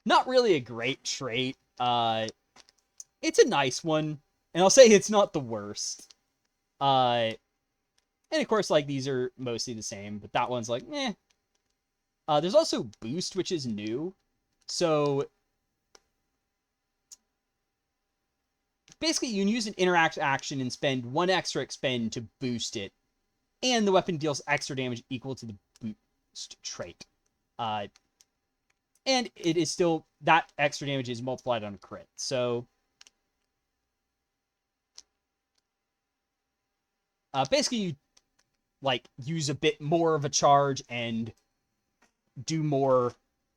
Not really a great trait. It's a nice one. And I'll say it's not the worst. And of course, like, these are mostly the same, but that one's like, eh. There's also Boost, which is new. So basically, you can use an interact action and spend 1 extra expend to boost it. And the weapon deals extra damage equal to the boost trait. And it is still, that extra damage is multiplied on a crit. So basically you like use a bit more of a charge and do more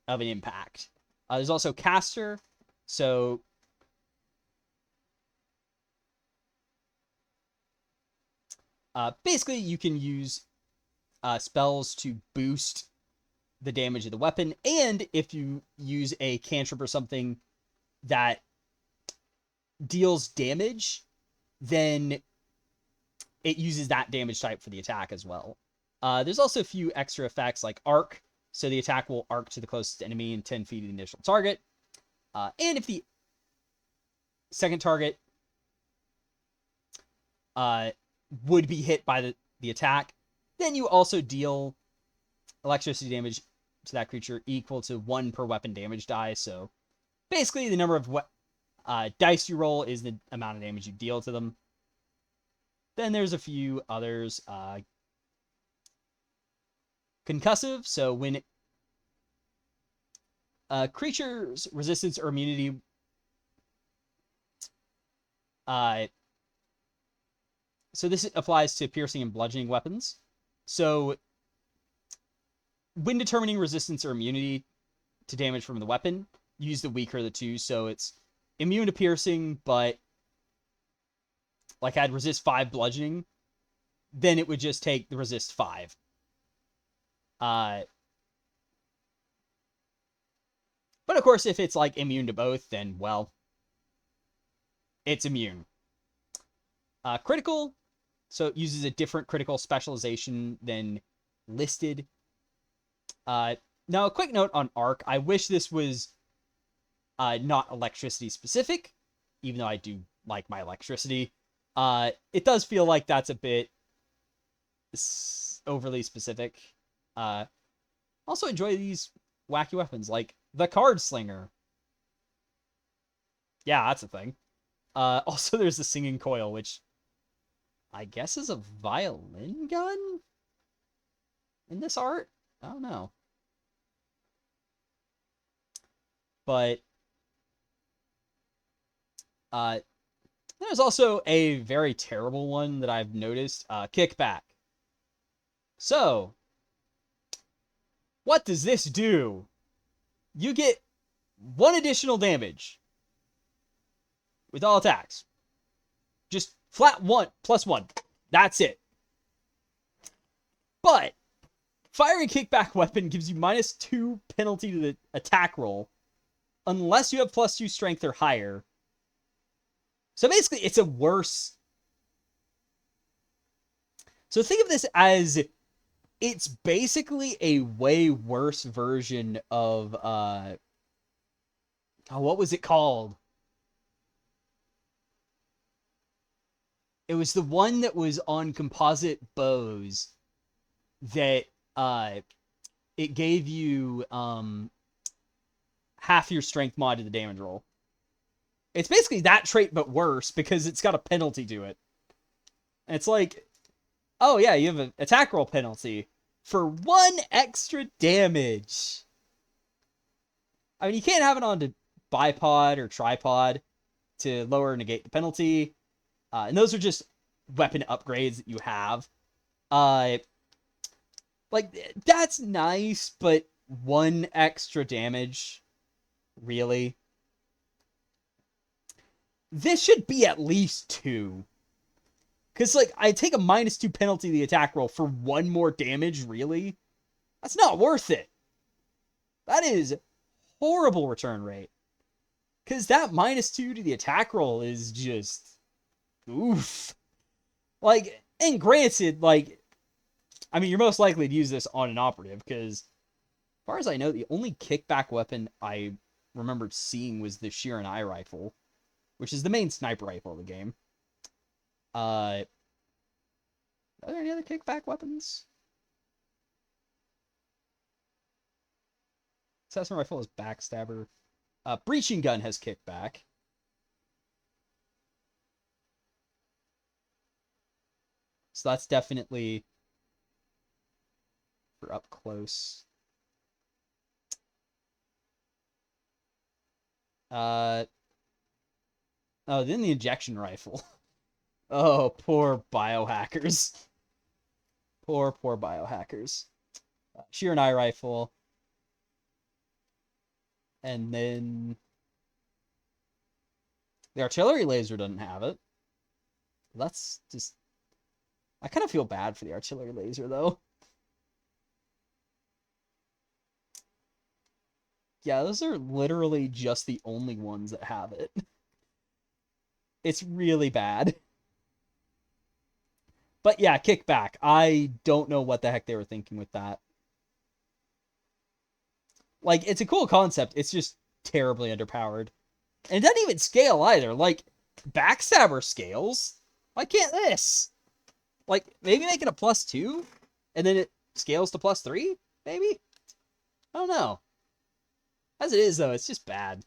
of an impact. There's also caster. So basically you can use spells to boost the damage of the weapon, and if you use a cantrip or something that deals damage, then it uses that damage type for the attack as well. There's also a few extra effects like arc, so the attack will arc to the closest enemy in 10 feet of the initial target. And if the second target would be hit by the attack, then you also deal electricity damage to that creature equal to 1 per weapon damage die. So basically the number of dice you roll is the amount of damage you deal to them. Then there's a few others. Concussive, so when creature's resistance or immunity so this applies to piercing and bludgeoning weapons. So when determining resistance or immunity to damage from the weapon, use the weaker of the two. So it's immune to piercing, but like I'd resist 5 bludgeoning, then it would just take the resist 5. But of course, if it's like immune to both, then well, it's immune. Critical, so it uses a different critical specialization than listed. Now, a quick note on arc. I wish this was not electricity specific, even though I do like my electricity. It does feel like that's a bit overly specific. Also enjoy these wacky weapons, like the card slinger. Yeah, that's a thing. Also, there's the singing coil, which I guess is a violin gun in this art. I don't know. But there's also a very terrible one that I've noticed. Kickback. So, what does this do? You get 1 additional damage with all attacks. Just flat 1 plus 1. That's it. But firing kickback weapon gives you -2 penalty to the attack roll unless you have +2 strength or higher. So basically, it's a worse. So think of this as it's basically a way worse version of what was it called? It was the one that was on composite bows that it gave you half your strength mod to the damage roll. It's basically that trait, but worse, because it's got a penalty to it. And it's like, oh yeah, you have an attack roll penalty for 1 extra damage. I mean, you can't have it on to bipod or tripod to lower or negate the penalty. And those are just weapon upgrades that you have. Like, that's nice, but 1 extra damage? Really? This should be at least 2. Because, like, I take a -2 penalty to the attack roll for 1 more damage, really? That's not worth it. That is horrible return rate. Because that -2 to the attack roll is just... oof. Like, and granted, like, I mean, you're most likely to use this on an operative, because, as far as I know, the only kickback weapon I remembered seeing was the Shiranai rifle, which is the main sniper rifle of the game. Are there any other kickback weapons? Assassin rifle is backstabber. Breaching gun has kickback. So that's definitely for up close. Oh, then the injection rifle. Oh, poor biohackers. Poor biohackers. Sheer and eye rifle. And then the artillery laser doesn't have it. That's just... I kind of feel bad for the artillery laser, though. Yeah, those are literally just the only ones that have it. It's really bad. But yeah, kickback. I don't know what the heck they were thinking with that. Like, it's a cool concept. It's just terribly underpowered. And it doesn't even scale either. Like, Backstabber scales. Why can't this? Like, maybe make it a +2? And then it scales to +3? Maybe? I don't know. As it is, though, it's just bad.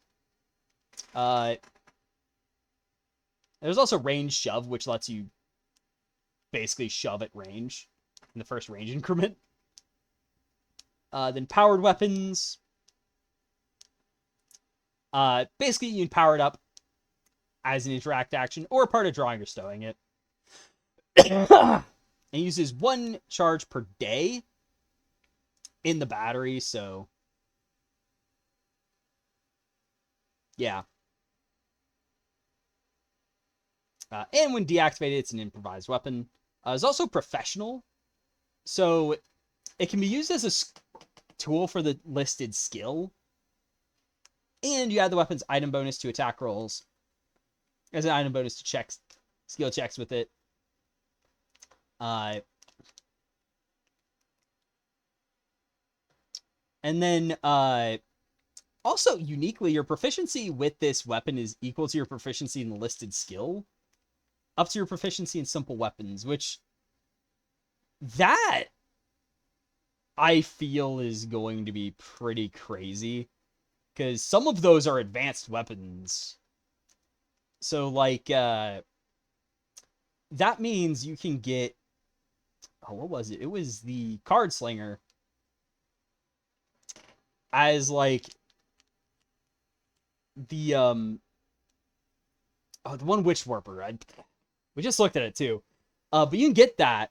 There's also range shove, which lets you basically shove at range in the first range increment. Then powered weapons. Basically, you can power it up as an interact action or part of drawing or stowing it. And uses 1 charge per day in the battery, so yeah. And when deactivated, it's an improvised weapon. It's also professional, so it can be used as a tool for the listed skill. And you add the weapon's item bonus to attack rolls as an item bonus to checks, skill checks with it. And then also uniquely, your proficiency with this weapon is equal to your proficiency in the listed skill, up to your proficiency in simple weapons, which that I feel is going to be pretty crazy, because some of those are advanced weapons. So, like, that means you can get... Oh, what was it? It was the Card Slinger as, like, the, the one Witchwarper. We just looked at it, too. But you can get that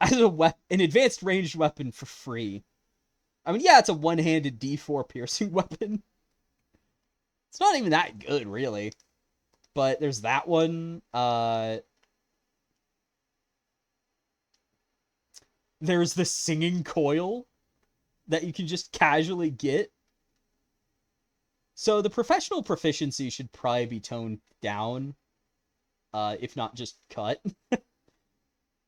as an advanced ranged weapon for free. I mean, yeah, it's a one-handed D4 piercing weapon. It's not even that good, really. But there's that one. There's the singing coil that you can just casually get. So the professional proficiency should probably be toned down, if not just cut.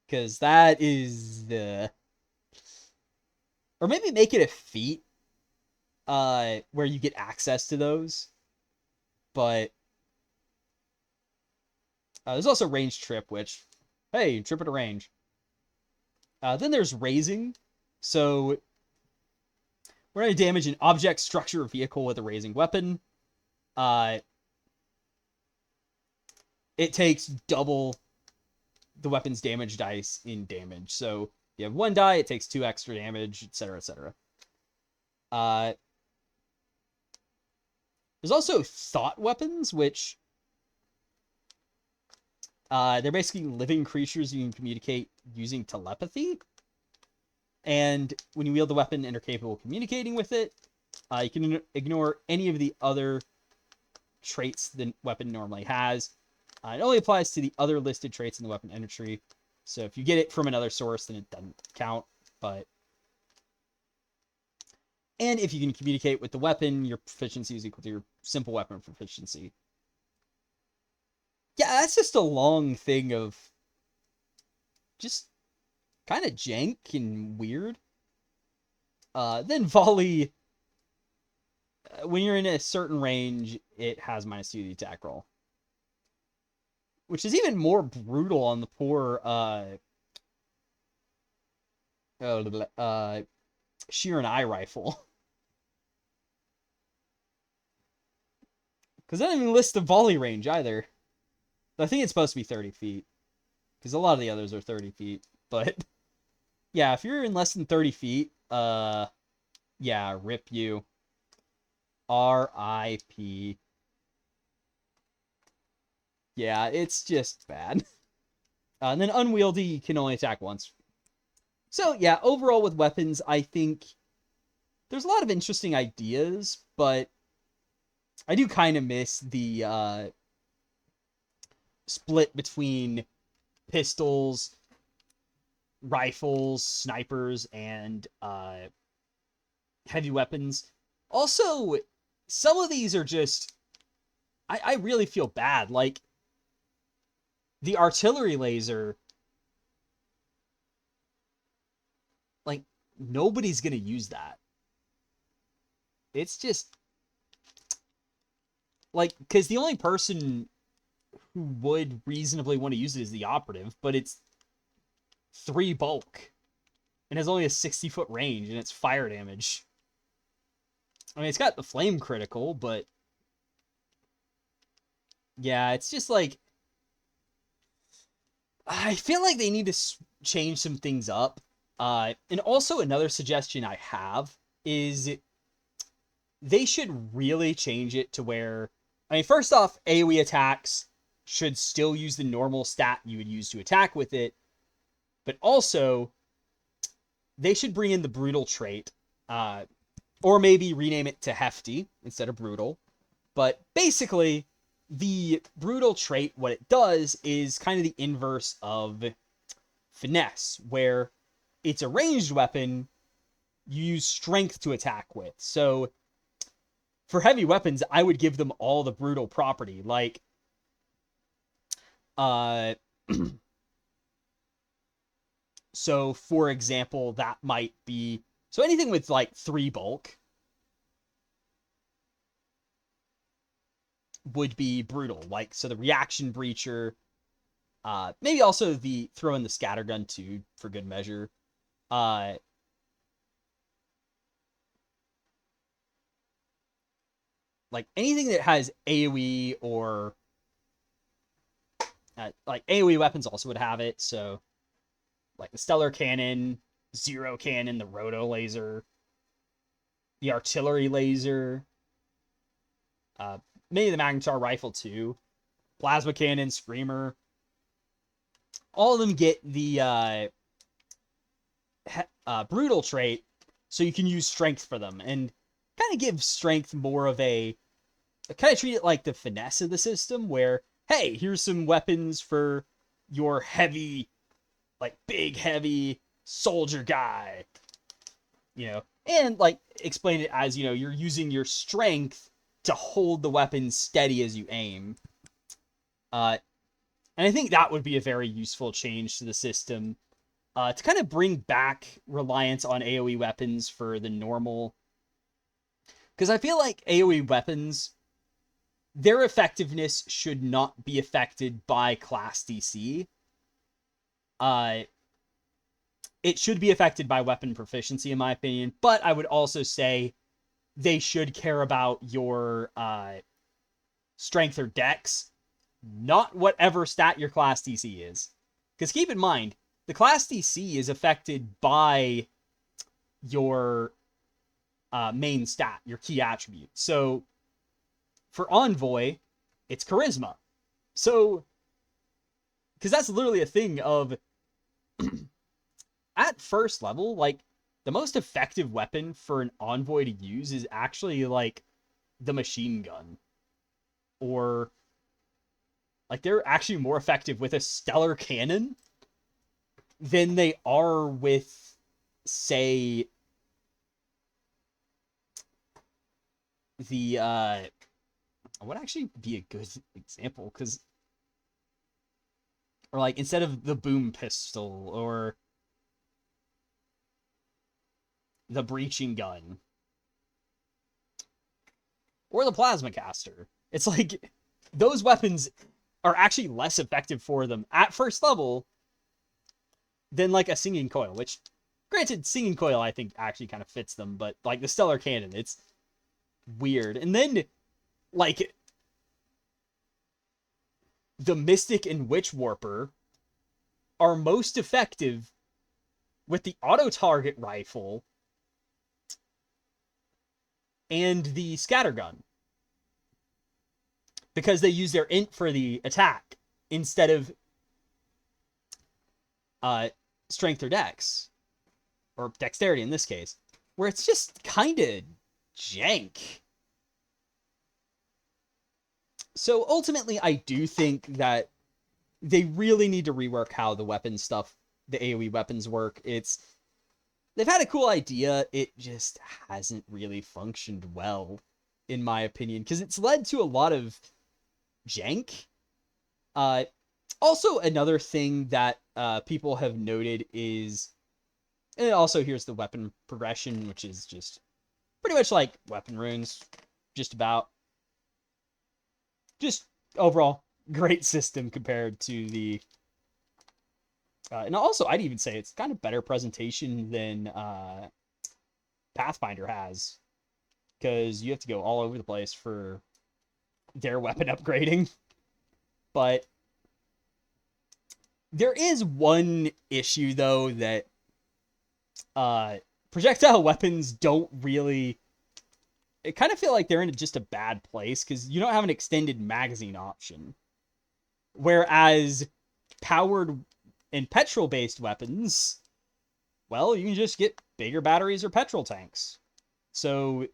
Because that is the... Or maybe make it a feat, where you get access to those. But there's also range trip, which, hey, trip at a range. Then there's raising. So we're going to damage an object, structure, or vehicle with a raising weapon. It takes double the weapon's damage dice in damage. So you have 1 die, it takes 2 extra damage, etc., etc. There's also thought weapons, which they're basically living creatures you can communicate using telepathy. And when you wield the weapon and are capable of communicating with it, you can ignore any of the other traits the weapon normally has. It only applies to the other listed traits in the weapon entry. So if you get it from another source, then it doesn't count. And if you can communicate with the weapon, your proficiency is equal to your simple weapon proficiency. Yeah, that's just a long thing of just kind of jank and weird. Then volley, when you're in a certain range, it has -2 to the attack roll, which is even more brutal on the poor sheer and eye rifle. Because that doesn't even list the volley range either. I think it's supposed to be 30 feet. Because a lot of the others are 30 feet. But yeah, if you're in less than 30 feet, yeah, rip you. R.I.P. Yeah, it's just bad. And then unwieldy, you can only attack once. So yeah, overall with weapons, I think there's a lot of interesting ideas, but I do kind of miss the split between pistols, rifles, snipers, and heavy weapons. Also, some of these are just... I really feel bad. Like, the artillery laser... Like, nobody's gonna use that. It's just... Like, because the only person who would reasonably want to use it is the operative, but it's 3 bulk. And has only a 60-foot range, and it's fire damage. I mean, it's got the flame critical, but... Yeah, it's just like... I feel like they need to change some things up. And also another suggestion I have is they should really change it to where... I mean, first off, AoE attacks should still use the normal stat you would use to attack with it. But also, they should bring in the brutal trait. Or maybe rename it to hefty instead of brutal. But basically, the brutal trait, what it does is kind of the inverse of finesse, where it's a ranged weapon you use strength to attack with. So for heavy weapons, I would give them all the brutal property. Like, so for example, that might be... So anything with like 3 bulk would be brutal. Like, so the reaction breacher, maybe also the throw in the scattergun too, for good measure. Like anything that has AoE or like AoE weapons also would have it. So like the stellar cannon, zero cannon, the roto laser, the artillery laser, maybe the magnetar rifle too, plasma cannon, screamer. All of them get the brutal trait, so you can use strength for them, and kind of give strength more of a... kind of treat it like the finesse of the system, where, hey, here's some weapons for your heavy, like big, heavy soldier guy, and like explain it as, you're using your strength to hold the weapon steady as you aim. And I think that would be a very useful change to the system, to kind of bring back reliance on AoE weapons for the normal. Because I feel like AoE weapons, their effectiveness should not be affected by class DC. It should be affected by weapon proficiency, in my opinion, but I would also say they should care about your strength or dex, not whatever stat your class DC is. Because keep in mind, the class DC is affected by your main stat, your key attribute. So for Envoy, it's charisma. So, because that's literally a thing of, at first level, like, the most effective weapon for an Envoy to use is actually, like, the machine gun. Or, like, they're actually more effective with a stellar cannon than they are with, say, the, would actually be a good example, because, or like, instead of the boom pistol, or the breaching gun, or the plasma caster. It's like, those weapons are actually less effective for them at first level than like a singing coil, which, granted, singing coil I think actually kind of fits them, but like the stellar cannon, it's weird. And then, like, the Mystic and Witchwarper are most effective with the auto-target rifle and the scattergun, because they use their int for the attack instead of strength or dex, or dexterity in this case, where it's just kind of jank. So ultimately, I do think that they really need to rework how the weapon stuff, the AoE weapons work. They've had a cool idea, it just hasn't really functioned well, in my opinion, because it's led to a lot of jank. Also, another thing that people have noted is, and also here's the weapon progression, which is just pretty much like weapon runes, just about. Just overall, great system compared to the... and also, I'd even say it's kind of better presentation than Pathfinder has, because you have to go all over the place for their weapon upgrading. But there is one issue, though, that projectile weapons don't really... I kind of feel like they're in just a bad place, because you don't have an extended magazine option. Whereas powered and petrol-based weapons, well, you can just get bigger batteries or petrol tanks. So,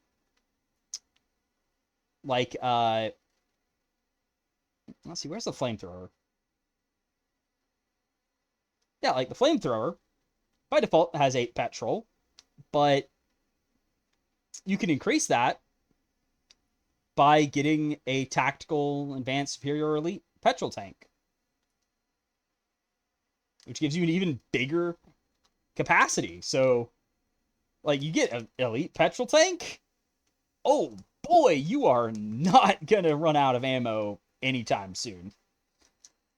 like, let's see, where's the flamethrower? Yeah, like the flamethrower, by default, has 8 petrol, but you can increase that by getting a tactical, advanced, superior, or elite petrol tank, which gives you an even bigger capacity. So, like, you get an elite petrol tank, oh boy, you are not gonna run out of ammo anytime soon.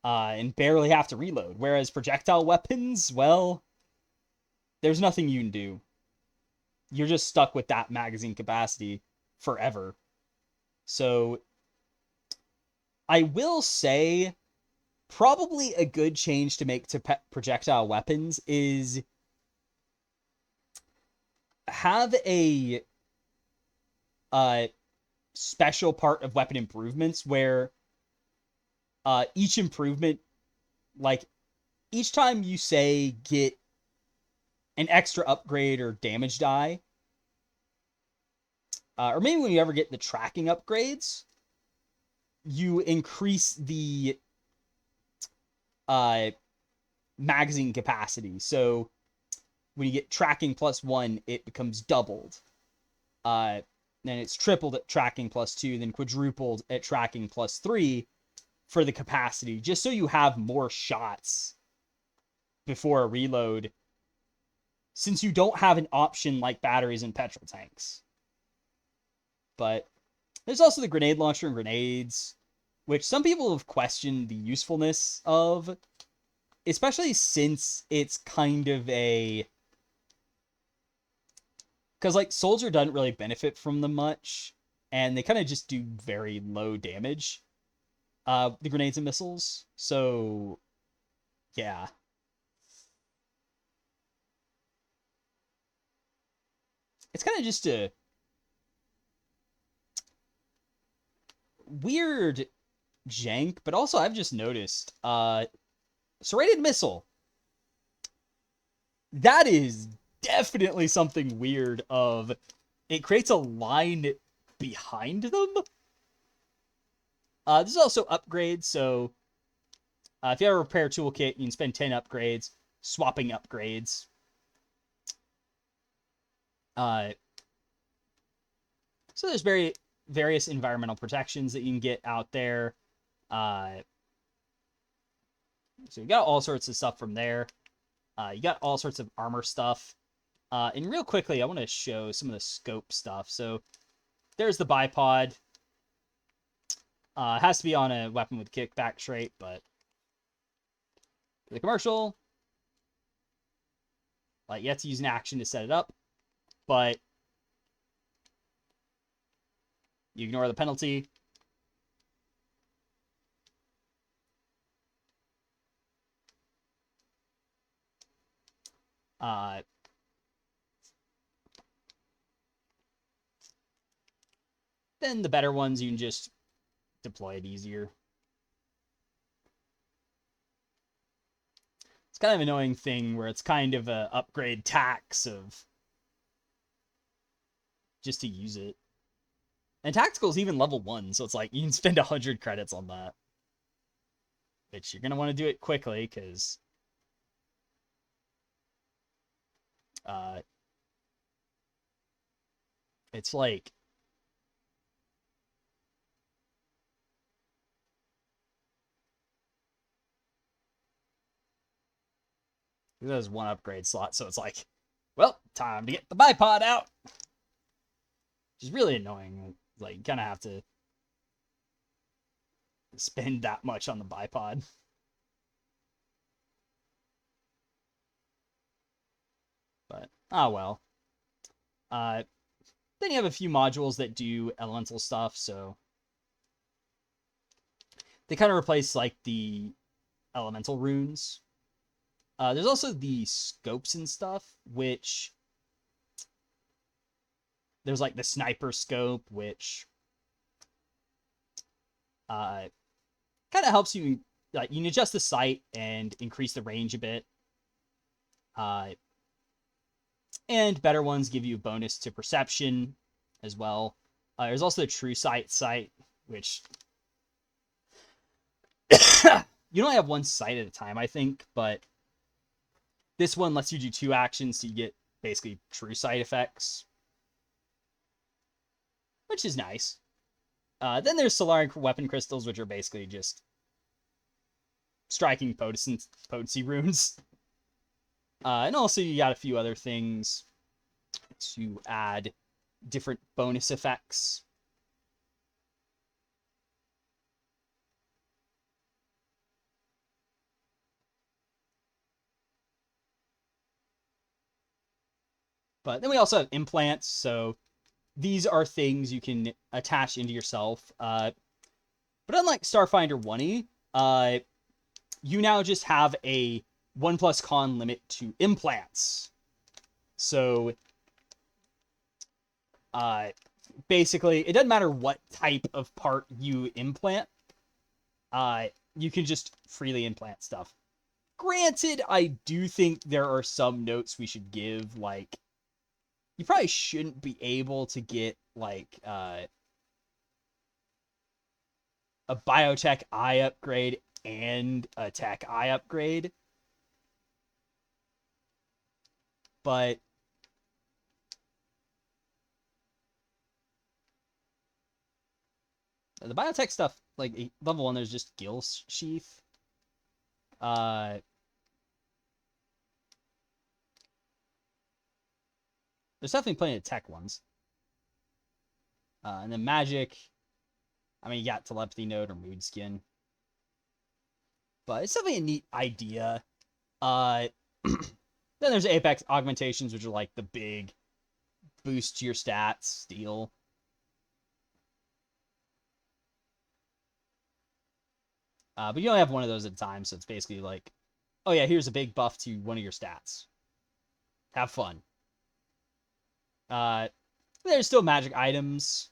And barely have to reload. Whereas projectile weapons, well, there's nothing you can do. You're just stuck with that magazine capacity forever. So, I will say, probably a good change to make to projectile weapons is have a special part of weapon improvements where each improvement, like, each time you say get an extra upgrade or damage die, or maybe when you ever get the tracking upgrades, you increase the magazine capacity. So when you get tracking +1, it becomes doubled. Then it's tripled at tracking +2, then quadrupled at tracking +3 for the capacity, just so you have more shots before a reload, since you don't have an option like batteries and petrol tanks. But there's also the grenade launcher and grenades, which some people have questioned the usefulness of, especially since it's kind of a... Because, like, Soldier doesn't really benefit from them much, and they kind of just do very low damage, the grenades and missiles. So, yeah. It's kind of just a weird jank, but also I've just noticed, serrated missile. That is definitely something weird of... It creates a line behind them. This is also upgrades, so if you have a repair toolkit, you can spend 10 upgrades swapping upgrades. So there's various environmental protections that you can get out there. So you got all sorts of stuff from there. You got all sorts of armor stuff. And real quickly, I want to show some of the scope stuff. So there's the bipod. It has to be on a weapon with kickback trait, but the commercial, like, you have to use an action to set it up, but you ignore the penalty. then the better ones, you can just deploy it easier. It's kind of an annoying thing where it's kind of a upgrade tax of just to use it. And tactical is even level 1, so it's like you can spend 100 credits on that. Which you're going to want to do it quickly, because it's like there's one upgrade slot, so it's like, well, time to get the bipod out. Which is really annoying. Like, you kind of have to spend that much on the bipod. But, well. Then you have a few modules that do elemental stuff, so they kind of replace, like, the elemental runes. There's also the scopes and stuff, which there's, like, the sniper scope, which kind of helps you, like, you can adjust the sight and increase the range a bit. And better ones give you a bonus to perception as well. There's also the true sight, which you only have one sight at a time, I think, but this one lets you do 2 actions, so you get basically true sight effects, which is nice. Then there's Solarian weapon crystals, which are basically just striking potency runes. And also you got a few other things to add different bonus effects. But then we also have implants, so these are things you can attach into yourself. But unlike Starfinder 1E, you now just have a 1+ con limit to implants. So basically, it doesn't matter what type of part you implant. You can just freely implant stuff. Granted, I do think there are some notes we should give, like, you probably shouldn't be able to get, like, a biotech eye upgrade and a tech eye upgrade. But the biotech stuff, like, level 1, there's just gill sheath. There's definitely plenty of tech ones. And then magic, I mean, you got telepathy node or mood skin. But it's definitely a neat idea. Then there's apex augmentations, which are like the big boost to your stats deal. But you only have one of those at a time, so it's basically like, oh yeah, here's a big buff to one of your stats. Have fun. There's still magic items,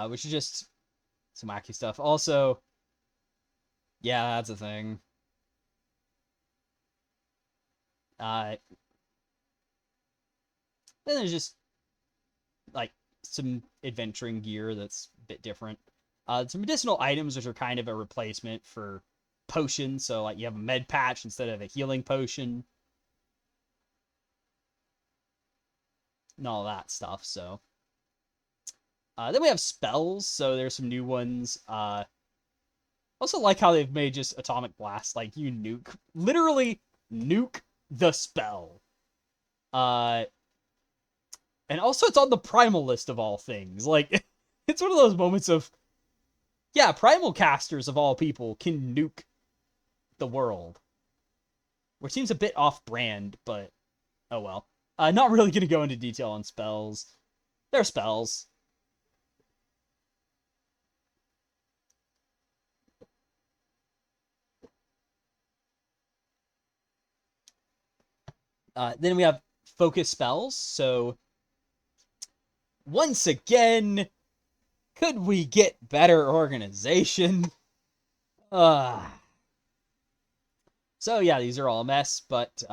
which is just some wacky stuff. Also, yeah, that's a thing. Then there's just like some adventuring gear that's a bit different. Some medicinal items, which are kind of a replacement for potions. So like you have a med patch instead of a healing potion. And all that stuff. So then we have spells. So there's some new ones. Also like how they've made just atomic blast. Like you literally nuke the spell. And also it's on the primal list of all things. Like it's one of those moments of, yeah, primal casters of all people can nuke the world. Which seems a bit off-brand, but oh well. Not really going to go into detail on spells. They're spells. Then we have focus spells. So once again, could we get better organization? So yeah, these are all a mess, but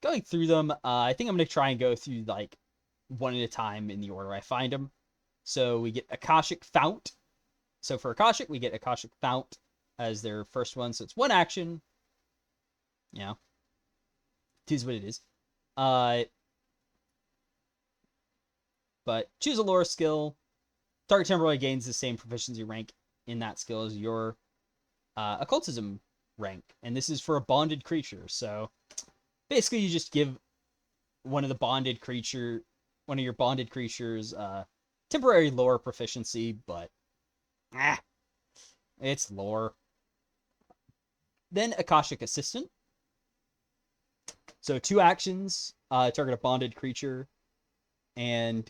going through them, I think I'm going to try and go through like one at a time in the order I find them. So we get Akashic Fount. So for Akashic, we get Akashic Fount as their first one. So it's one action. Yeah. It is what it is. But choose a lore skill. Target temporarily gains the same proficiency rank in that skill as your occultism rank. And this is for a bonded creature. So basically you just give one of your bonded creatures temporary lore proficiency, but it's lore. Then Akashic Assistant. So 2 actions, target a bonded creature, and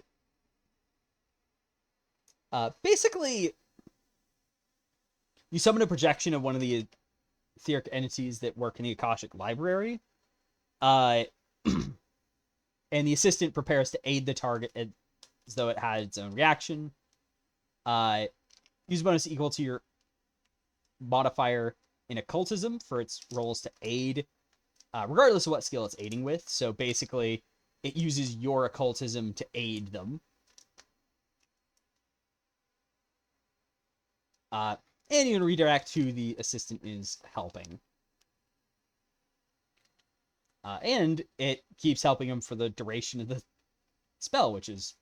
basically you summon a projection of one of the etheric entities that work in the Akashic library. And the assistant prepares to aid the target as though it had its own reaction. Use bonus equal to your modifier in occultism for its rolls to aid, regardless of what skill it's aiding with. So basically, it uses your occultism to aid them. And you can redirect who the assistant is helping. And it keeps helping him for the duration of the spell, which is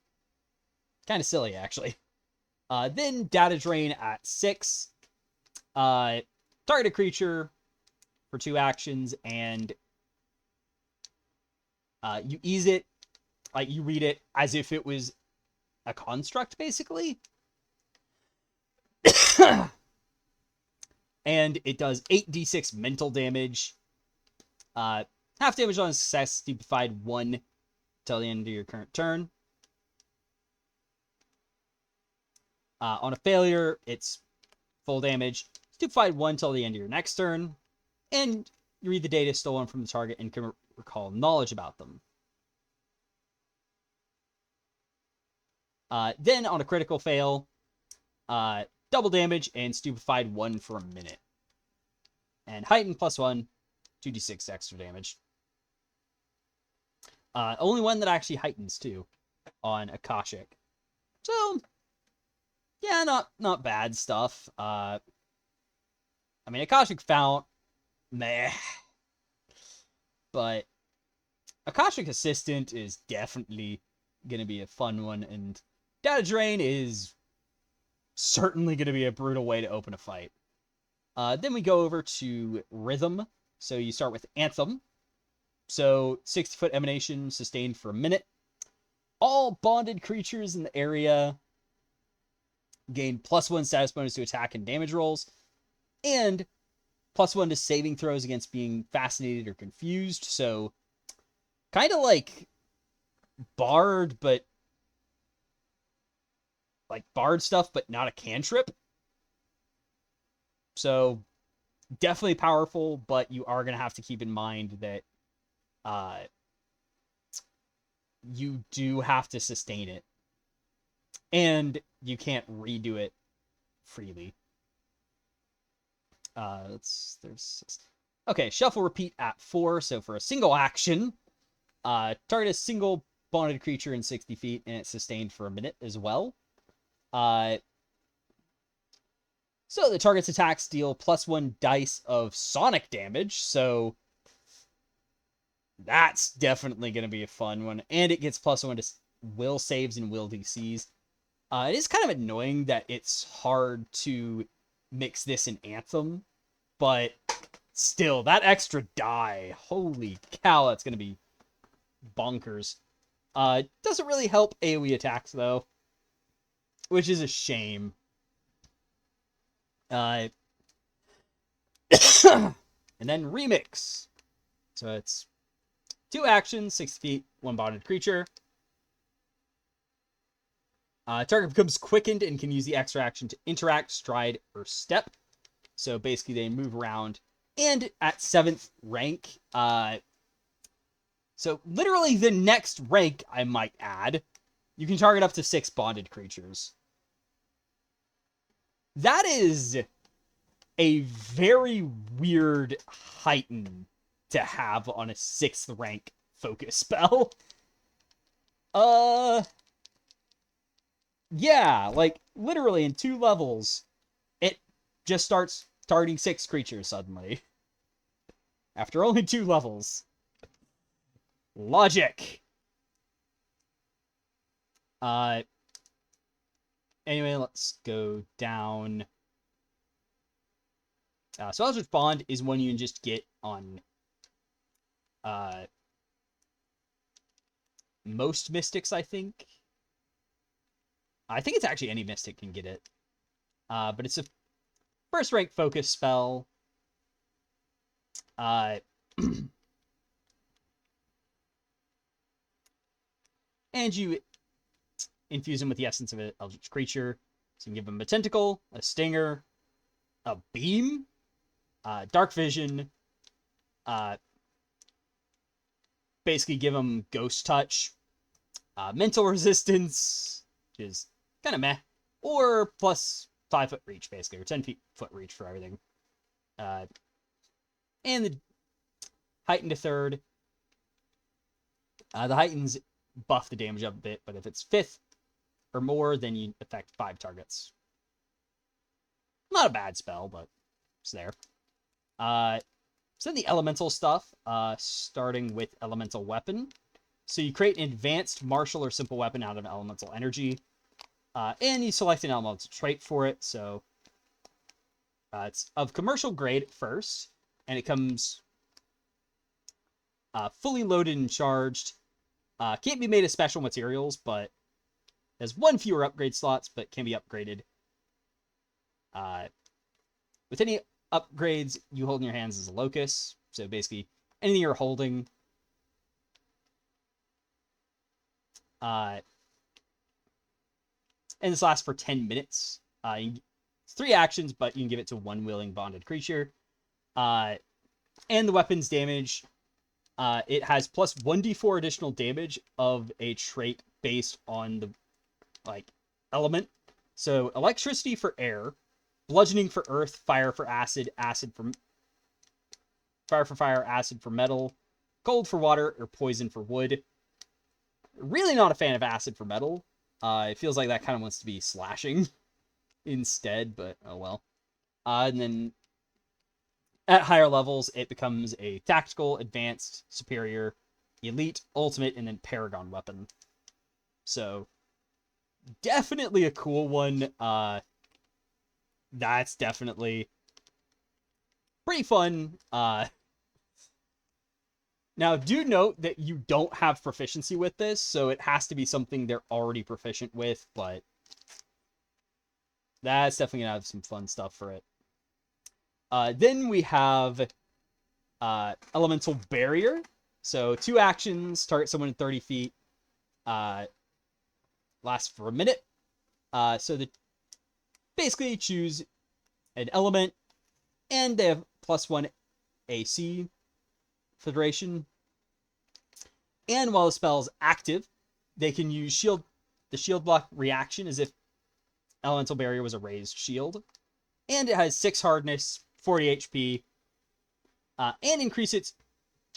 kind of silly, actually. Then Data Drain at 6. Target a creature for 2 actions, and you ease it, like you read it as if it was a construct, basically. And it does 8d6 mental damage. Half damage on a success, stupefied 1 till the end of your current turn. On a failure, it's full damage, stupefied 1 till the end of your next turn. And you read the data stolen from the target and can recall knowledge about them. Then on a critical fail, double damage and stupefied 1 for a minute. And heighten +1, 2d6 extra damage. Only one that actually heightens too on Akashic. So yeah, not bad stuff. I mean, Akashic Fount, meh. But Akashic Assistant is definitely gonna be a fun one, and Data Drain is certainly gonna be a brutal way to open a fight. Then we go over to Rhythm. So you start with Anthem. So 60-foot emanation sustained for a minute. All bonded creatures in the area gain +1 status bonus to attack and damage rolls, and +1 to saving throws against being fascinated or confused. So kind of like Bard, but like Bard stuff, but not a cantrip. So definitely powerful, but you are going to have to keep in mind that you do have to sustain it. And you can't redo it freely. Okay, shuffle repeat at 4. So for a single action, target a single bonded creature in 60 feet, and it's sustained for a minute as well. So the target's attacks deal +1 dice of sonic damage. So that's definitely going to be a fun one. And it gets +1 to will saves and will DCs. It is kind of annoying that it's hard to mix this in Anthem, but still, that extra die, holy cow, that's going to be bonkers. Doesn't really help AoE attacks, though, which is a shame. And then Remix. So it's 2 actions, 6 feet, 1 bonded creature. Target becomes quickened and can use the extra action to interact, stride, or step. So basically they move around. And at 7th rank, so literally the next rank, I might add, You can target up to 6 bonded creatures. That is a very weird heighten to have on a 6th rank focus spell. Yeah, like, literally in 2 levels, it just starts targeting 6 creatures suddenly. After only 2 levels. Logic! Anyway, let's go down. So Eldritch Bond is one you can just get on most mystics, I think. I think it's actually any mystic can get it. But it's a first rank focus spell. And you infuse them with the essence of an eldritch creature. So you can give them a tentacle, a stinger, a beam, dark vision, basically give them ghost touch, mental resistance, which is kind of meh, or plus 5 foot reach, basically, or 10 foot reach for everything. And the heightened to 3rd. The heightens buff the damage up a bit, but if it's 5th or more, then you affect 5 targets. Not a bad spell, but it's there. So then the elemental stuff, starting with elemental weapon. So you create an advanced martial or simple weapon out of elemental energy, and you select an elemental trait for it. So it's of commercial grade at first, and it comes fully loaded and charged. Can't be made of special materials, but has 1 fewer upgrade slots, but can be upgraded. With any upgrades you hold in your hands as a locus, so basically anything you're holding. And this lasts for 10 minutes. It's 3 actions, but you can give it to 1 willing bonded creature. And the weapon's damage, it has plus 1d4 additional damage of a trait based on the element. So electricity for air, bludgeoning for earth, fire for acid, fire for fire, acid for metal, cold for water, or poison for wood. Really not a fan of acid for metal. It feels like that kind of wants to be slashing instead, but oh well. And then at higher levels, it becomes a tactical, advanced, superior, elite, ultimate, and then paragon weapon. So definitely a cool one. That's definitely pretty fun. Now, do note that you don't have proficiency with this, so it has to be something they're already proficient with, but that's definitely going to have some fun stuff for it. Then we have Elemental Barrier. So 2 actions, target someone in 30 feet, lasts for a minute. So basically choose an element, and they have plus 1 AC for the duration. And while the spell is active, they can use the shield block reaction as if Elemental Barrier was a raised shield. And it has 6 hardness, 40 HP, and increase its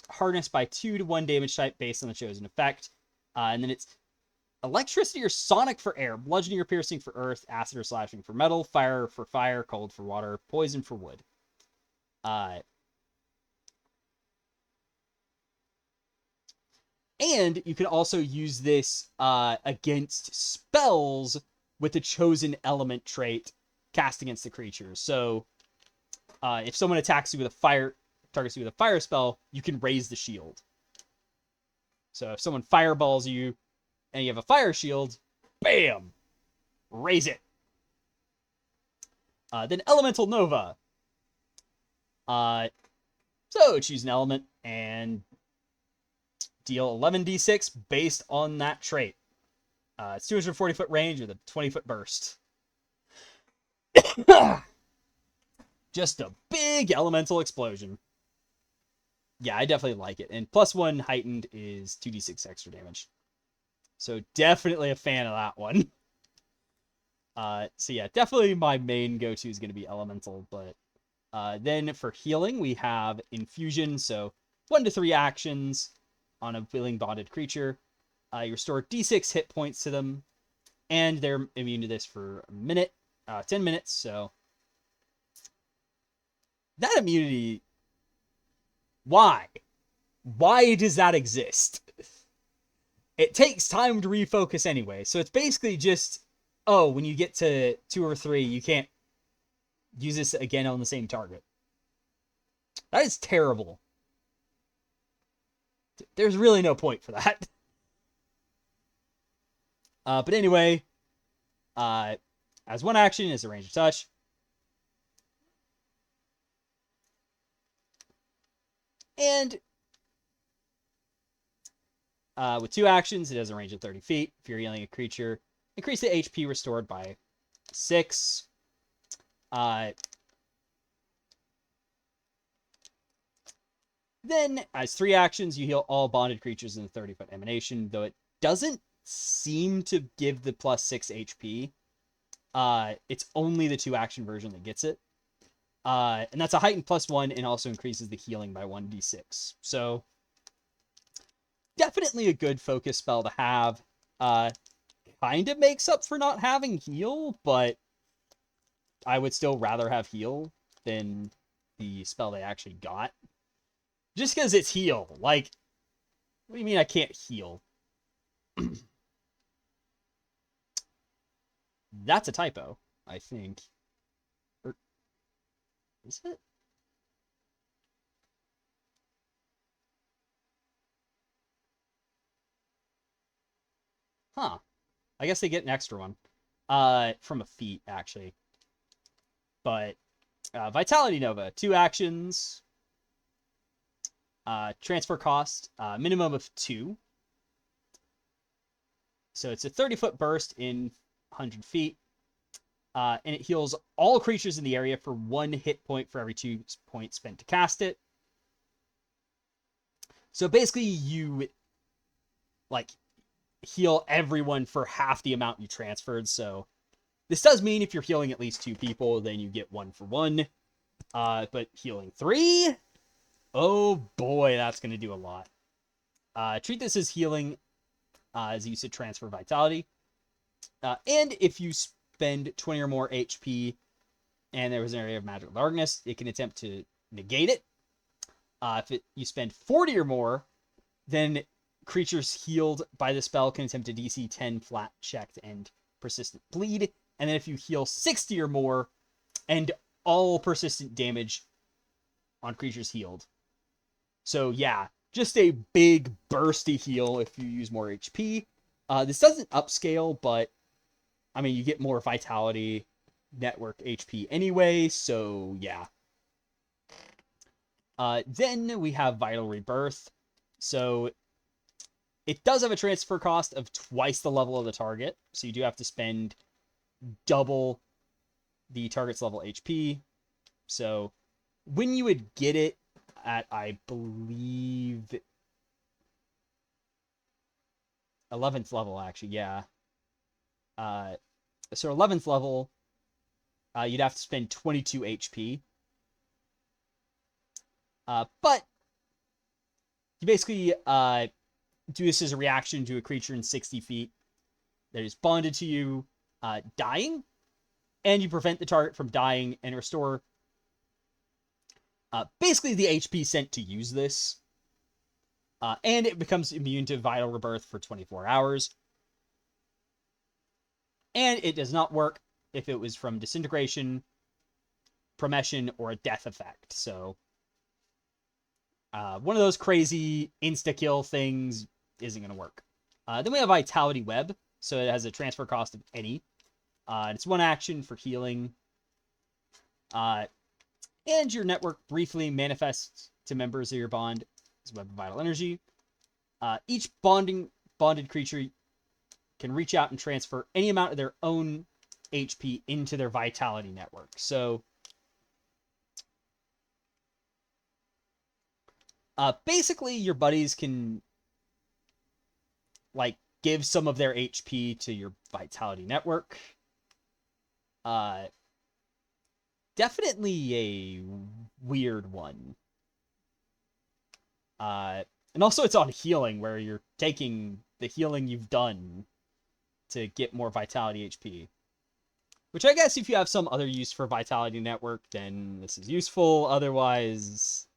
hardness by 2 to 1 damage type based on the chosen effect. And then it's electricity or sonic for air, bludgeoning or piercing for earth, acid or slashing for metal, fire for fire, cold for water, poison for wood. And you can also use this against spells with the chosen element trait cast against the creature. So if someone attacks you with targets you with a fire spell, you can raise the shield. So if someone fireballs you and you have a fire shield, bam, raise it. Then Elemental Nova. So choose an element and deal 11d6 based on that trait. It's 240 foot range with a 20 foot burst. Just a big elemental explosion. Yeah, I definitely like it. And plus 1 heightened is 2d6 extra damage. So definitely a fan of that one. So yeah, definitely my main go-to is going to be Elemental, but then for healing, we have Infusion, so 1 to 3 actions on a willing bonded creature. You restore D6 hit points to them, and they're immune to this for a minute, 10 minutes, so that immunity, why? Why does that exist? It takes time to refocus anyway, so it's basically just, oh, when you get to 2 or 3, you can't use this again on the same target. That is terrible. There's really no point for that. But anyway, as one action is a range of touch. And with 2 actions, it has a range of 30 feet. If you're healing a creature, increase the HP restored by 6. Then, as 3 actions, you heal all bonded creatures in the 30-foot emanation, though it doesn't seem to give the plus 6 HP. It's only the 2-action version that gets it. And that's a heightened +1 and also increases the healing by 1d6. So, definitely a good focus spell to have. Kind of makes up for not having heal, but I would still rather have heal than the spell they actually got. Just because it's heal. Like, what do you mean I can't heal? That's a typo, I think. Or, is it? Huh. I guess they get an extra one. From a feat, actually. But, Vitality Nova. 2 actions. Transfer cost, minimum of 2. So it's a 30-foot burst in 100 feet. And it heals all creatures in the area for 1 hit point for every 2 points spent to cast it. So basically, you like heal everyone for half the amount you transferred. So this does mean if you're healing at least 2 people, then you get 1 for 1. But healing 3, oh boy, that's going to do a lot. Treat this as healing, as you said, transfer vitality. And if you spend 20 or more HP and there was an area of magical darkness, it can attempt to negate it. If you spend 40 or more, then creatures healed by the spell can attempt a DC 10 flat check to end persistent bleed. And then if you heal 60 or more, end all persistent damage on creatures healed. So yeah, just a big bursty heal if you use more HP. This doesn't upscale, but I mean, you get more vitality, network HP anyway, so yeah. Then we have Vital Rebirth. So it does have a transfer cost of twice the level of the target, so you do have to spend double the target's level HP. So when you would get it at, I believe, 11th level, actually, yeah. So 11th level, you'd have to spend 22 HP. But you basically do this as a reaction to a creature in 60 feet that is bonded to you dying, and you prevent the target from dying and restore basically the HP sent to use this. And it becomes immune to Vital Rebirth for 24 hours. And it does not work if it was from disintegration, promession, or a death effect. So one of those crazy insta-kill things isn't going to work. Then we have Vitality Web. So it has a transfer cost of any. It's 1 action for healing. And your network briefly manifests to members of your bond as Web of Vital Energy. Each bonded creature can reach out and transfer any amount of their own HP into their vitality network. So basically your buddies can like give some of their HP to your Vitality Network. Definitely a weird one. And also it's on healing, where you're taking the healing you've done to get more Vitality HP. Which I guess if you have some other use for Vitality Network, then this is useful. Otherwise,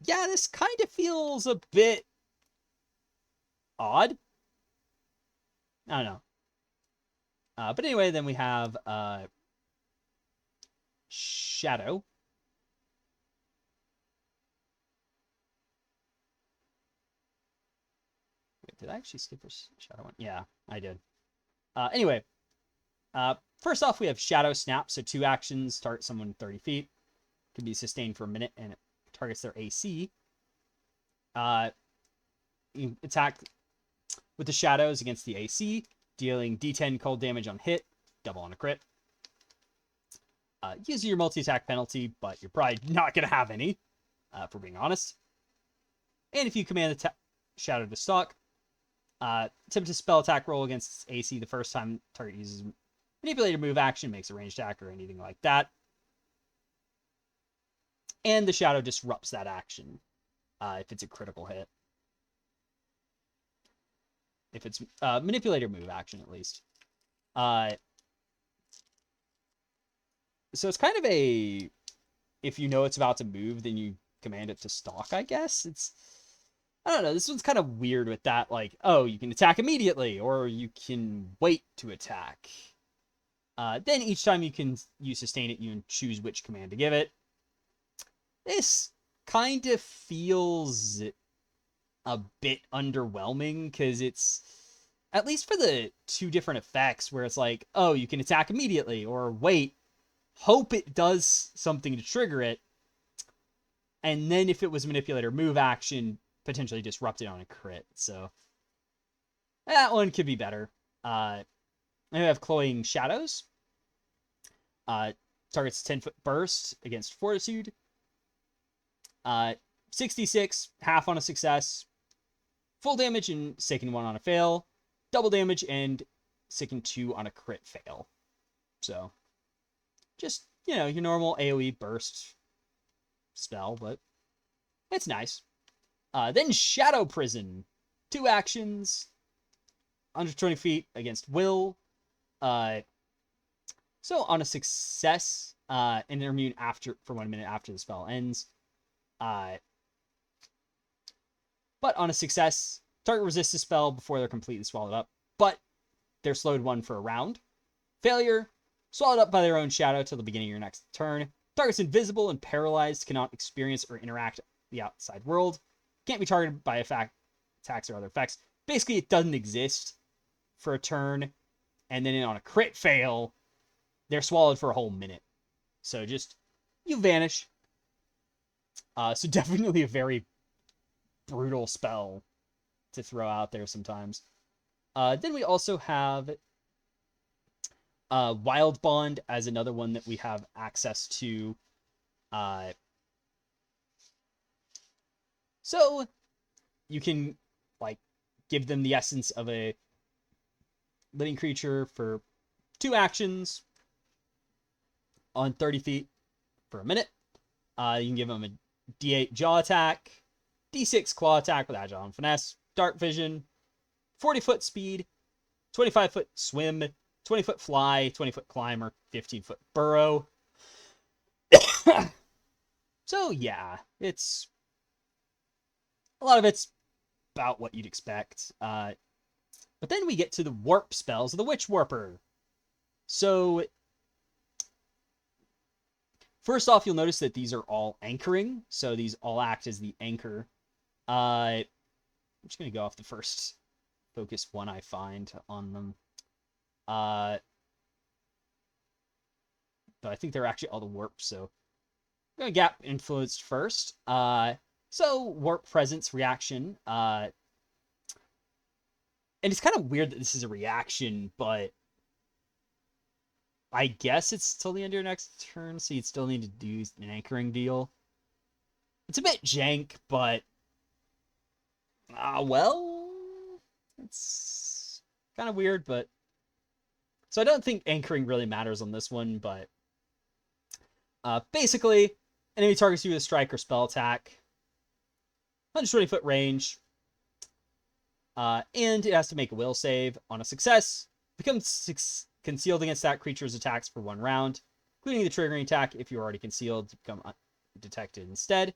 yeah, this kind of feels a bit odd. I don't know. But anyway, then we have Shadow. Wait, did I actually skip a Shadow one? Yeah, I did. Anyway, first off, we have Shadow Snap. So 2 actions, target someone 30 feet. Can be sustained for a minute, and it targets their AC. You attack with the shadows against the AC, dealing D10 cold damage on hit, double on a crit. Use your multi-attack penalty, but you're probably not going to have any, for being honest. And if you command the shadow to stalk, attempt a spell attack roll against AC the first time target uses manipulator move action, makes a ranged attack or anything like that. And the shadow disrupts that action if it's a critical hit. If it's manipulator move action, at least. So it's kind of a, if you know it's about to move, then you command it to stalk, I guess. I don't know, this one's kind of weird with that, like, oh, you can attack immediately, or you can wait to attack. Then each time you sustain it, you choose which command to give it. This kind of feels a bit underwhelming, because it's, at least for the 2 different effects, where it's like, oh, you can attack immediately, or wait, hope it does something to trigger it, and then if it was manipulator move action, potentially disrupt it on a crit. So that one could be better. Then we have Cloying Shadows. Targets 10-foot burst against Fortitude. 66, half on a success. Full damage and sicken 1 on a fail. Double damage and sicken 2 on a crit fail. So just, your normal AoE burst spell, but it's nice. Then Shadow Prison. 2 actions. 120 feet against Will. So on a success, and they're immune for 1 minute after the spell ends. But on a success, target resists the spell before they're completely swallowed up, but they're slowed 1 for a round. Failure, swallowed up by their own shadow till the beginning of your next turn. Target's invisible and paralyzed, cannot experience or interact with the outside world. Can't be targeted by attacks or other effects. Basically, it doesn't exist for a turn. And then on a crit fail, they're swallowed for a whole minute. So just, you vanish. So definitely a very brutal spell to throw out there sometimes. Then we also have Wild Bond as another one that we have access to. So you can give them the essence of a living creature for 2 actions on 30 feet for a minute. You can give them a D8 jaw attack, D6 claw attack with agile and finesse, dark vision, 40-foot speed, 25-foot swim, 20-foot fly, 20-foot climb, or 15-foot burrow. So yeah, a lot of it's about what you'd expect. But then we get to the warp spells of the Witchwarper. So first off, you'll notice that these are all anchoring. So these all act as the anchor. I'm just going to go off the first focus one I find on them. But I think they're actually all the warp, so I'm going to gap influenced first. So warp presence reaction. And it's kind of weird that this is a reaction, but I guess it's till the end of your next turn, so you'd still need to do an anchoring deal. It's a bit jank, but well, It's kind of weird, but... So I don't think anchoring really matters on this one, but... basically, enemy targets you with a strike or spell attack. 120-foot range. And it has to make a will save. On a success, becomes concealed against that creature's attacks for 1 round, including the triggering attack if you're already concealed to become undetected instead.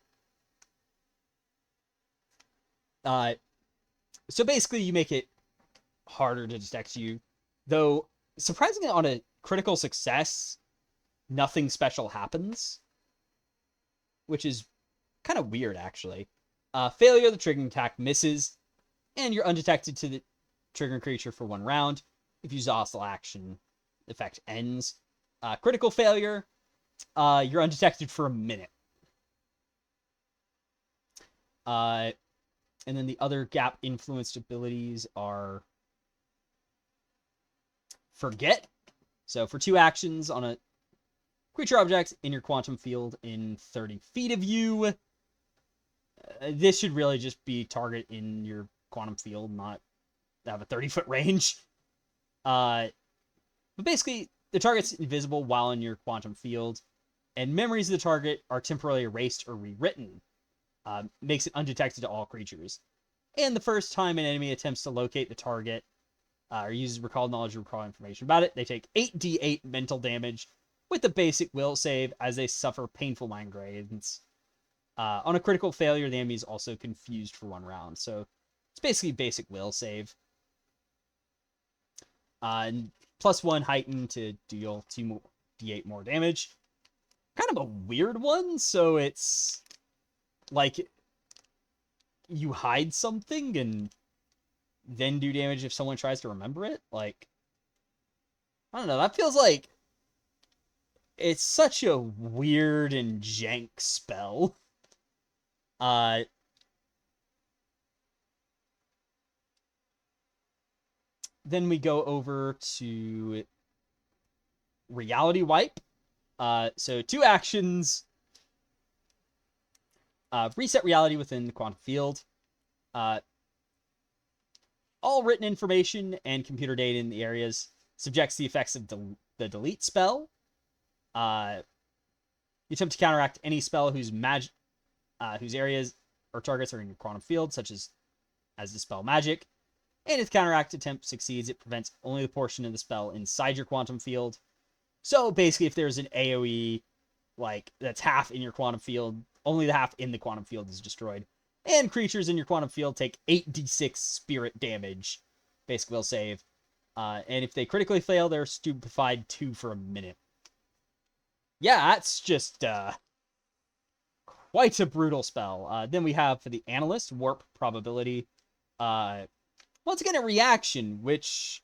So basically, you make it harder to detect you. Though, surprisingly, on a critical success, nothing special happens. Which is kind of weird, actually. Failure, the triggering attack misses, and you're undetected to the triggering creature for 1 round. If you use hostile action, the effect ends. Critical failure, you're undetected for a minute. And then the other gap influenced abilities are Forget. So for 2 actions on a creature object in your quantum field in 30 feet of you, this should really just be target in your quantum field, not have a 30-foot range. But basically, the target's invisible while in your quantum field, and memories of the target are temporarily erased or rewritten. Makes it undetected to all creatures. And the first time an enemy attempts to locate the target, or uses recalled knowledge or recall information about it, they take 8d8 mental damage with the basic will save as they suffer painful mind grades. On a critical failure, the enemy is also confused for 1 round. So it's basically basic will save. And +1 heighten to deal 2d8 more damage. Kind of a weird one, so it's like you hide something and then do damage if someone tries to remember it. Like, I don't know, that feels like it's such a weird and jank spell. Then we go over to Reality Wipe. So 2 actions. Reset reality within the quantum field. All written information and computer data in the areas subjects the effects of the delete spell. You attempt to counteract any spell whose areas or targets are in your quantum field, such as dispel magic. And if the counteract attempt succeeds, it prevents only the portion of the spell inside your quantum field. So basically, if there's an AoE like that's half in your quantum field, only the half in the quantum field is destroyed. And creatures in your quantum field take 8d6 spirit damage. Basic will save. And if they critically fail, they're stupefied 2 for a minute. Yeah, that's just quite a brutal spell. Then we have for the Analyst, Warp Probability. Once again, a reaction, which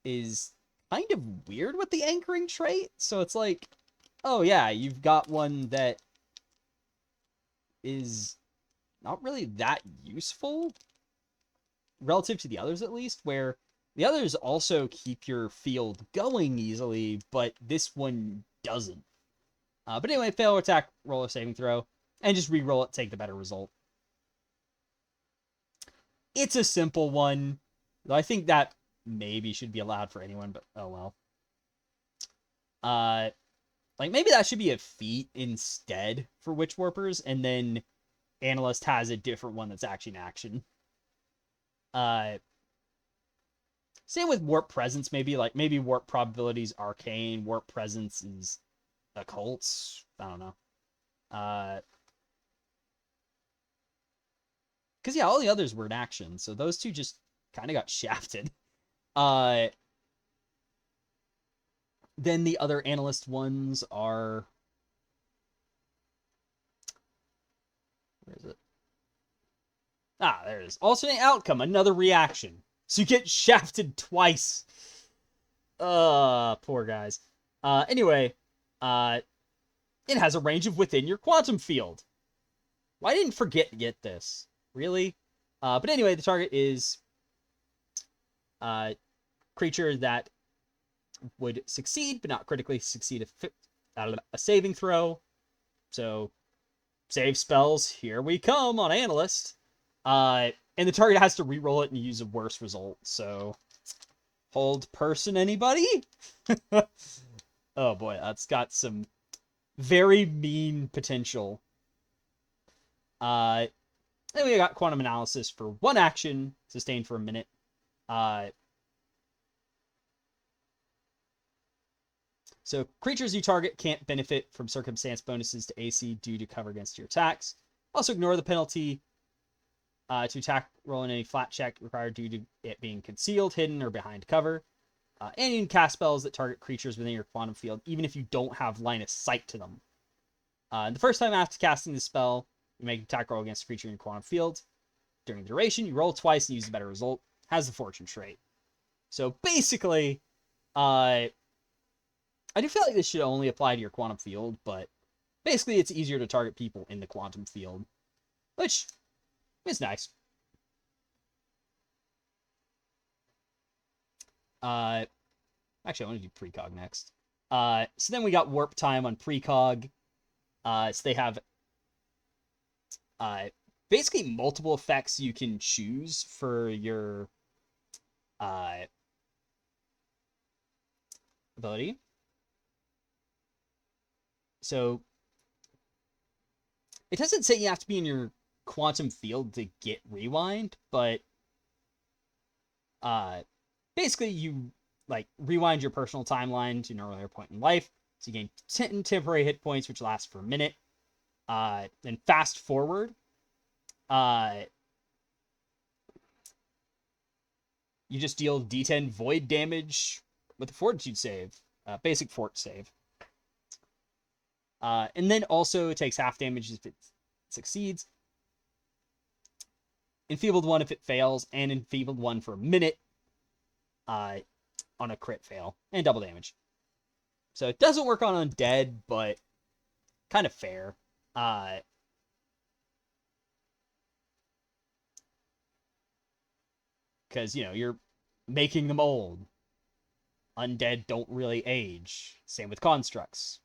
is kind of weird with the anchoring trait. So it's like, oh yeah, you've got one that is not really that useful relative to the others, at least, where the others also keep your field going easily, but this one doesn't. But anyway, fail or attack, roll a saving throw, and just re-roll it, take the better result. It's a simple one, though I think that maybe should be allowed for anyone, but oh well. Like, maybe that should be a feat instead for Witchwarpers, and then Analyst has a different one that's actually in action. Same with Warp Presence, maybe. Like, maybe Warp Probabilities Arcane, Warp Presence is Occults. I don't know. Because, yeah, all the others were in action, so those two just kind of got shafted. Then the other Analyst ones are... Where is it? Ah, there it is. Alternate outcome, another reaction. So you get shafted twice. Poor guys. Anyway, it has a range of within your quantum field. Why didn't Forget get this? Really? But anyway, the target is creature that would succeed, but not critically succeed a saving throw. So, save spells, here we come on Analyst. And the target has to re-roll it and use a worse result. So, hold person, anybody? Oh boy, that's got some very mean potential. Then we got Quantum Analysis for 1 action, sustained for a minute. So creatures you target can't benefit from circumstance bonuses to AC due to cover against your attacks. Also ignore the penalty to attack roll in any flat check required due to it being concealed, hidden, or behind cover. And you can cast spells that target creatures within your quantum field, even if you don't have line of sight to them. The first time after casting the spell, you make an attack roll against a creature in your quantum field. During the duration, you roll twice and use a better result. Has the fortune trait. So basically, I do feel like this should only apply to your quantum field, but basically it's easier to target people in the quantum field, which is nice. Actually, I want to do precog next. So then we got warp time on precog. So they have basically multiple effects you can choose for your ability. So it doesn't say you have to be in your quantum field to get rewind, but basically you like rewind your personal timeline to an earlier point in life. So you gain 10 temporary hit points, which lasts for a minute. Then fast forward. You just deal D10 void damage with a fortitude save. Basic fort save. And then also it takes half damage if it succeeds. Enfeebled 1 if it fails, and Enfeebled 1 for a minute on a crit fail, and double damage. So it doesn't work on undead, but kind of fair. Because, you know, you're making them old. Undead don't really age. Same with constructs.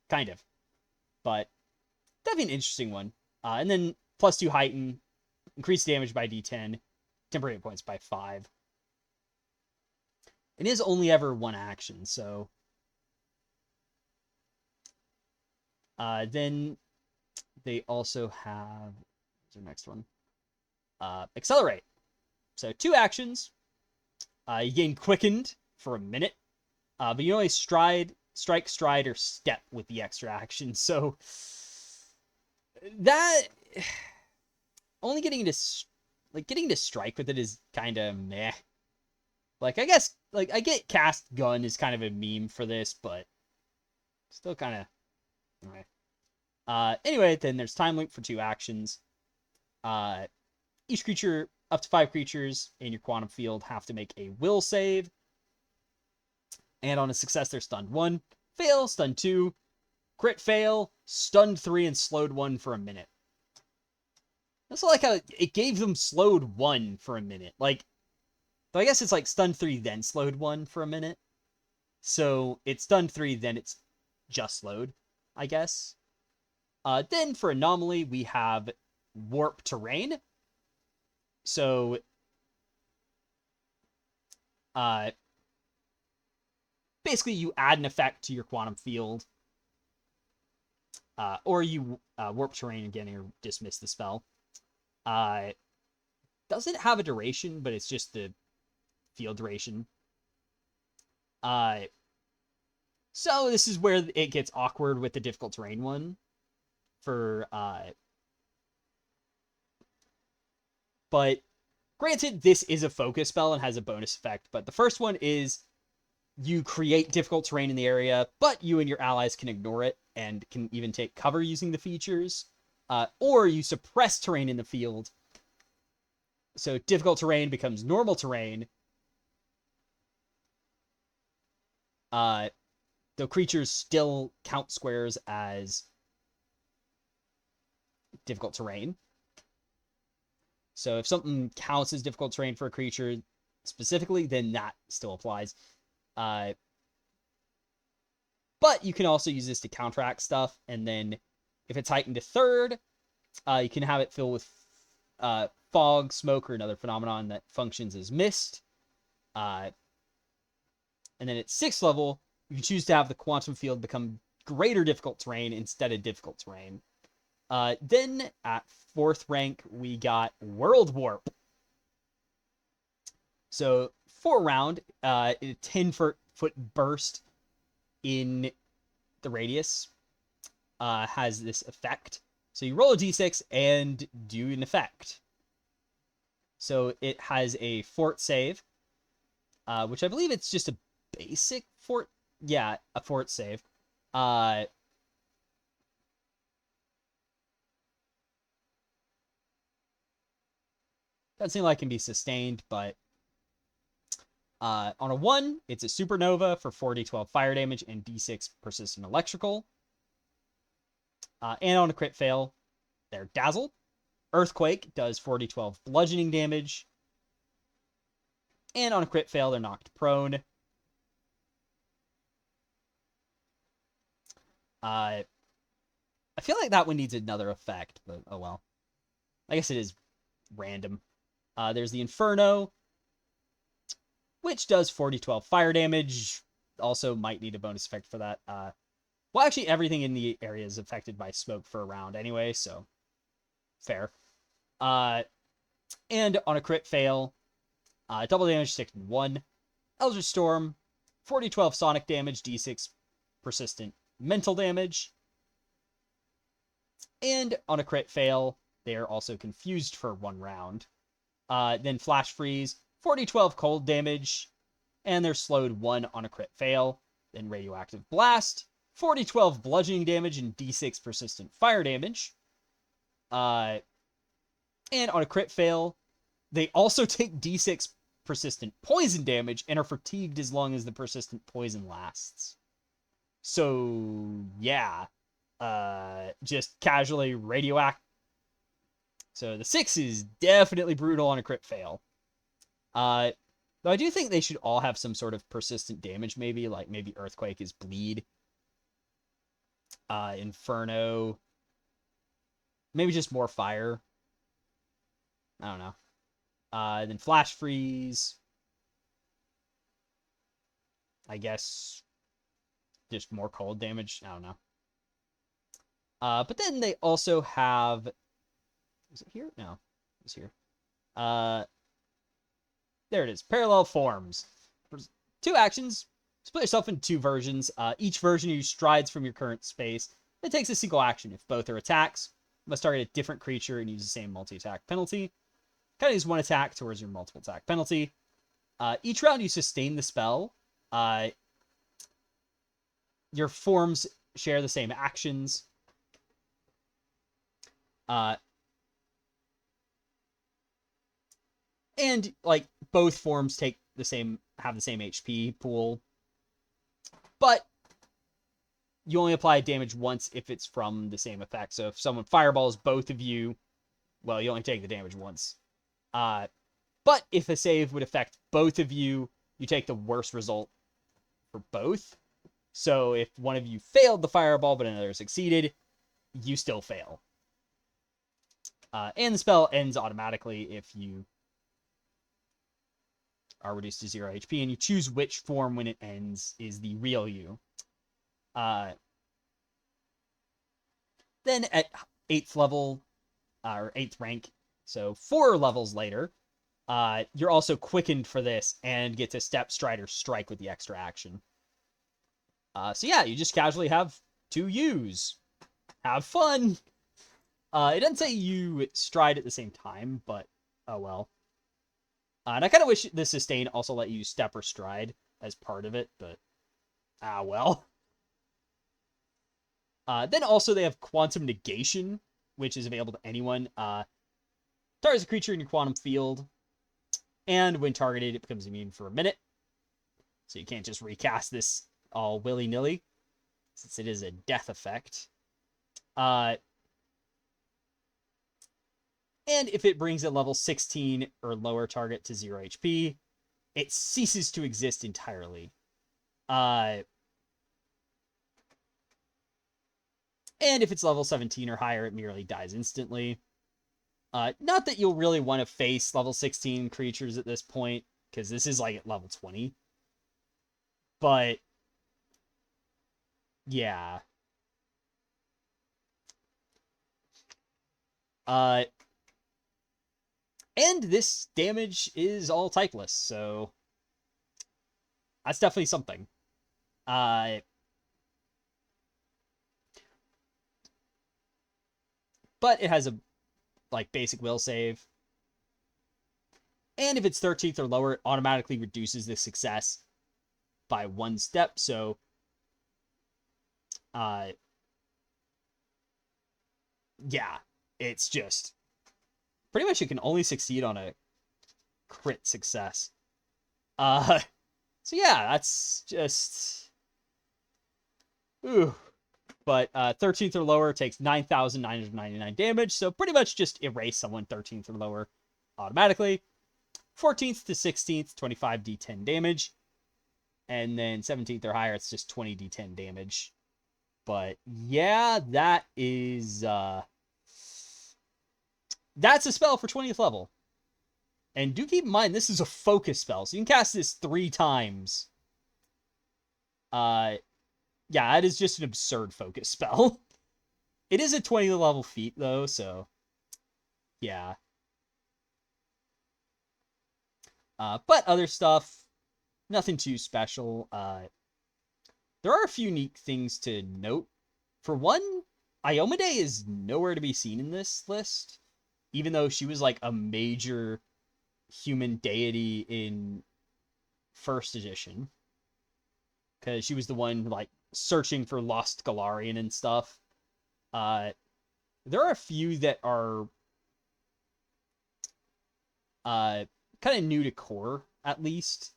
Kind of. But definitely an interesting one. And then plus 2 heighten. Increase damage by d10. Temporary hit points by 5. It is only ever 1 action, so... then they also have... What's the next one? Accelerate. So 2 actions. You gain quickened for a minute. But you only strike, stride, or step with the extra action. So that only getting to strike with it is kind of meh. Like, I guess, like, I get cast gun is kind of a meme for this, but still kind of anyway, then there's time limit for 2 actions. Each creature, up to 5 creatures in your quantum field have to make a will save. And on a success, they're stunned 1. Fail, stunned 2. Crit fail, stunned 3, and slowed 1 for a minute. That's like how it gave them slowed 1 for a minute. Like, so I guess it's like stunned 3, then slowed 1 for a minute. So it's stunned 3, then it's just slowed, I guess. Then for anomaly, we have warp terrain. So, basically you add an effect to your quantum field, or you warp terrain again or dismiss the spell. Doesn't have a duration, but it's just the field duration. So this is where it gets awkward with the difficult terrain one. But granted, this is a focus spell and has a bonus effect, but the first one is you create difficult terrain in the area, but you and your allies can ignore it and can even take cover using the features. Or you suppress terrain in the field. So difficult terrain becomes normal terrain. The creatures still count squares as difficult terrain. So if something counts as difficult terrain for a creature specifically, then that still applies. But you can also use this to counteract stuff, and then if it's heightened to 3rd, you can have it fill with fog, smoke, or another phenomenon that functions as mist. And then at 6th level, you can choose to have the quantum field become greater difficult terrain instead of difficult terrain. Then at 4th rank, we got World Warp. So 4-round, a 10-foot burst in the radius has this effect. So you roll a d6 and do an effect. So it has a fort save, which I believe it's just a basic fort. Yeah, a fort save. Doesn't seem like it can be sustained, but on a 1, it's a supernova for 4d12 fire damage and d6 persistent electrical. And on a crit fail, they're dazzle. Earthquake does 4d12 bludgeoning damage. And on a crit fail, they're knocked prone. I feel like that one needs another effect, but oh well. I guess it is random. There's the Inferno, which does 4d12 fire damage. Also might need a bonus effect for that. Well, actually, everything in the area is affected by smoke for a round anyway, so fair. And on a crit fail, double damage, 6 and 1. Eldritch Storm, 4d12 sonic damage, d6 persistent mental damage. And on a crit fail, they are also confused for 1 round. Then Flash Freeze, 4d12 cold damage, and they're slowed 1 on a crit fail. Then Radioactive Blast, 4d12 bludgeoning damage and d6 persistent fire damage. And on a crit fail, they also take d6 persistent poison damage and are fatigued as long as the persistent poison lasts. So, yeah. Just casually radioactive. So the 6 is definitely brutal on a crit fail. Though I do think they should all have some sort of persistent damage, maybe. Like, maybe Earthquake is bleed. Inferno. Maybe just more fire. I don't know. Then Flash Freeze. I guess just more cold damage. I don't know. But then they also have... Is it here? No. It's here. There it is. Parallel Forms. 2 actions. Split yourself into 2 versions. Each version you strides from your current space. It takes a single action. If both are attacks, you must target a different creature and use the same multi-attack penalty. Kind of use 1 attack towards your multiple attack penalty. Each round you sustain the spell. Your forms share the same actions. And like both forms have the same HP pool. But you only apply damage once if it's from the same effect. So if someone fireballs both of you, well, you only take the damage once. But if a save would affect both of you, you take the worst result for both. So if one of you failed the fireball but another succeeded, you still fail. And the spell ends automatically if you are reduced to 0 HP, and you choose which form when it ends is the real you. Then at 8th level, or 8th rank, so 4 levels later, you're also quickened for this and get to step, stride, or strike with the extra action. So yeah, you just casually have 2 U's. Have fun! It doesn't say you stride at the same time, but oh well. And I kind of wish the sustain also let you step or stride as part of it, but well. Then also they have Quantum Negation, which is available to anyone. Targets a creature in your quantum field, and when targeted, it becomes immune for a minute. So you can't just recast this all willy-nilly, since it is a death effect. And if it brings a level 16 or lower target to 0 HP, it ceases to exist entirely. And if it's level 17 or higher, it merely dies instantly. Not that you'll really want to face level 16 creatures at this point, because this is like at level 20. But yeah. And this damage is all typeless, so that's definitely something. But it has a basic will save. And if it's 13th or lower, it automatically reduces the success by 1 step. So yeah, it's just pretty much it can only succeed on a crit success. So yeah, that's just ooh. But 13th or lower takes 9,999 damage, so pretty much just erase someone 13th or lower automatically. 14th to 16th, 25d10 damage. And then 17th or higher, it's just 20d10 damage. But yeah, that is that's a spell for 20th level. And do keep in mind, this is a focus spell, so you can cast this 3 times. Yeah, that is just an absurd focus spell. It is a 20th level feat, though, so yeah. But other stuff, nothing too special. There are a few unique things to note. For one, Iomade is nowhere to be seen in this list, even though she was like a major human deity in first edition, because she was the one like searching for lost Galarian and stuff. There are a few that are kind of new to core, at least.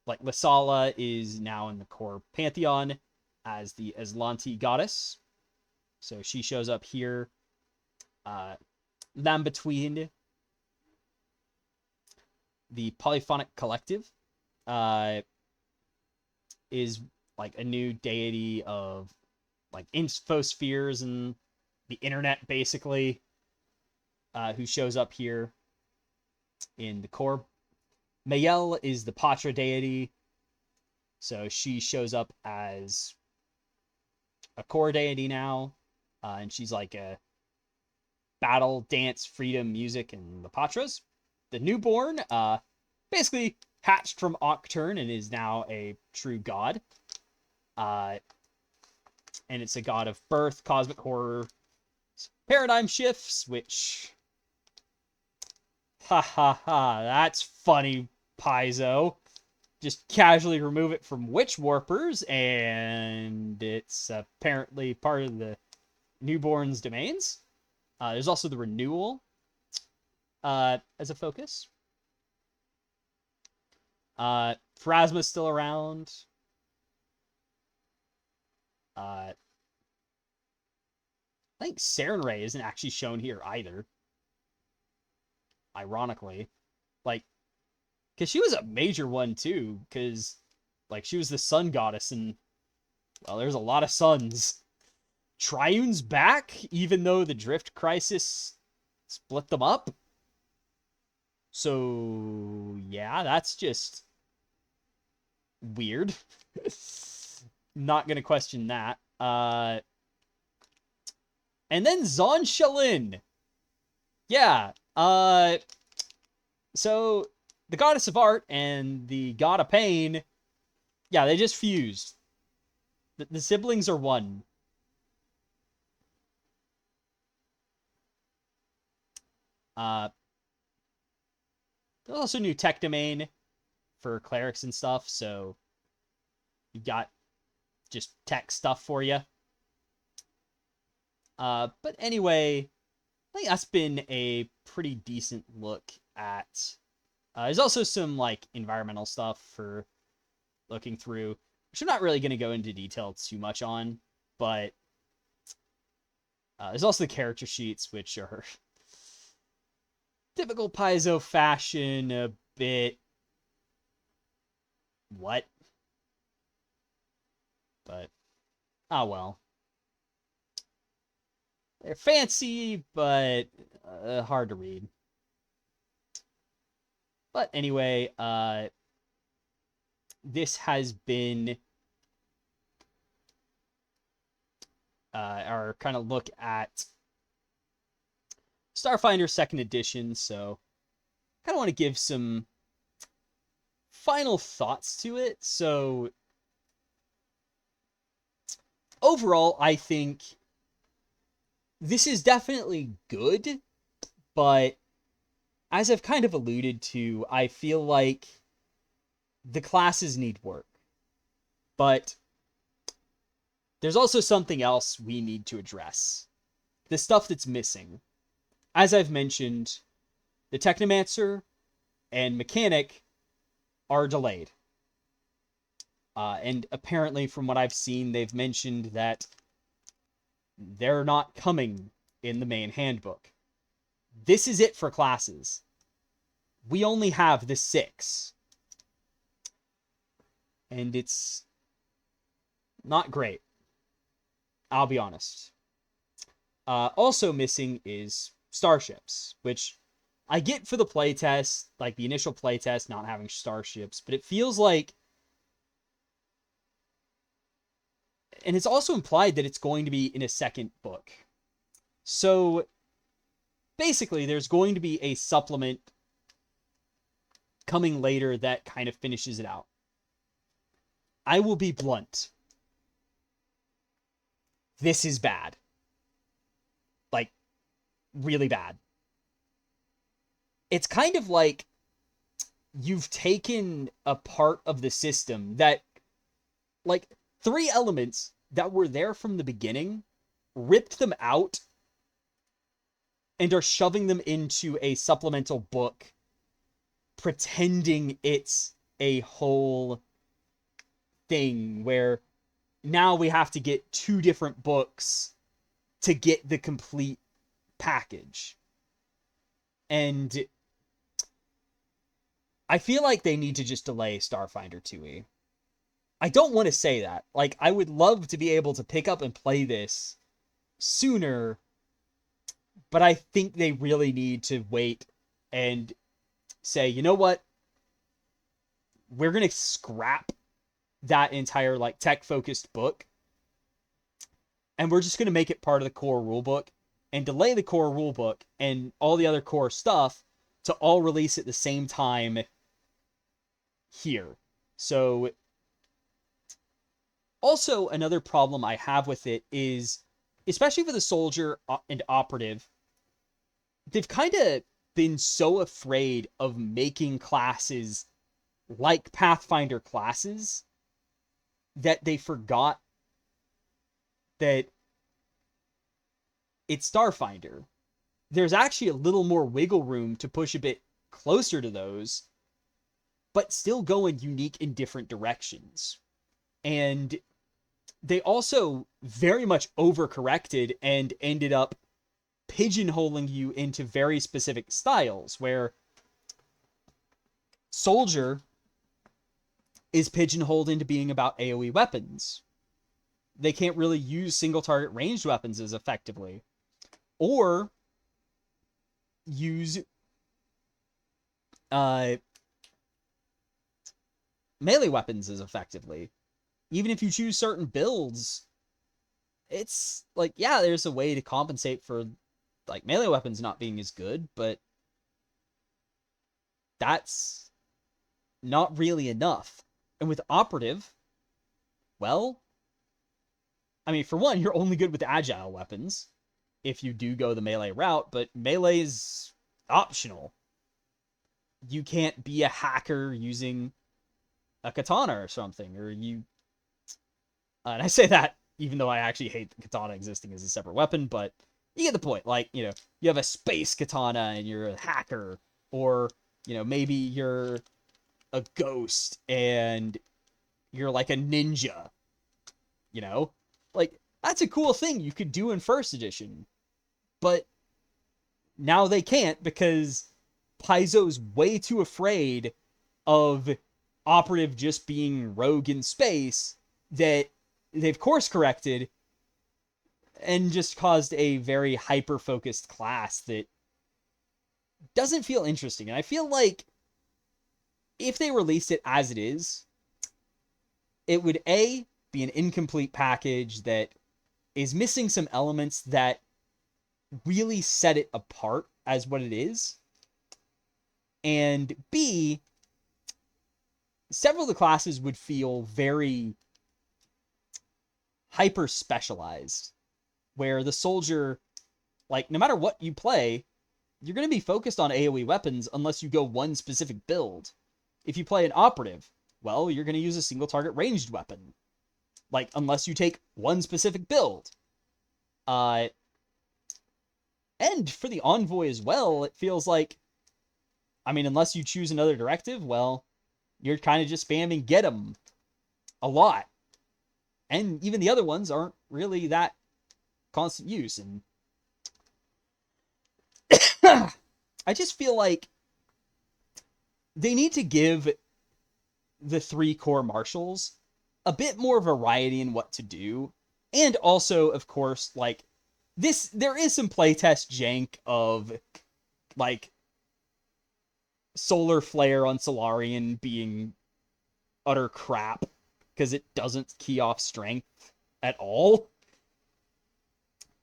Like Lysala is now in the core pantheon as the Aslanti goddess, so she shows up here. Lambetween, the polyphonic collective, is like a new deity of like infospheres and the internet, basically, who shows up here in the core. Mayel is the Patra deity, so she shows up as a core deity now, and she's like a battle, dance, freedom, music, and the Patras. The newborn, basically hatched from Octurne and is now a true god. And it's a god of birth, cosmic horror, paradigm shifts, which ha ha ha, that's funny, Paizo. Just casually remove it from Witchwarpers, and it's apparently part of the newborn's domains. There's also the renewal as a focus. Phrasma's still around. I think Sarenrae isn't actually shown here either. Ironically. Like, because she was a major one too, because like she was the sun goddess, and well, there's a lot of suns. Triune's back, even though the Drift Crisis split them up. So yeah, that's just weird. Not gonna question that. And then Zon Shalin. Yeah. So the goddess of art and the god of pain, yeah, they just fused. The siblings are one. There's also new tech domain for clerics and stuff, so you got just tech stuff for you. But anyway, I think that's been a pretty decent look at. There's also some like environmental stuff for looking through, which I'm not really going to go into detail too much on, but there's also the character sheets, which are typical Paizo fashion, a bit what? But, ah well. They're fancy, but hard to read. But anyway, this has been our kind of look at Starfinder 2nd Edition, so kind of want to give some final thoughts to it. So overall, I think this is definitely good, but as I've kind of alluded to, I feel like the classes need work. But there's also something else we need to address. The stuff that's missing. As I've mentioned, the Technomancer and Mechanic are delayed. And apparently, from what I've seen, they've mentioned that they're not coming in the main handbook. This is it for classes. We only have the 6. And it's not great. I'll be honest. Also missing is starships, which I get for the playtest, like the initial playtest, not having starships, but it feels like, and it's also implied that it's going to be in a second book. So basically, there's going to be a supplement coming later that kind of finishes it out. I will be blunt. This is bad. Like, really bad. It's kind of like you've taken a part of the system that, like, 3 elements that were there from the beginning, ripped them out, and are shoving them into a supplemental book, pretending it's a whole thing where now we have to get 2 different books to get the complete package. And I feel like they need to just delay Starfinder 2e. I don't want to say that. Like, I would love to be able to pick up and play this sooner, but I think they really need to wait and say, you know what? We're going to scrap that entire, like, tech-focused book, and we're just going to make it part of the core rulebook and delay the core rulebook and all the other core stuff to all release at the same time here. So, also, another problem I have with it is, especially for the soldier and operative, they've kind of been so afraid of making classes like Pathfinder classes that they forgot that it's Starfinder. There's actually a little more wiggle room to push a bit closer to those, but still go in unique and different directions. And they also very much overcorrected and ended up pigeonholing you into very specific styles, where Soldier is pigeonholed into being about AoE weapons. They can't really use single target ranged weapons as effectively, or use melee weapons as effectively. Even if you choose certain builds, it's like, yeah, there's a way to compensate for, like, melee weapons not being as good, but that's not really enough. And with operative, well, I mean, for one, you're only good with agile weapons if you do go the melee route, but melee is optional. You can't be a hacker using a katana or something, or you... and I say that even though I actually hate the katana existing as a separate weapon, but you get the point. Like, you know, you have a space katana and you're a hacker, or, you know, maybe you're a ghost and you're like a ninja, you know? Like, that's a cool thing you could do in 1st edition, but now they can't because Paizo's way too afraid of operative just being rogue in space that they've course corrected, and just caused a very hyper-focused class that doesn't feel interesting. And I feel like if they released it as it is, it would A, be an incomplete package that is missing some elements that really set it apart as what it is. And B, several of the classes would feel very hyper specialized, where the soldier, like, no matter what you play, you're going to be focused on AoE weapons unless you go one specific build. If you play an operative, well, you're going to use a single target ranged weapon, like, unless you take one specific build. And for the Envoy as well, it feels like, I mean, unless you choose another directive, well, you're kind of just spamming get 'em a lot. And even the other ones aren't really that constant use. And I just feel like they need to give the 3 core marshals a bit more variety in what to do. And also, of course, like, there is some playtest jank of, like, Solar Flare on Solarian being utter crap because it doesn't key off strength at all.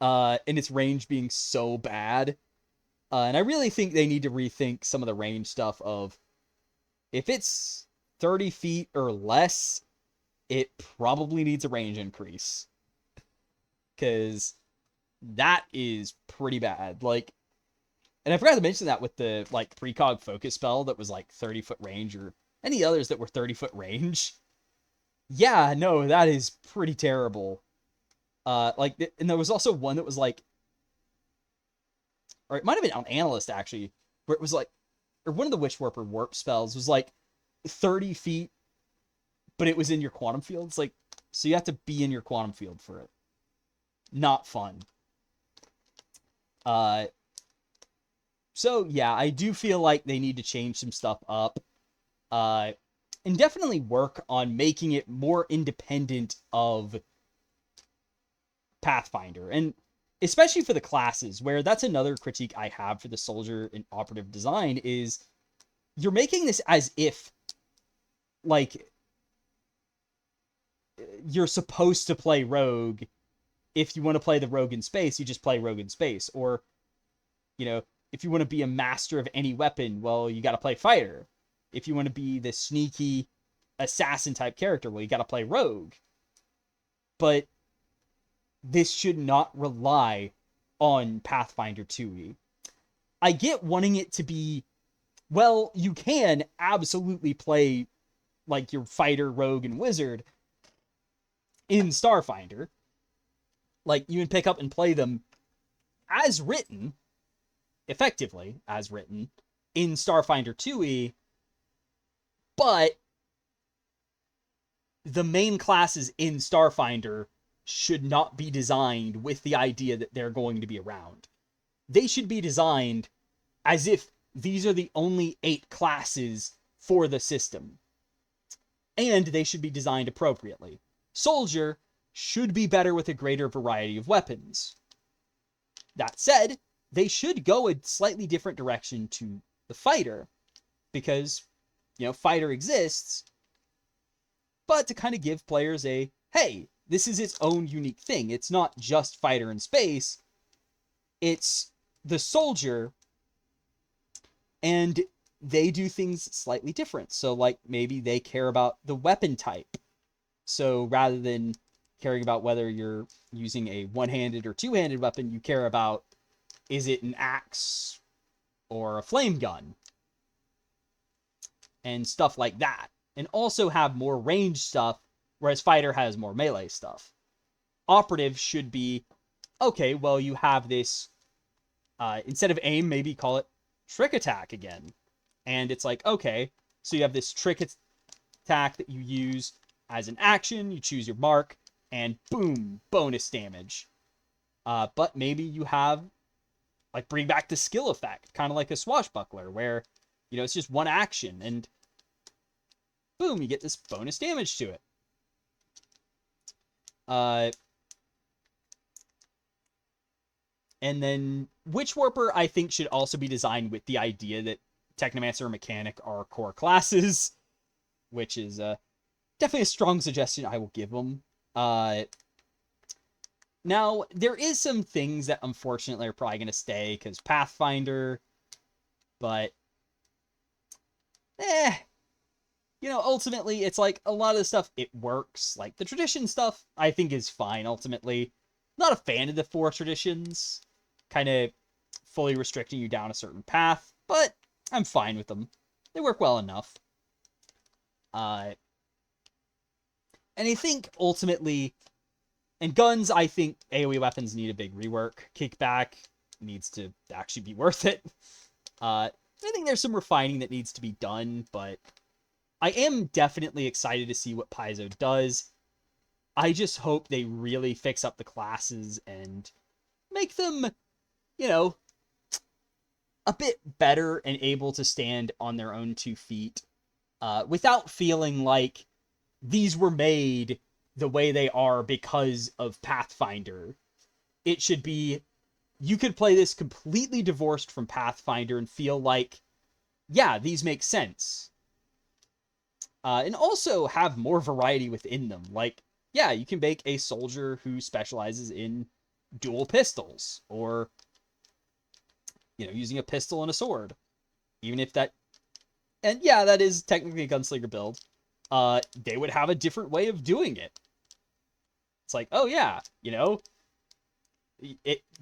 And its range being so bad. And I really think they need to rethink some of the range stuff of, if it's 30 feet or less, it probably needs a range increase. Because that is pretty bad. Like, and I forgot to mention that with the, like, precog focus spell that was, like, 30-foot range, or any others that were 30-foot range. Yeah, no, that is pretty terrible. Like, and there was also one that was, like, or it might have been on Analyst, actually, where it was, like, or one of the Witchwarper warp spells was, like, 30 feet, but it was in your quantum field. It's like, so you have to be in your quantum field for it. Not fun. So, yeah, I do feel like they need to change some stuff up. And definitely work on making it more independent of Pathfinder. And especially for the classes, where that's another critique I have for the soldier and operative design, is you're making this as if, like, you're supposed to play rogue. If you want to play the rogue in space, you just play rogue in space. Or, you know, if you want to be a master of any weapon, well, you got to play fighter. If you want to be the sneaky assassin type character, well, you got to play rogue. But this should not rely on Pathfinder 2e. I get wanting it to be, well, you can absolutely play, like, your fighter, rogue, and wizard in Starfinder. Like, you can pick up and play them as written, effectively as written, in Starfinder 2e, but the main classes in Starfinder should not be designed with the idea that they're going to be around. They should be designed as if these are the only 8 classes for the system. And they should be designed appropriately. Soldier should be better with a greater variety of weapons. That said, they should go a slightly different direction to the fighter, because, you know, fighter exists, but to kind of give players a, hey, this is its own unique thing. It's not just fighter in space. It's the soldier, and they do things slightly different. So, like, maybe they care about the weapon type. So rather than caring about whether you're using a one-handed or two-handed weapon, you care about, is it an axe or a flame gun? And stuff like that. And also have more range stuff, whereas fighter has more melee stuff. Operative should be, okay, well, you have this, instead of aim, maybe call it trick attack again. And it's like, okay, so you have this trick attack that you use as an action, you choose your mark, and boom, bonus damage. But maybe you have, like, bring back the skill effect, kind of like a swashbuckler, where, you know, it's just one action, and boom, you get this bonus damage to it. And then Witchwarper, I think, should also be designed with the idea that Technomancer and Mechanic are core classes, which is definitely a strong suggestion I will give them. Now, there is some things that unfortunately are probably going to stay, because Pathfinder, but ultimately, it's like a lot of the stuff, it works. Like the tradition stuff, I think is fine, ultimately. Not a fan of the 4 traditions, kind of fully restricting you down a certain path, but I'm fine with them. They work well enough. And I think, ultimately, and guns, I think AoE weapons need a big rework. Kickback needs to actually be worth it. I think there's some refining that needs to be done, but I am definitely excited to see what Paizo does. I just hope they really fix up the classes and make them, a bit better and able to stand on their own 2 feet without feeling like these were made the way they are because of Pathfinder. It should be, you could play this completely divorced from Pathfinder and feel like, yeah, these make sense. And also have more variety within them. Like, yeah, you can make a soldier who specializes in dual pistols, or, using a pistol and a sword. Even if that, and yeah, that is technically a gunslinger build. They would have a different way of doing it. It's like, oh yeah, the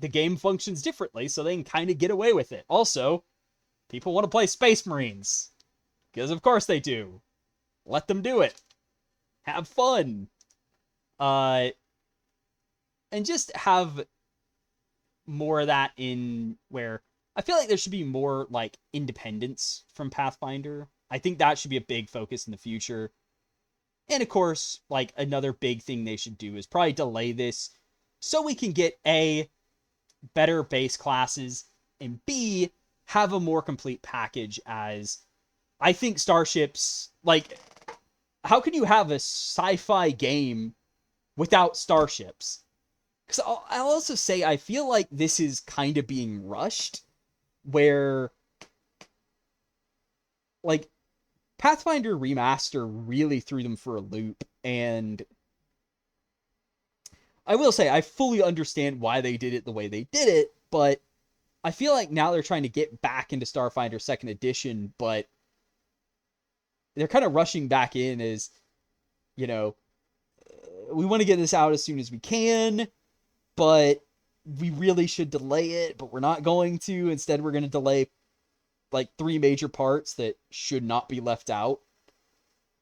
game functions differently, so they can kind of get away with it. Also, people want to play Space Marines, because of course they do. Let them do it. Have fun. And just have more of that in where I feel like there should be more like independence from Pathfinder. I think that should be a big focus in the future. And of course, like another big thing they should do is probably delay this so we can get A, better base classes, and B, have a more complete package, as I think starships, like, how can you have a sci-fi game without starships? Because I'll also say I feel like this is kind of being rushed, where, like, Pathfinder Remaster really threw them for a loop, and I will say I fully understand why they did it the way they did it, but I feel like now they're trying to get back into Starfinder 2nd Edition, but they're kind of rushing back in as, we want to get this out as soon as we can, but we really should delay it, but we're not going to. Instead, we're going to delay like 3 major parts that should not be left out.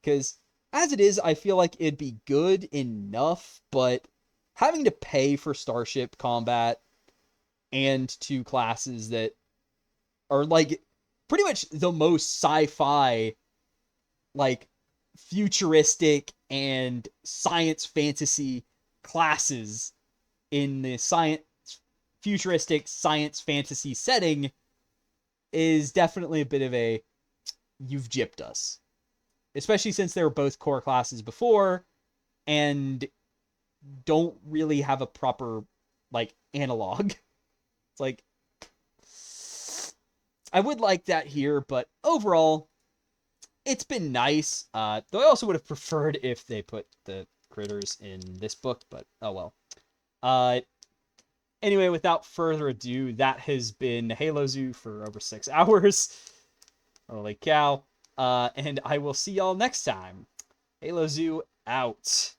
Because as it is, I feel like it'd be good enough, but having to pay for starship combat and 2 classes that are like pretty much the most sci-fi, like futuristic and science fantasy classes in the futuristic science fantasy setting is definitely a bit of a, you've gypped us. Especially since they were both core classes before and don't really have a proper, like, analog. It's like, I would like that here, but overall, it's been nice. Though I also would have preferred if they put the critters in this book, but oh well. Anyway, without further ado, that has been Halo Zoo for over 6 hours. Holy cow. And I will see y'all next time. Halo Zoo out.